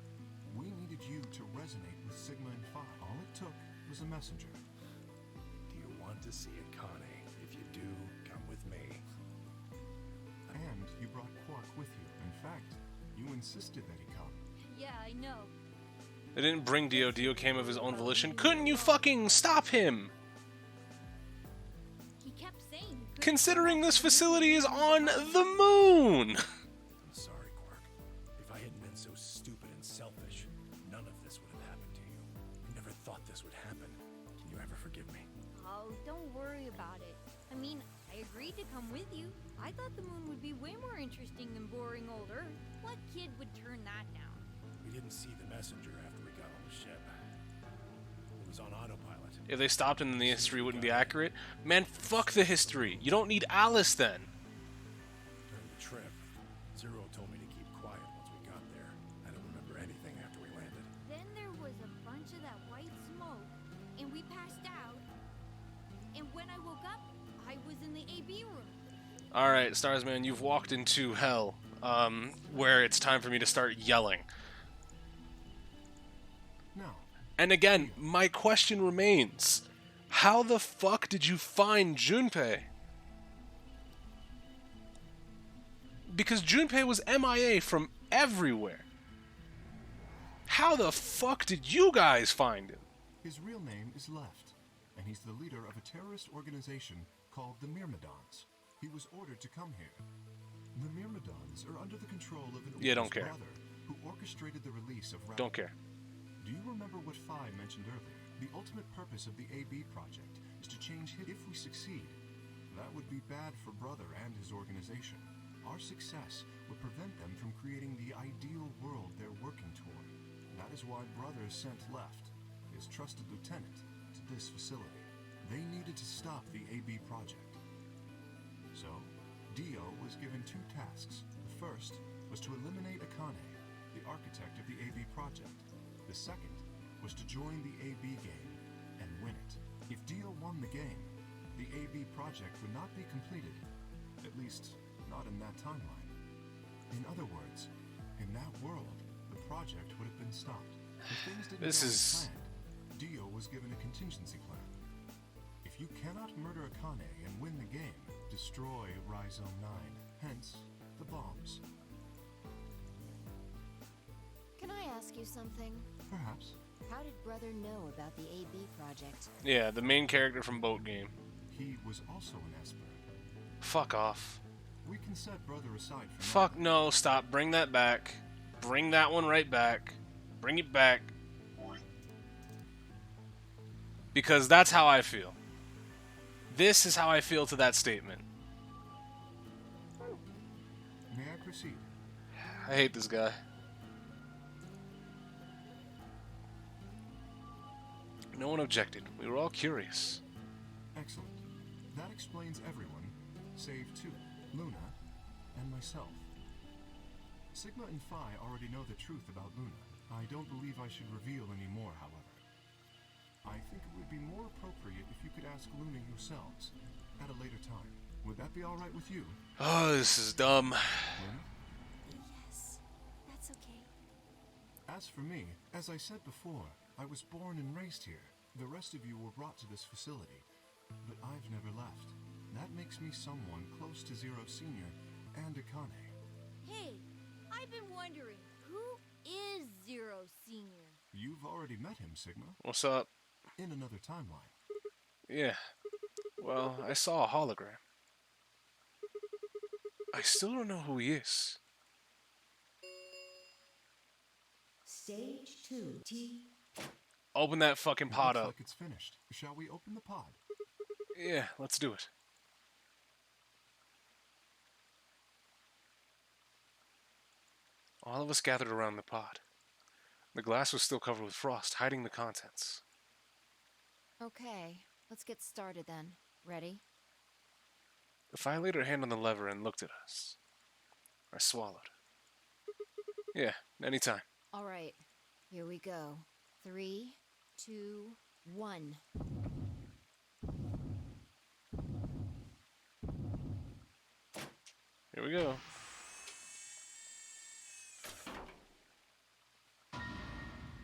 We needed you to resonate with Sigma and Phi. All it took was a messenger. Do you want to see Akane? If you do, come with me. And you brought Quark with you. In fact, you insisted that he come. Yeah, I know. They didn't bring Dio. Dio came of his own volition. Couldn't you fucking stop him? He kept saying... Considering this facility is on the moon! I'm sorry, Quark. If I hadn't been so stupid and selfish, none of this would have happened to you. I never thought this would happen. Can you ever forgive me? Oh, don't worry about it. I mean, I agreed to come with you. I thought the moon would be way more interesting than boring old Earth. What kid would turn that down? We didn't see the messenger after we got on the ship. It was on autopilot. If they stopped and then the history wouldn't be accurate, man, fuck the history. You don't need Alice then. During the trip, Zero told me to keep quiet once we got there. I don't remember anything after we landed. Then there was a bunch of that white smoke, and we passed out. And when I woke up, I was in the AB room. Alright, Starsman, you've walked into hell, where it's time for me to start yelling. No. And again, my question remains. How the fuck did you find Junpei? Because Junpei was MIA from everywhere. How the fuck did you guys find him? His real name is Left, and he's the leader of a terrorist organization called the Myrmidons. He was ordered to come here. The Myrmidons are under the control of an don't care. brother who orchestrated the release of... Don't care. Do you remember what Phi mentioned earlier? The ultimate purpose of the AB project is to change him. If we succeed, that would be bad for Brother and his organization. Our success would prevent them from creating the ideal world they're working toward. That is why Brother sent Left, his trusted lieutenant, to this facility. They needed to stop the AB project. So, Dio was given two tasks. The first was to eliminate Akane, the architect of the AB project. The second was to join the AB game and win it. If Dio won the game, the AB project would not be completed. At least, not in that timeline. In other words, in that world, the project would have been stopped. If things didn't go as planned, Dio was given a contingency plan. If you cannot murder Akane and win the game, destroy Rhizome 9. Hence, the bombs. Can I ask you something? Perhaps. How did Brother know about the AB project? Yeah, the main character from Boat Game. He was also an Esper. Fuck off. We can set Brother aside for Fuck no, stop. Bring that back. Bring that one right back. Bring it back. Because that's how I feel. This is how I feel to that statement. May I proceed? I hate this guy. No one objected. We were all curious. Excellent. That explains everyone, save two, Luna and myself. Sigma and Phi already know the truth about Luna. I don't believe I should reveal any more, however. I think it would be more appropriate if you could ask Luna yourselves at a later time. Would that be all right with you? Oh, this is dumb. Luna? Yes, that's okay. As for me, as I said before, I was born and raised here. The rest of you were brought to this facility, but I've never left. That makes me someone close to Zero Senior and Akane. Hey, I've been wondering, who is Zero Senior? You've already met him, Sigma. What's up? In another timeline. Yeah. Well, I saw a hologram. I still don't know who he is. Stage 2. Open that fucking pod Looks up. like it's finished. Shall we open the pod? Yeah, let's do it. All of us gathered around the pod. The glass was still covered with frost, hiding the contents. Okay, let's get started then. Ready? The Phi laid her hand on the lever and looked at us. I swallowed. Yeah, anytime. All right, here we go. 3, 2, 1. Here we go.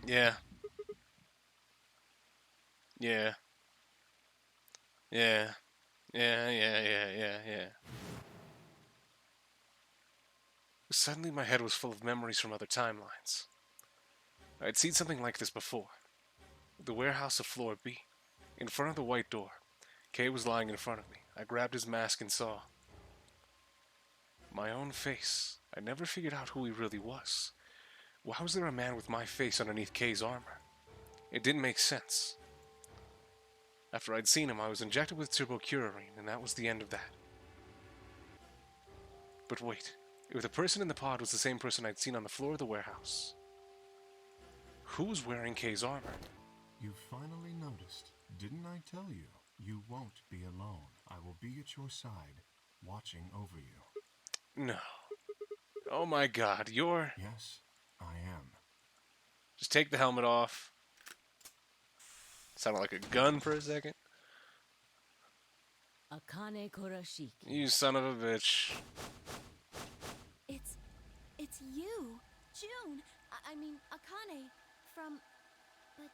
Yeah. Yeah. Yeah. Yeah. Suddenly my head was full of memories from other timelines. I had seen something like this before. The warehouse of floor B. In front of the white door. Kay was lying in front of me. I grabbed his mask and saw my own face. I never figured out who he really was. Why was there a man with my face underneath Kay's armor? It didn't make sense. After I'd seen him, I was injected with turbocurarine, and that was the end of that. But wait, if the person in the pod was the same person I'd seen on the floor of the warehouse, who was wearing Kay's armor? You finally noticed. Didn't I tell you? You won't be alone. I will be at your side, watching over you. No. Oh my god, you're... Yes, I am. Just take the helmet off. Sounded like a gun for a second. Akane Kurashiki. You son of a bitch. It's you, June. I mean, Akane from. But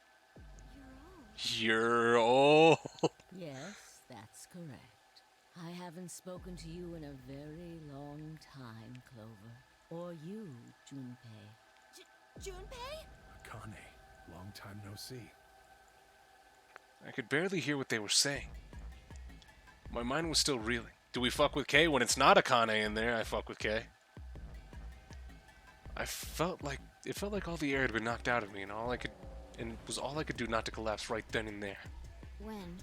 you're old. You're old. Yes, that's correct. I haven't spoken to you in a very long time, Clover. Or you, Junpei. Junpei? Akane, long time no see. I could barely hear what they were saying. My mind was still reeling. Do we fuck with Kay? When it's not Akane in there, I fuck with Kay. It felt like all the air had been knocked out of me, and it was all I could do not to collapse right then and there. When?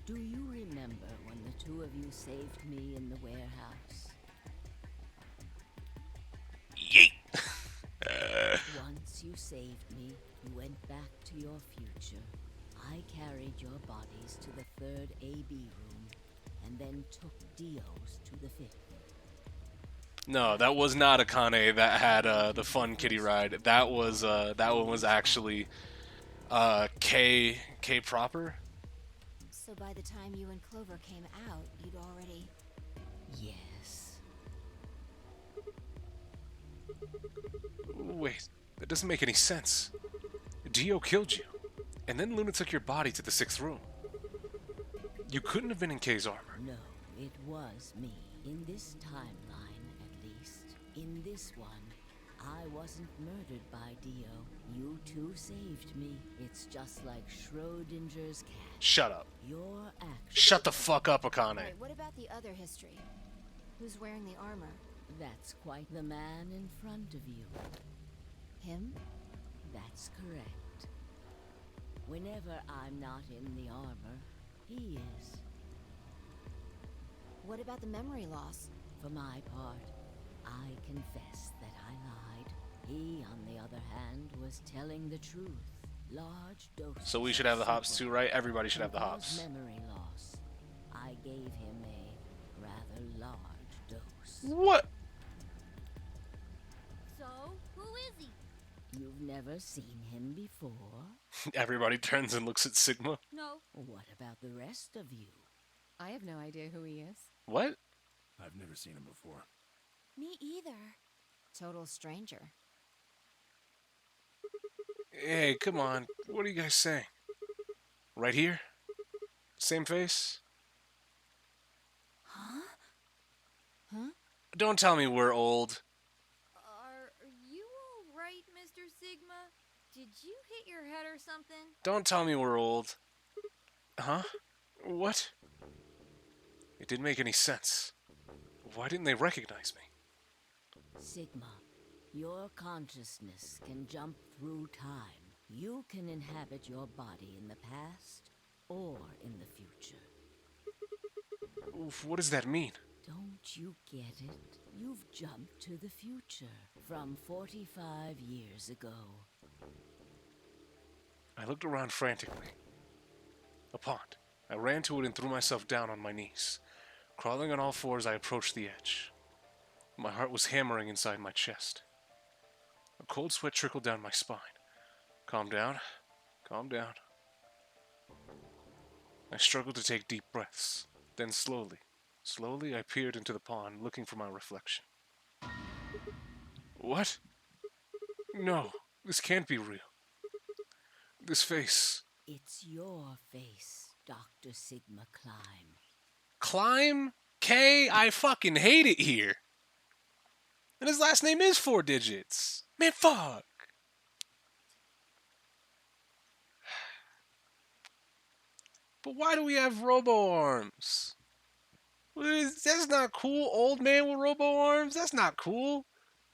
Do you remember when the two of you saved me in the warehouse? Yeet! Once you saved me, you went back to your future. I carried your bodies to the 3rd AB room, and then took Dio's to the 5th. No, that was not Akane that had the fun kitty ride. That one was actually Kay proper. So by the time you and Clover came out, you'd already... Yes. Wait, that doesn't make any sense. Dio killed you, and then Luna took your body to the 6th room. You couldn't have been in Kay's armor. No, it was me. In this timeline, at least. In this one, I wasn't murdered by Dio. You two saved me. It's just like Schrodinger's cat. Shut up. Your action. Shut the fuck up, Akane. Right, what about the other history? Who's wearing the armor? That's quite the man in front of you. Him? That's correct. Whenever I'm not in the armor, he is. What about the memory loss? For my part, I confess that I lied. He, on the other hand, was telling the truth. Large doses. So we should have the hops too, right? Everybody should have the For hops. his memory loss, I gave him a rather large dose. What? So, who is he? You've never seen him before? Everybody turns and looks at Sigma. No. What about the rest of you? I have no idea who he is. What? I've never seen him before. Me either. Total stranger. Hey, come on. What are you guys saying? Right here? Same face? Huh? Don't tell me we're old. Are you alright, Mr. Sigma? Did you hit your head or something? Don't tell me we're old. Huh? What? It didn't make any sense. Why didn't they recognize me? Sigma, Your consciousness can jump through time. You can inhabit your body in the past or in the future. Oof, what does that mean? Don't you get it? You've jumped to the future from 45 years ago. I looked around frantically. A pond. I ran to it and threw myself down on my knees. Crawling on all fours, I approached the edge. My heart was hammering inside my chest. A cold sweat trickled down my spine. Calm down. Calm down. I struggled to take deep breaths. Then slowly I peered into the pond, looking for my reflection. What? No, this can't be real. This face. It's your face, Dr. Sigma Climb. Climb? K? I fucking hate it here. And his last name is 4 digits. Man, fuck. But why do we have robo-arms? That's not cool. Old man with robo-arms? That's not cool.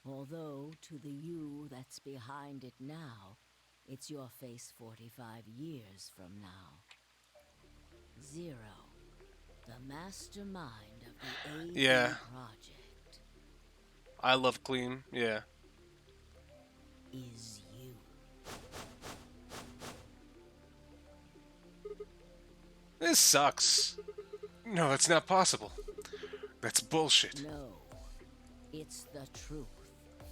Although, to the you that's behind it now, it's your face 45 years from now. Zero, the mastermind of the AD Yeah. project, I love clean. Yeah. is you. This sucks. No, that's not possible. That's bullshit. No, it's the truth.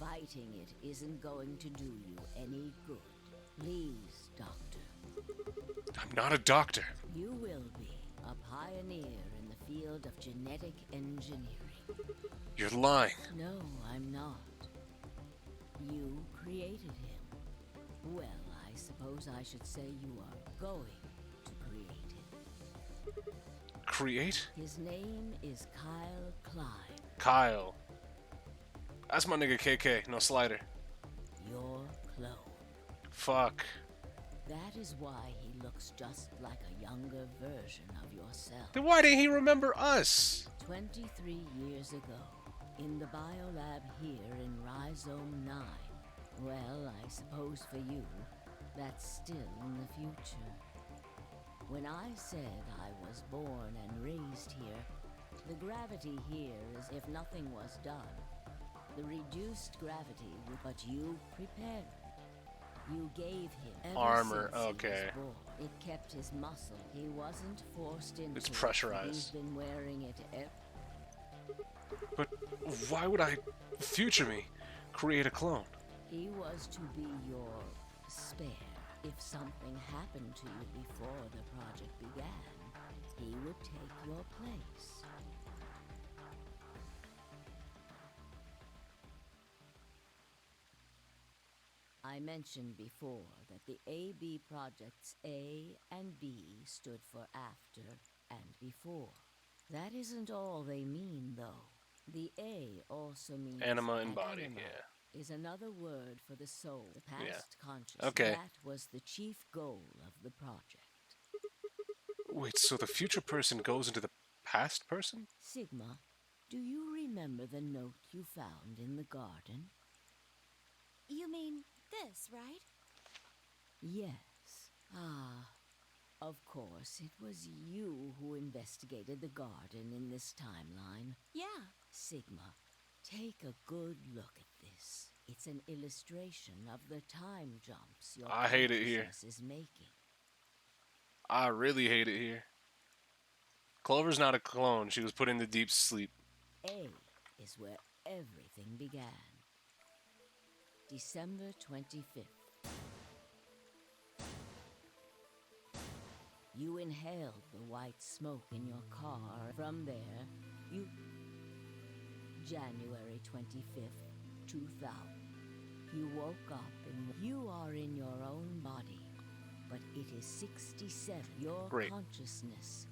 Fighting it isn't going to do you any good. Please, Doctor. I'm not a doctor. You will be a pioneer in the field of genetic engineering. You're lying. No, I'm not. You created him. Well, I suppose I should say you are going to create him. Create? His name is Kyle Klein. Kyle. That's my nigga KK, no slider. Your clone. Fuck. That is why he looks just like a younger version of yourself. Then why didn't he remember us? 23 years ago, in the biolab here in Rhizome 9. Well, I suppose for you, that's still in the future. When I said I was born and raised here, the gravity here is if nothing was done. The reduced gravity, but you prepared. You gave him ever Armor, since he okay. was born. It kept his muscle. He wasn't forced into It's it. pressurized. He's been wearing it But why would I, future me, create a clone? He was to be your spare. If something happened to you before the project began, he would take your place. I mentioned before that the AB projects A and B stood for after and before. That isn't all they mean, though. The A also means Anima and body, anima yeah. is another word for the soul, the past Yeah. consciousness. Okay. That was the chief goal of the project. Wait, so the future person goes into the past person? Sigma, do you remember the note you found in the garden? You mean this, right? Yes. Ah, of course, it was you who investigated the garden in this timeline. Yeah. Sigma, take a good look at this. It's an illustration of the time jumps your I hate it here. consciousness is making. I really hate it here. Clover's not a clone. She was put into deep sleep. A is where everything began. December 25th. You inhaled the white smoke in your car. From there, you... January 25th, 2000. You woke up and you are in your own body. But it is 67, your Great. consciousness.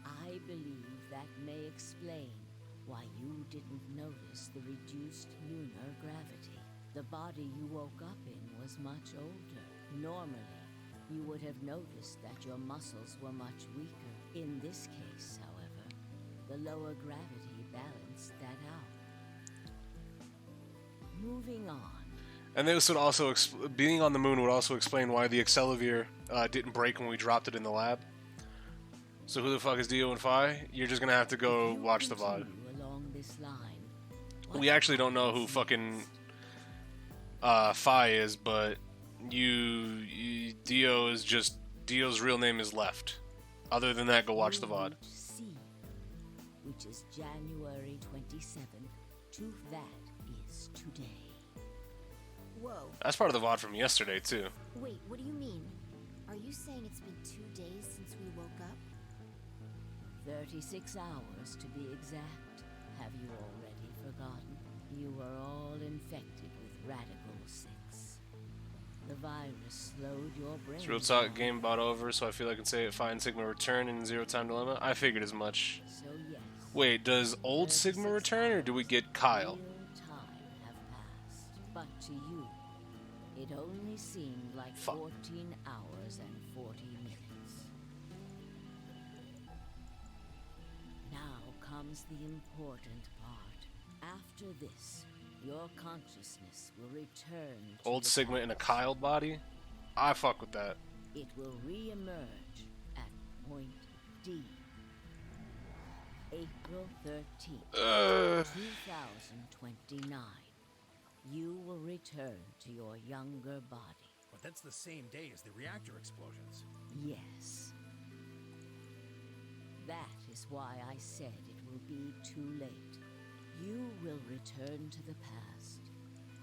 I believe that may explain why you didn't notice the reduced lunar gravity. The body you woke up in was much older. Normally, you would have noticed that your muscles were much weaker. In this case, however, the lower gravity balanced that out. Moving on. And this would also being on the moon would also explain why the Excelivir didn't break when we dropped it in the lab. So who the fuck is Dio and Phi? You're just gonna have to go watch the VOD. Along this line, We actually don't know who fucking Phi is, but Dio is just Dio's real name is Left. Other than that, go watch the VOD. C, which is January 27th to that is today. Whoa. That's part of the VOD from yesterday too. Wait, what do you mean? Are you saying it's been 2 days since we woke up? 36 hours to be exact. Have you already forgotten? You were all infected with Radical 6. The virus slowed your brain. It's Real Talk game bought over, so I feel I can say it. Phi and Sigma return in Zero Time Dilemma. I figured as much. So yes. Wait, does old Sigma return, or do we get Kyle? Real time have passed, but to you, it only seemed like Fuck. 14 hours and 40 minutes. Now comes the important part. After this, your consciousness will return to Old the Sigma in a past. Kyle body? I fuck with that. It will re-emerge at point D. April 13th, 2029. You will return to your younger body. But that's the same day as the reactor explosions. Yes. That is why I said it will be too late. You will return to the past,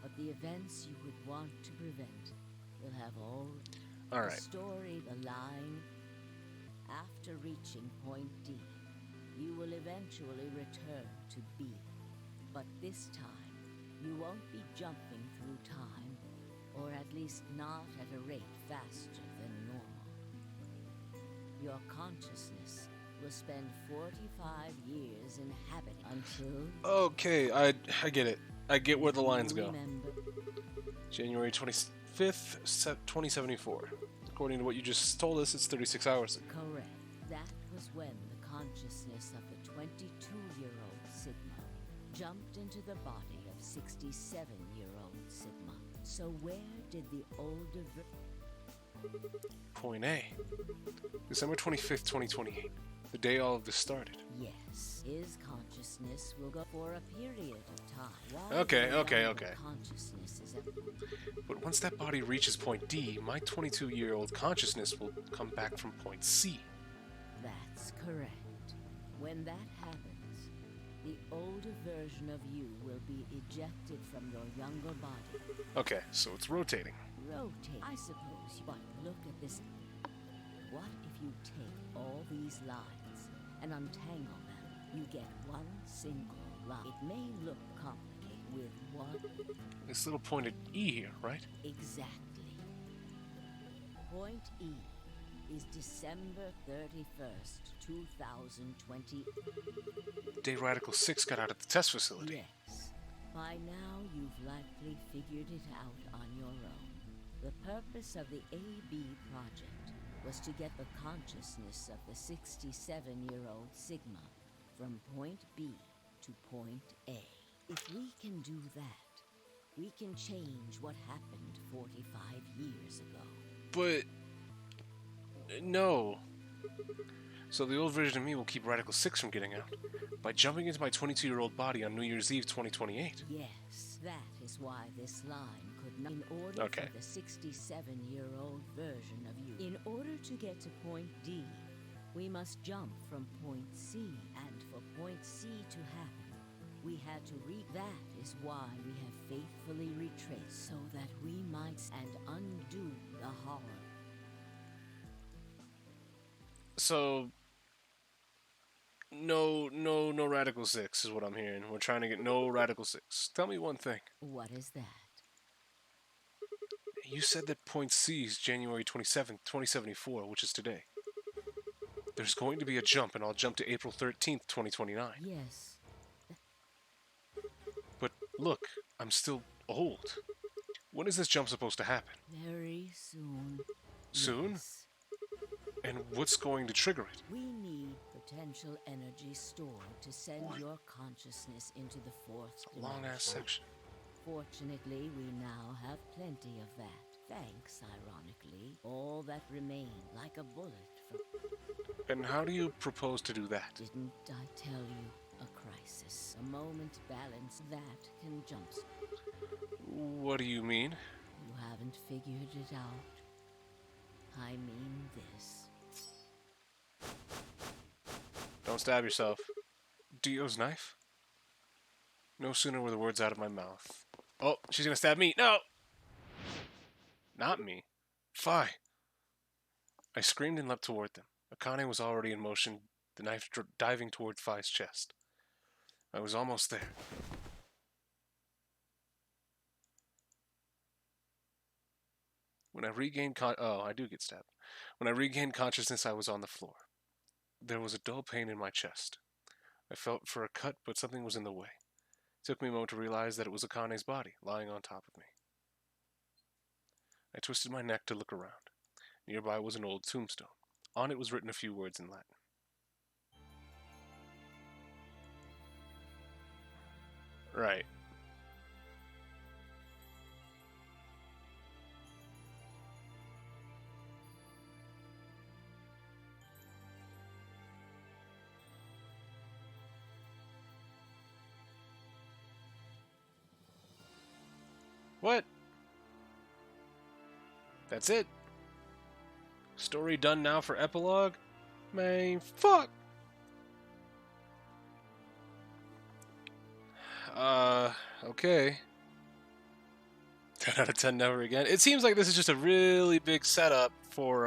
but the events you would want to prevent will have all Alright. the story align. After reaching point D, you will eventually return to B. But this time, you won't be jumping through time, or at least not at a rate faster than normal. Your consciousness will spend 45 years inhabiting until... Okay, I get it. I get where the lines go. Remember, January 25th, 2074. According to what you just told us, it's 36 hours. correct. That was when the consciousness of the 22-year-old Sigma jumped into the body of 67-year-old Sigma. So where did the older... Point A. December 25th, 2028. The day all of this started. Yes, his consciousness will go for a period of time. While Okay, your okay, younger okay. Consciousness is at... But once that body reaches point D, my 22-year-old consciousness will come back from point C. That's correct. When that happens, the older version of you will be ejected from your younger body. Okay, so it's rotating. Rotate, I suppose. But look at this. What if you take all these lines and untangle them? You get one single line. It may look complicated with one... This little pointed E here, right? Exactly. Point E is December 31st, 2020. Day Radical 6 got out of the test facility. Yes. By now, you've likely figured it out on your own. The purpose of the AB project was to get the consciousness of the 67-year-old Sigma from point B to point A. If we can do that, we can change what happened 45 years ago. But... no. So the old version of me will keep Radical 6 from getting out by jumping into my 22-year-old body on New Year's Eve 2028. Yes, that is why this line could not... In order Okay. for the 67-year-old version of you... In order to get to point D, we must jump from point C. And for point C to happen, we had to read. That is why we have faithfully retraced, so that we might and undo the horror. So... No Radical 6 is what I'm hearing. We're trying to get no Radical 6. Tell me one thing. What is that? You said that point C is January 27th, 2074, which is today. There's going to be a jump, and I'll jump to April 13th, 2029. Yes. But look, I'm still old. When is this jump supposed to happen? Very soon. Soon? Yes. And what's going to trigger it? We need potential energy stored to send your consciousness into the fourth dimension. Long-ass section. Fortunately, we now have plenty of that. Thanks, ironically. All that remained, like a bullet from... And how do you propose to do that? Didn't I tell you? A crisis. A moment balance that can jumpstart. What do you mean? You haven't figured it out. I mean this. Don't stab yourself. Dio's knife? No sooner were the words out of my mouth. Oh, she's gonna stab me. No! Not me. Fi. I screamed and leapt toward them. Akane was already in motion, the knife diving toward Fi's chest. I was almost there. When I regained I do get stabbed. When I regained consciousness, I was on the floor. There was a dull pain in my chest. I felt for a cut, but something was in the way. It took me a moment to realize that it was Akane's body, lying on top of me. I twisted my neck to look around. Nearby was an old tombstone. On it was written a few words in Latin. Right. What? That's it? Story done now for epilogue? Man, fuck! Okay. 10 out of 10 never again. It seems like this is just a really big setup for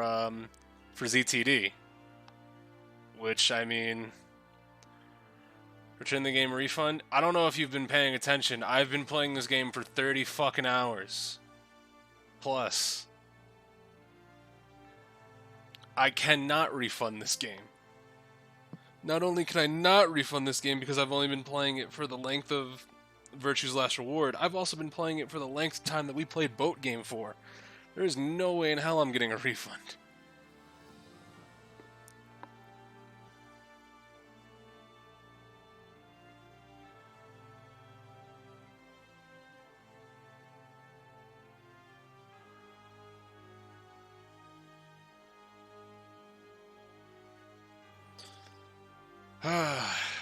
ZTD. Which, I mean... Return the game refund? I don't know if you've been paying attention. I've been playing this game for 30 fucking hours. Plus. I cannot refund this game. Not only can I not refund this game because I've only been playing it for the length of Virtue's Last Reward, I've also been playing it for the length of time that we played Boat Game for. There is no way in hell I'm getting a refund.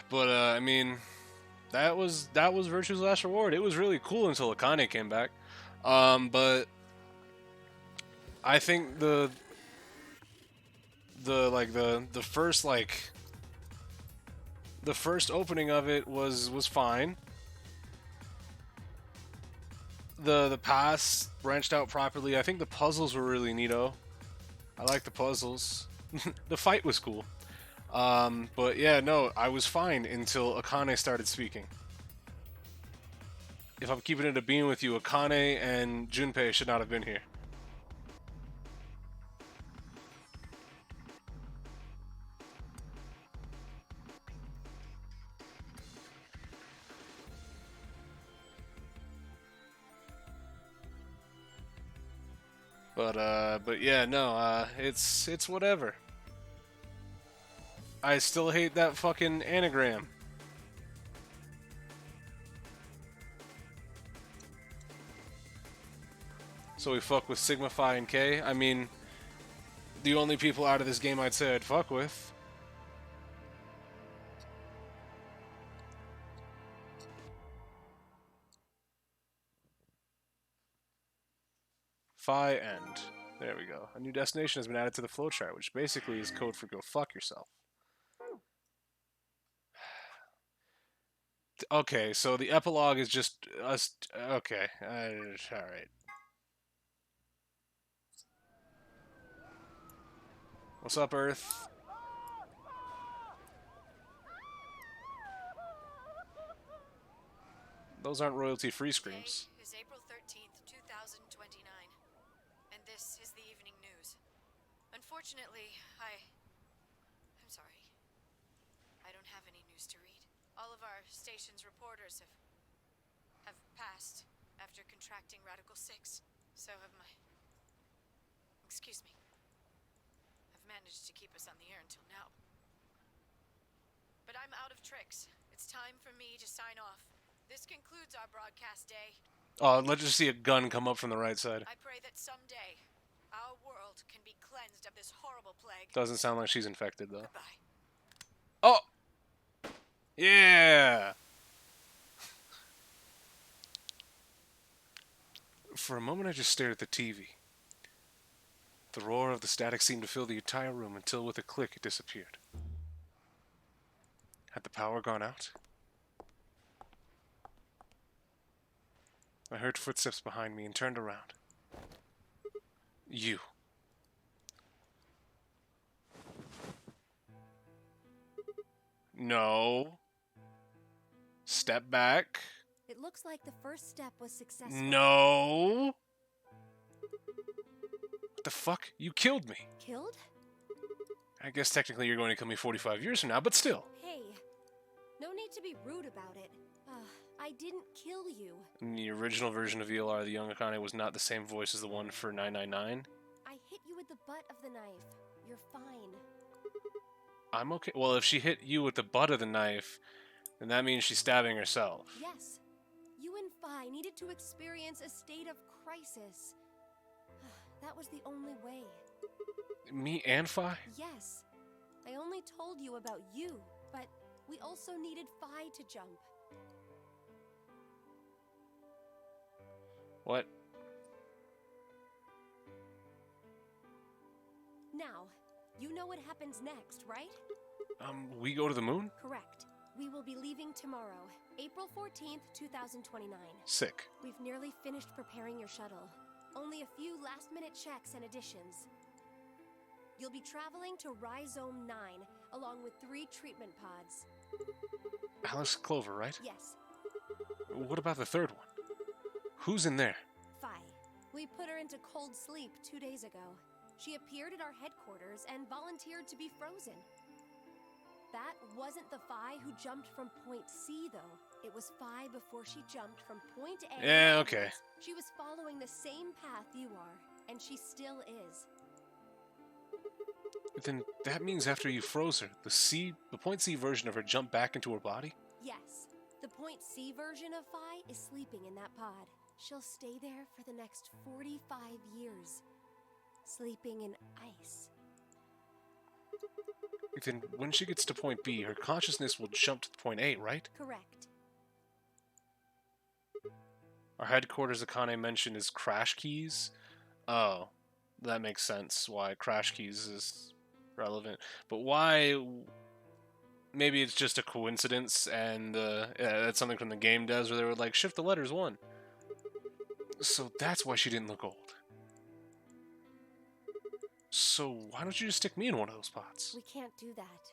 But I mean, that was Virtue's Last Reward. It was really cool until Akane came back. But I think the first opening of it was fine. The paths branched out properly. I think the puzzles were really neato. I like the puzzles. The fight was cool. But yeah, no, I was fine until Akane started speaking. If I'm keeping it a beam with you, Akane and Junpei should not have been here. But yeah, no, it's whatever. I still hate that fucking anagram. So we fuck with Sigma, Phi, and K. I mean, the only people out of this game I'd say I'd fuck with. Phi end. There we go. A new destination has been added to the flowchart, which basically is code for go fuck yourself. Okay, so the epilogue is just us. Okay, alright. What's up, Earth? Those aren't royalty-free screams. Today is April 13th, 2029, and this is the evening news. Unfortunately, I'm sorry. I don't have any news to read. All of our station's reporters have passed after contracting Radical 6. So have my... Excuse me. I've managed to keep us on the air until now. But I'm out of tricks. It's time for me to sign off. This concludes our broadcast day. Oh, let's just see a gun come up from the right side. I pray that someday our world can be cleansed of this horrible plague. Doesn't sound like she's infected, though. Goodbye. Oh! Yeah! For a moment, I just stared at the TV. The roar of the static seemed to fill the entire room until, with a click, it disappeared. Had the power gone out? I heard footsteps behind me and turned around. You. No. Step back. It looks like the first step was successful. No. What the fuck? You killed me. Killed? I guess technically you're going to kill me 45 years from now, but still. Hey, no need to be rude about it. I didn't kill you. In the original version of ELR, the young Akane was not the same voice as the one for 999. I hit you with the butt of the knife. You're fine. I'm okay. Well, if she hit you with the butt of the knife, then that means she's stabbing herself. Yes. You and Phi needed to experience a state of crisis. That was the only way. Me and Phi? Yes. I only told you about you, but we also needed Phi to jump. What? Now, you know what happens next, right? We go to the moon? Correct. We will be leaving tomorrow, April 14th, 2029. Sick. We've nearly finished preparing your shuttle. Only a few last-minute checks and additions. You'll be traveling to Rhizome 9, along with 3 treatment pods. Alice Clover, right? Yes. What about the third one? Who's in there? Phi. We put her into cold sleep 2 days ago. She appeared at our headquarters and volunteered to be frozen. That wasn't the Phi who jumped from point C, though. It was Phi before she jumped from point A. Yeah, okay. She was following the same path you are, and she still is. Then that means after you froze her, the point C version of her jumped back into her body? Yes. The point C version of Phi is sleeping in that pod. She'll stay there for the next 45 years. Sleeping in ice. Then when she gets to point B, her consciousness will jump to point A, right? Correct. Our headquarters Akane mentioned is Crash Keys. Oh, that makes sense why Crash Keys is relevant. But why... Maybe it's just a coincidence, and yeah, that's something from the game does, where they were like, shift the letters 1. So that's why she didn't look old. So why don't you just stick me in one of those pots? We can't do that.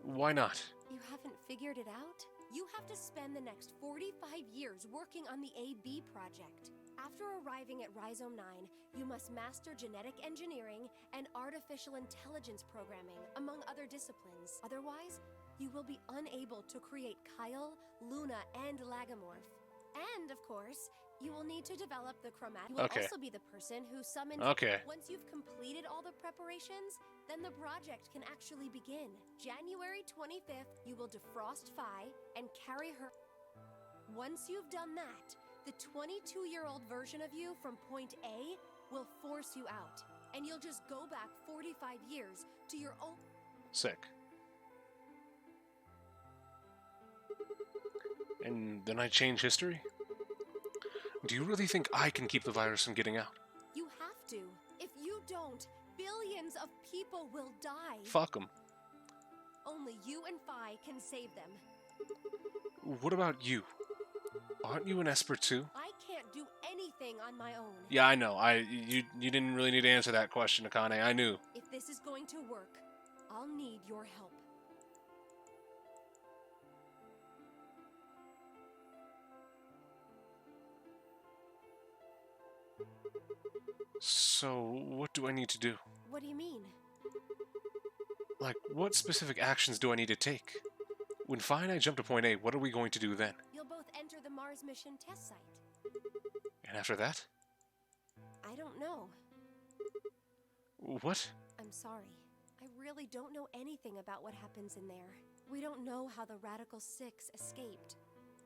Why not? You haven't figured it out? You have to spend the next 45 years working on the AB project. After arriving at Rhizome 9, you must master genetic engineering and artificial intelligence programming, among other disciplines. Otherwise, you will be unable to create Kyle, Luna, and Lagomorph. And, of course, you will need to develop the chromatic. You will also be the person who summons... Once you've completed all the preparations, then the project can actually begin. January 25th, you will defrost Phi and carry her... Once you've done that, the 22-year-old version of you from point A will force you out, and you'll just go back 45 years to your own... Sick. And then I change history? Do you really think I can keep the virus from getting out? You have to. If you don't, billions of people will die. Fuck them. Only you and Phi can save them. What about you? Aren't you an Esper too? I can't do anything on my own. Yeah, I know. You didn't really need to answer that question, Akane. I knew. If this is going to work, I'll need your help. So, what do I need to do? What do you mean? Like, what specific actions do I need to take? When Phi and I jump to point A, what are we going to do then? You'll both enter the Mars mission test site. And after that? I don't know. What? I'm sorry. I really don't know anything about what happens in there. We don't know how the Radical 6 escaped.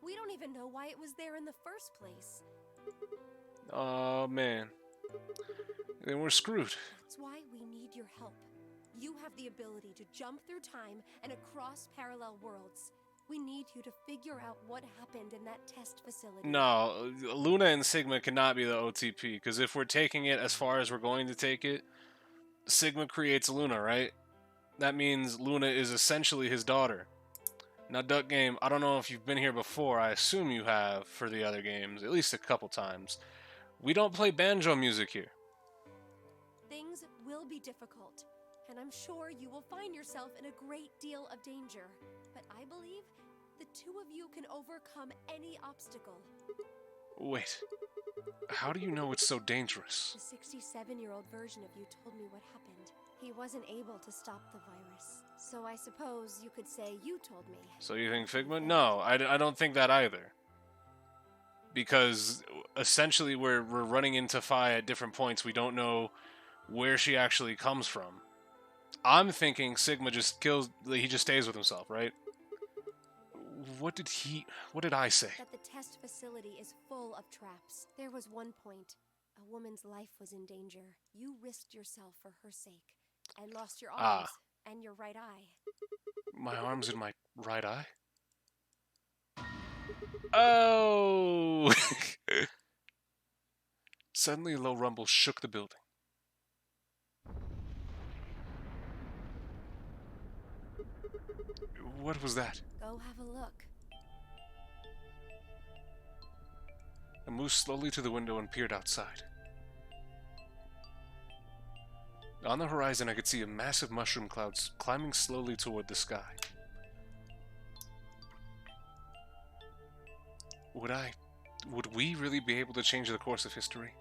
We don't even know why it was there in the first place. Oh man. Then we're screwed. That's why we need your help. You have the ability to jump through time and across parallel worlds. We need you to figure out what happened in that test facility. No, Luna and Sigma cannot be the OTP, because if we're taking it as far as we're going to take it, Sigma creates Luna, right? That means Luna is essentially his daughter. Now, Duck Game, I don't know if you've been here before. I assume you have for the other games, at least a couple times. We don't play banjo music here. Things will be difficult, and I'm sure you will find yourself in a great deal of danger. But I believe the two of you can overcome any obstacle. Wait, how do you know it's so dangerous? The 67-year-old version of you told me what happened. He wasn't able to stop the virus. So I suppose you could say you told me. So you think Figma? No, I don't think that either. Because essentially we're running into Fi at different points. We don't know where she actually comes from. I'm thinking Sigma just kills, he just stays with himself, right? What did I say? That the test facility is full of traps. There was one point. A woman's life was in danger. You risked yourself for her sake. And lost your arms and your right eye. My arms and my right eye? Oh! Suddenly a low rumble shook the building. What was that? Go have a look. I moved slowly to the window and peered outside. On the horizon, I could see a massive mushroom cloud climbing slowly toward the sky. Would we really be able to change the course of history?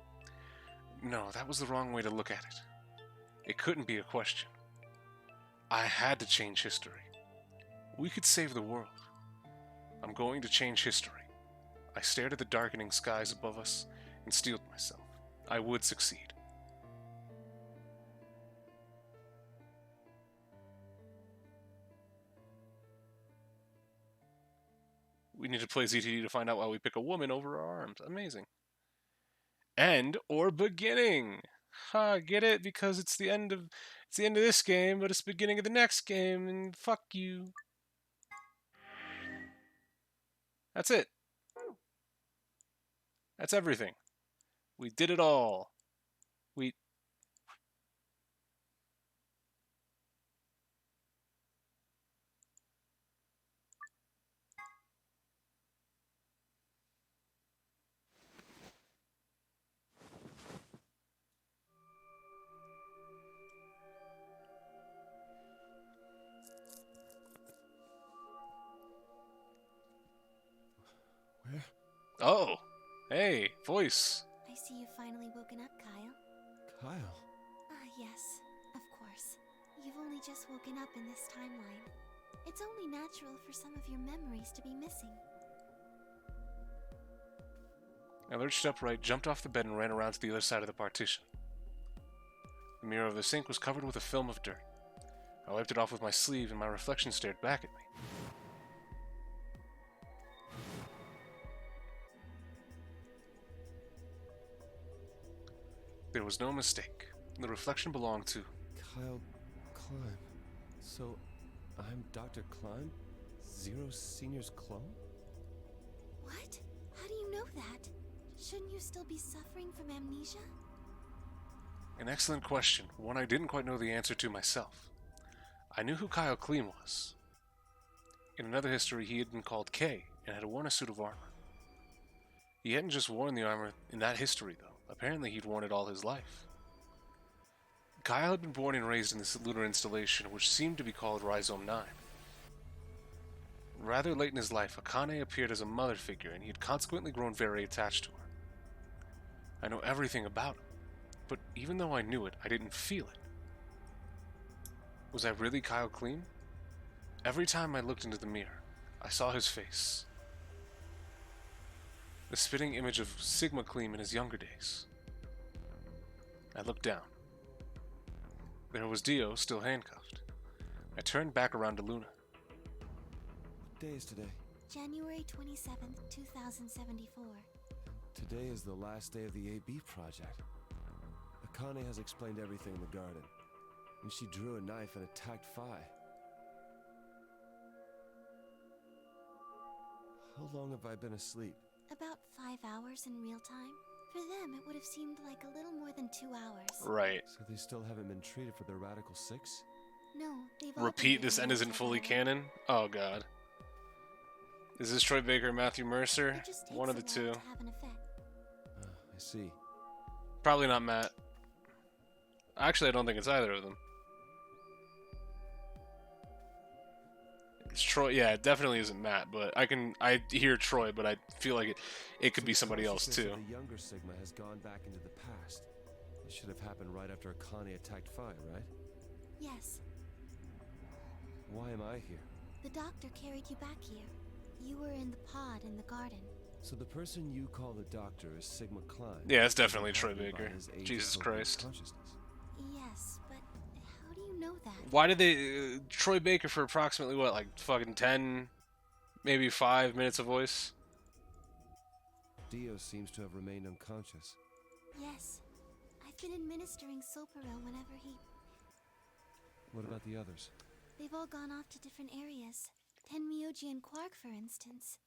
No, that was the wrong way to look at it. It couldn't be a question. I had to change history. We could save the world. I'm going to change history. I stared at the darkening skies above us and steeled myself. I would succeed. We need to play ZTD to find out why we pick a woman over our arms. Amazing. End or beginning. Ha, get it? Because it's the end of this game, but it's the beginning of the next game, and fuck you. That's it. That's everything. We did it all. Where? Oh, hey, voice. I see you've finally woken up, Kyle. Kyle. Ah, yes, of course. You've only just woken up in this timeline. It's only natural for some of your memories to be missing. I lurched upright, jumped off the bed, and ran around to the other side of the partition. The mirror of the sink was covered with a film of dirt. I wiped it off with my sleeve, and my reflection stared back at me. There was no mistake. The reflection belonged to Kyle Climb. So, I'm Dr. Climb? Zero Senior's clone? What? How do you know that? Shouldn't you still be suffering from amnesia? An excellent question, one I didn't quite know the answer to myself. I knew who Kyle Clean was. In another history, he had been called K and had worn a suit of armor. He hadn't just worn the armor in that history, though. Apparently, he'd worn it all his life. Kyle had been born and raised in this lunar installation, which seemed to be called Rhizome 9. Rather late in his life, Akane appeared as a mother figure, and he had consequently grown very attached to her. I know everything about him, but even though I knew it, I didn't feel it. Was I really Kyle Clean? Every time I looked into the mirror, I saw his face. The spitting image of Sigma Clean in his younger days. I looked down. There was Dio, still handcuffed. I turned back around to Luna. What day is today? January 27th, 2074. Today is the last day of the AB project. Akane has explained everything in the garden. And she drew a knife and attacked Phi. How long have I been asleep? About 5 hours in real time. For them, it would have seemed like a little more than 2 hours. Right. So they still haven't been treated for their Radical 6? No, they've all Repeat, been this given end isn't medical fully care. canon? Oh god. Is this Troy Baker or Matthew Mercer? It just takes One of a the while two. to have an effect. I see. Probably not Matt. Actually, I don't think it's either of them. It's Troy. Yeah, it definitely isn't Matt, but I hear Troy, but I feel like it could be somebody else too. The younger Sigma has gone back into the past. It should have happened right after Akane attacked Phi, right? Yes, Why am I here? the doctor carried you back here. You were in the pod in the garden. So the person you call the doctor is Sigma Klein. Yeah, it's definitely Troy accompanied by Baker. his agent Jesus of Christ. consciousness. Yes, but how do you know that? Why did they Troy Baker for approximately what, like fucking 10, maybe 5 minutes of voice? Dio seems to have remained unconscious. Yes, I've been administering Soparil whenever he... What about the others? They've all gone off to different areas. Tenmyoji and Quark, for instance.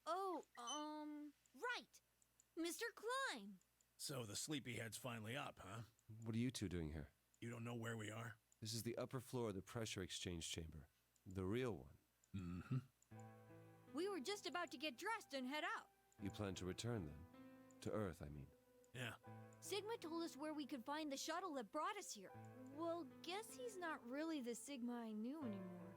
Oh, right. Mr. Klein. So the sleepyhead's finally up, huh? What are you two doing here? You don't know where we are? This is the upper floor of the pressure exchange chamber. The real one. Mm-hmm. We were just about to get dressed and head out. You plan to return then? To Earth, I mean. Yeah. Sigma told us where we could find the shuttle that brought us here. Well, guess he's not really the Sigma I knew anymore.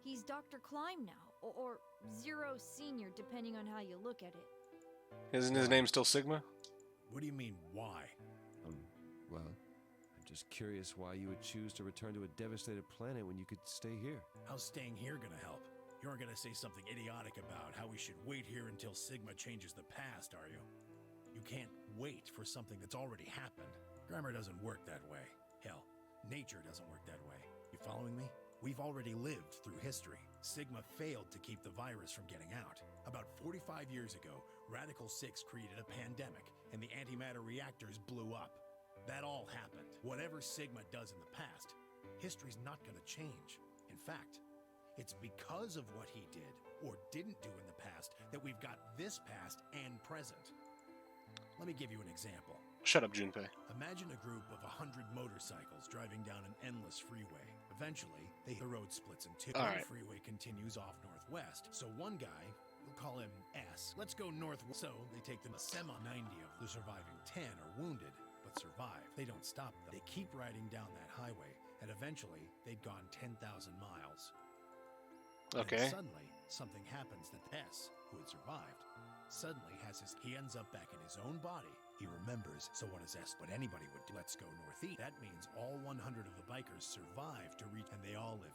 He's Dr. Klein now, or Zero Senior, depending on how you look at it. Isn't his name still Sigma? What do you mean, why? Well, I'm just curious why you would choose to return to a devastated planet when you could stay here. How's staying here gonna help? You aren't gonna say something idiotic about how we should wait here until Sigma changes the past, are you? You can't wait for something that's already happened. Grammar doesn't work that way. Hell, nature doesn't work that way. You following me? We've already lived through history. Sigma failed to keep the virus from getting out. About 45 years ago, Radical 6 created a pandemic, and the antimatter reactors blew up. That all happened. Whatever Sigma does in the past, history's not gonna change. In fact, it's because of what he did, or didn't do in the past, that we've got this past and present. Let me give you an example. Shut up, Junpei. Imagine a group of 100 motorcycles driving down an endless freeway. Eventually, the road splits in two. All The right. freeway continues off northwest. So one guy, we'll call him S. Let's go northwest. So they take them a semi. 90 of the surviving 10 are wounded, but survive. They don't stop them. They keep riding down that highway, and eventually they'd gone 10,000 miles. Okay. And suddenly, something happens that S, who had survived, suddenly he ends up back in his own body. He remembers, so what does S, what anybody would do? Let's go northeast. That means all 100 of the bikers survive to reach, and they all live.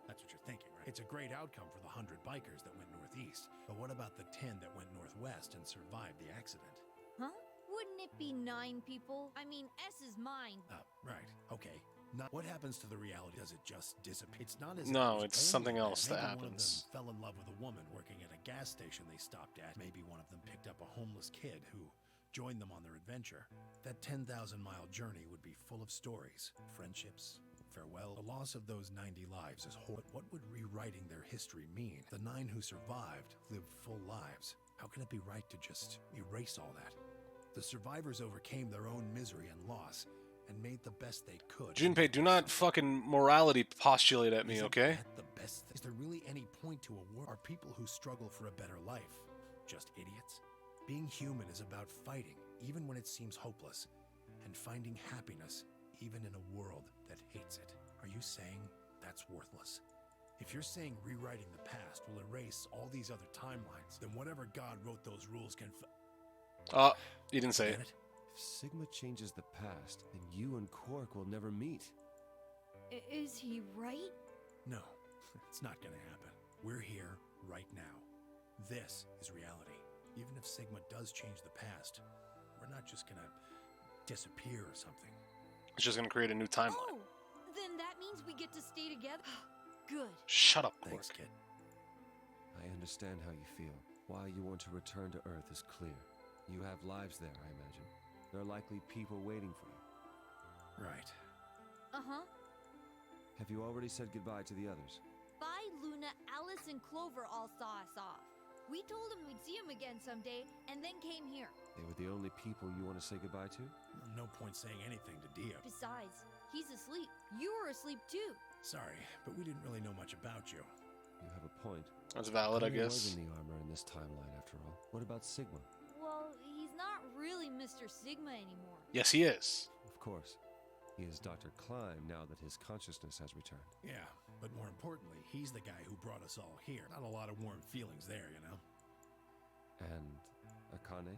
That's what you're thinking, right? It's a great outcome for the 100 bikers that went northeast. But what about the 10 that went northwest and survived the accident? Huh? Wouldn't it be 9 people? I mean, S is mine. Right. Okay. Not what happens to the reality? Does it just disappear? It's not as No, if it's only something that. else that Maybe one of happens. them fell in love with a woman working at a gas station they stopped at. Maybe one of them picked up a homeless kid who joined them on their adventure. That 10,000-mile journey would be full of stories, friendships, farewell. The loss of those 90 lives is horrible. What would rewriting their history mean? The 9 who survived lived full lives. How can it be right to just erase all that? The survivors overcame their own misery and loss and made the best they could. Junpei, do not fucking morality postulate at me, Isn't okay? that the best? Is there really any point to a war? Are people who struggle for a better life just idiots? Being human is about fighting, even when it seems hopeless, and finding happiness, even in a world that hates it. Are you saying that's worthless? If you're saying rewriting the past will erase all these other timelines, then whatever God wrote those rules can. You didn't say it. If Sigma changes the past, then you and Quark will never meet. Is he right? No, it's not gonna happen. We're here right now. This is reality. Even if Sigma does change the past, we're not just gonna disappear or something. It's just gonna create a new timeline. Oh, then that means we get to stay together. Good. Shut up, Quark. Thanks, kid. I understand how you feel. Why you want to return to Earth is clear. You have lives there, I imagine. There are likely people waiting for you. Right. Uh-huh. Have you already said goodbye to the others? Bye, Luna, Alice, and Clover all saw us off. We told them we'd see them again someday, and then came here. They were the only people you want to say goodbye to? No point saying anything to Dio. Besides, he's asleep. You were asleep too. Sorry, but we didn't really know much about you. You have a point. That's valid, I Connie guess. was in the armor in this timeline, after all. What about Sigma? Well, he's not really Mr. Sigma anymore. Yes, he is. Of course. He is Dr. Klein now that his consciousness has returned. Yeah, but more importantly, he's the guy who brought us all here. Not a lot of warm feelings there, you know? And Akane?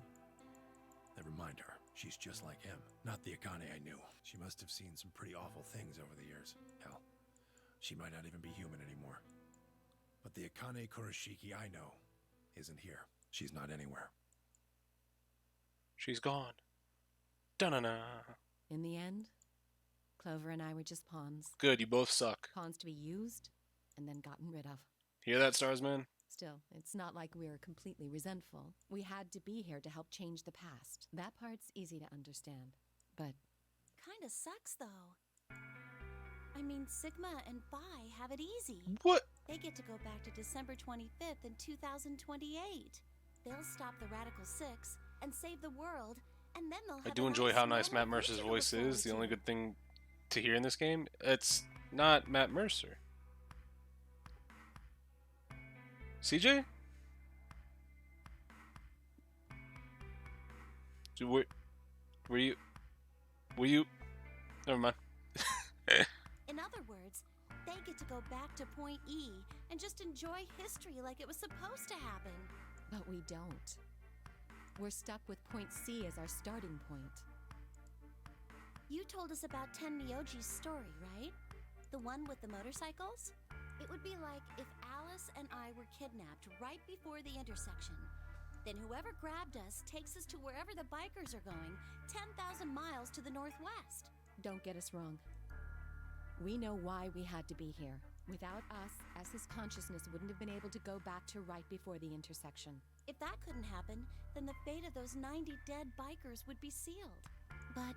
Never mind her. She's just like him. Not the Akane I knew. She must have seen some pretty awful things over the years. Hell, she might not even be human anymore. But the Akane Kurashiki I know isn't here. She's not anywhere. She's gone. Dun-na-na. In the end, Clover and I were just pawns. Good, you both suck. Pawns to be used and then gotten rid of. Hear that, Starsman? Still, it's not like we were completely resentful. We had to be here to help change the past. That part's easy to understand. But Kinda sucks, though. I mean, Sigma and Phi have it easy. What? They get to go back to December 25th in 2028. They'll stop the Radical Six and save the world, and then they'll have I do enjoy how nice Matt Mercer's voice is. The only good thing to hear in this game, it's not Matt Mercer. CJ? Were you? Never mind. In other words, they get to go back to Point E and just enjoy history like it was supposed to happen. But we don't. We're stuck with Point C as our starting point. You told us about Ten Myoji's story, right? The one with the motorcycles? It would be like if Alice and I were kidnapped right before the intersection. Then whoever grabbed us takes us to wherever the bikers are going, 10,000 miles to the northwest. Don't get us wrong. We know why we had to be here. Without us, S's consciousness wouldn't have been able to go back to right before the intersection. If that couldn't happen, then the fate of those 90 dead bikers would be sealed. But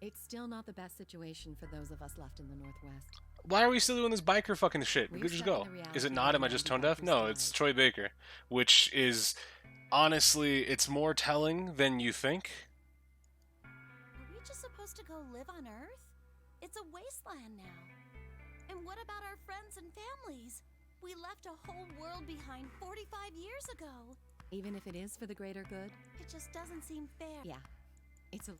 it's still not the best situation for those of us left in the Northwest. Why are we still doing this biker fucking shit? We We're could just stuck go. in the reality Is it of not? Am I the just 90 tone deaf? bikers No, died. it's Troy Baker, which is honestly, it's more telling than you think. are we just supposed to go live on Earth? It's a wasteland now. And what about our friends and families? We left a whole world behind 45 years ago. Even if it is for the greater good? It just doesn't seem fair. Yeah. It's a...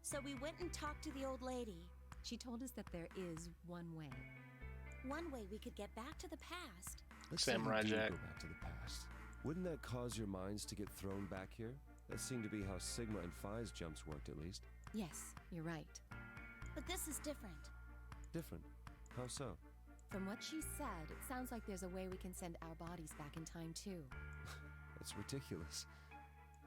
So we went and talked to the old lady. She told us that there is one way. One way we could get back to the past. Let's say Samurai you do Jack. go back to the past. Wouldn't that cause your minds to get thrown back here? That seemed to be how Sigma and Phi's jumps worked, at least. Yes, you're right. But this is different. Different. How so? From what she said, it sounds like there's a way we can send our bodies back in time, too. That's ridiculous.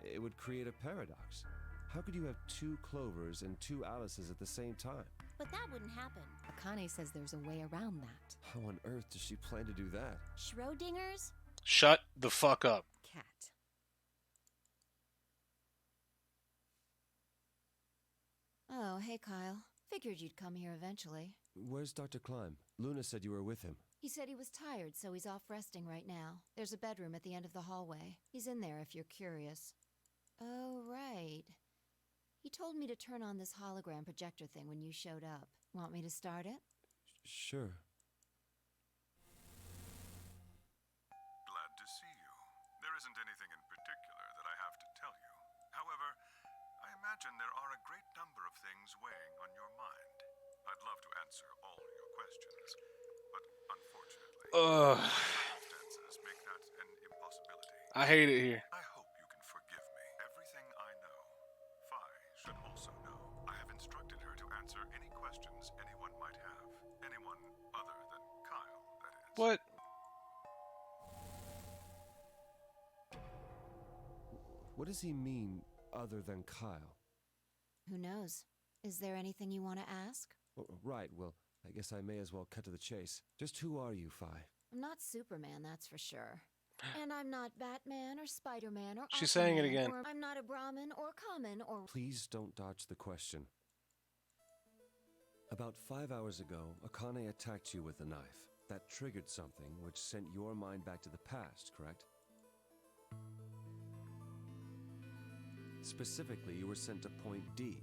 It would create a paradox. How could you have two Clovers and two Alices at the same time? But that wouldn't happen. Akane says there's a way around that. How on earth does she plan to do that? Schrodinger's? Shut the fuck up. Cat. Oh, hey, Kyle. Figured you'd come here eventually. Where's Dr. Klein? Luna said you were with him. He said he was tired, so he's off resting right now. There's a bedroom at the end of the hallway. He's in there if you're curious. Oh, right. He told me to turn on this hologram projector thing when you showed up. Want me to start it? Sure. Glad to see you. There isn't anything in particular that I have to tell you. However, I imagine there are a great number of things weighing on your mind. I'd love to answer all your questions, but unfortunately, circumstances make that an impossibility. I hate it here. I hope you can forgive me. Everything I know, Phi should also know. I have instructed her to answer any questions anyone might have. Anyone other than Kyle, that is. What? What does he mean, other than Kyle? Who knows? Is there anything you want to ask? Oh, right, well, I guess I may as well cut to the chase. Just who are you, Phi? I'm not Superman, that's for sure. And I'm not Batman or Spider-Man or She's saying it Aquaman, again. or I'm not a Brahmin or Common or... Please don't dodge the question. About 5 hours ago, Akane attacked you with a knife. That triggered something which sent your mind back to the past, correct? Specifically, you were sent to Point D,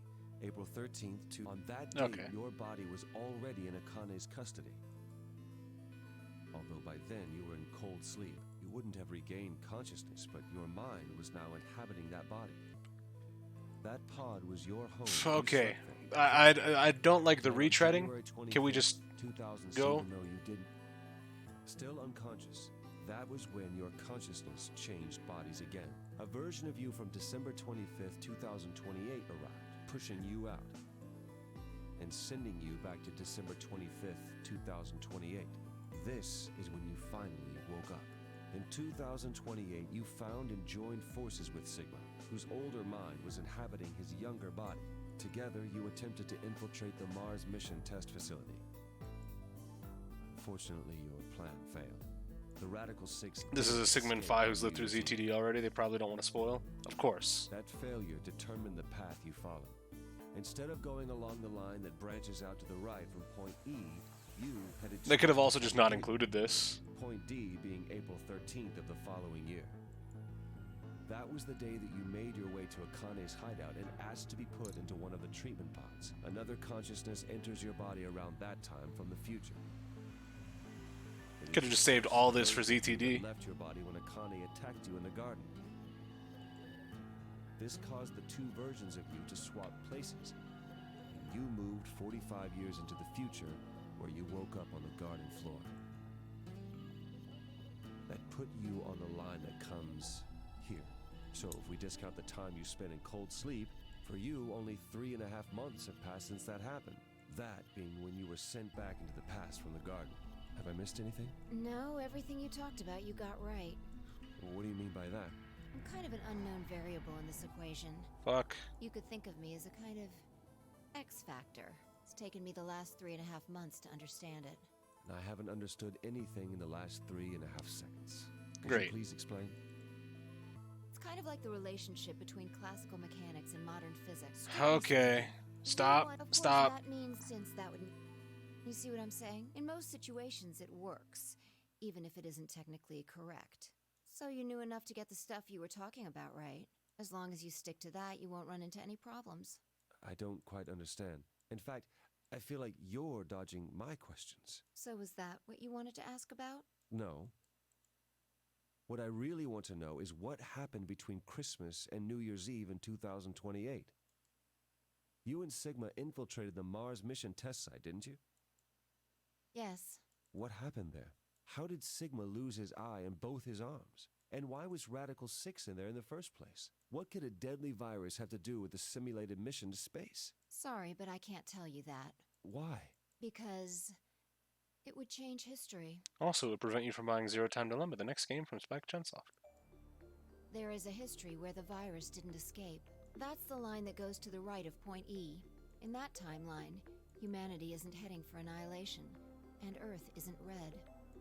April 13th to... On that date, your body was already in Akane's custody. Although by then you were in cold sleep, you wouldn't have regained consciousness, but your mind was now inhabiting that body. That pod was your home. Okay, I don't like the retreading. Can we just go? Even though you didn't, still unconscious, that was when your consciousness changed bodies again. A version of you from December 25th, 2028 arrived, pushing you out and sending you back to December 25th, 2028. This is when you finally woke up. In 2028, you found and joined forces with Sigma, whose older mind was inhabiting his younger body. Together, you attempted to infiltrate the Mars mission test facility. Unfortunately, your plan failed. The Radical Six... This is a Sigmund Phi who's lived through ZTD already. They probably don't want to spoil. Of course. That failure determined the path you followed. Instead of going along the line that branches out to the right from Point E, you headed... They could have also just not included this. Point D being April 13th of the following year. That was the day that you made your way to Akane's hideout and asked to be put into one of the treatment pods. Another consciousness enters your body around that time from the future. Could have just saved all this for ZTD. Left your body when Akane attacked you in the garden. This caused the two versions of you to swap places, and you moved 45 years into the future, where you woke up on the garden floor. That put you on the line that comes here. So if we discount the time you spent in cold sleep, for you only 3.5 months have passed since that happened. That being when you were sent back into the past from the garden. Have I missed anything? No, everything you talked about you got right. Well, what do you mean by that? I'm kind of an unknown variable in this equation. Fuck. You could think of me as a kind of X factor. It's taken me the last 3.5 months to understand it. And I haven't understood anything in the last 3.5 seconds. Could Great. you please explain? It's kind of like the relationship between classical mechanics and modern physics. Okay. Stop. Of course, Stop. That means since that would... You see what I'm saying? In most situations, it works, even if it isn't technically correct. So you knew enough to get the stuff you were talking about right. As long as you stick to that, you won't run into any problems. I don't quite understand. In fact, I feel like you're dodging my questions. So was that what you wanted to ask about? No. What I really want to know is what happened between Christmas and New Year's Eve in 2028. You and Sigma infiltrated the Mars mission test site, didn't you? Yes. What happened there? How did Sigma lose his eye and both his arms? And why was Radical 6 in there in the first place? What could a deadly virus have to do with the simulated mission to space? Sorry, but I can't tell you that. Why? Because it would change history. Also, it would prevent you from buying Zero Time Dilemma, the next game from Spike Chunsoft. There is a history where the virus didn't escape. That's the line that goes to the right of Point E. In that timeline, humanity isn't heading for annihilation, and Earth isn't red.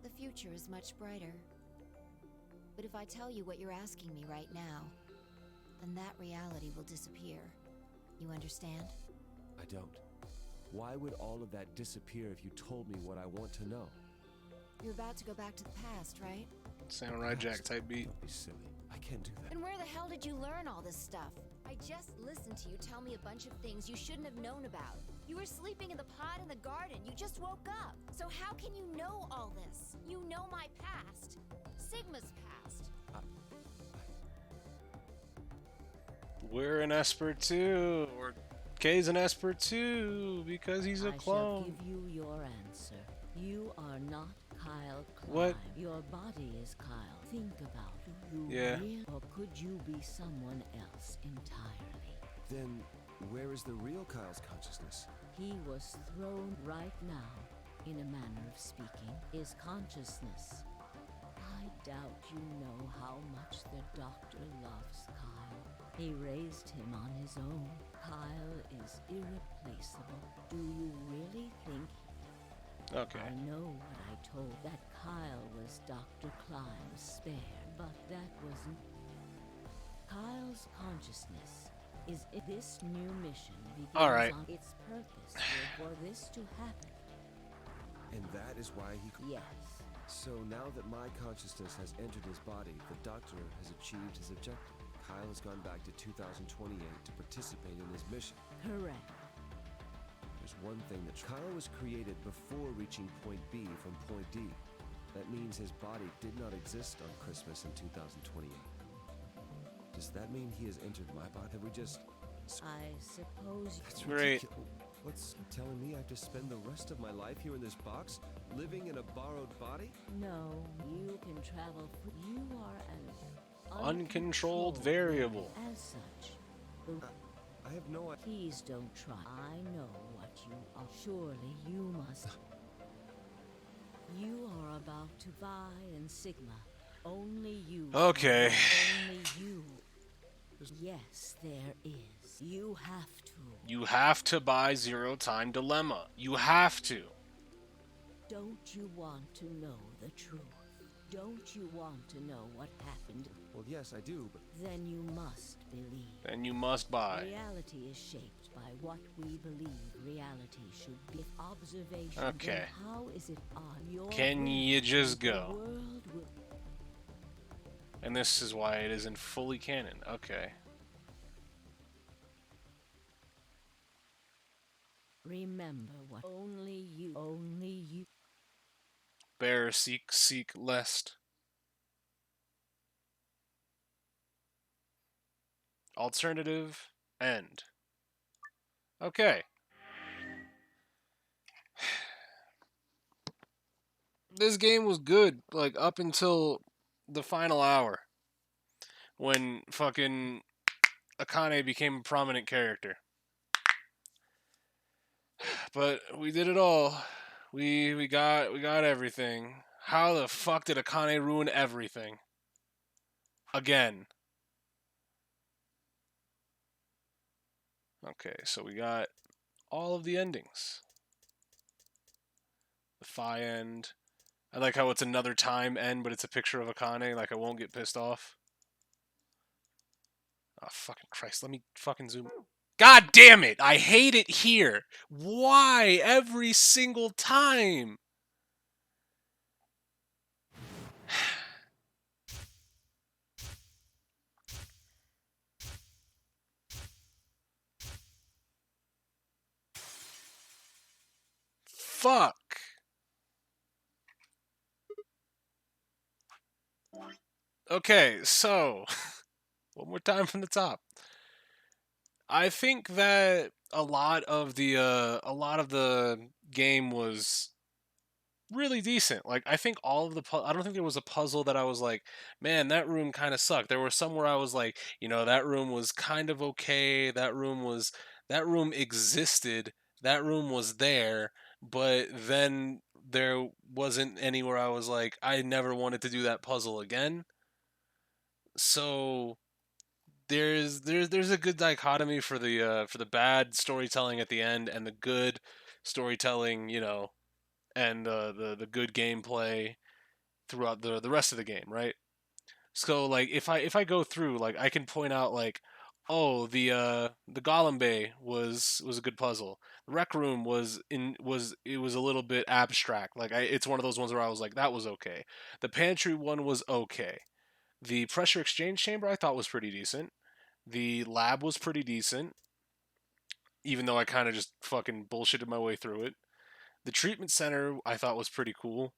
The future is much brighter. But if I tell you what you're asking me right now, then that reality will disappear. You understand? I don't. Why would all of that disappear if you told me what I want to know? You're about to go back to the past, right? Samurai Jack type beat. Don't be silly. I can't do that. And where the hell did you learn all this stuff? I just listened to you tell me a bunch of things you shouldn't have known about. You were sleeping in the pod in the garden. You just woke up. So how can you know all this? You know my past. Sigma's past. We're an Esper too. Or Kay's an Esper too because he's a clone. I shall give you your answer. You are not Kyle Klein. What? Your body is Kyle. Think about it. You Yeah. real, or could you be someone else entirely? Then, where is the real Kyle's consciousness? He was thrown right now, in a manner of speaking, his consciousness. I doubt you know how much the doctor loves Kyle. He raised him on his own. Kyle is irreplaceable. Do you really think Okay. I know what I told that Kyle was Dr. Clive's spare, but that wasn't. Kyle's consciousness is this new mission begins All right. on its purpose for this to happen. And that is why he... Yes. So now that my consciousness has entered his body, the Doctor has achieved his objective. Kyle has gone back to 2028 to participate in his mission. Correct. There's one thing that Kyle was created before reaching point B from point D. That means his body did not exist on Christmas in 2028. Does that mean he has entered my body? Have we just... I suppose... That's great. ridiculous. What's telling me I have to spend the rest of my life here in this box, living in a borrowed body? No, you can travel. You are an Uncontrolled variable. As such, I have no idea. Please don't try. I know what you are. Surely you must. You are about to buy in Sigma. Only you. Okay. Only you. Yes, there is. You have to. You have to buy Zero Time Dilemma. You have to. Don't you want to know the truth? Don't you want to know what happened? Well, yes, I do, but... Then you must believe. Then you must buy. Reality is shaped by what we believe reality should be. Observation. Okay. How is it on your Can you just go? The world will... And this is why it isn't fully canon. Okay. Remember what only you. Bear seek lest. Alternative end. Okay. This game was good, like up until the final hour, when fucking Akane became a prominent character. But we did it all. We got everything. How the fuck did Akane ruin everything? Again. Okay, so we got all of the endings. The Phi end. I like how it's another time end, but it's a picture of Akane, like I won't get pissed off. Oh, fucking Christ, let me fucking zoom. God damn it! I hate it here! Why? Every single time! Fuck! Okay, so... one more time from the top. I think that a lot of the game was really decent. Like, I think all of the I don't think there was a puzzle that I was like, man, that room kind of sucked. There were some where I was like, you know, that room was kind of okay. That room existed. That room was there, but then there wasn't anywhere I was like, I never wanted to do that puzzle again. So there's a good dichotomy for the bad storytelling at the end and the good storytelling, you know, and the good gameplay throughout the rest of the game, right? So like if I go through, like I can point out like, oh, the Golem Bay was a good puzzle. The Rec Room was a little bit abstract. Like it's one of those ones where I was like, that was okay. The Pantry one was okay. The Pressure Exchange Chamber I thought was pretty decent. The lab was pretty decent, even though I kind of just fucking bullshitted my way through it. The treatment center I thought was pretty cool.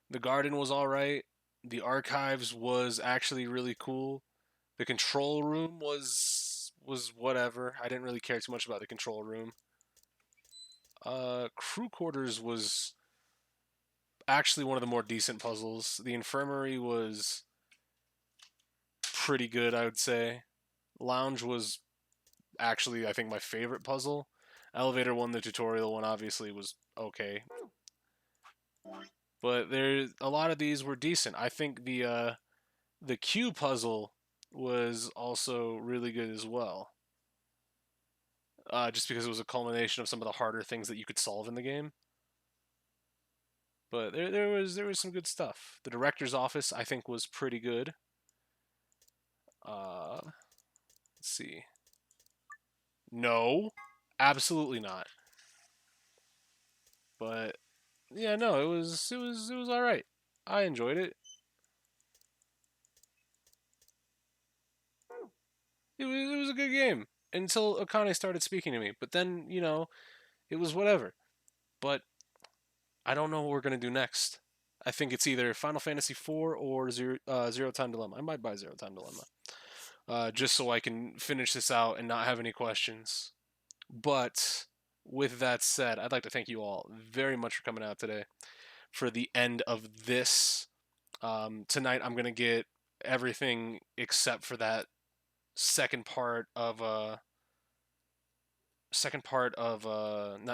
The garden was alright. The archives was actually really cool. The control room was whatever. I didn't really care too much about the control room. Crew quarters was actually one of the more decent puzzles. The infirmary was pretty good, I would say. Lounge was actually, I think, my favorite puzzle. Elevator one, the tutorial one, obviously was okay. But a lot of these were decent. I think the Q puzzle was also really good as well. Just because it was a culmination of some of the harder things that you could solve in the game. But there was some good stuff. The director's office I think was pretty good. Let's see. No, absolutely not. But yeah, no, it was all right. I enjoyed it. It was a good game until Akane started speaking to me. But then, it was whatever. But I don't know what we're gonna do next. I think it's either Final Fantasy IV or Zero Time Dilemma. I might buy Zero Time Dilemma, just so I can finish this out and not have any questions. But with that said, I'd like to thank you all very much for coming out today for the end of this. Tonight, I'm gonna get everything except for that second part of not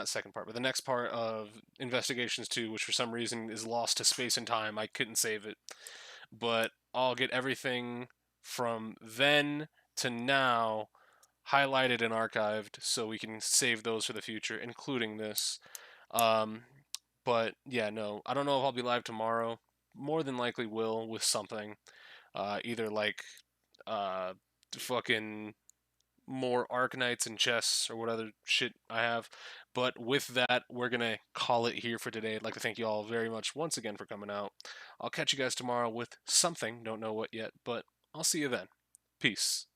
second part, but the next part of Investigations 2, which for some reason is lost to space and time. I couldn't save it. But I'll get everything from then to now highlighted and archived so we can save those for the future, including this. But yeah, no, I don't know if I'll be live tomorrow. More than likely will with something. Either like fucking more Arknights and chess or what other shit I have. But with that, we're going to call it here for today. I'd like to thank you all very much once again for coming out. I'll catch you guys tomorrow with something. Don't know what yet, but I'll see you then. Peace.